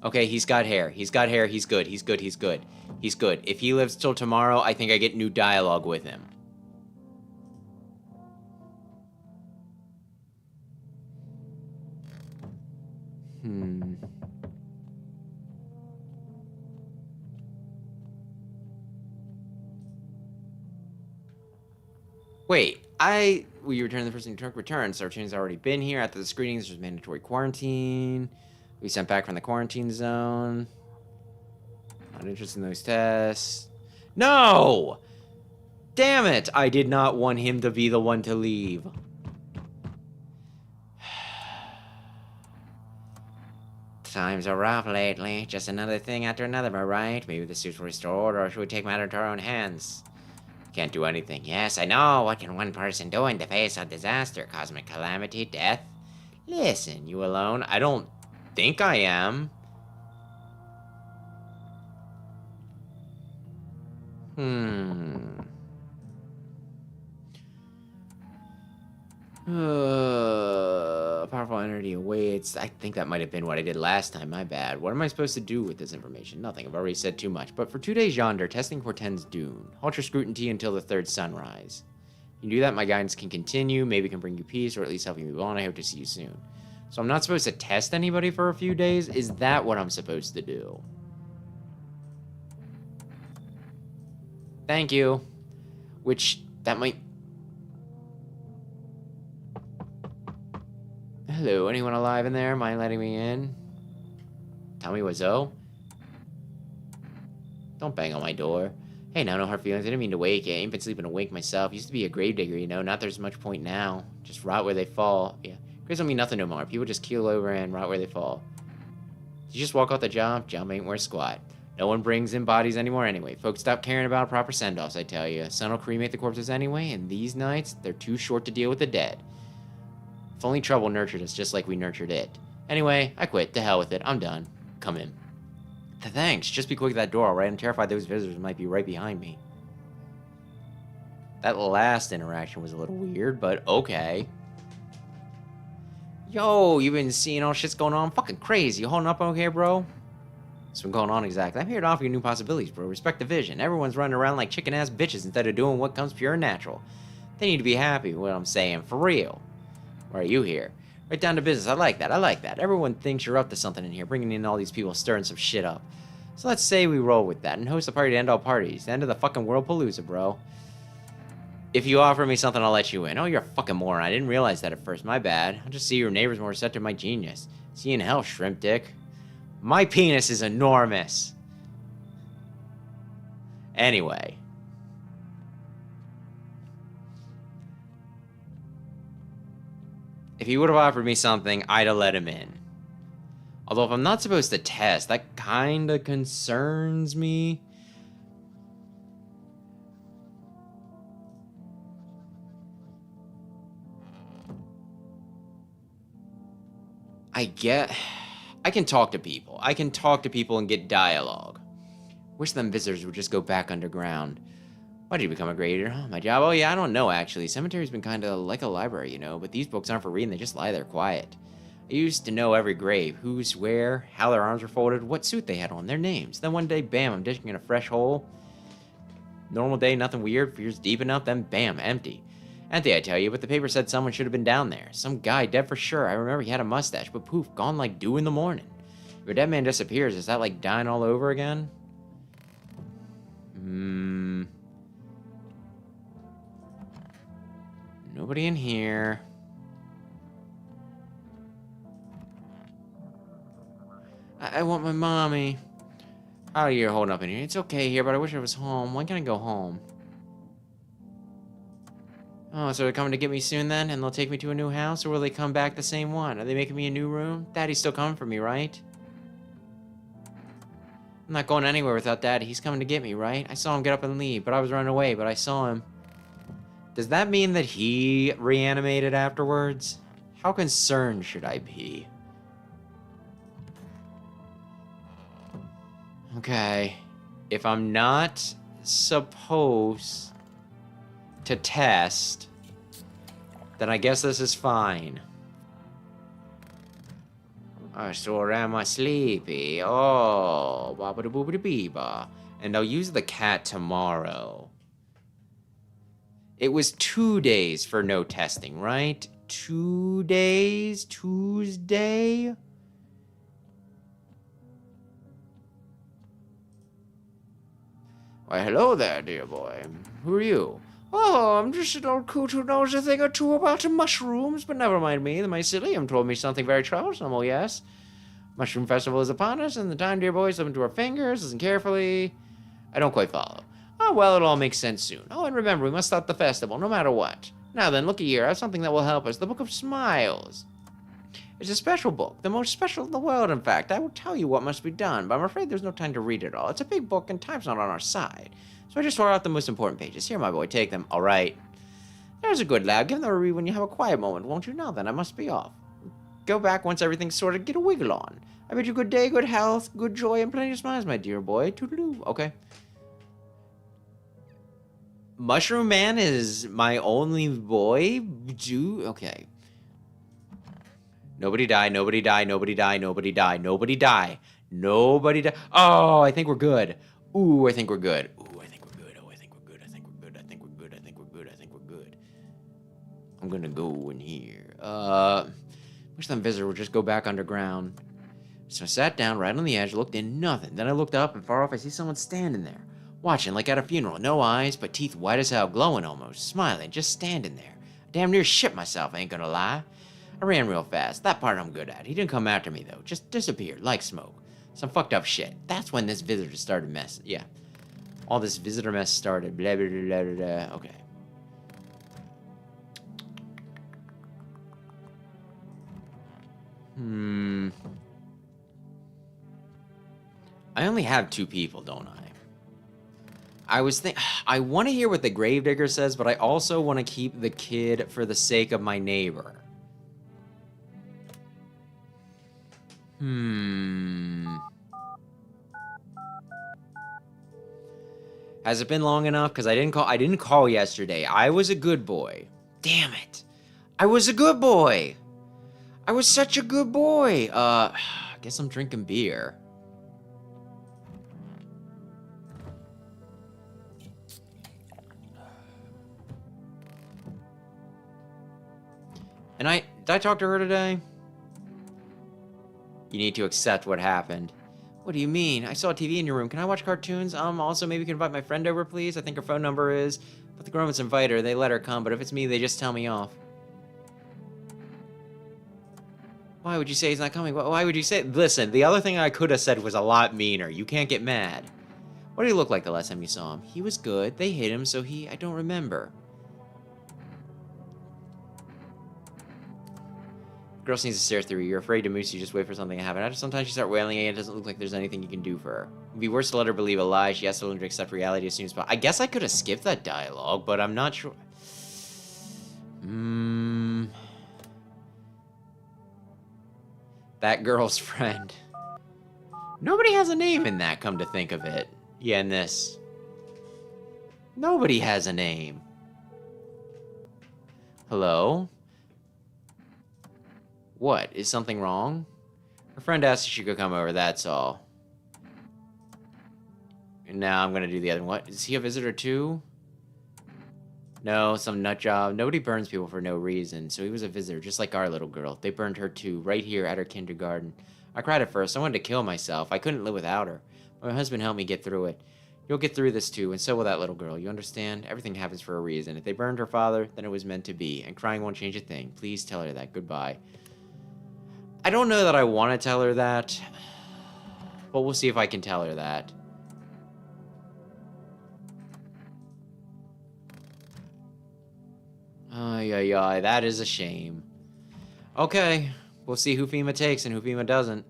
Okay, he's got hair. He's got hair. He's good. He's good. If he lives till tomorrow, I think I get new dialogue with him. Wait, will you return the person who took return? Sarchin's already been here. After the screenings, there's mandatory quarantine. We sent back from the quarantine zone. Not interested in those tests. No! Damn it! I did not want him to be the one to leave. Times are rough lately. Just another thing after another, am I right? Maybe the suits were restored, or should we take matters into our own hands? Can't do anything. Yes, I know. What can one person do in the face of disaster? Cosmic calamity? Death? Listen, you alone? I don't think I am. Powerful entity awaits. I think that might have been what I did last time. My bad. What am I supposed to do with this information? Nothing. I've already said too much. But for 2 days yonder, testing portends doom. Halt your scrutiny until the third sunrise. You do that, my guidance can continue. Maybe can bring you peace, or at least help you move on. I hope to see you soon. So I'm not supposed to test anybody for a few days? Is that what I'm supposed to do? Thank you. Which, that might... Hello, anyone alive in there? Mind letting me in? Tell me what's up. Don't bang on my door. Hey, now, no hard feelings. I didn't mean to wake you. I ain't been sleeping a wink myself. Used to be a gravedigger, you know. Not there's much point now. Just rot where they fall. Yeah. Graves don't mean nothing no more. People just keel over and rot where they fall. Did you just walk off the job? Job ain't worth squat. No one brings in bodies anymore anyway. Folks stop caring about proper send-offs, I tell you. Sun will cremate the corpses anyway, and these nights, they're too short to deal with the dead. If only trouble nurtured us just like we nurtured it. Anyway, I quit. To hell with it. I'm done. Come in. Thanks. Just be quick at that door, alright? I'm terrified those visitors might be right behind me. That last interaction was a little weird, but okay. Yo, you been seeing all shit's going on? Fucking crazy. You holding up okay, bro? What's been going on exactly? I'm here to offer you new possibilities, bro. Respect the vision. Everyone's running around like chicken-ass bitches instead of doing what comes pure and natural. They need to be happy with what I'm saying, for real. Why are you here? Right down to business. I like that. I like that. Everyone thinks you're up to something in here, bringing in all these people stirring some shit up. So let's say we roll with that and host a party to end all parties. The end of the fucking world palooza, bro. If you offer me something, I'll let you in. Oh, you're a fucking moron. I didn't realize that at first. My bad. I'll just see your neighbors more receptive to my genius. See you in hell, shrimp dick. My penis is enormous. Anyway. If he would have offered me something, I'd have let him in. Although if I'm not supposed to test, that kinda concerns me. I can talk to people. I can talk to people and get dialogue. Wish them visitors would just go back underground. Why did you become a grader? Huh? My job? Oh yeah, I don't know actually. Cemetery's been kinda like a library, you know, but these books aren't for reading, they just lie there quiet. I used to know every grave, who's where, how their arms were folded, what suit they had on, their names. Then one day, bam, I'm dishing in a fresh hole. Normal day, nothing weird, fears deep enough, then bam, empty. Empty, I tell you, but the paper said someone should have been down there. Some guy, dead for sure. I remember he had a mustache, but poof, gone like dew in the morning. If a dead man disappears, is that like dying all over again? Nobody in here. I want my mommy. Oh, you're holding up in here. It's okay here, but I wish I was home. When can I go home? Oh, so they're coming to get me soon then? And they'll take me to a new house? Or will they come back the same one? Are they making me a new room? Daddy's still coming for me, right? I'm not going anywhere without Daddy. He's coming to get me, right? I saw him get up and leave, but I was running away, but I saw him. Does that mean that he reanimated afterwards? How concerned should I be? Okay. If I'm not supposed to test, then I guess this is fine. I sure am I sleepy. Oh, bobbity boobity beeba. And I'll use the cat tomorrow. It was 2 days for no testing, right? 2 days? Tuesday? Why, hello there, dear boy. Who are you? Oh, I'm just an old coot who knows a thing or two about mushrooms, but never mind me. The mycelium told me something very troublesome, oh yes. Mushroom festival is upon us, and the time, dear boy, slip into our fingers, listen carefully. I don't quite follow. Oh, well, it'll all make sense soon. Oh, and remember, we must stop the festival, no matter what. Now then, looky here, I have something that will help us. The Book of Smiles. It's a special book, the most special in the world, in fact. I will tell you what must be done, but I'm afraid there's no time to read it all. It's a big book, and time's not on our side. So I just tore out the most important pages. Here, my boy, take them. All right. There's a good lad. Give them a read when you have a quiet moment, won't you? Now then, I must be off. Go back once everything's sorted. Get a wiggle on. I bid you good day, good health, good joy, and plenty of smiles, my dear boy. Toodaloo. Okay. Mushroom Man is my only boy? Okay. Nobody die, nobody die, nobody die, nobody die, nobody die, nobody die. Oh, I think we're good. Ooh, I think we're good. Ooh, I think we're good. Oh, I think we're good. I think we're good. I think we're good. I think we're good. I think we're good. I'm gonna go in here. Wish them visitor would just go back underground. So I sat down right on the edge, looked in, nothing. Then I looked up, and far off I see someone standing there. Watching like at a funeral. No eyes, but teeth white as hell, glowing almost. Smiling, just standing there. I damn near shit myself, I ain't gonna lie. I ran real fast. That part I'm good at. He didn't come after me, though. Just disappeared, like smoke. Some fucked up shit. That's when this visitor started messing. Yeah. all this visitor mess started. Blah, blah, blah, blah, blah. Okay. I only have 2 people, don't I? I want to hear what the gravedigger says, but I also want to keep the kid for the sake of my neighbor. Has it been long enough? Because I didn't call yesterday. I was a good boy. Damn it. I was a good boy. I was such a good boy. I guess I'm drinking beer. And did I talk to her today? You need to accept what happened. What do you mean? I saw a TV in your room. Can I watch cartoons? Also, maybe you can invite my friend over, please? I think her phone number is... But the grown-ups invite her. They let her come, but if it's me, they just tell me off. Why would you say he's not coming? Why would you say... Listen, the other thing I could have said was a lot meaner. You can't get mad. What did he look like the last time you saw him? He was good. They hit him, so I don't remember. Girl needs to stare through you. You're afraid to move, so you just wait for something to happen. Sometimes you start wailing and it doesn't look like there's anything you can do for her. It'd be worse to let her believe a lie. She has to learn to accept reality as soon as possible. I guess I could have skipped that dialogue, but I'm not sure. That girl's friend. Nobody has a name in that, come to think of it. Yeah, in this. Nobody has a name. Hello? What? Is something wrong? Her friend asked if she could come over, that's all. And now I'm gonna do the other one. What? Is he a visitor too? No, some nut job. Nobody burns people for no reason, so he was a visitor, just like our little girl. They burned her too, right here at her kindergarten. I cried at first. I wanted to kill myself. I couldn't live without her. My husband helped me get through it. You'll get through this too, and so will that little girl. You understand? Everything happens for a reason. If they burned her father, then it was meant to be, and crying won't change a thing. Please tell her that. Goodbye. I don't know that I want to tell her that, but we'll see if I can tell her that. Ay, ay, ay, that is a shame. Okay, we'll see who FEMA takes and who FEMA doesn't.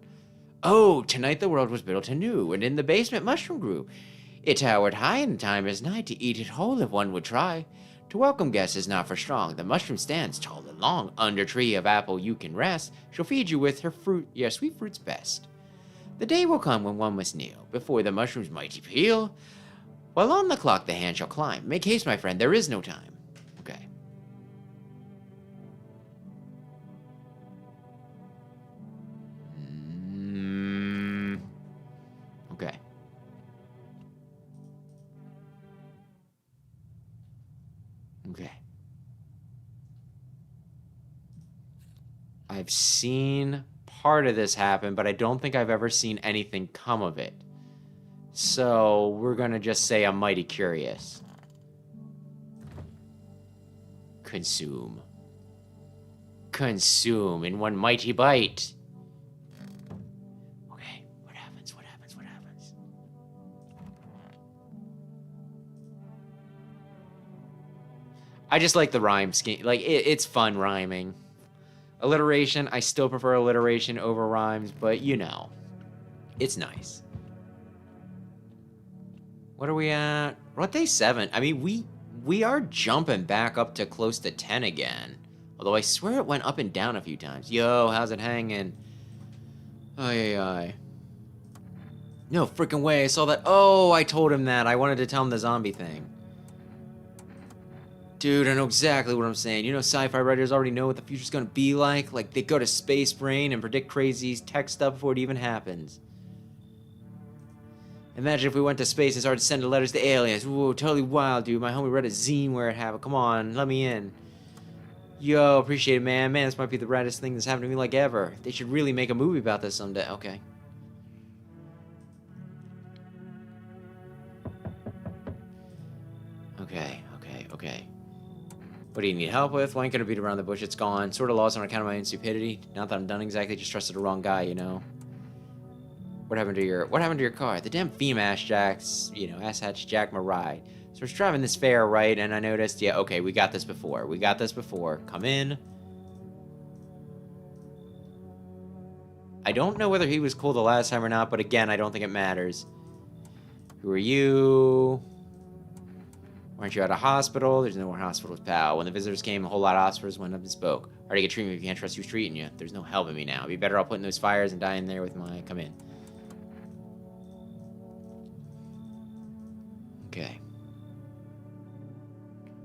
Oh, tonight the world was built anew, and in the basement mushroom grew. It towered high, and the time is nigh to eat it whole if one would try. To welcome guests is not for strong. The mushroom stands tall and long. Under tree of apple you can rest. She'll feed you with her fruit, your sweet fruits best. The day will come when one must kneel before the mushroom's mighty peel. While on the clock the hand shall climb. Make haste, my friend, there is no time. Okay. Okay. Okay. I've seen part of this happen, but I don't think I've ever seen anything come of it. So we're gonna just say I'm mighty curious. Consume. Consume in one mighty bite. Okay, what happens? What happens? What happens? I just like the rhyme scheme. Like, it's fun rhyming. Alliteration, I still prefer alliteration over rhymes, but you know, it's nice. What are we at? We're at day 7. I mean, we are jumping back up to close to 10 again. Although I swear it went up and down a few times. Yo, how's it hanging? Ay, ay, ay. No freaking way, I saw that. Oh, I told him that. I wanted to tell him the zombie thing. Dude, I know exactly what I'm saying. You know, sci-fi writers already know what the future's gonna be like. Like, they go to space brain and predict crazy tech stuff before it even happens. Imagine if we went to space and started sending letters to aliens. Ooh, totally wild, dude. My homie read a zine where it happened. Come on, let me in. Yo, appreciate it, man. Man, this might be the raddest thing that's happened to me like ever. They should really make a movie about this someday. Okay. Okay. What do you need help with? Well, I ain't gonna beat around the bush. It's gone. Sort of lost on account of my own stupidity. Not that I'm done exactly, just trusted the wrong guy, you know. What happened to your car? The damn theme ass jacks, you know, asshatch jack my ride. So we're driving this fair, right? And I noticed, yeah, okay, we got this before. Come in. I don't know whether he was cool the last time or not, but again, I don't think it matters. Who are you? Weren't you at a hospital? There's no more hospitals, pal. When the visitors came, a whole lot of hospitals went up and spoke. Hard to get treatment if you can't trust who's treating you. There's no helping me now. It'd be better off putting those fires and dying there with my... Come in. Okay.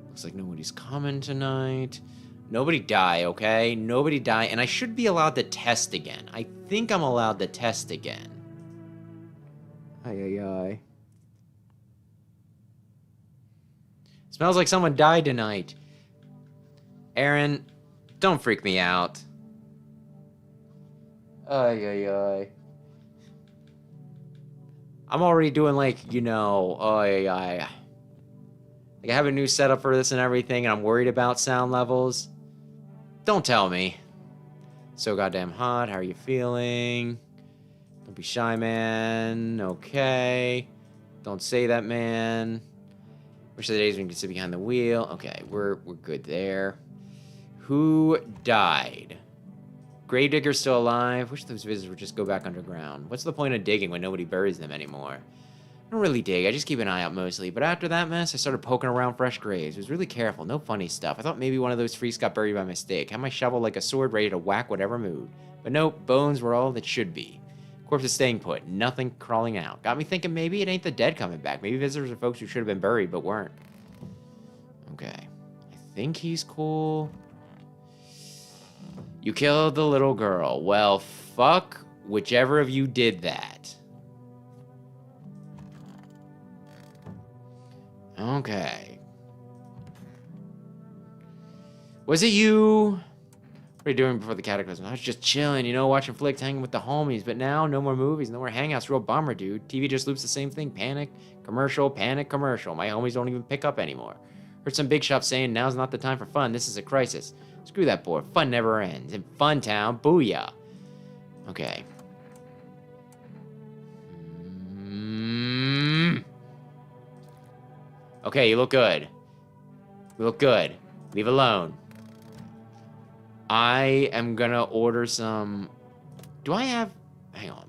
Looks like nobody's coming tonight. Nobody die, okay? Nobody die. And I should be allowed to test again. I think I'm allowed to test again. Ay. Smells like someone died tonight. Aaron, don't freak me out. Ay. I'm already doing like, you know, like I have a new setup for this and everything, and I'm worried about sound levels. Don't tell me. So goddamn hot. How are you feeling? Don't be shy, man. Okay. Don't say that, man. Wish the days when you could sit behind the wheel. Okay, we're good there. Who died? Gravedigger's still alive. Wish those visitors would just go back underground. What's the point of digging when nobody buries them anymore? I don't really dig. I just keep an eye out mostly. But after that mess, I started poking around fresh graves. I was really careful. No funny stuff. I thought maybe one of those freaks got buried by mistake. Had my shovel like a sword ready to whack whatever moved. But nope, bones were all that should be. Corpses staying put. Nothing crawling out. Got me thinking maybe it ain't the dead coming back. Maybe visitors are folks who should have been buried but weren't. Okay. I think he's cool. You killed the little girl. Well, fuck whichever of you did that. Okay. Was it you? What are you doing before the cataclysm? I was just chilling, you know, watching flicks, hanging with the homies. But now, no more movies, no more hangouts. Real bummer, dude. TV just loops the same thing. Panic, commercial, panic, commercial. My homies don't even pick up anymore. Heard some big shots saying now's not the time for fun. This is a crisis. Screw that board. Fun never ends. In Fun Town, booyah. Okay. Okay, you look good. You look good. Leave alone. I am gonna order some... Do I have... Hang on.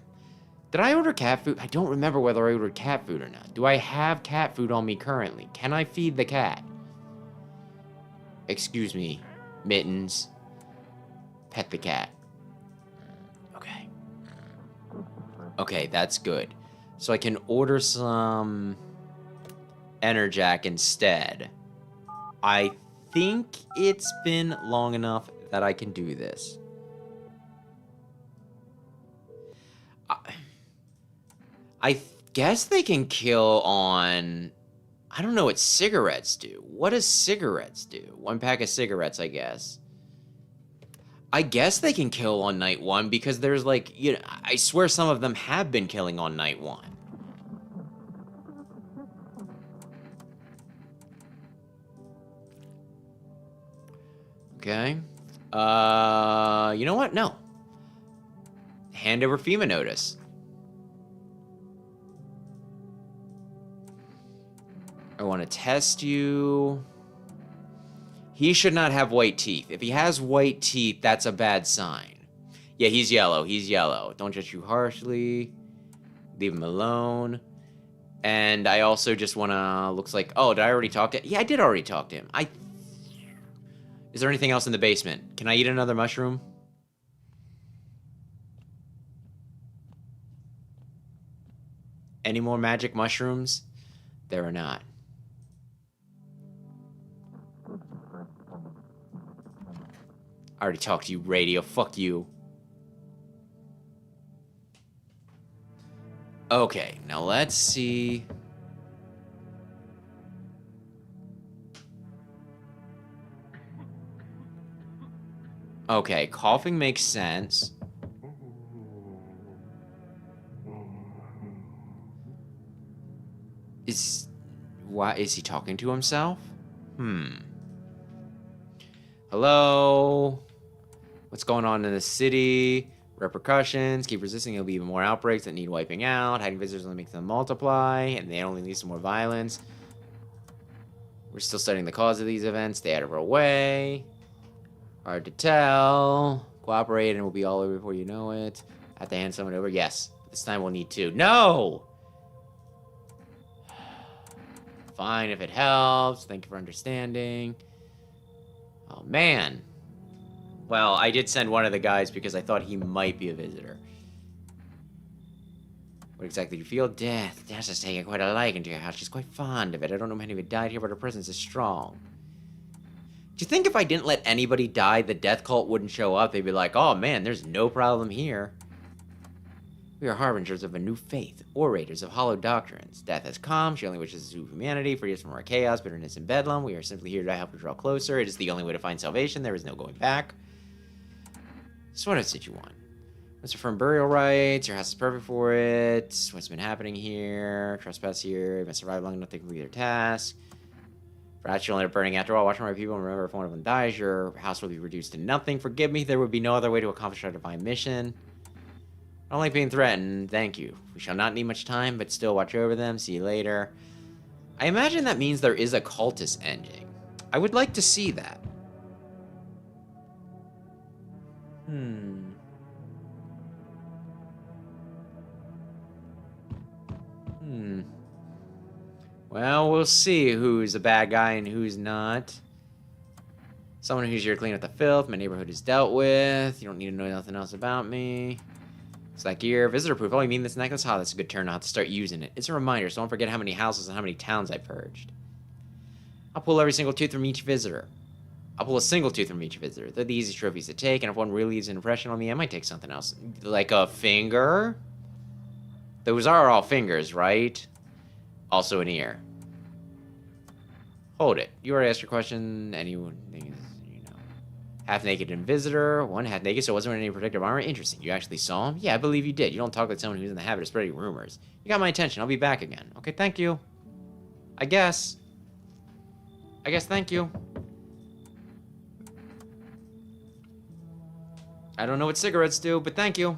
Did I order cat food? I don't remember whether I ordered cat food or not. Do I have cat food on me currently? Can I feed the cat? Excuse me, Mittens. Pet the cat. Okay. Okay, that's good. So I can order some... Enerjack instead. I think it's been long enough that I can do this. I guess they can kill on... I don't know what cigarettes do. What does cigarettes do? 1 pack of cigarettes, I guess. I guess they can kill on night 1 because there's like, you know, I swear some of them have been killing on night 1. Okay. You know what? No. Hand over FEMA notice. I want to test you. He should not have white teeth. If he has white teeth, that's a bad sign. Yeah, he's yellow. He's yellow. Don't judge you harshly. Leave him alone. And I also just want to... Looks like... Oh, did I already talk to... Yeah, I did already talk to him. Is there anything else in the basement? Can I eat another mushroom? Any more magic mushrooms? There are not. I already talked to you, radio. Fuck you. Okay, now let's see... Okay, coughing makes sense. Why is he talking to himself? Hello? What's going on in the city? Repercussions. Keep resisting, there'll be even more outbreaks that need wiping out. Hiding visitors only makes them multiply, and they only lead to more violence. We're still studying the cause of these events. Stay out of our way. Hard to tell. Cooperate and we'll be all over before you know it. Have to hand someone over? Yes. This time we'll need two. No! Fine if it helps. Thank you for understanding. Oh, man. Well, I did send one of the guys because I thought he might be a visitor. What exactly do you feel? Death. Death has taken quite a liking to your house. She's quite fond of it. I don't know many of you died here, but her presence is strong. Do you think if I didn't let anybody die, the death cult wouldn't show up? They'd be like, oh man, there's no problem here. We are harbingers of a new faith, orators of hollow doctrines. Death has come. She only wishes to humanity, free us from our chaos, bitterness, and bedlam. We are simply here to help her draw closer. It is the only way to find salvation. There is no going back. So what else did you want? Must affirm burial rights. Your house is perfect for it. What's been happening here? Trespass here. You must survive long enough to complete their task. Perhaps you'll end up burning after all. Watch my people and remember if one of them dies, your house will be reduced to nothing. Forgive me, there would be no other way to accomplish our divine mission. I don't like being threatened. Thank you. We shall not need much time, but still watch over them. See you later. I imagine that means there is a cultist ending. I would like to see that. Well, we'll see who's a bad guy and who's not. Someone who's here to clean up the filth. My neighborhood is dealt with. You don't need to know nothing else about me. It's like gear. Visitor proof. Oh, you mean this necklace? Oh, that's a good turn. I'll have to start using it. It's a reminder, so don't forget how many houses and how many towns I purged. I'll pull every single tooth from each visitor. I'll pull a single tooth from each visitor. They're the easy trophies to take, and if one really leaves an impression on me, I might take something else. Like a finger? Those are all fingers, right? Also an ear. Hold it. You already asked your question. Anyone, you know. Half-naked and visitor. One half-naked, so it wasn't wearing any protective armor. Interesting. You actually saw him? Yeah, I believe you did. You don't talk like someone who's in the habit of spreading rumors. You got my attention. I'll be back again. Okay, thank you. I guess thank you. I don't know what cigarettes do, but thank you.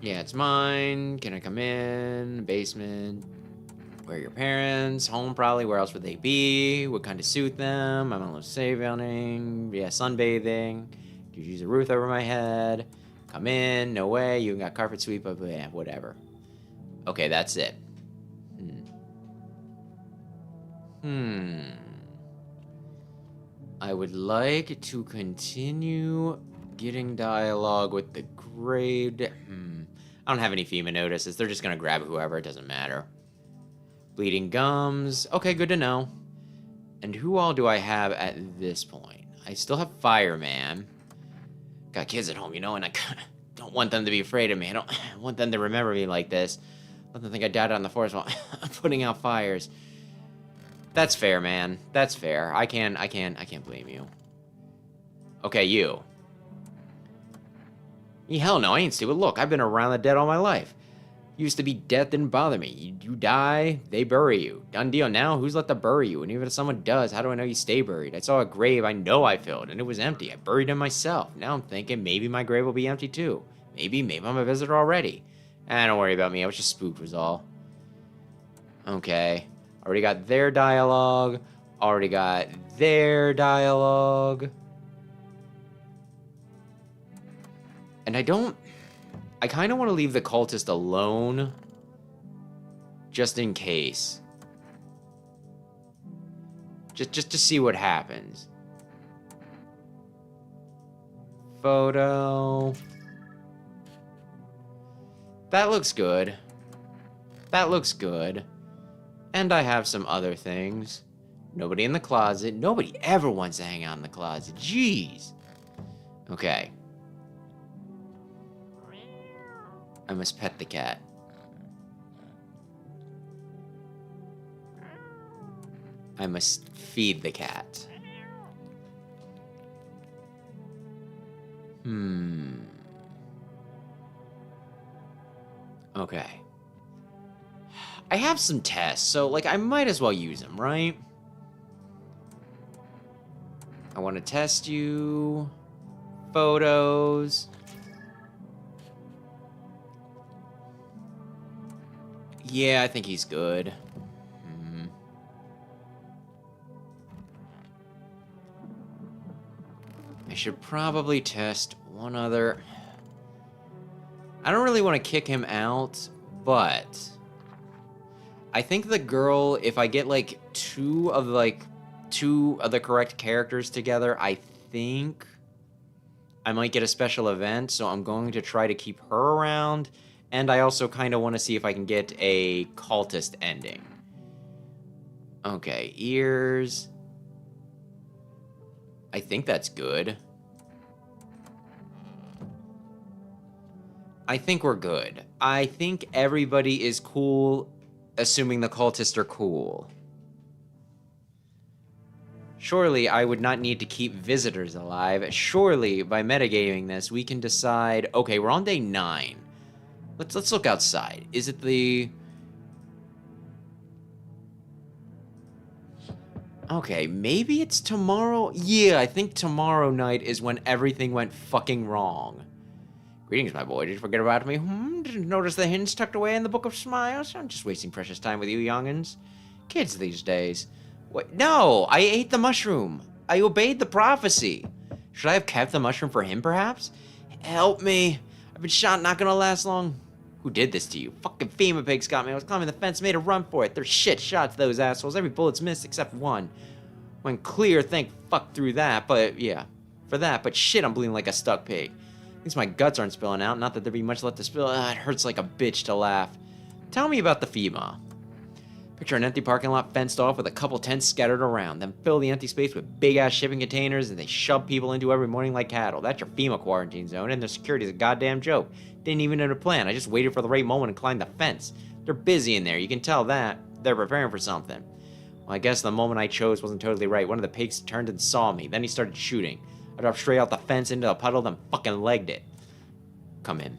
Yeah, it's mine. Can I come in? Basement. Where are your parents? Home, probably. Where else would they be? What kind of suit them? I'm on sailing. Yeah, sunbathing. Could use a roof over my head. Come in. No way. You got carpet sweep. But yeah, whatever. Okay, that's it. I would like to continue getting dialogue with the grade. I don't have any FEMA notices. They're just gonna grab whoever. It doesn't matter. Bleeding gums. Okay, good to know. And who all do I have at this point? I still have Fireman. Got kids at home, you know, and I don't want them to be afraid of me. I don't want them to remember me like this. Let them think I died out in the forest while putting out fires. That's fair, man. That's fair. I can't blame you. Okay, you. Hell no, I ain't stupid. Look, I've been around the dead all my life. Used to be death didn't bother me. You die, they bury you. Done deal. Now, who's let to bury you? And even if someone does, how do I know you stay buried? I saw a grave I know I filled, and it was empty. I buried him myself. Now I'm thinking maybe my grave will be empty too. Maybe I'm a visitor already. Don't worry about me. I was just spooked was all. Okay. Already got their dialogue. Already got their dialogue. And I kind of want to leave the cultist alone. Just in case. Just to see what happens. Photo. That looks good. That looks good. And I have some other things. Nobody in the closet. Nobody ever wants to hang out in the closet. Jeez. Okay. I must pet the cat. I must feed the cat. Okay. I have some tests, so, like, I might as well use them, right? I want to test you. Photos. Yeah, I think he's good. I should probably test one other. I don't really want to kick him out, but I think the girl, if I get like two of the correct characters together, I think I might get a special event, so I'm going to try to keep her around, and I also kind of want to see if I can get a cultist ending. Okay, ears. I think that's good. I think we're good. I think everybody is cool, assuming the cultists are cool. Surely I would not need to keep visitors alive. Surely, by metagaming this, we can decide... Okay, we're on day 9. Let's look outside. Is it the... Okay, maybe it's tomorrow? Yeah, I think tomorrow night is when everything went fucking wrong. Greetings, my boy. Did you forget about me? Didn't notice the hints tucked away in the Book of Smiles? I'm just wasting precious time with you youngins. Kids these days. What? No, I ate the mushroom. I obeyed the prophecy. Should I have kept the mushroom for him, perhaps? Help me. I've been shot, not gonna last long. Who did this to you? Fucking FEMA pigs got me. I was climbing the fence, made a run for it. They're shit shots, those assholes. Every bullet's missed except one. Went clear, thank fuck through that, but yeah. For that, but shit, I'm bleeding like a stuck pig. At least my guts aren't spilling out. Not that there'd be much left to spill. It hurts like a bitch to laugh. Tell me about the FEMA. Picture an empty parking lot fenced off with a couple tents scattered around. Then fill the empty space with big-ass shipping containers and they shove people into every morning like cattle. That's your FEMA quarantine zone, and their security's a goddamn joke. Didn't even know the plan. I just waited for the right moment and climbed the fence. They're busy in there. You can tell that. They're preparing for something. Well, I guess the moment I chose wasn't totally right. One of the pigs turned and saw me. Then he started shooting. I dropped straight out the fence into a puddle, then fucking legged it. Come in.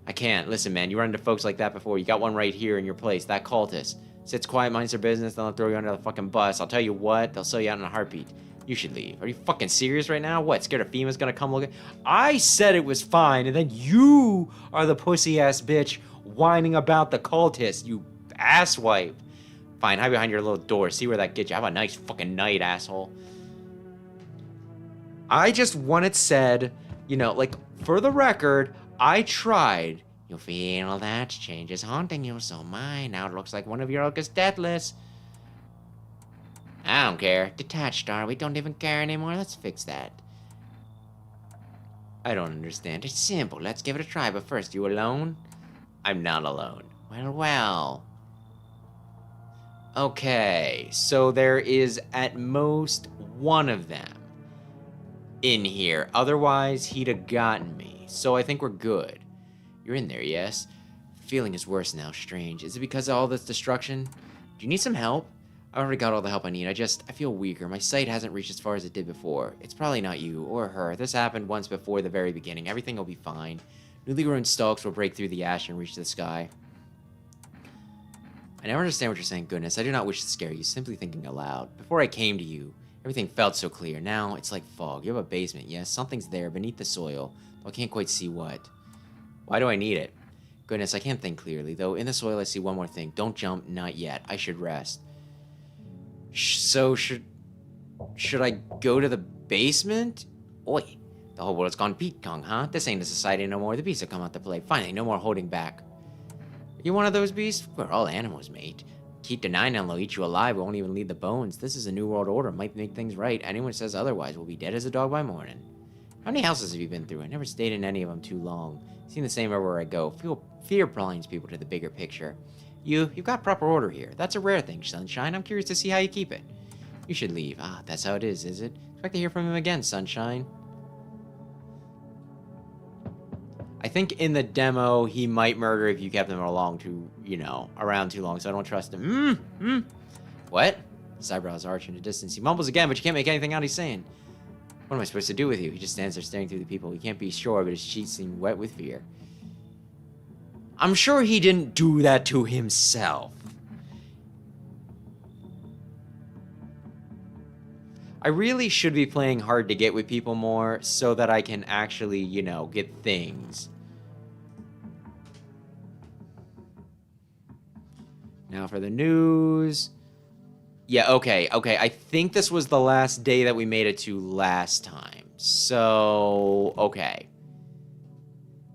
I can't. Listen, man, you run into folks like that before. You got one right here in your place. That cultist. Sits quiet, minds their business, then they'll throw you under the fucking bus. I'll tell you what, they'll sell you out in a heartbeat. You should leave. Are you fucking serious right now? What, scared of FEMA's gonna come look at... I said it was fine, and then you are the pussy-ass bitch whining about the cultist, you asswipe. Fine, hide behind your little door. See where that gets you. Have a nice fucking night, asshole. I just want it said, you know, like, for the record, I tried. You feel that change is haunting you, so mine. Now it looks like one of your ilk is deathless. I don't care. Detached, are we? Don't even care anymore. Let's fix that. I don't understand. It's simple. Let's give it a try. But first, you alone? I'm not alone. Well. Okay, so there is at most one of them in here. Otherwise, he'd have gotten me. So I think we're good. You're in there, yes? Feeling is worse now, strange. Is it because of all this destruction? Do you need some help? I already got all the help I need. I feel weaker. My sight hasn't reached as far as it did before. It's probably not you or her. This happened once before the very beginning. Everything will be fine. Newly grown stalks will break through the ash and reach the sky. I never understand what you're saying, goodness. I do not wish to scare you, simply thinking aloud. Before I came to you, everything felt so clear. Now, it's like fog. You have a basement, yes? Something's there, beneath the soil. Though I can't quite see what. Why do I need it? Goodness, I can't think clearly, though. In the soil, I see one more thing. Don't jump, not yet. I should rest. So, should I go to the basement? Oi, the whole world's gone Pete Kong, huh? This ain't a society no more. The beasts have come out to play. Finally, no more holding back. Are you one of those beasts? We're all animals, mate. Keep denying them, they'll eat you alive. We won't even leave the bones. This is a new world order. Might make things right. Anyone says otherwise will be dead as a dog by morning. How many houses have you been through? I never stayed in any of them too long. Seen the same everywhere I go. Fear blinds people to the bigger picture. You've got proper order here. That's a rare thing, Sunshine. I'm curious to see how you keep it. You should leave. Ah, that's how it is it? Expect to hear from him again, Sunshine. I think in the demo, he might murder if you kept him around too long, so I don't trust him. What? His eyebrows arch in the distance. He mumbles again, but you can't make anything out he's saying. What am I supposed to do with you? He just stands there staring through the people. He can't be sure, but his cheeks seem wet with fear. I'm sure he didn't do that to himself. I really should be playing hard to get with people more so that I can actually, you know, get things. Now for the news. Yeah, okay. I think this was the last day that we made it to last time. So, okay.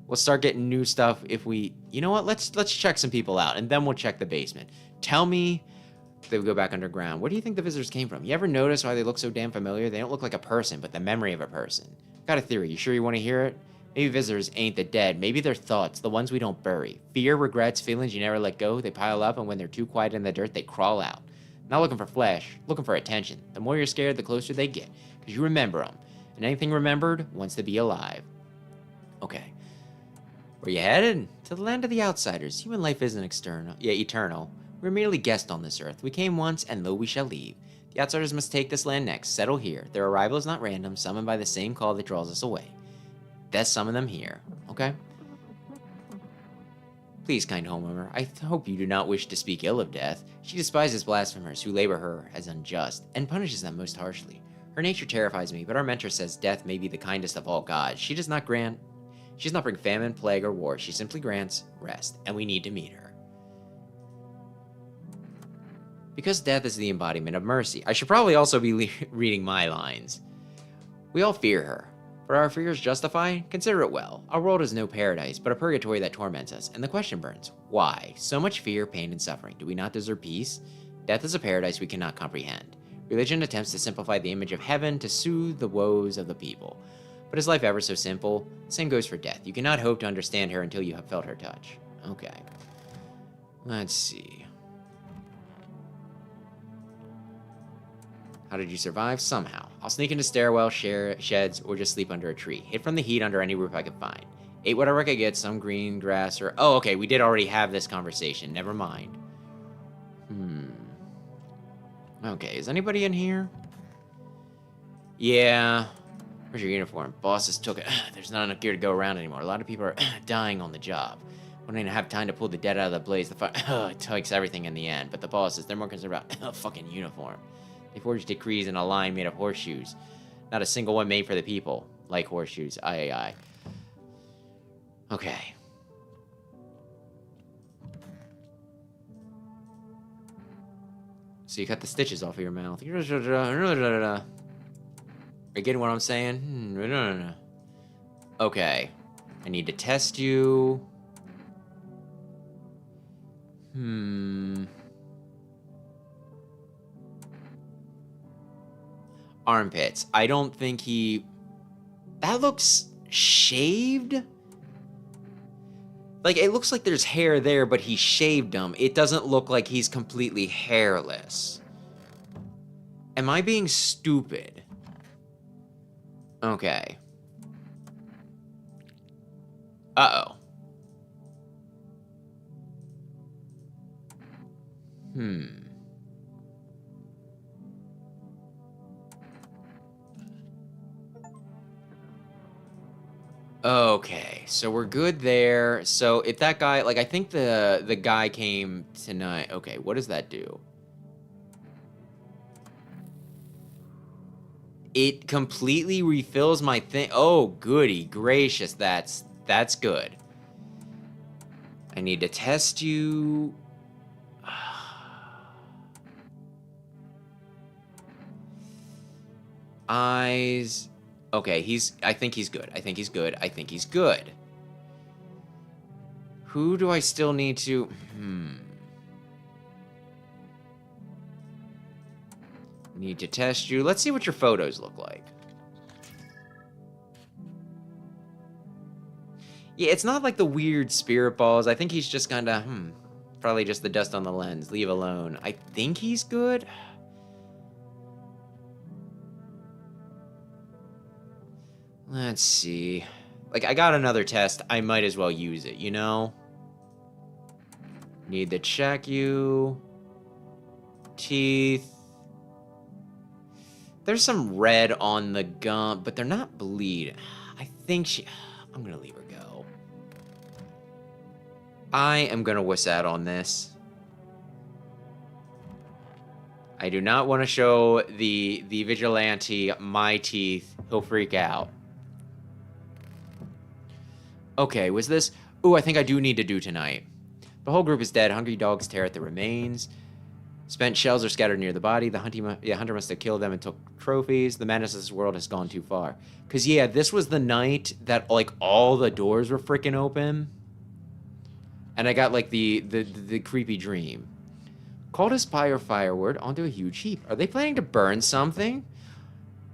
We'll start getting new stuff if we... You know what? Let's check some people out, and then we'll check the basement. Tell me they would go back underground. Where do you think the visitors came from? You ever notice why they look so damn familiar? They don't look like a person, but the memory of a person. Got a theory. You sure you want to hear it? Maybe visitors ain't the dead. Maybe they're thoughts, the ones we don't bury. Fear, regrets, feelings you never let go. They pile up, and when they're too quiet in the dirt, they crawl out. Not looking for flesh, looking for attention. The more you're scared, the closer they get, because you remember them. And anything remembered wants to be alive. Okay. Where you headed? To the land of the outsiders. Human life isn't eternal. We're merely guests on this earth. We came once, and lo we shall leave. The outsiders must take this land next, settle here. Their arrival is not random, summoned by the same call that draws us away. Death summoned them here, okay? Please, kind homeowner, I hope you do not wish to speak ill of death. She despises blasphemers who labor her as unjust, and punishes them most harshly. Her nature terrifies me, but our mentor says death may be the kindest of all gods. She does not bring famine, plague, or war. She simply grants rest, and we need to meet her. Because death is the embodiment of mercy. I should probably also be reading my lines. We all fear her. But are our fears justified? Consider it well. Our world is no paradise, but a purgatory that torments us. And the question burns. Why? So much fear, pain, and suffering. Do we not deserve peace? Death is a paradise we cannot comprehend. Religion attempts to simplify the image of heaven to soothe the woes of the people. But is life ever so simple? The same goes for death. You cannot hope to understand her until you have felt her touch. Okay. Let's see. How did you survive? Somehow. I'll sneak into stairwell, sheds, or just sleep under a tree. Hid from the heat under any roof I could find. Ate whatever I could get, some green grass or... Oh, okay, we did already have this conversation. Never mind. Okay, is anybody in here? Yeah. Where's your uniform? Bosses took it. There's not enough gear to go around anymore. A lot of people are dying on the job. Wouldn't even have time to pull the dead out of the blaze. The fire it takes everything in the end. But the bosses, they're more concerned about a fucking uniform. They forged decrees in a line made of horseshoes. Not a single one made for the people. Like horseshoes. Aye. Okay. So you cut the stitches off of your mouth. Are you getting what I'm saying? Okay. I need to test you. Armpits. I don't think he... That looks shaved? Like, it looks like there's hair there, but he shaved them. It doesn't look like he's completely hairless. Am I being stupid? Okay. Uh-oh. Okay, so we're good there. So if that guy, like, I think the guy came tonight. Okay, what does that do? It completely refills my thing. Oh, goody gracious, that's good. I need to test you. Eyes. Okay, I think he's good. I think he's good. Who do I still need to... Need to test you. Let's see what your photos look like. Yeah, it's not like the weird spirit balls. I think he's just kinda, probably just the dust on the lens. Leave alone. I think he's good. Let's see. Like, I got another test. I might as well use it, you know? Need to check you. Teeth. There's some red on the gum, but they're not bleeding. I think I'm gonna leave her go. I am gonna wuss out on this. I do not want to show the vigilante my teeth. He'll freak out. Okay, was this... Ooh, I think I do need to do tonight. The whole group is dead. Hungry dogs tear at the remains. Spent shells are scattered near the body. The hunter must have killed them and took trophies. The madness of this world has gone too far. Because, yeah, this was the night that, like, all the doors were freaking open. And I got, like, the creepy dream. Called a spire fireward onto a huge heap. Are they planning to burn something?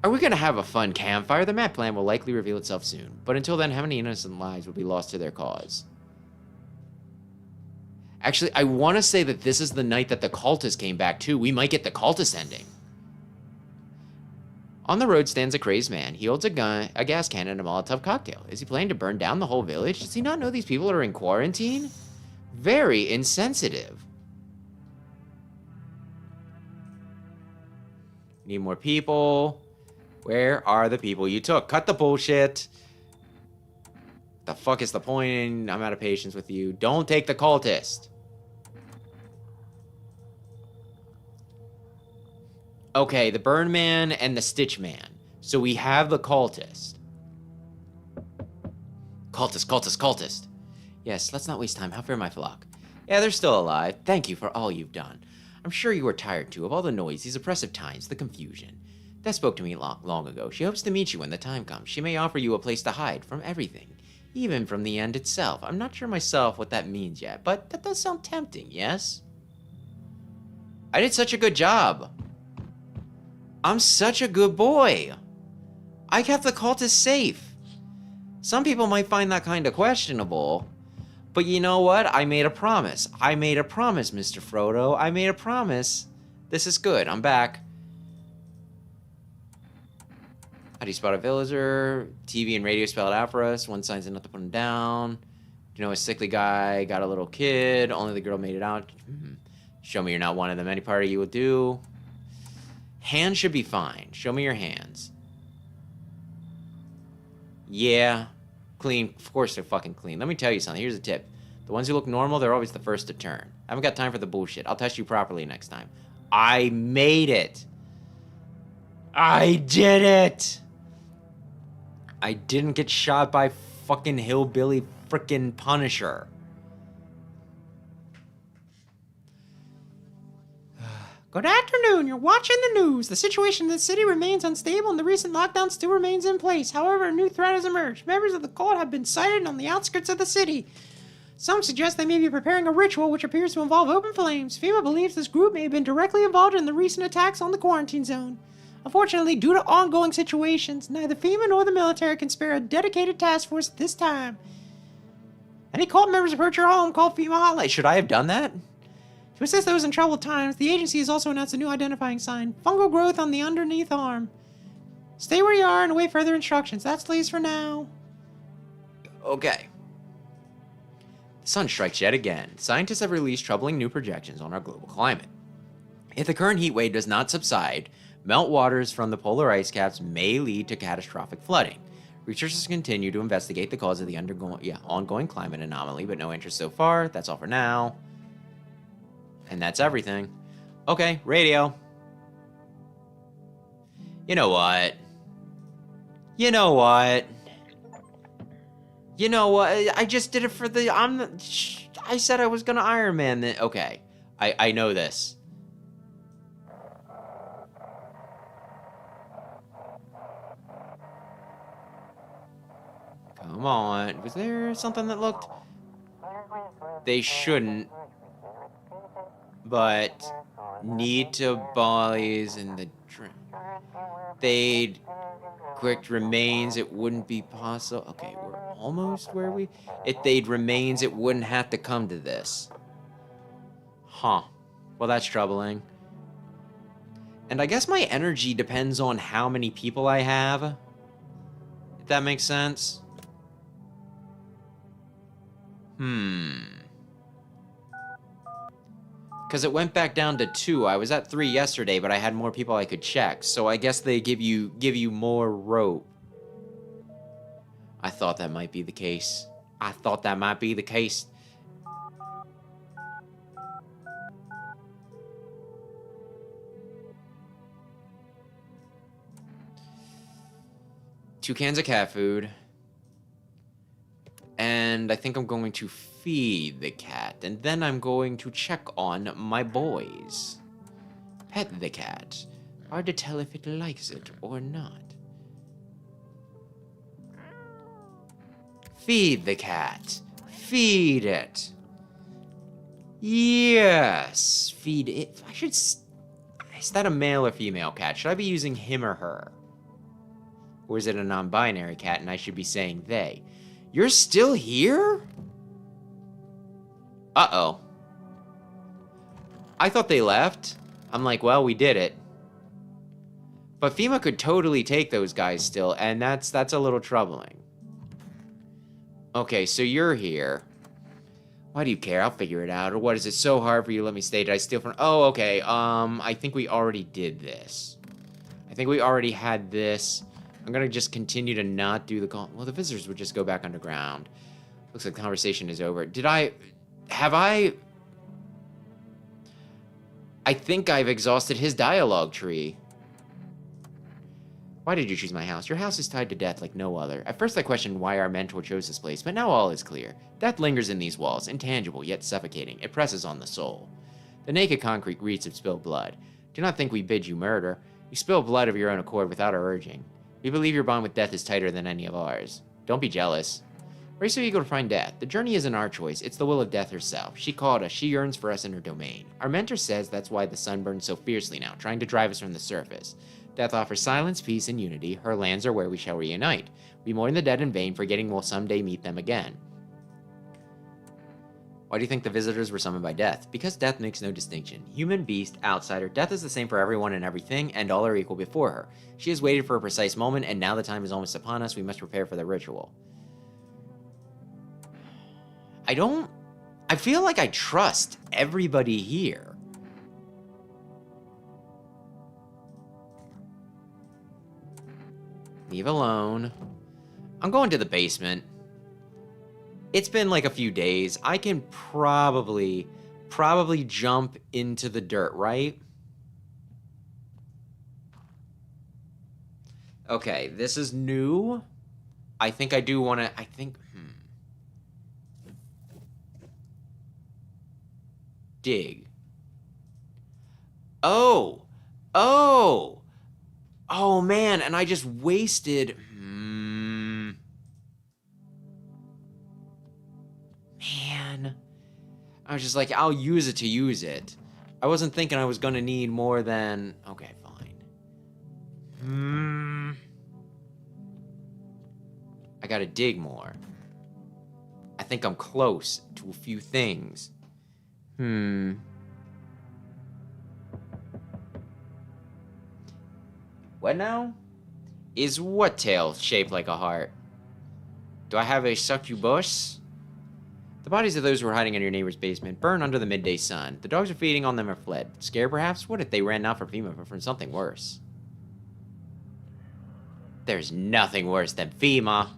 Are we going to have a fun campfire? The mad plan will likely reveal itself soon. But until then, how many innocent lives will be lost to their cause? Actually, I want to say that this is the night that the cultists came back, too. We might get the cultist ending. On the road stands a crazed man. He holds a gun, a gas cannon, and a Molotov cocktail. Is he planning to burn down the whole village? Does he not know these people are in quarantine? Very insensitive. Need more people. Where are the people you took? Cut the bullshit. The fuck is the point? I'm out of patience with you. Don't take the cultist. Okay, the Burn Man and the Stitch Man. So we have the cultist. Cultist. Yes, let's not waste time. How fare my flock? Yeah, they're still alive. Thank you for all you've done. I'm sure you are tired, too, of all the noise, these oppressive times, the confusion. Death spoke to me long ago. She hopes to meet you when the time comes. She may offer you a place to hide from everything, even from the end itself. I'm not sure myself what that means yet, but that does sound tempting, yes? I did such a good job. I'm such a good boy. I kept the cultists safe. Some people might find that kind of questionable, but you know what? I made a promise. I made a promise, Mr. Frodo. I made a promise. This is good. I'm back. How do you spot a villager? TV and radio spell it out for us. One sign's enough to put him down. You know, a sickly guy got a little kid. Only the girl made it out. Show me you're not one of them. Any party you will do. Hands should be fine. Show me your hands. Yeah. Clean. Of course they're fucking clean. Let me tell you something. Here's a tip. The ones who look normal, they're always the first to turn. I haven't got time for the bullshit. I'll test you properly next time. I made it. I did it. I didn't get shot by fucking hillbilly frickin' Punisher. Good afternoon. You're watching the news. The situation in the city remains unstable and the recent lockdown still remains in place. However, a new threat has emerged. Members of the cult have been sighted on the outskirts of the city. Some suggest they may be preparing a ritual which appears to involve open flames. FEMA believes this group may have been directly involved in the recent attacks on the quarantine zone. Unfortunately, due to ongoing situations, neither FEMA nor the military can spare a dedicated task force at this time. Any cult members approach your home, call FEMA hotline. Should I have done that? To assist those in troubled times, the agency has also announced a new identifying sign, fungal growth on the underneath arm. Stay where you are and await further instructions. That's the least for now. Okay. The sun strikes yet again. Scientists have released troubling new projections on our global climate. If the current heat wave does not subside, meltwaters from the polar ice caps may lead to catastrophic flooding. Researchers continue to investigate the cause of the ongoing climate anomaly, but no interest so far. That's all for now. And that's everything. Okay, radio. You know what? I just did it for the... I said I was gonna Iron Man then. Okay, I know this. Come on. Was there something that looked... They shouldn't. But need to boys in the drink. They'd quick remains, it wouldn't be possible. Okay, we're almost where we... If they'd remains, it wouldn't have to come to this. Huh. Well, that's troubling. And I guess my energy depends on how many people I have. If that makes sense. Because it went back down to 2. I was at 3 yesterday, but I had more people I could check. So I guess they give you more rope. I thought that might be the case. 2 cans of cat food. And I think I'm going to feed the cat. And then I'm going to check on my boys. Pet the cat. Hard to tell if it likes it or not. Feed the cat. Feed it. Yes. Feed it. I should... Is that a male or female cat? Should I be using him or her? Or is it a non-binary cat and I should be saying they? You're still here? Uh-oh. I thought they left. I'm like, well, we did it. But FEMA could totally take those guys still, and that's a little troubling. Okay, so you're here. Why do you care? I'll figure it out. Or what, is it so hard for you to let me stay? Did I steal from... Oh, okay. I think we already did this. I think we already had this. I'm gonna just continue to not do the call. Well, the visitors would just go back underground. Looks like the conversation is over. I think I've exhausted his dialogue tree. Why did you choose my house? Your house is tied to death like no other. At first I questioned why our mentor chose this place, but now all is clear. Death lingers in these walls, intangible yet suffocating. It presses on the soul. The naked concrete reeks of spilled blood. Do not think we bid you murder. You spill blood of your own accord without our urging. We believe your bond with death is tighter than any of ours. Don't be jealous. We're so eager to find death. The journey isn't our choice, it's the will of death herself. She called us, she yearns for us in her domain. Our mentor says that's why the sun burns so fiercely now, trying to drive us from the surface. Death offers silence, peace, and unity. Her lands are where we shall reunite. We mourn the dead in vain, forgetting we'll someday meet them again. Why do you think the visitors were summoned by death? Because death makes no distinction. Human, beast, outsider, death is the same for everyone and everything, and all are equal before her. She has waited for a precise moment, and now the time is almost upon us. We must prepare for the ritual. I feel like I trust everybody here. Leave alone. I'm going to the basement. It's been like a few days. I can probably jump into the dirt, right? Okay, this is new. I think I do want to, dig. Oh, man, and I just wasted, man. I was just like, I'll use it to use it. I wasn't thinking I was gonna need more than, okay, fine. I gotta dig more. I think I'm close to a few things. What now? Is what tail shaped like a heart? Do I have a succubus? The bodies of those who were hiding in your neighbor's basement burn under the midday sun. The dogs are feeding on them or fled. Scared perhaps? What if they ran not from FEMA but from something worse? There's nothing worse than FEMA.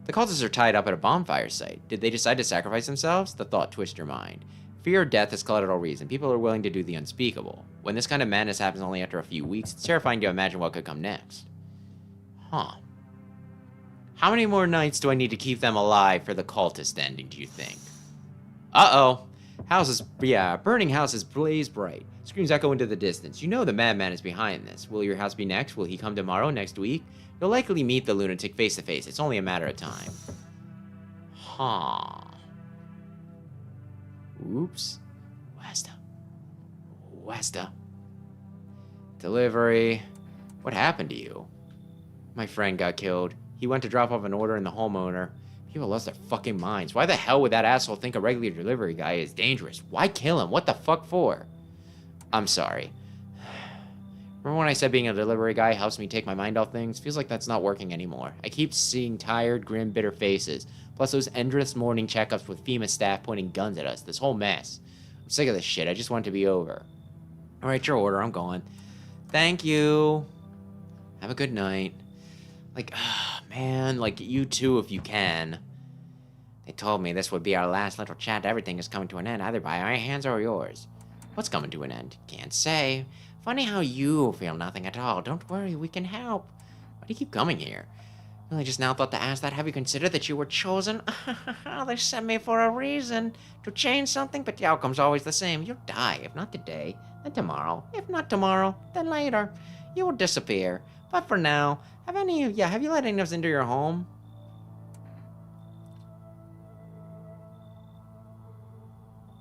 The cultists are tied up at a bonfire site. Did they decide to sacrifice themselves? The thought twists your mind. Fear of death has clouded all reason. People are willing to do the unspeakable. When this kind of madness happens only after a few weeks, it's terrifying to imagine what could come next. How many more nights do I need to keep them alive for the cultist ending, do you think? Burning houses blaze bright. Screams echo into the distance. You know the madman is behind this. Will your house be next? Will he come tomorrow, next week? You'll likely meet the lunatic face to face. It's only a matter of time. Oops. Westa. Delivery. What happened to you? My friend got killed. He went to drop off an order and the homeowner. People lost their fucking minds. Why the hell would that asshole think a regular delivery guy is dangerous? Why kill him? What the fuck for? I'm sorry. Remember when I said being a delivery guy helps me take my mind off things? Feels like that's not working anymore. I keep seeing tired, grim, bitter faces. Plus those endless morning checkups with FEMA staff pointing guns at us. This whole mess. I'm sick of this shit. I just want it to be over. Alright, your order. I'm going. Thank you. Have a good night. Man, you too if you can. They told me this would be our last little chat. Everything is coming to an end, either by our hands or yours. What's coming to an end? Can't say. Funny how you feel nothing at all. Don't worry, we can help. do you keep coming here? I only just now thought to ask that. Have you considered that you were chosen? They sent me for a reason. To change something, but the outcome's always the same. You'll die, if not today, then tomorrow. If not tomorrow, then later. You will disappear. But for now, have you let any of us into your home?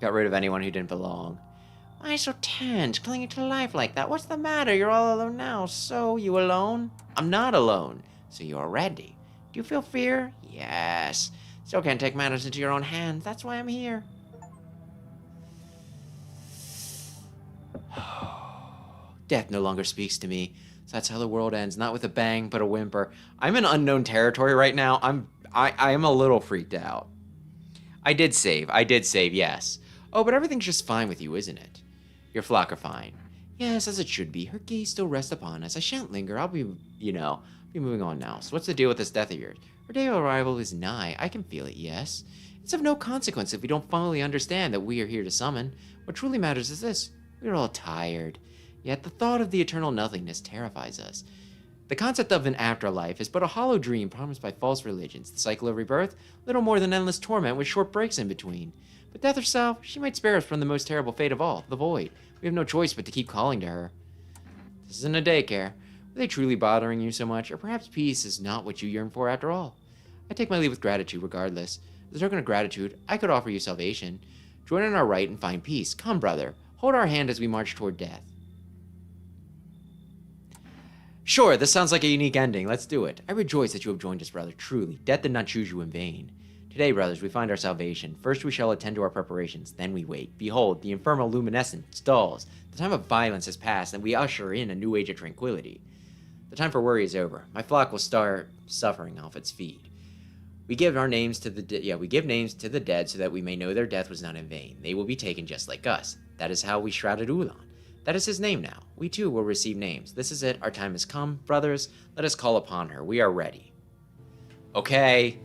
Got rid of anyone who didn't belong. Why so tense, clinging to life like that? What's the matter? You're all alone now. So, you alone? I'm not alone. So you're ready. Do you feel fear? Yes. Still can't take matters into your own hands. That's why I'm here. Death no longer speaks to me. So that's how the world ends. Not with a bang, but a whimper. I'm in unknown territory right now. I am a little freaked out. I did save, yes. Oh, but everything's just fine with you, isn't it? Your flock are fine. Yes, as it should be. Her gaze still rests upon us. I shan't linger. I'll be moving on now. So what's the deal with this death of yours? Her day of arrival is nigh. I can feel it, yes. It's of no consequence if we don't fully understand that we are here to summon. What truly matters is this. We are all tired. Yet the thought of the eternal nothingness terrifies us. The concept of an afterlife is but a hollow dream promised by false religions. The cycle of rebirth, little more than endless torment with short breaks in between. But death herself, she might spare us from the most terrible fate of all, the void. We have no choice but to keep calling to her. This isn't a daycare. Were they truly bothering you so much? Or perhaps peace is not what you yearn for after all? I take my leave with gratitude regardless. As a token of gratitude, I could offer you salvation. Join in our right and find peace. Come, brother. Hold our hand as we march toward death. Sure, this sounds like a unique ending. Let's do it. I rejoice that you have joined us, brother. Truly, death did not choose you in vain. Today, brothers, we find our salvation. First we shall attend to our preparations, then we wait. Behold, the infernal luminescence stalls. The time of violence has passed, and we usher in a new age of tranquility. The time for worry is over. My flock will start suffering off its feet. We give names to the dead so that we may know their death was not in vain. They will be taken just like us. That is how we shrouded Ulan. That is his name now. We too will receive names. This is it. Our time has come. Brothers, let us call upon her. We are ready. Okay.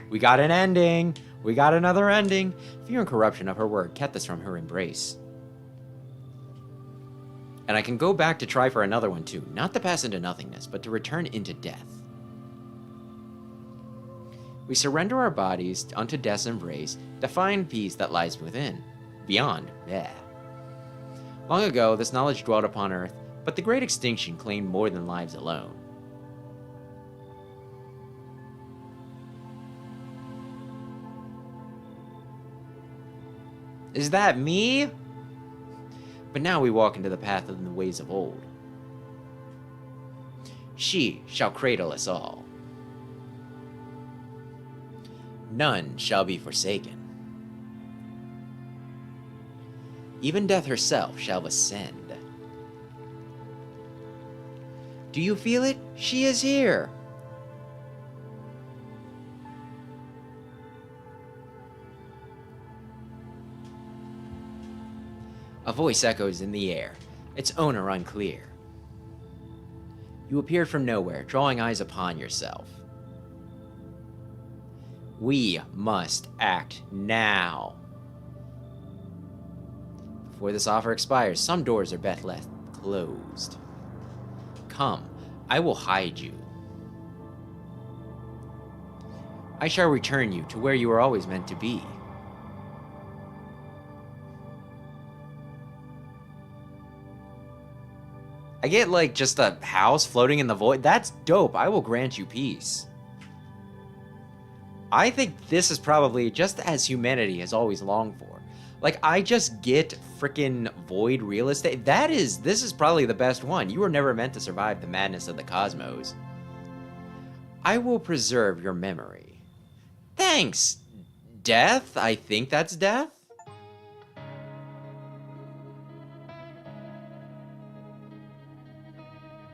We got an ending. We got another ending. Fear and corruption of her word kept us from her embrace. And I can go back to try for another one too. Not to pass into nothingness, but to return into death. We surrender our bodies unto death's embrace to find peace that lies within. Beyond. Yeah. Long ago, this knowledge dwelt upon earth, but the great extinction claimed more than lives alone. Is that me? But now we walk into the path of the ways of old. She shall cradle us all. None shall be forsaken. Even death herself shall ascend. Do you feel it? She is here. A voice echoes in the air, its owner unclear. You appeared from nowhere, drawing eyes upon yourself. We must act now. Before this offer expires, some doors are best left closed. Come, I will hide you. I shall return you to where you were always meant to be. I get like just a house floating in the void. That's dope. I will grant you peace. I think this is probably just as humanity has always longed for. Like, I just get freaking void real estate. This is probably the best one. You were never meant to survive the madness of the cosmos. I will preserve your memory. Thanks, Death. I think that's Death.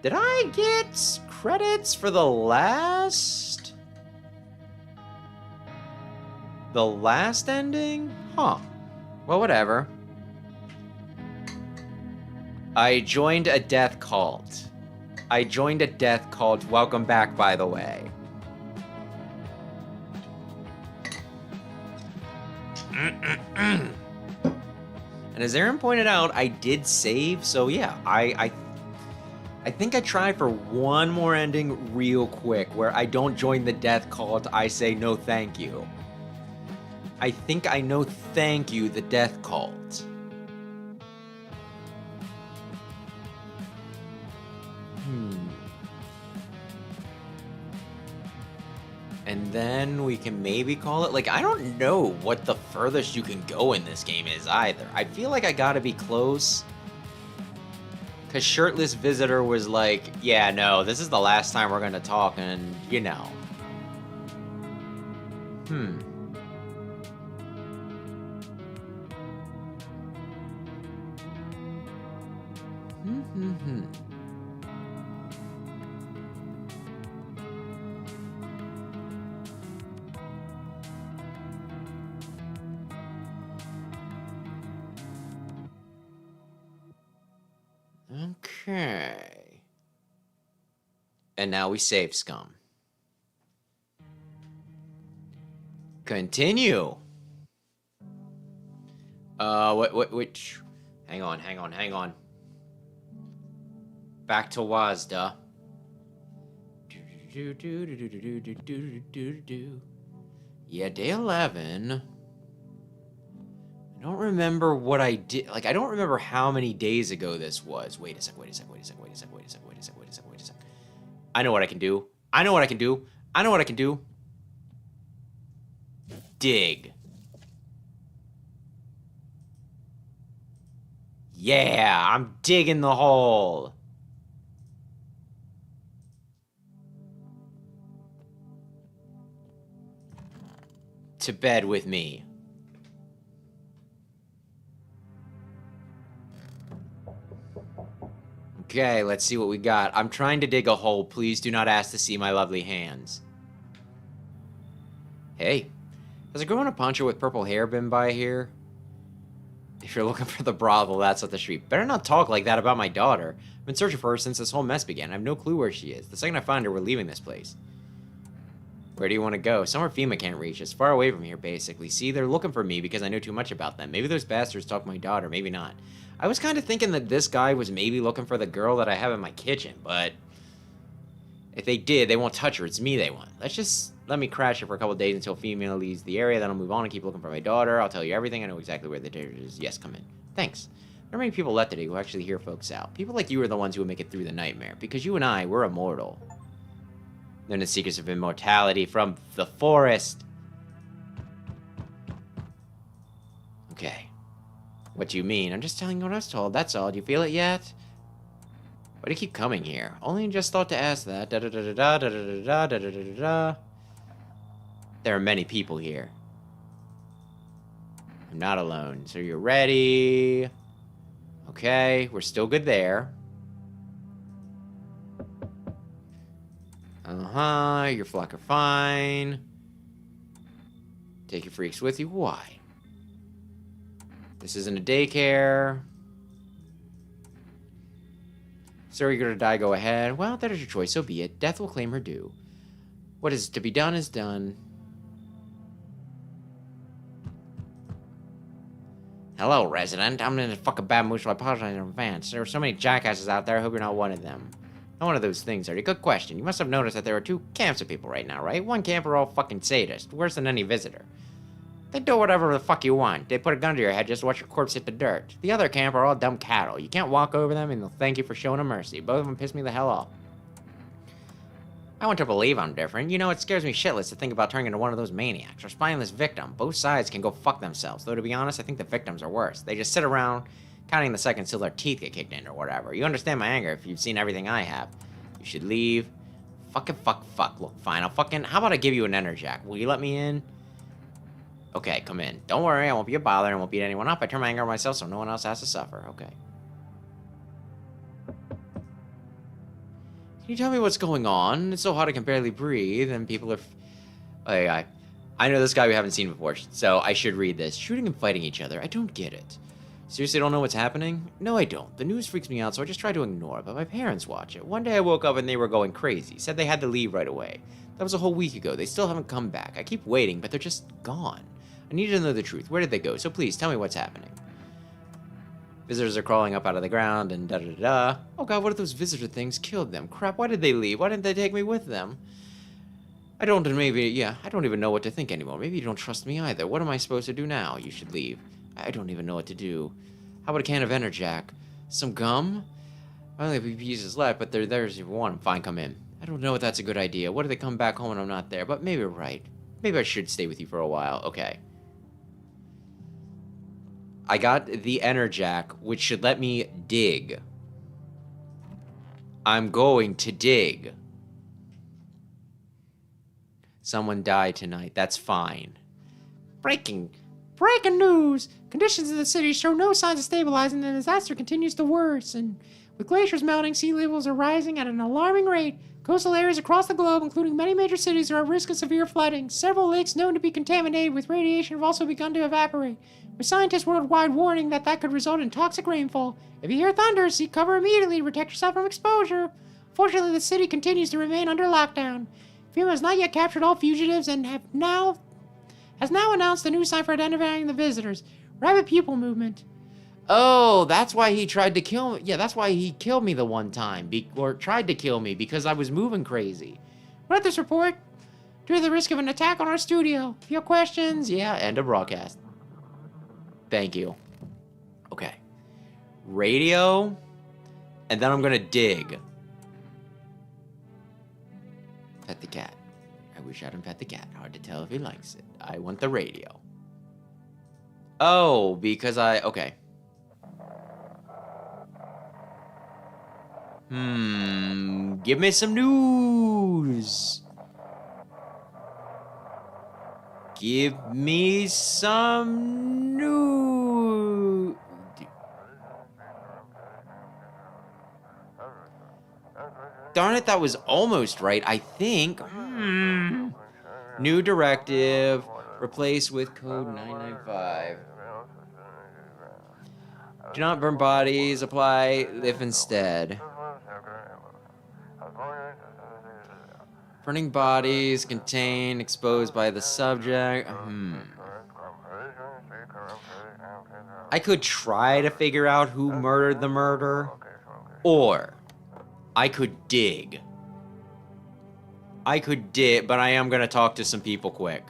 Did I get credits for the last ending? Huh. Well, whatever. I joined a death cult. Welcome back, by the way. And as Aaron pointed out, I did save, so yeah, I I think I tried for one more ending real quick where I don't join the death cult, I say no thank you. I think I know thank you, the death cult. And then we can maybe call it, like, I don't know what the furthest you can go in this game is either. I feel like I gotta be close. Because Shirtless Visitor was like, yeah, no, this is the last time we're gonna talk, and, you know. Okay. And now we save scum. Continue. Which? Hang on. Back to Wazda. Yeah, day 11. I don't remember what I did. Like, I don't remember how many days ago this was. Wait a sec. I know what I can do. Dig. Yeah, I'm digging the hole. To bed with me. Okay, let's see what we got. I'm trying to dig a hole. Please do not ask to see my lovely hands. Hey, has a girl in a poncho with purple hair been by here? If you're looking for the brothel, that's up the street. Better not talk like that about my daughter. I've been searching for her since this whole mess began. I have no clue where she is. The second I find her, we're leaving this place. Where do you want to go? Somewhere FEMA can't reach us. Far away from here, basically. See, they're looking for me because I know too much about them. Maybe those bastards talk to my daughter, maybe not. I was kind of thinking that this guy was maybe looking for the girl that I have in my kitchen, but if they did, they won't touch her. It's me they want. Let me crash her for a couple days until female leaves the area, then I'll move on and keep looking for my daughter. I'll tell you everything. I know exactly where the daughter is. Yes, come in. Thanks. There are many people left today who actually hear folks out. People like you are the ones who will make it through the nightmare, because you and I, we're immortal. Learn the secrets of immortality from the forest. Okay. What do you mean? I'm just telling you what I was told, that's all. Do you feel it yet? Why do you keep coming here? Only just thought to ask that. There are many people here. I'm not alone. So you're ready. Okay, we're still good there. Your flock are fine. Take your freaks with you. Why? This isn't a daycare. So you're gonna die, go ahead. Well, that is your choice, so be it. Death will claim her due. What is to be done is done. Hello, resident. I'm in a fucking bad mood, so I apologize in advance. There are so many jackasses out there. I hope you're not one of them. Not one of those things, are you? Good question. You must have noticed that there are two camps of people right now, right? One camp are all fucking sadists, worse than any visitor. They do whatever the fuck you want. They put a gun to your head just to watch your corpse hit the dirt. The other camp are all dumb cattle. You can't walk over them and they'll thank you for showing them mercy. Both of them piss me the hell off. I want to believe I'm different. You know, it scares me shitless to think about turning into one of those maniacs or spineless victim. Both sides can go fuck themselves. Though, to be honest, I think the victims are worse. They just sit around counting the seconds till their teeth get kicked in or whatever. You understand my anger if you've seen everything I have. You should leave. Fuck. Look, fine. How about I give you an enerjack? Will you let me in? Okay, come in. Don't worry, I won't be a bother and I won't beat anyone up. I turn my anger on myself so no one else has to suffer. Okay. Can you tell me what's going on? It's so hot I can barely breathe, and people are... I know this guy we haven't seen before, so I should read this. Shooting and fighting each other. I don't get it. Seriously don't know what's happening? No, I don't. The news freaks me out, so I just try to ignore it, but my parents watch it. One day I woke up and they were going crazy. Said they had to leave right away. That was a whole week ago. They still haven't come back. I keep waiting, but they're just gone. I need to know the truth. Where did they go? So please, tell me what's happening. Visitors are crawling up out of the ground and da-da-da-da. Oh god, what if those visitor things killed them? Crap, why did they leave? Why didn't they take me with them? I don't even know what to think anymore. Maybe you don't trust me either. What am I supposed to do now? You should leave. I don't even know what to do. How about a can of Enerjack? Some gum? I only have a few pieces left, but they're theirs if you want them. Fine, come in. I don't know if that's a good idea. What if they come back home and I'm not there? But maybe you're right. Maybe I should stay with you for a while. Okay. I got the Enerjack, which should let me dig. I'm going to dig. Someone died tonight. That's fine. Breaking news! Conditions in the city show no signs of stabilizing, and the disaster continues to worsen. With glaciers melting, sea levels are rising at an alarming rate. Coastal areas across the globe, including many major cities, are at risk of severe flooding. Several lakes known to be contaminated with radiation have also begun to evaporate, with scientists worldwide warning that could result in toxic rainfall. If you hear thunder, seek cover immediately to protect yourself from exposure. Fortunately, the city continues to remain under lockdown. FEMA has not yet captured all fugitives and has now announced a new sign for identifying the visitors. Rabbit pupil movement. Oh, that's why he tried to kill me. Yeah, that's why he killed me the one time. Or tried to kill me, because I was moving crazy. Read this report. Due to the risk of an attack on our studio. If you have questions, Yeah, end of broadcast. Thank you. Okay. Radio. And then I'm gonna dig. Pet the cat. I wish I hadn't pet the cat. Hard to tell if he likes it. I want the radio. Oh, because okay. Give me some news. Give me some news. Darn it, that was almost right, I think. New directive. Replace with code 995. Do not burn bodies. Apply if instead. Burning bodies contain exposed by the subject. I could try to figure out who murdered the murder, or I could dig. But I am gonna talk to some people quick.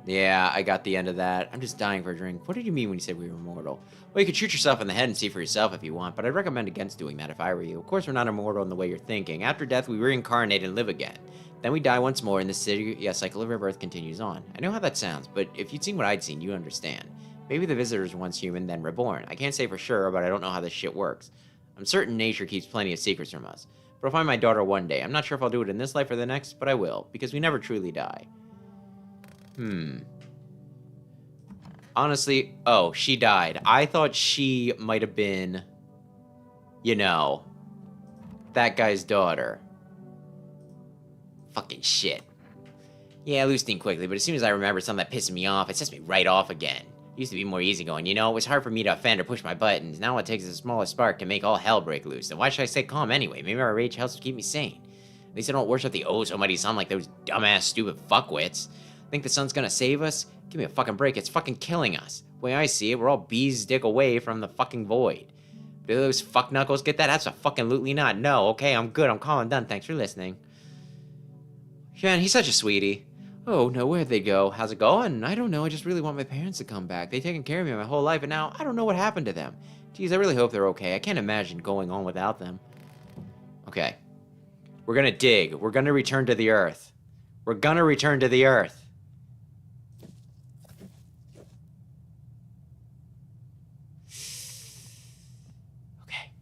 Yeah, I got the end of that. I'm just dying for a drink. What did you mean when you said we were immortal? Well, you could shoot yourself in the head and see for yourself if you want, but I'd recommend against doing that if I were you. Of course, we're not immortal in the way you're thinking. After death, we reincarnate and live again. Then we die once more, and the cycle of rebirth continues on. I know how that sounds, but if you'd seen what I'd seen, you'd understand. Maybe the visitors were once human, then reborn. I can't say for sure, but I don't know how this shit works. I'm certain nature keeps plenty of secrets from us. But I'll find my daughter one day. I'm not sure if I'll do it in this life or the next, but I will, because we never truly die. Honestly, oh, she died. I thought she might have been, you know, that guy's daughter. Fucking shit. Yeah, I lose steam quickly, but as soon as I remember something that pisses me off, it sets me right off again. It used to be more easygoing, you know? It was hard for me to offend or push my buttons. Now it takes the smallest spark to make all hell break loose. And why should I stay calm anyway? Maybe my rage helps keep me sane. At least I don't worship the oh so mighty sun like those dumbass stupid fuckwits. Think the sun's gonna save us? Give me a fucking break, it's fucking killing us. The way I see it, we're all bees dick away from the fucking void. Do those fuck knuckles get that? Absolutely not. No, okay, I'm good, I'm calm, I'm done, thanks for listening. Man, he's such a sweetie. Oh, no, where'd they go? How's it going? I don't know, I just really want my parents to come back. They've taken care of me my whole life, and now I don't know what happened to them. Geez, I really hope they're okay. I can't imagine going on without them. Okay. We're gonna dig. We're gonna return to the Earth. We're gonna return to the Earth. Okay.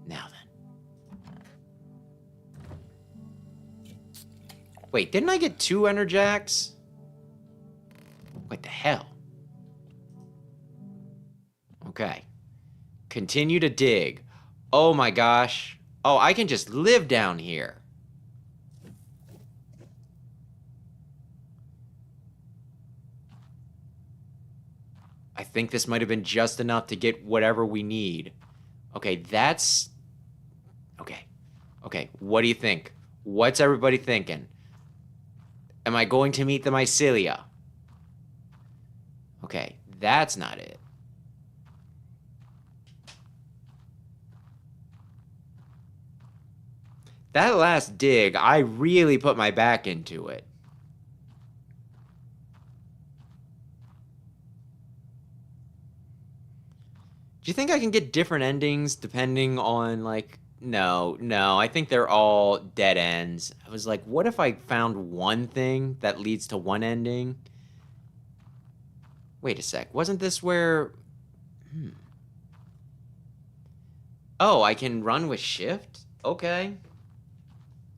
Now then. Wait, didn't I get 2 Enerjacks? What the hell? Okay. Continue to dig. Oh my gosh. Oh, I can just live down here. I think this might have been just enough to get whatever we need. Okay, that's... Okay. Okay, what do you think? What's everybody thinking? Am I going to meet the mycelia? Okay, that's not it. That last dig, I really put my back into it. Do you think I can get different endings depending on, like... No, I think they're all dead ends. I was like, what if I found one thing that leads to one ending? Wait a sec, wasn't this where... Oh, I can run with shift? Okay.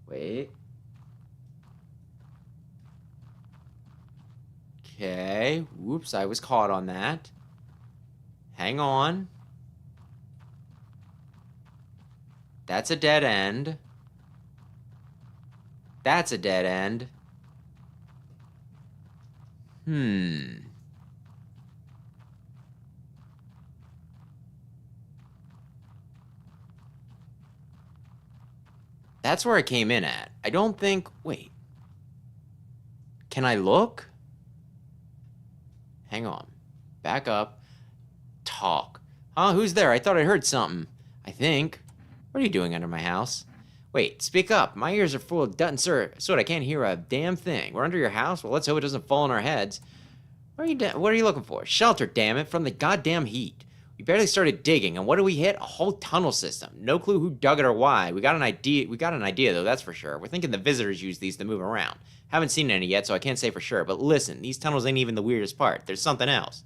Wait. Okay, whoops, I was caught on that. Hang on. That's a dead end. That's a dead end. That's where I came in at. I don't think... Wait. Can I look? Hang on. Back up. Talk. Huh? Who's there? I thought I heard something. I think. What are you doing under my house? Wait, speak up. My ears are full of dut and soot. I can't hear a damn thing. We're under your house? Well, let's hope it doesn't fall on our heads. What are you looking for? Shelter, damn it, from the goddamn heat. We barely started digging, and what do we hit? A whole tunnel system. No clue who dug it or why. We got an idea, though, that's for sure. We're thinking the visitors use these to move around. Haven't seen any yet, so I can't say for sure. But listen, these tunnels ain't even the weirdest part. There's something else.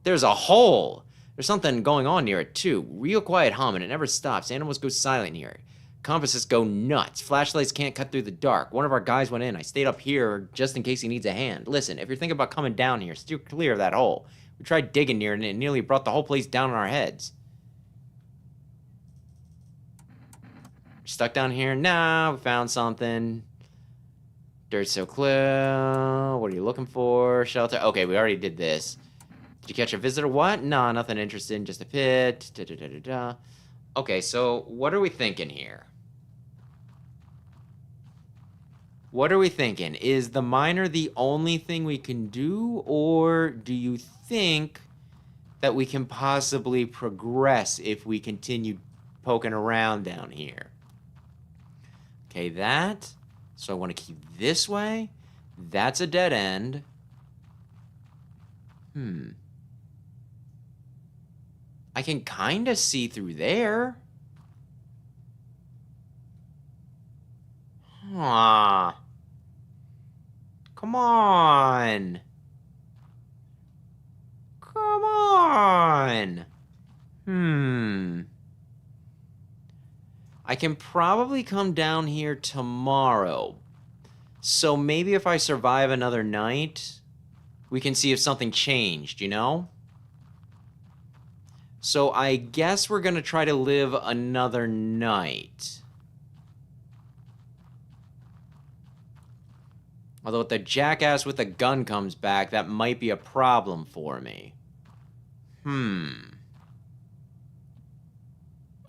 There's a hole. There's something going on near it, too. Real quiet hum, and it never stops. Animals go silent here. Compasses go nuts. Flashlights can't cut through the dark. One of our guys went in. I stayed up here just in case he needs a hand. Listen, if you're thinking about coming down here, steer clear of that hole. We tried digging near it, and it nearly brought the whole place down on our heads. Stuck down here? Nah, we found something. Dirt so clear. What are you looking for? Shelter. Okay, we already did this. Did you catch a visitor? What? Nah, nothing interesting. Just a pit. Da-da-da-da-da. Okay, so what are we thinking here? What are we thinking? Is the miner the only thing we can do, or do you think that we can possibly progress if we continue poking around down here? Okay, that. So I want to keep this way. That's a dead end. I can kind of see through there. Huh. Come on. Come on. I can probably come down here tomorrow. So maybe if I survive another night, we can see if something changed, you know? So I guess we're gonna try to live another night. Although if the jackass with the gun comes back, that might be a problem for me.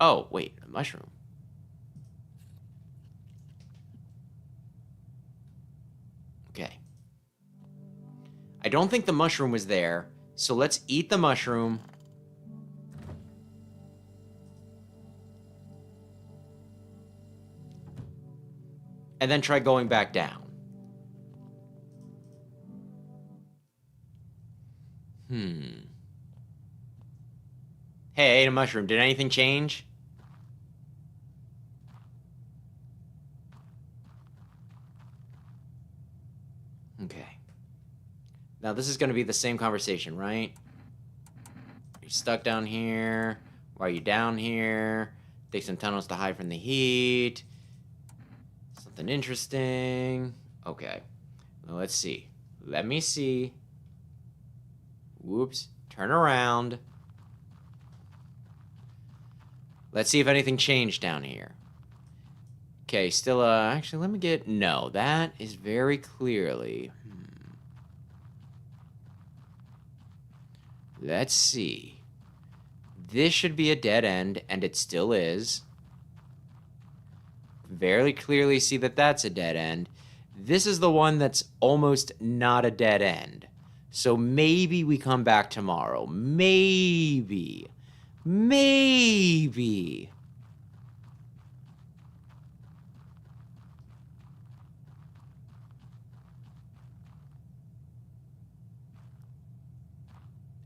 Oh, wait, a mushroom. Okay. I don't think the mushroom was there, so let's eat the mushroom. And then try going back down. Hey, I ate a mushroom. Did anything change? Okay. Now this is going to be the same conversation, right? You're stuck down here. Why are you down here? Dig some tunnels to hide from the heat. Something interesting. Okay. Well, let's see. Let me see. Whoops. Turn around. Let's see if anything changed down here. Okay, still, actually, let me get... No, that is very clearly... Let's see. This should be a dead end, and it still is. Very clearly see that that's a dead end. This is the one that's almost not a dead end. So maybe we come back tomorrow. Maybe. Maybe.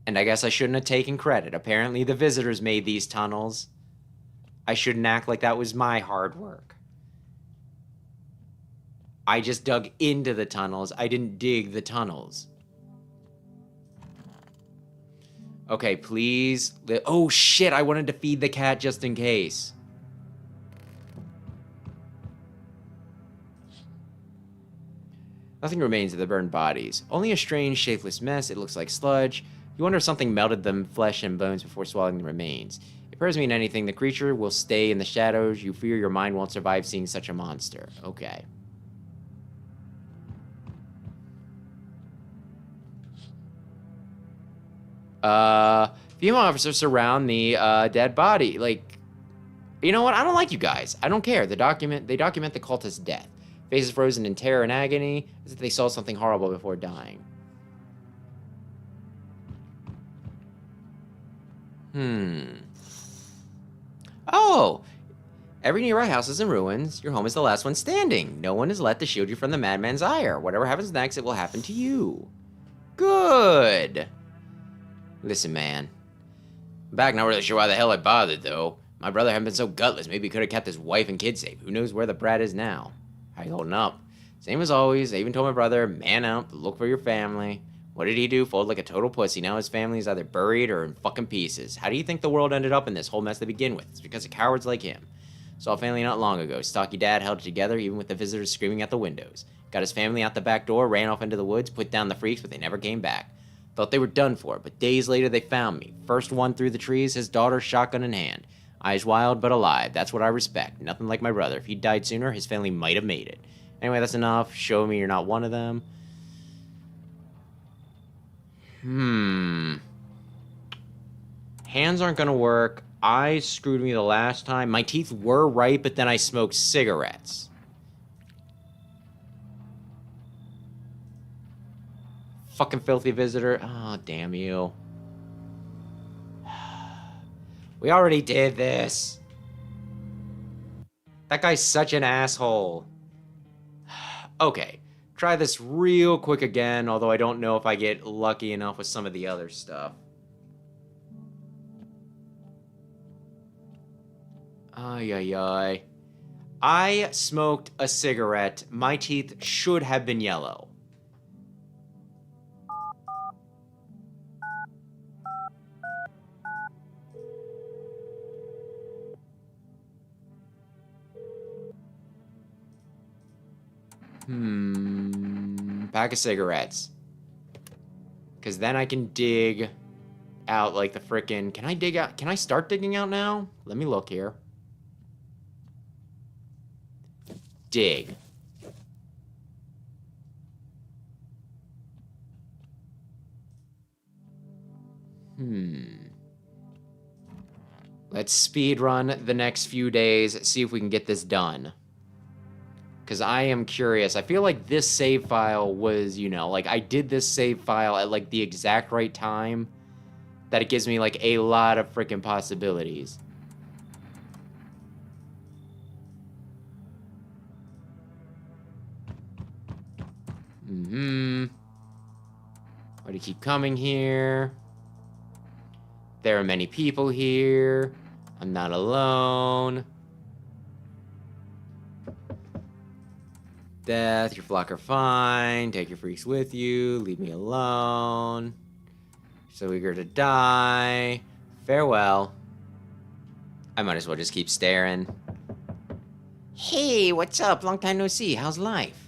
And I guess I shouldn't have taken credit. Apparently the visitors made these tunnels. I shouldn't act like that was my hard work. I just dug into the tunnels. I didn't dig the tunnels. Okay, please. Oh shit, I wanted to feed the cat just in case. Nothing remains of the burned bodies. Only a strange, shapeless mess. It looks like sludge. You wonder if something melted them flesh and bones before swallowing the remains. It doesn't mean anything. The creature will stay in the shadows. You fear your mind won't survive seeing such a monster. Okay. Female officers surround the dead body. Like, you know what? I don't like you guys. I don't care. They document the cultist's death. Faces frozen in terror and agony, as if they saw something horrible before dying. Oh! Every nearby house is in ruins. Your home is the last one standing. No one is left to shield you from the madman's ire. Whatever happens next, it will happen to you. Good! Listen, man. I'm back, not really sure why the hell I bothered, though. My brother hadn't been so gutless. Maybe he could have kept his wife and kids safe. Who knows where the brat is now? How you holding up? Same as always. I even told my brother, man up, look for your family. What did he do? Fold like a total pussy. Now his family is either buried or in fucking pieces. How do you think the world ended up in this whole mess to begin with? It's because of cowards like him. Saw a family not long ago. Stocky dad held it together even with the visitors screaming at the windows. Got his family out the back door, ran off into the woods, put down the freaks, but they never came back. Thought they were done for, but days later they found me. First one through the trees, his daughter shotgun in hand. Eyes wild but alive. That's what I respect. Nothing like my brother. If he'd died sooner, his family might have made it. Anyway, that's enough. Show me you're not one of them. Hands aren't gonna work. Eyes screwed me the last time. My teeth were right, but then I smoked cigarettes. Fucking filthy visitor. Oh, damn you. We already did this. That guy's such an asshole. Okay, try this real quick again, although I don't know if I get lucky enough with some of the other stuff. Ay, ay, ay. I smoked a cigarette. My teeth should have been yellow. Pack of cigarettes. Because then I can dig out like the frickin'... Can I dig out? Can I start digging out now? Let me look here. Dig. Let's speed run the next few days, see if we can get this done. Because I am curious. I feel like this save file was, you know, like I did this save file at like the exact right time that it gives me like a lot of freaking possibilities. Why do you keep coming here? There are many people here. I'm not alone. Death, your flock are fine. Take your freaks with you. Leave me alone. So eager to die. Farewell. I might as well just keep staring. Hey, what's up? Long time no see. How's life?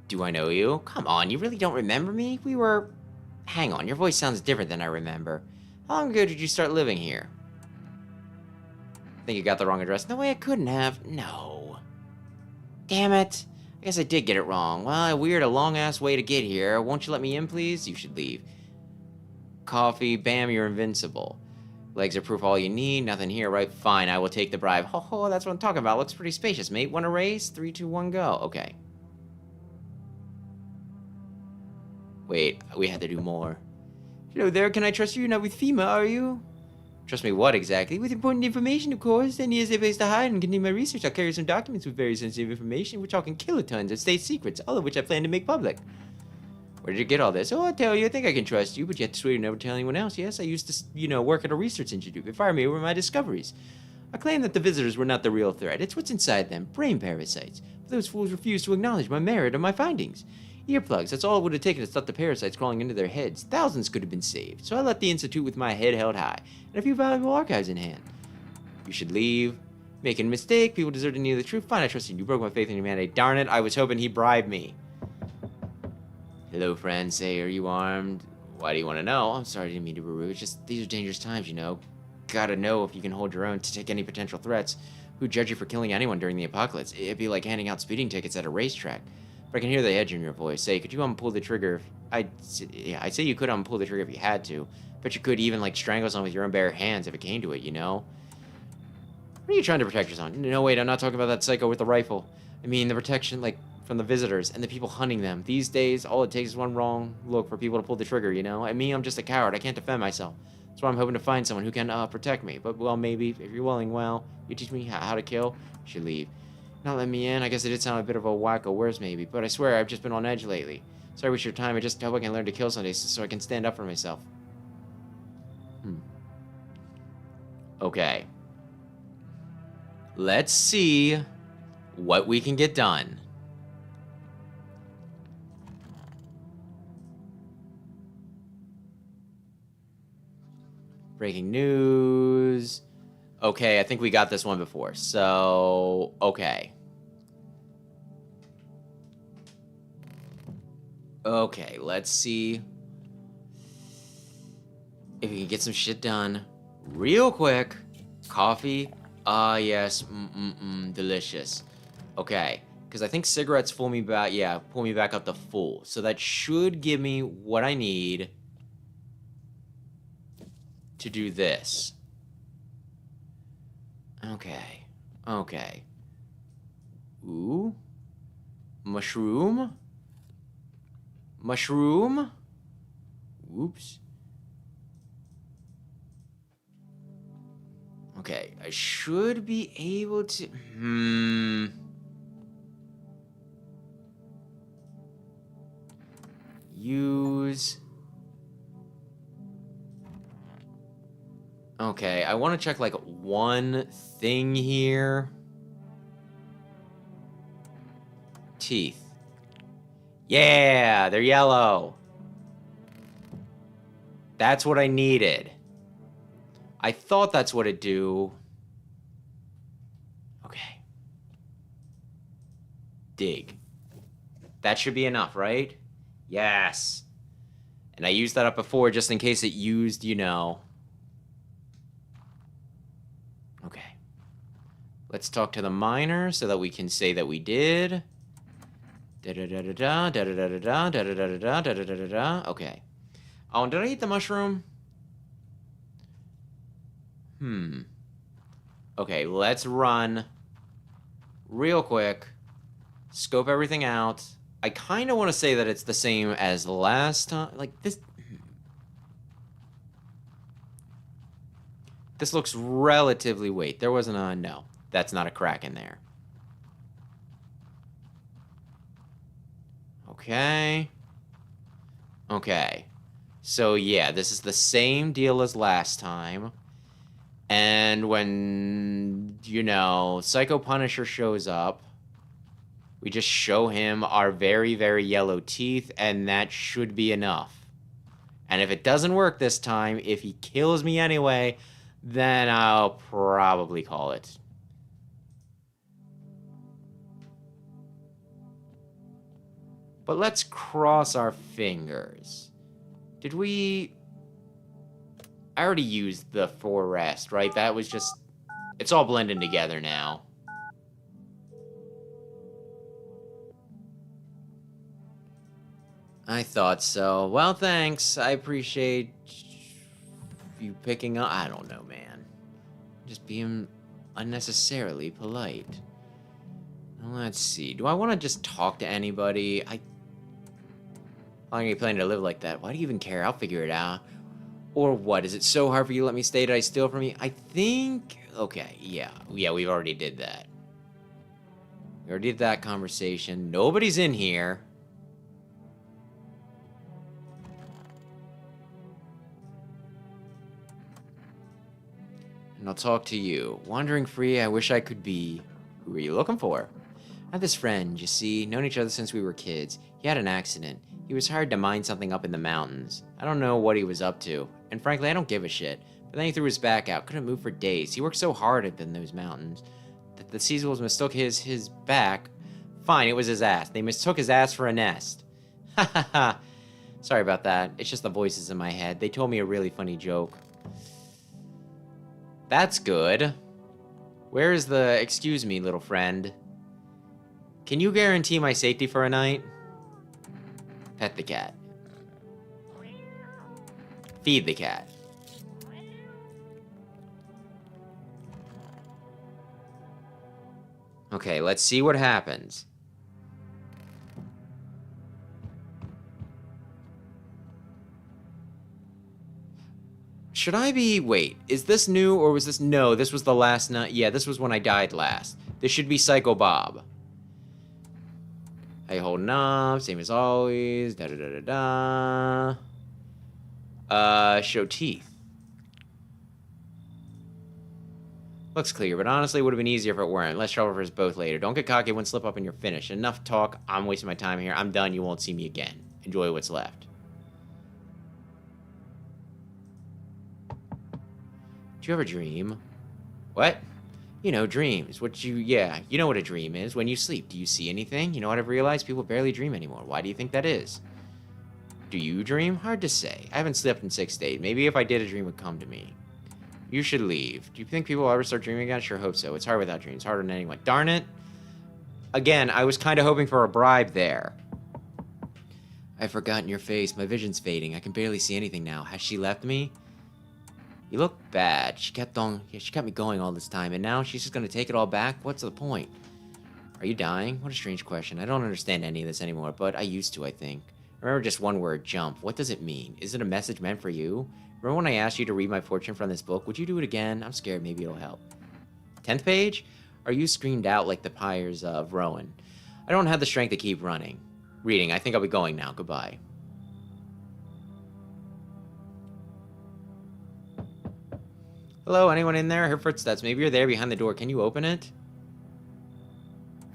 Do I know you? Come on, you really don't remember me? We were... Hang on, your voice sounds different than I remember. How long ago did you start living here? I think you got the wrong address. No way, I couldn't have. No. Damn it. I guess I did get it wrong. Well, weird, a long-ass way to get here. Won't you let me in, please? You should leave. Coffee, bam, you're invincible. Legs are proof all you need. Nothing here, right? Fine, I will take the bribe. Ho ho, that's what I'm talking about. Looks pretty spacious, mate. Want a race? 3, 2, 1, go. Okay. Wait, we had to do more. Hello there, can I trust you? You're not with FEMA, are you? Trust me, what exactly? With important information, of course. Any is a place to hide and continue my research. I'll carry some documents with very sensitive information. We're talking kilotons of state secrets, all of which I plan to make public. Where did you get all this? So I'll tell you, I think I can trust you, but you have to swear to never tell anyone else. Yes, I used to, work at a research institute. They fired me over my discoveries. I claim that the visitors were not the real threat. It's what's inside them, brain parasites. But those fools refuse to acknowledge my merit or my findings. Earplugs, that's all it would have taken to stop the parasites crawling into their heads. Thousands could have been saved. So I left the institute with my head held high, and a few valuable archives in hand. You should leave. Making a mistake, people deserve to know the truth. Fine, I trusted you. You broke my faith in humanity. Darn it, I was hoping he bribed me. Hello, friend. Say, are you armed? Why do you want to know? I'm sorry, I didn't mean to be rude. It's just, these are dangerous times, you know. Gotta know if you can hold your own to take any potential threats. Who'd judge you for killing anyone during the apocalypse? It'd be like handing out speeding tickets at a racetrack. But I can hear the edge in your voice. Say, could you unpull the trigger? I'd say you could unpull the trigger if you had to. But you could even, like, strangle someone with your own bare hands if it came to it, you know? What are you trying to protect yourself? No, wait, I'm not talking about that psycho with the rifle. I mean, the protection, like, from the visitors and the people hunting them. These days, all it takes is one wrong look for people to pull the trigger, you know? And me, I'm just a coward. I can't defend myself. That's why I'm hoping to find someone who can protect me. But, well, maybe, if you're willing, well, you teach me how to kill, you should leave. Not let me in. I guess it did sound a bit of a wacko worse, maybe. But I swear, I've just been on edge lately. Sorry to waste your time. I just hope I can learn to kill someday so I can stand up for myself. Okay. Let's see what we can get done. Breaking news. Okay, I think we got this one before. So, okay. Okay, let's see if we can get some shit done real quick. Coffee. Ah, yes. Delicious. Okay, because I think cigarettes pull me back. Yeah, pull me back up to full. So that should give me what I need to do this. Okay. Okay. Ooh. Mushroom. Mushroom. Oops. Okay, I should be able to... Use... Okay, I want to check, like, one thing here. Teeth. Yeah, they're yellow. That's what I needed. I thought that's what it'd do. Okay. Dig. That should be enough, right? Yes. And I used that up before just in case it used, you know... Okay. Let's talk to the miner so that we can say that we did. Da-da-da-da-da, da-da-da-da-da, da-da-da-da-da, da-da-da-da-da. Okay. Oh, did I eat the mushroom? Okay, let's run real quick. Scope everything out. I kind of want to say that it's the same as last time. Like, this... This looks relatively... Wait, there wasn't a... No, that's not a crack in there. Okay. Okay. So, yeah, this is the same deal as last time. And when, you know, Psycho Punisher shows up, we just show him our very, very yellow teeth, and that should be enough. And if it doesn't work this time, if he kills me anyway, then I'll probably call it. But let's cross our fingers. Did we... I already used the forest, right? That was just... It's all blending together now. I thought so. Well, thanks. I appreciate you picking up. I don't know, man. Just being unnecessarily polite. Let's see. Do I want to just talk to anybody? How long are you planning to live like that? Why do you even care? I'll figure it out. Or what? Is it so hard for you to let me stay? Did I steal from you? I think... Okay, yeah. Yeah, we've already did that. We already did that conversation. Nobody's in here. And I'll talk to you. Wandering free, I wish I could be. Who are you looking for? I have this friend, you see, known each other since we were kids. He had an accident. He was hired to mine something up in the mountains. I don't know what he was up to, and frankly, I don't give a shit. But then he threw his back out, couldn't move for days. He worked so hard up in those mountains that the seagulls mistook his back. Fine, it was his ass. They mistook his ass for a nest. Ha ha ha. Sorry about that. It's just the voices in my head. They told me a really funny joke. That's good. Where is the... Excuse me, little friend. Can you guarantee my safety for a night? Pet the cat. Feed the cat. Okay, let's see what happens. Should I be... Wait, is this new or was this... No, this was the last night. Yeah, this was when I died last. This should be Psycho Bob. How you holding up? Same as always. Da-da-da-da-da. Show teeth. Looks clear, but honestly, it would have been easier if it weren't. Less trouble for us both later. Don't get cocky when slip up and you're finished. Enough talk. I'm wasting my time here. I'm done. You won't see me again. Enjoy what's left. Do you ever dream? What? You know, dreams. Yeah, you know what a dream is. When you sleep, do you see anything? You know what I've realized? People barely dream anymore. Why do you think that is? Do you dream? Hard to say. I haven't slept in 6 days. Maybe if I did, a dream would come to me. You should leave. Do you think people will ever start dreaming again? Sure hope so. It's hard without dreams. Harder than anyone. Darn it. Again, I was kind of hoping for a bribe there. I've forgotten your face. My vision's fading. I can barely see anything now. Has she left me? You look bad. She kept me going all this time, and now she's just gonna take it all back? What's the point? Are you dying? What a strange question. I don't understand any of this anymore, but I used to, I think. Remember just one word, jump. What does it mean? Is it a message meant for you? Remember when I asked you to read my fortune from this book? Would you do it again? I'm scared maybe it'll help. 10th page? Are you screamed out like the pyres of Rowan? I don't have the strength to keep running. Reading. I think I'll be going now. Goodbye. Hello, anyone in there? I heard footsteps. Maybe you're there behind the door. Can you open it?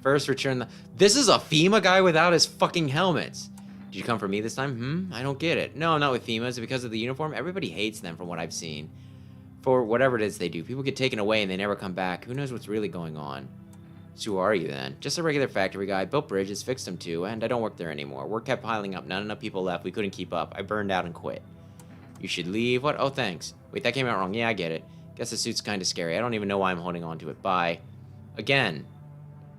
First, return the... This is a FEMA guy without his fucking helmets. Did you come for me this time? I don't get it. No, I'm not with FEMA. Is it because of the uniform? Everybody hates them from what I've seen. For whatever it is they do. People get taken away and they never come back. Who knows what's really going on? So who are you then? Just a regular factory guy. Built bridges, fixed them too, and I don't work there anymore. Work kept piling up. Not enough people left. We couldn't keep up. I burned out and quit. You should leave. What? Oh, thanks. Wait, that came out wrong. Yeah, I get it. Guess the suit's kind of scary. I don't even know why I'm holding on to it. Bye. Again.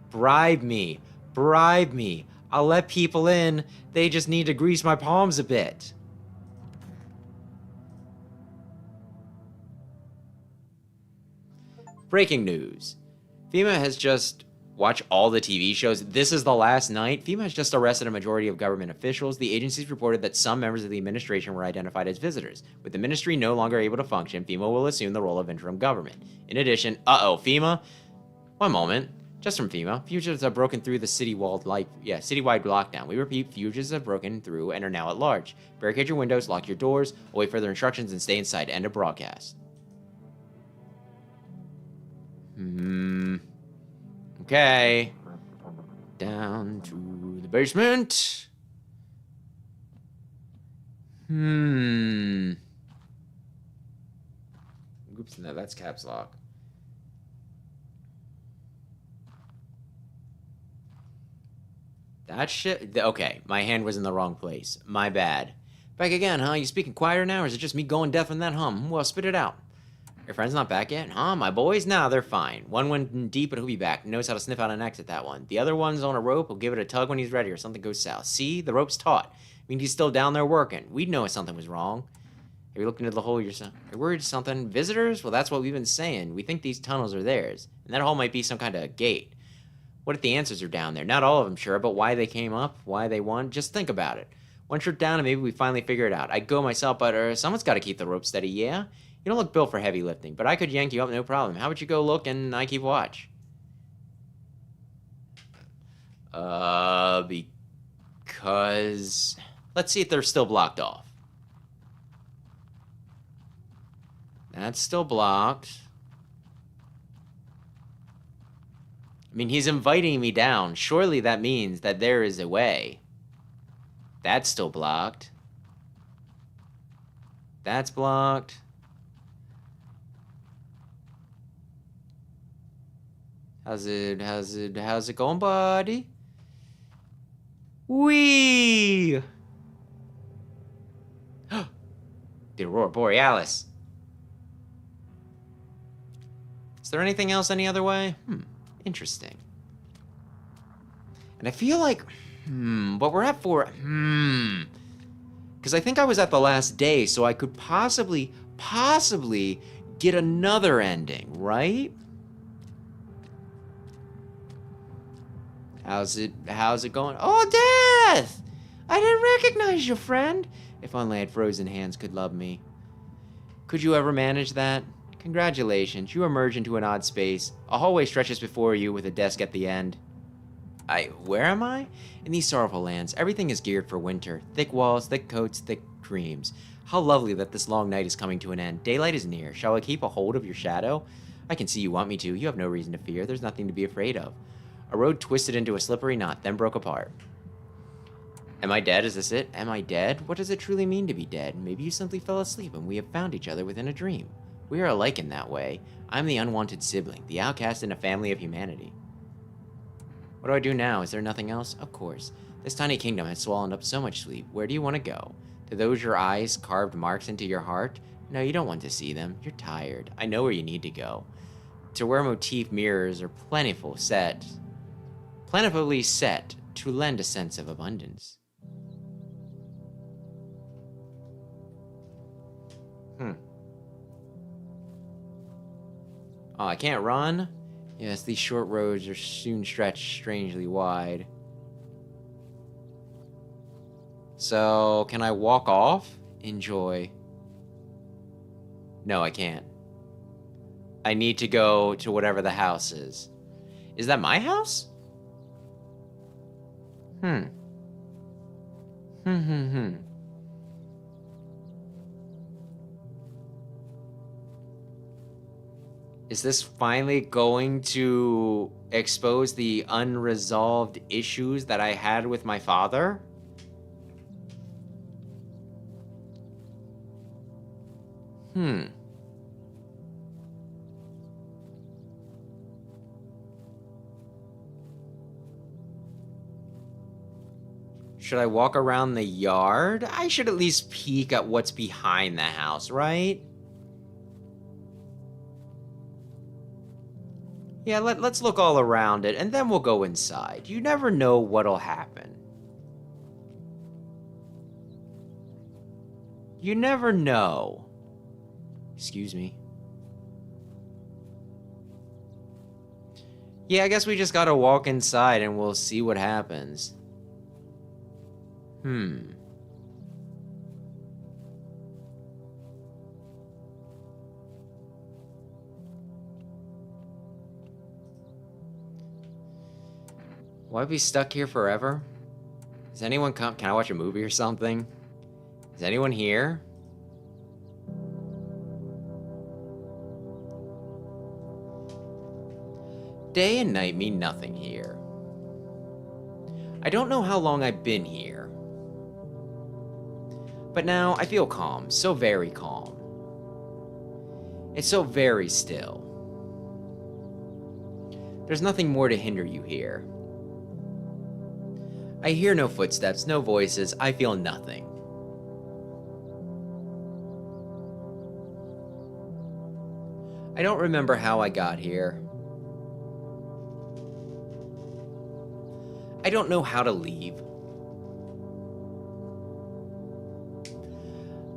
Bribe me. Bribe me. I'll let people in. They just need to grease my palms a bit. Breaking news. FEMA has just... Watch all the TV shows. This is the last night. FEMA has just arrested a majority of government officials. The agencies reported that some members of the administration were identified as visitors. With the ministry no longer able to function, FEMA will assume the role of interim government. In addition, FEMA? One moment. Just from FEMA, fugitives have broken through the citywide lockdown. We repeat, fugitives have broken through and are now at large. Barricade your windows, lock your doors, await further instructions, and stay inside. End of broadcast. Okay. Down to the basement. Oops, no, that's caps lock. That shit... Okay, my hand was in the wrong place. My bad. Back again, huh? You speaking quieter now, or is it just me going deaf in that hum? Well, spit it out. Your friend's not back yet? Huh? My boys? Nah, they're fine. One went deep, but he'll be back. Knows how to sniff out an exit, that one. The other one's on a rope. He'll give it a tug when he's ready, or something goes south. See? The rope's taut. I mean, he's still down there working. We'd know if something was wrong. Have you looked into the hole yourself? Are you worried something? Visitors? Well, that's what we've been saying. We think these tunnels are theirs. And that hole might be some kind of gate. What if the answers are down there? Not all of them, sure, but why they came up, why they won, just think about it. One trip down and maybe we finally figure it out. I'd go myself, but someone's got to keep the rope steady, yeah? You don't look built for heavy lifting, but I could yank you up, no problem. How about you go look and I keep watch? Because... Let's see if they're still blocked off. That's still blocked. I mean, he's inviting me down. Surely that means that there is a way. That's still blocked. That's blocked. How's it going, buddy? Whee! The Aurora Borealis. Is there anything else any other way? Interesting. And I feel like, but we're at 4, because I think I was at the last day, so I could possibly get another ending, right? How's it going? Oh, Death! I didn't recognize you, friend. If only I had frozen hands could love me. Could you ever manage that? Congratulations, you emerge into an odd space. A hallway stretches before you with a desk at the end. Where am I? In these sorrowful lands, everything is geared for winter. Thick walls, thick coats, thick dreams. How lovely that this long night is coming to an end. Daylight is near. Shall I keep a hold of your shadow? I can see you want me to. You have no reason to fear. There's nothing to be afraid of. A road twisted into a slippery knot, then broke apart. Am I dead? Is this it? Am I dead? What does it truly mean to be dead? Maybe you simply fell asleep and we have found each other within a dream. We are alike in that way. I'm the unwanted sibling, the outcast in a family of humanity. What do I do now? Is there nothing else? Of course. This tiny kingdom has swallowed up so much sleep. Where do you want to go? To those your eyes carved marks into your heart? No, you don't want to see them. You're tired. I know where you need to go. To where motif mirrors are plentifully set to lend a sense of abundance. Oh, I can't run? Yes, these short roads are soon stretched strangely wide. So, can I walk off? Enjoy. No, I can't. I need to go to whatever the house is. Is that my house? Is this finally going to expose the unresolved issues that I had with my father? Should I walk around the yard? I should at least peek at what's behind the house, right? Yeah, let's look all around it, and then we'll go inside. You never know what'll happen. You never know. Excuse me. Yeah, I guess we just gotta walk inside and we'll see what happens. Will I be stuck here forever? Does anyone come? Can I watch a movie or something? Is anyone here? Day and night mean nothing here. I don't know how long I've been here. But now I feel calm, so very calm. It's so very still. There's nothing more to hinder you here. I hear no footsteps, no voices, I feel nothing. I don't remember how I got here. I don't know how to leave.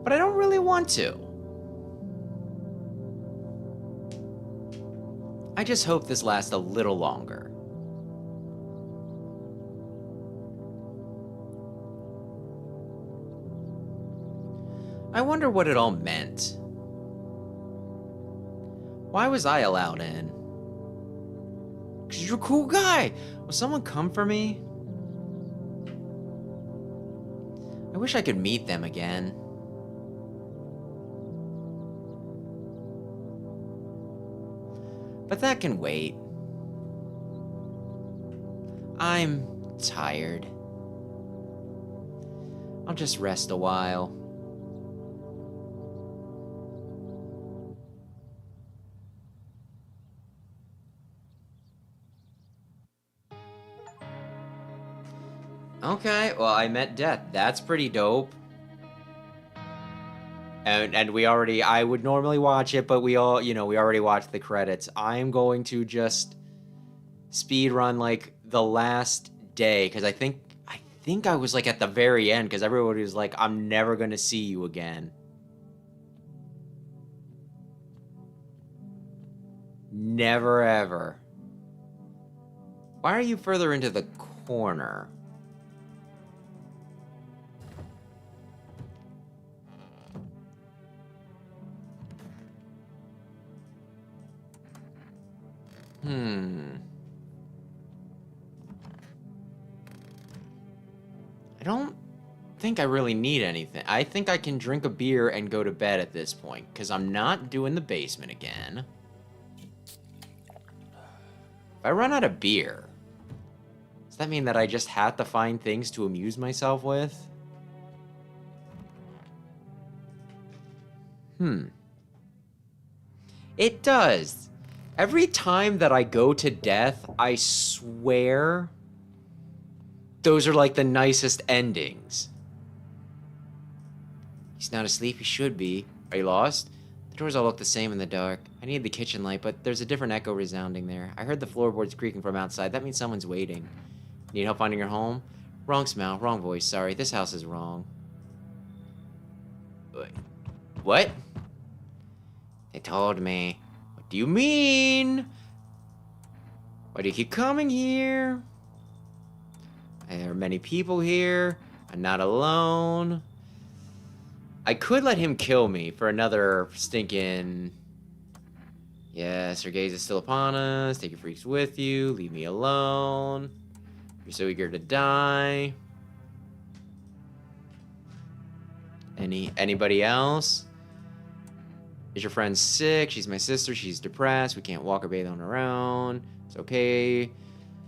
But I don't really want to. I just hope this lasts a little longer. I wonder what it all meant. Why was I allowed in? Because you're a cool guy. Will someone come for me? I wish I could meet them again. But that can wait. I'm tired. I'll just rest a while. Okay, well, I met death. That's pretty dope. And we already, I would normally watch it, but we all, you know, we already watched the credits. I'm going to just speed run like the last day, because I think I was like at the very end, because everybody was like, I'm never gonna see you again. Never ever. Why are you further into the corner? I don't think I really need anything. I think I can drink a beer and go to bed at this point, because I'm not doing the basement again. If I run out of beer, does that mean that I just have to find things to amuse myself with? It does. Every time that I go to death, I swear those are like the nicest endings. He's not asleep, he should be. Are you lost? The doors all look the same in the dark. I need the kitchen light, but there's a different echo resounding there. I heard the floorboards creaking from outside. That means someone's waiting. Need help finding your home? Wrong smell, wrong voice, sorry. This house is wrong. Wait. What? They told me. What do you mean? Why do you keep coming here? There are many people here. I'm not alone. I could let him kill me for another stinking... Yes, your gaze is still upon us. Take your freaks with you. Leave me alone. You're so eager to die. Anybody else? Is your friend sick? She's my sister. She's depressed. We can't walk or bathe on her own. It's okay.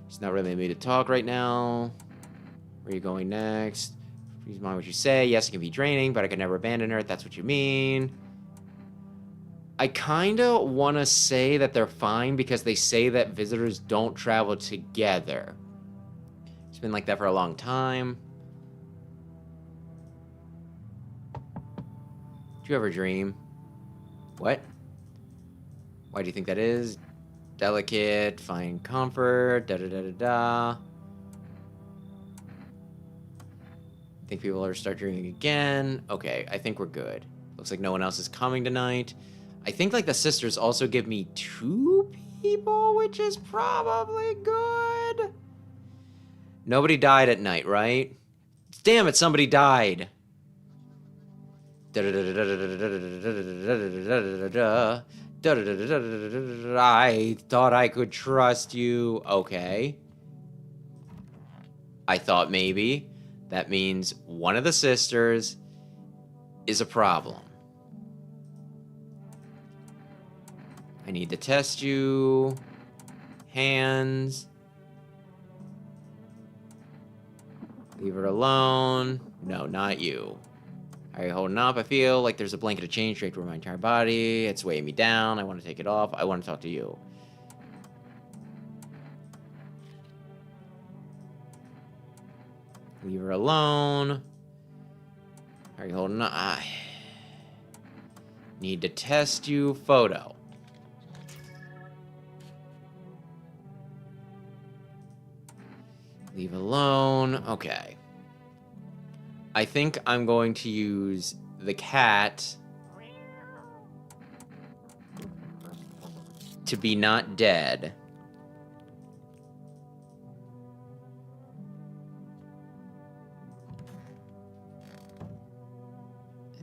She's not really in the mood to talk right now. Where are you going next? Please mind what you say. Yes, it can be draining, but I can never abandon her if that's what you mean. I kind of want to say that they're fine because they say that visitors don't travel together. It's been like that for a long time. Do you ever dream? What? Why do you think that is? Delicate, find comfort, da-da-da-da-da. Think people are start dreaming again? Okay, I think we're good. Looks like no one else is coming tonight. I think like the sisters also give me 2 people, which is probably good. Nobody died at night, right? Damn it, somebody died. I thought I could trust you. Okay. I thought maybe that means one of the sisters is a problem. I need to test you. Hands. Leave her alone. No, not you. Are you holding up? I feel like there's a blanket of change draped over my entire body. It's weighing me down. I want to take it off. I want to talk to you. Leave her alone. Are you holding up? I need to test you. Photo. Leave alone. Okay. I think I'm going to use the cat to be not dead.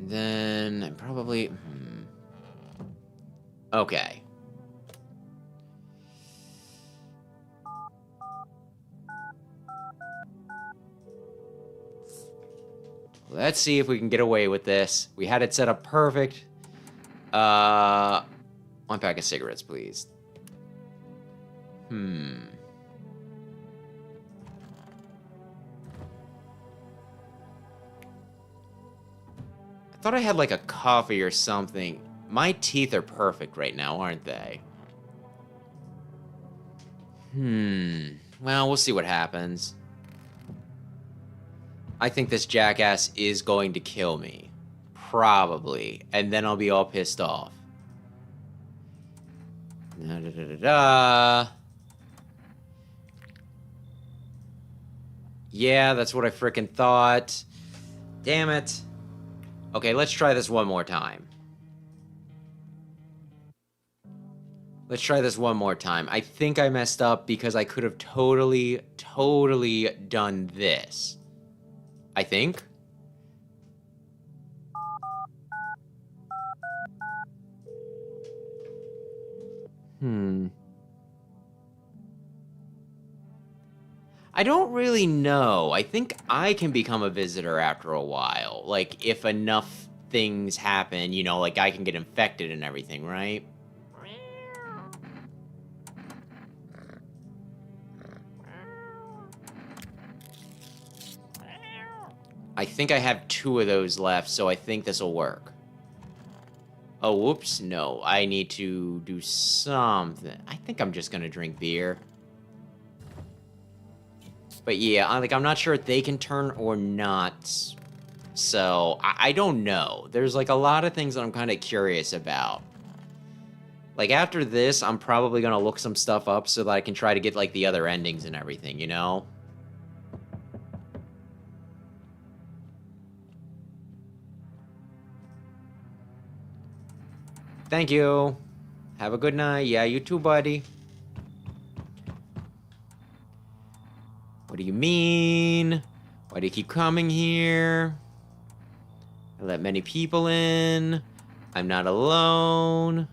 And then I'm probably... Okay. Let's see if we can get away with this. We had it set up perfect. One pack of cigarettes, please. I thought I had like a coffee or something. My teeth are perfect right now, aren't they? Well, we'll see what happens. I think this jackass is going to kill me. Probably. And then I'll be all pissed off. Yeah, that's what I frickin' thought. Damn it. Okay, let's try this one more time. Let's try this one more time. I think I messed up because I could have totally done this. I think. I don't really know. I think I can become a visitor after a while. Like, if enough things happen, you know, like I can get infected and everything, right? I think I have 2 of those left, so I think this will work. Oh, whoops, no. I need to do something. I think I'm just gonna drink beer. But yeah, I'm not sure if they can turn or not. So, I don't know. There's like a lot of things that I'm kind of curious about. Like after this, I'm probably gonna look some stuff up so that I can try to get like the other endings and everything, you know? Thank you. Have a good night. Yeah, you too, buddy. What do you mean? Why do you keep coming here? I let many people in. I'm not alone.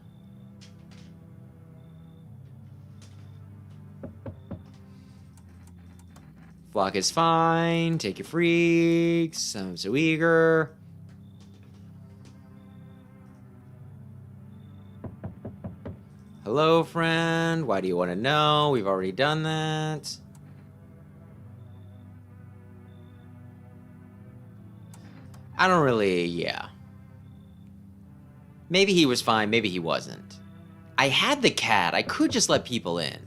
Flock is fine. Take your freaks. I'm so eager. Hello, friend. Why do you want to know? We've already done that. I don't really, yeah. Maybe he was fine, maybe he wasn't. I had the cat. I could just let people in.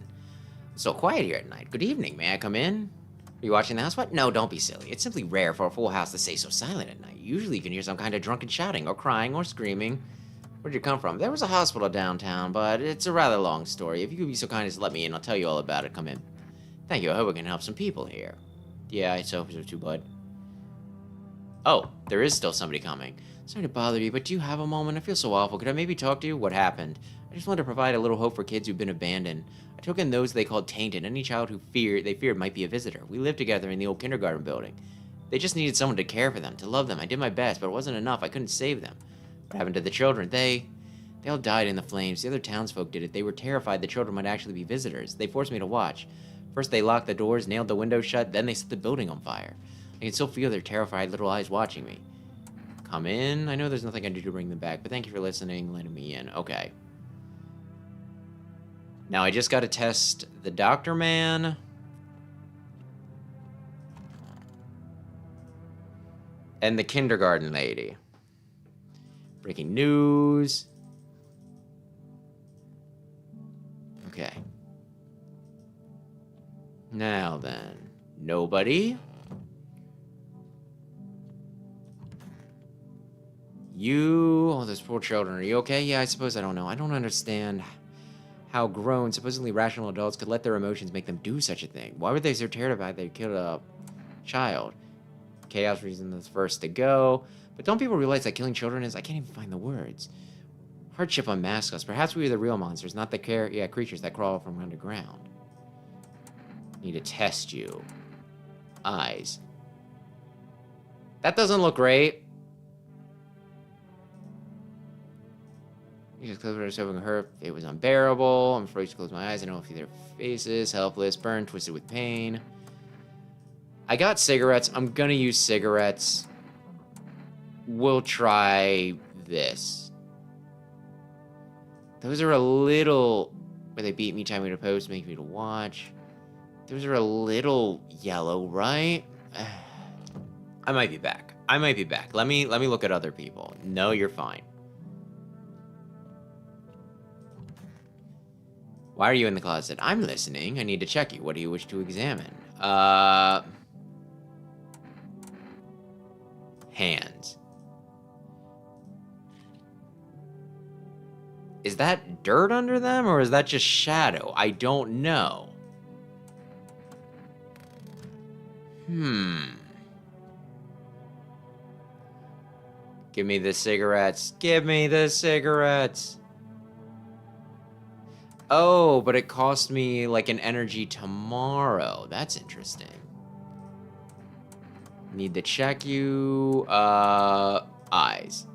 It's so quiet here at night. Good evening. May I come in? Are you watching the house? What? No, don't be silly. It's simply rare for a full house to stay so silent at night. Usually you can hear some kind of drunken shouting or crying or screaming. Where'd you come from? There was a hospital downtown, but it's a rather long story. If you could be so kind as to let me in, I'll tell you all about it. Come in. Thank you. I hope we can help some people here. Yeah, I hope so too, bud. Oh, there is still somebody coming. Sorry to bother you, but do you have a moment? I feel so awful. Could I maybe talk to you? What happened? I just wanted to provide a little hope for kids who've been abandoned. I took in those they called tainted, any child who they feared might be a visitor. We lived together in the old kindergarten building. They just needed someone to care for them, to love them. I did my best, but it wasn't enough. I couldn't save them. What happened to the children? They all died in the flames. The other townsfolk did it. They were terrified the children might actually be visitors. They forced me to watch. First they locked the doors, nailed the windows shut, then they set the building on fire. I can still feel their terrified little eyes watching me. Come in. I know there's nothing I can do to bring them back, but thank you for listening, letting me in. Okay. Now I just gotta test the doctor man. And the kindergarten lady. Breaking news. Okay. Now then. Nobody. Oh, those poor children. Are you okay? Yeah, I suppose I don't know. I don't understand how grown, supposedly rational adults could let their emotions make them do such a thing. Why were they so terrified they killed a child? Chaos reason the first to go. But don't people realize that killing children is... I can't even find the words. Hardship unmasks us. Perhaps we are the real monsters, not the creatures that crawl from underground. Need to test you. Eyes. That doesn't look great. You just closed her, hoping her. It was unbearable. I'm afraid to close my eyes. I don't see their faces. Helpless, burned, twisted with pain. I got cigarettes. I'm gonna use cigarettes. We'll try this. Those are a little... Where they beat me, tie me to post, make me to watch. Those are a little yellow, right? I might be back. Let me look at other people. No, you're fine. Why are you in the closet? I'm listening. I need to check you. What do you wish to examine? Hands. Is that dirt under them, or is that just shadow? I don't know. Give me the cigarettes. Give me the cigarettes. Oh, but it cost me like an energy tomorrow. That's interesting. Need to check you. Eyes.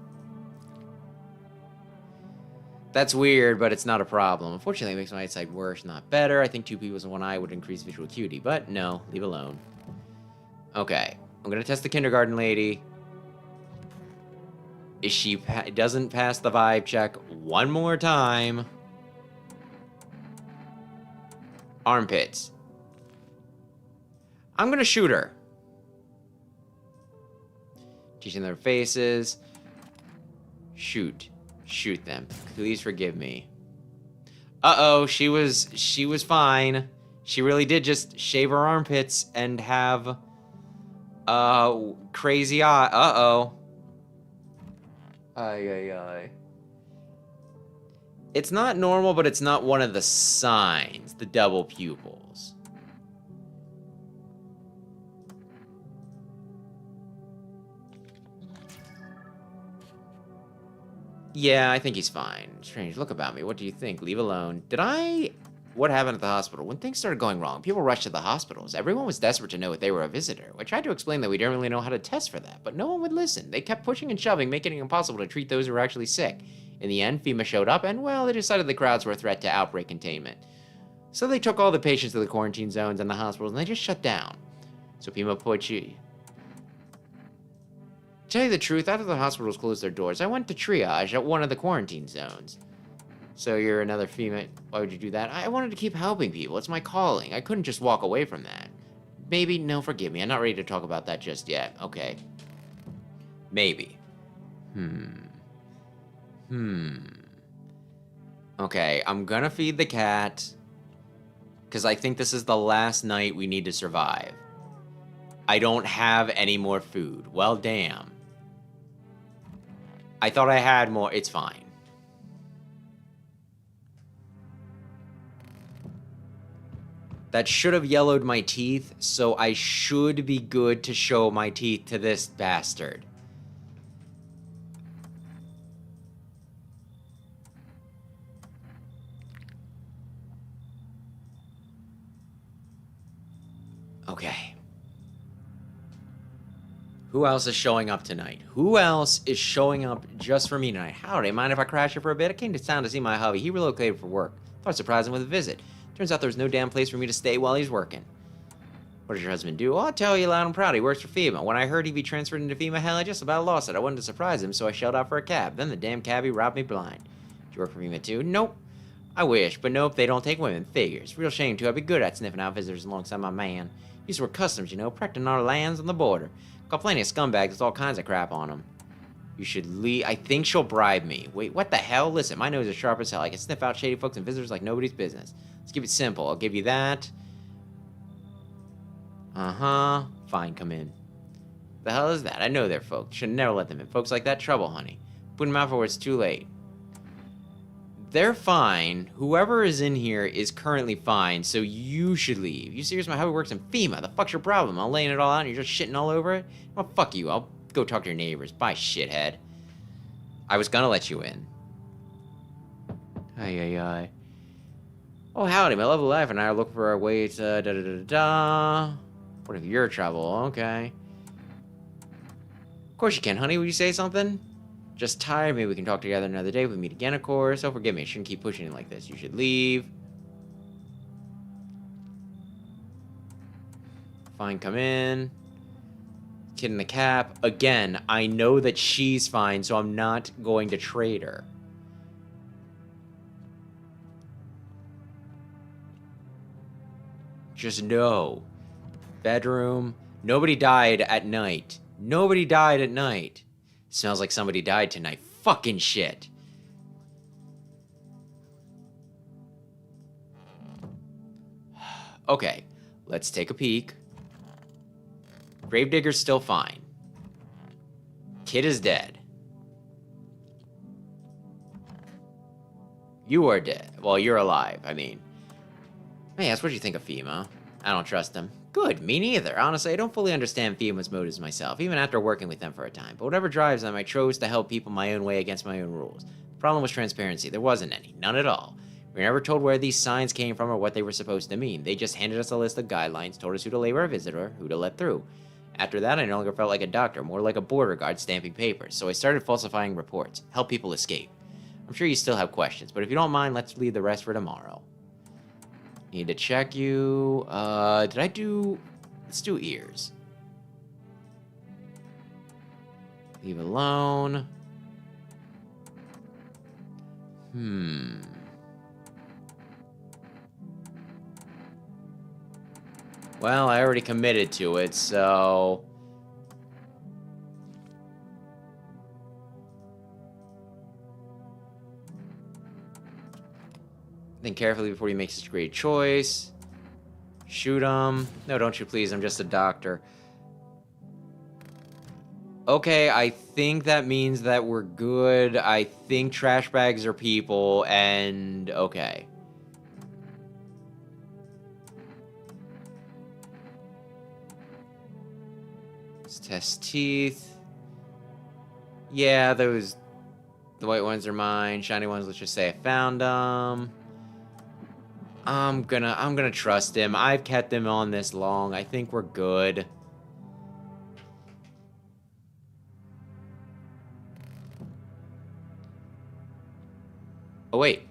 That's weird, but it's not a problem. Unfortunately, it makes my eyesight worse, not better. I think 2 people's in 1 eye would increase visual acuity, but no, leave alone. Okay, I'm gonna test the kindergarten lady. If she doesn't pass the vibe check one more time. Armpits. I'm gonna shoot her. Teaching their faces. Shoot. Shoot them. Please forgive me. Uh-oh, she was fine. She really did just shave her armpits and have crazy eye. Uh-oh. Ay. It's not normal, but it's not one of the signs, the double pupils. Yeah, I think he's fine. Strange, look about me. What do you think? Leave alone. What happened at the hospital? When things started going wrong, people rushed to the hospitals. Everyone was desperate to know if they were a visitor. I tried to explain that we didn't really know how to test for that, but no one would listen. They kept pushing and shoving, making it impossible to treat those who were actually sick. In the end, FEMA showed up, and, well, they decided the crowds were a threat to outbreak containment. So they took all the patients to the quarantine zones and the hospitals, and they just shut down. So FEMA put you... To tell you the truth, after the hospitals closed their doors, I went to triage at one of the quarantine zones. So you're another FEMA... Why would you do that? I wanted to keep helping people. It's my calling. I couldn't just walk away from that. Maybe... No, forgive me. I'm not ready to talk about that just yet. Okay. Maybe. Okay, I'm gonna feed the cat. Because I think this is the last night we need to survive. I don't have any more food. Well, damn. I thought I had more. It's fine. That should have yellowed my teeth, so I should be good to show my teeth to this bastard. Okay. Who else is showing up tonight? Who else is showing up just for me tonight? Howdy, mind if I crash here for a bit? I came to town to see my hubby. He relocated for work. Thought I'd surprise him with a visit. Turns out there's no damn place for me to stay while he's working. What does your husband do? Oh, I'll tell you loud and proud. He works for FEMA. When I heard he'd be transferred into FEMA, hell, I just about lost it. I wanted to surprise him, so I shelled out for a cab. Then the damn cabbie robbed me blind. Do you work for FEMA too? Nope. I wish, but nope, they don't take women. Figures. Real shame, too. I'd be good at sniffing out visitors alongside my man. Used to work customs, you know, protecting our lands on the border. Got plenty of scumbags with all kinds of crap on them. You should leave. I think she'll bribe me. Wait, what the hell? Listen, my nose is sharp as hell. I can sniff out shady folks and visitors like nobody's business. Let's keep it simple. I'll give you that. Uh-huh. Fine, come in. The hell is that? I know they're folks. Should never let them in. Folks like that, trouble, honey. Put them out before it's too late. They're fine. Whoever is in here is currently fine, so you should leave. You serious? My hubby works in FEMA. The fuck's your problem? I'm laying it all out and you're just shitting all over it? Well, fuck you. I'll go talk to your neighbors. Bye, shithead. I was gonna let you in. Ay. Oh, howdy. My lovely wife and I are looking for our way to da-da-da-da-da. What if you're trouble? Okay. Of course you can, honey. Will you say something? Just tired. Maybe we can talk together another day. We meet again, of course. Oh, forgive me. I shouldn't keep pushing it like this. You should leave. Fine, come in. Kid in the cap. Again, I know that she's fine, so I'm not going to trade her. Just know. Bedroom. Nobody died at night. Nobody died at night. Smells like somebody died tonight. Fucking shit. Okay, let's take a peek. Gravedigger's still fine. Kid is dead. You are dead. Well, you're alive, I mean. Hey, that's what you think of FEMA. I don't trust him. Good, me neither. Honestly, I don't fully understand FEMA's motives myself, even after working with them for a time. But whatever drives them, I chose to help people my own way against my own rules. The problem was transparency. There wasn't any. None at all. We were never told where these signs came from or what they were supposed to mean. They just handed us a list of guidelines, told us who to label our visitor, who to let through. After that, I no longer felt like a doctor, more like a border guard stamping papers. So I started falsifying reports, help people escape. I'm sure you still have questions, but if you don't mind, let's leave the rest for tomorrow. Need to check you. Did I do... Let's do ears. Leave alone. Well, I already committed to it, so... Think carefully before you make such a great choice. Shoot him. No, don't you please. I'm just a doctor. Okay, I think that means that we're good. I think trash bags are people, and... Okay. Let's test teeth. Yeah, those... The white ones are mine. Shiny ones, let's just say I found them. I'm gonna trust him. I've kept him on this long. I think we're good. Oh, wait.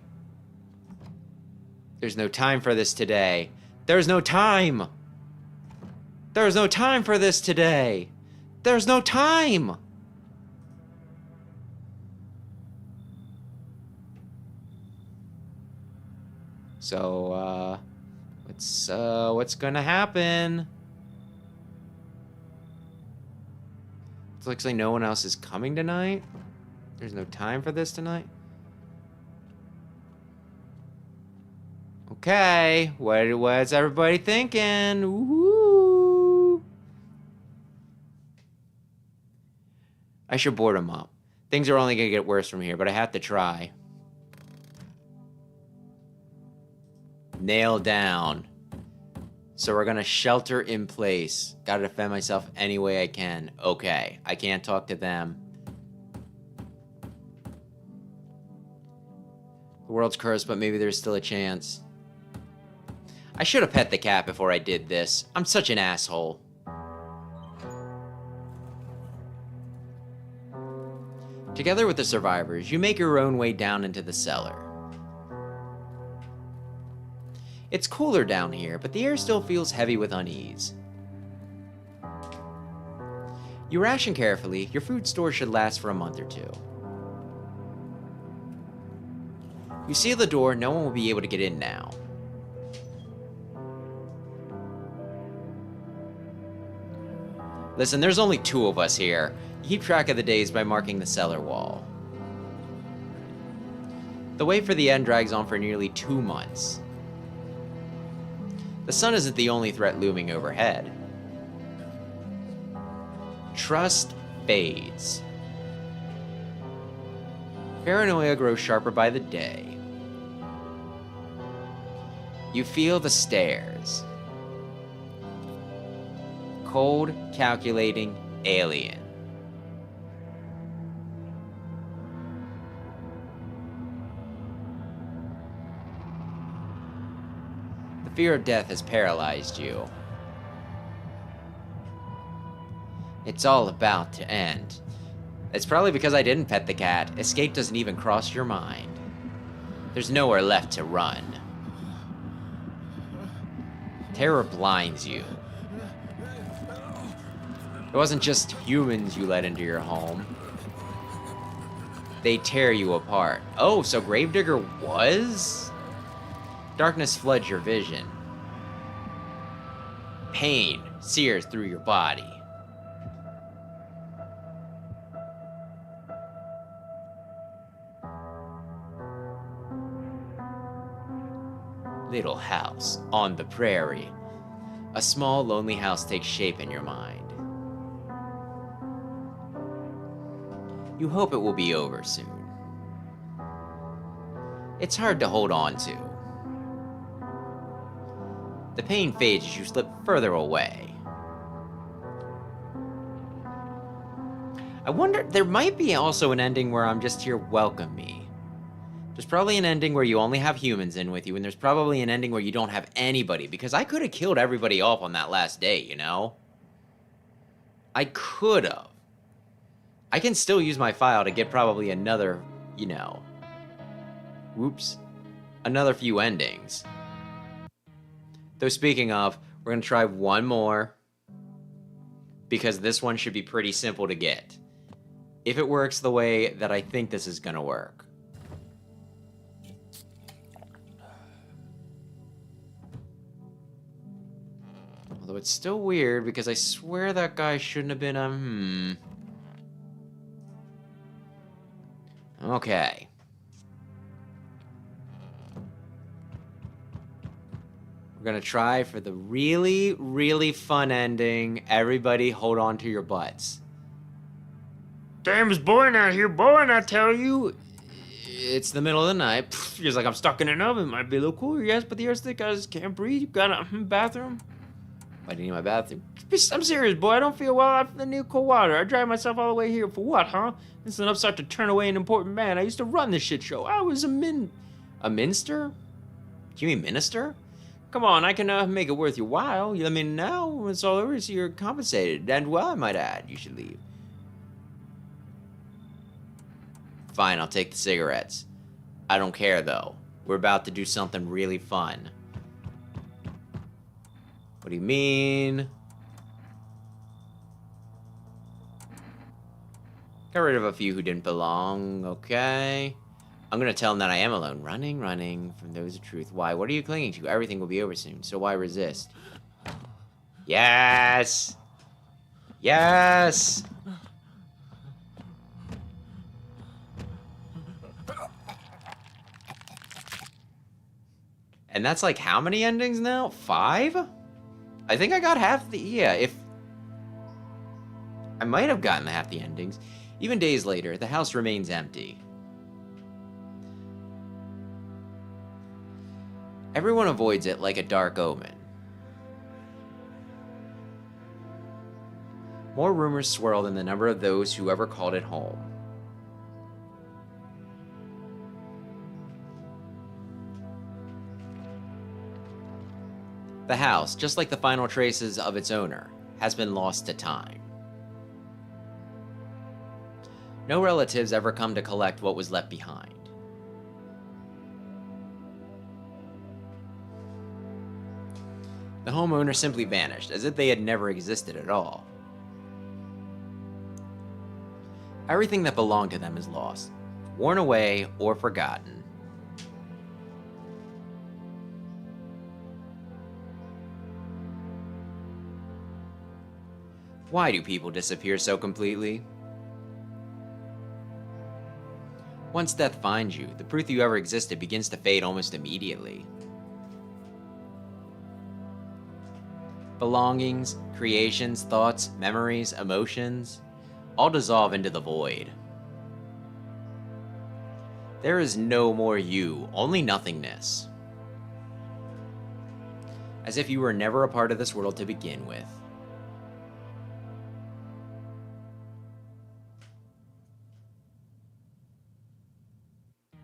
There's no time for this today. There's no time! There's no time for this today! There's no time! So, what's gonna happen? It looks like no one else is coming tonight. There's no time for this tonight. Okay, what's everybody thinking? Woo! I should board them up. Things are only gonna get worse from here, but I have to try. Nail down. So we're gonna shelter in place. Gotta defend myself any way I can. Okay, I can't talk to them. The world's cursed, but maybe there's still a chance. I should have pet the cat before I did this. I'm such an asshole. Together with the survivors, you make your own way down into the cellar. It's cooler down here, but the air still feels heavy with unease. You ration carefully. Your food store should last for a month or two. You seal the door. No one will be able to get in now. Listen, there's only 2 of us here. You keep track of the days by marking the cellar wall. The wait for the end drags on for nearly 2 months. The sun isn't the only threat looming overhead. Trust fades. Paranoia grows sharper by the day. You feel the stares. Cold, calculating, alien. The fear of death has paralyzed you. It's all about to end. It's probably because I didn't pet the cat. Escape doesn't even cross your mind. There's nowhere left to run. Terror blinds you. It wasn't just humans you let into your home. They tear you apart. Oh, so Gravedigger was? Darkness floods your vision. Pain sears through your body. Little house on the prairie. A small, lonely house takes shape in your mind. You hope it will be over soon. It's hard to hold on to. The pain fades as you slip further away. I wonder, there might be also an ending where I'm just here, welcome me. There's probably an ending where you only have humans in with you, and there's probably an ending where you don't have anybody, because I could have killed everybody off on that last day, you know? I could have. I can still use my file to get probably another, you know... Whoops. Another few endings. Though speaking of, we're gonna try one more, because this one should be pretty simple to get. If it works the way that I think this is gonna work. Although it's still weird, because I swear that guy shouldn't have been a, Okay. We're gonna try for the really, really fun ending. Everybody hold on to your butts. Damn, it's boring out here, boring, I tell you. It's the middle of the night. Feels like I'm stuck in an oven. Might be a little cooler, yes, but the air's thick. I just can't breathe. You got a bathroom? Why do you need my bathroom? I'm serious, boy. I don't feel well. I need cold water. I drive myself all the way here for what, huh? It's an upstart to turn away an important man. I used to run this shit show. I was a minster? Do you mean minister? Come on, I can make it worth your while. I mean, now when it's all over, so You're compensated, and well, I might add, you should leave. Fine, I'll take the cigarettes. I don't care, though. We're about to do something really fun. What do you mean? Got rid of a few who didn't belong, okay. I'm gonna tell them that I am alone. Running from those of truth. Why? What are you clinging to? Everything will be over soon, so why resist? Yes! Yes! And that's like how many endings now? 5? I think I got half the... Yeah, if... I might have gotten half the endings. Even days later, the house remains empty. Everyone avoids it like a dark omen. More rumors swirled in the number of those who ever called it home. The house, just like the final traces of its owner, has been lost to time. No relatives ever come to collect what was left behind. The homeowner simply vanished, as if they had never existed at all. Everything that belonged to them is lost, worn away, or forgotten. Why do people disappear so completely? Once death finds you, the proof you ever existed begins to fade almost immediately. Belongings, creations, thoughts, memories, emotions, all dissolve into the void. There is no more you, only nothingness. As if you were never a part of this world to begin with.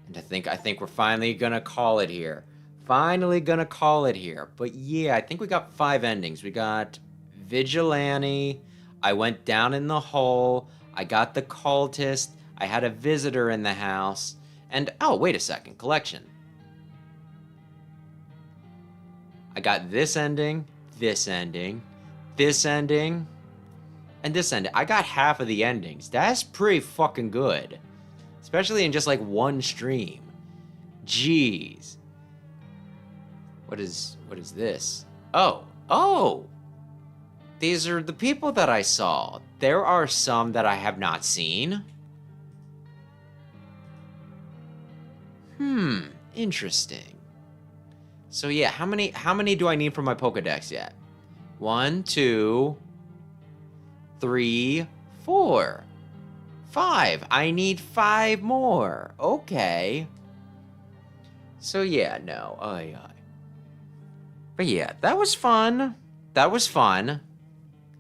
And I think we're finally gonna call it here. Finally gonna call it here. But yeah, I think we got 5 endings. We got Vigilante, I went down in the hole, I got the cultist. I had a visitor in the house. And, oh, wait a second. Collection. I got this ending, this ending, this ending, and this ending. I got half of the endings. That's pretty fucking good. Especially in just like one stream. Jeez. What is this? Oh! These are the people that I saw. There are some that I have not seen. Interesting. So yeah, how many do I need for my Pokedex yet? 1, 2, 3, 4, 5. I need 5 more. Okay. So yeah, no. But yeah, that was fun. That was fun.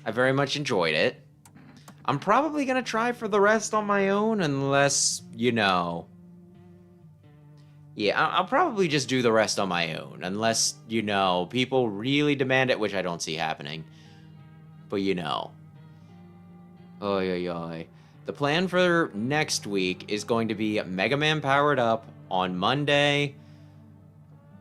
I very much enjoyed it. I'm probably gonna try for the rest on my own unless, you know... Yeah, I'll probably just do the rest on my own, unless, you know, people really demand it, which I don't see happening. But, you know. The plan for next week is going to be Mega Man Powered Up on Monday.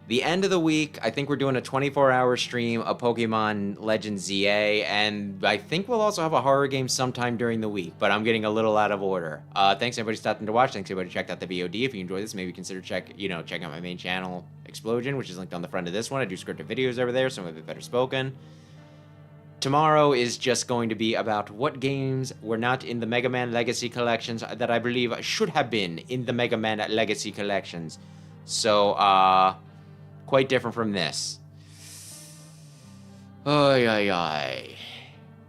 The end of the week, I think we're doing a 24-hour stream of Pokemon Legends ZA, and I think we'll also have a horror game sometime during the week, but I'm getting a little out of order. Thanks everybody stopping to watch. Thanks everybody who checked out the VOD. If you enjoyed this, maybe consider checking out my main channel, Explosion, which is linked on the front of this one. I do scripted videos over there, some of it better spoken. Tomorrow is just going to be about what games were not in the Mega Man Legacy collections that I believe should have been in the Mega Man Legacy collections. So, quite different from this.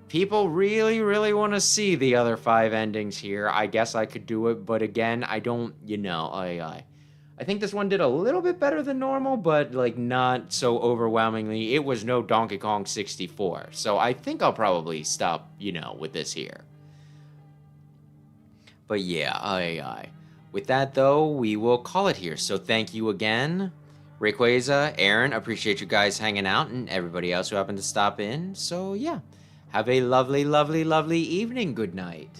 People really want to see the other 5 endings here. I guess I could do it, but again, I don't, you know, I think this one did a little bit better than normal, but like not so overwhelmingly. It was no Donkey Kong 64, so I think I'll probably stop, you know, with this here. But yeah, with that though, we will call it here. So thank you again. Rayquaza, Aaron, appreciate you guys hanging out, and everybody else who happened to stop in. So yeah, have a lovely evening. Good night.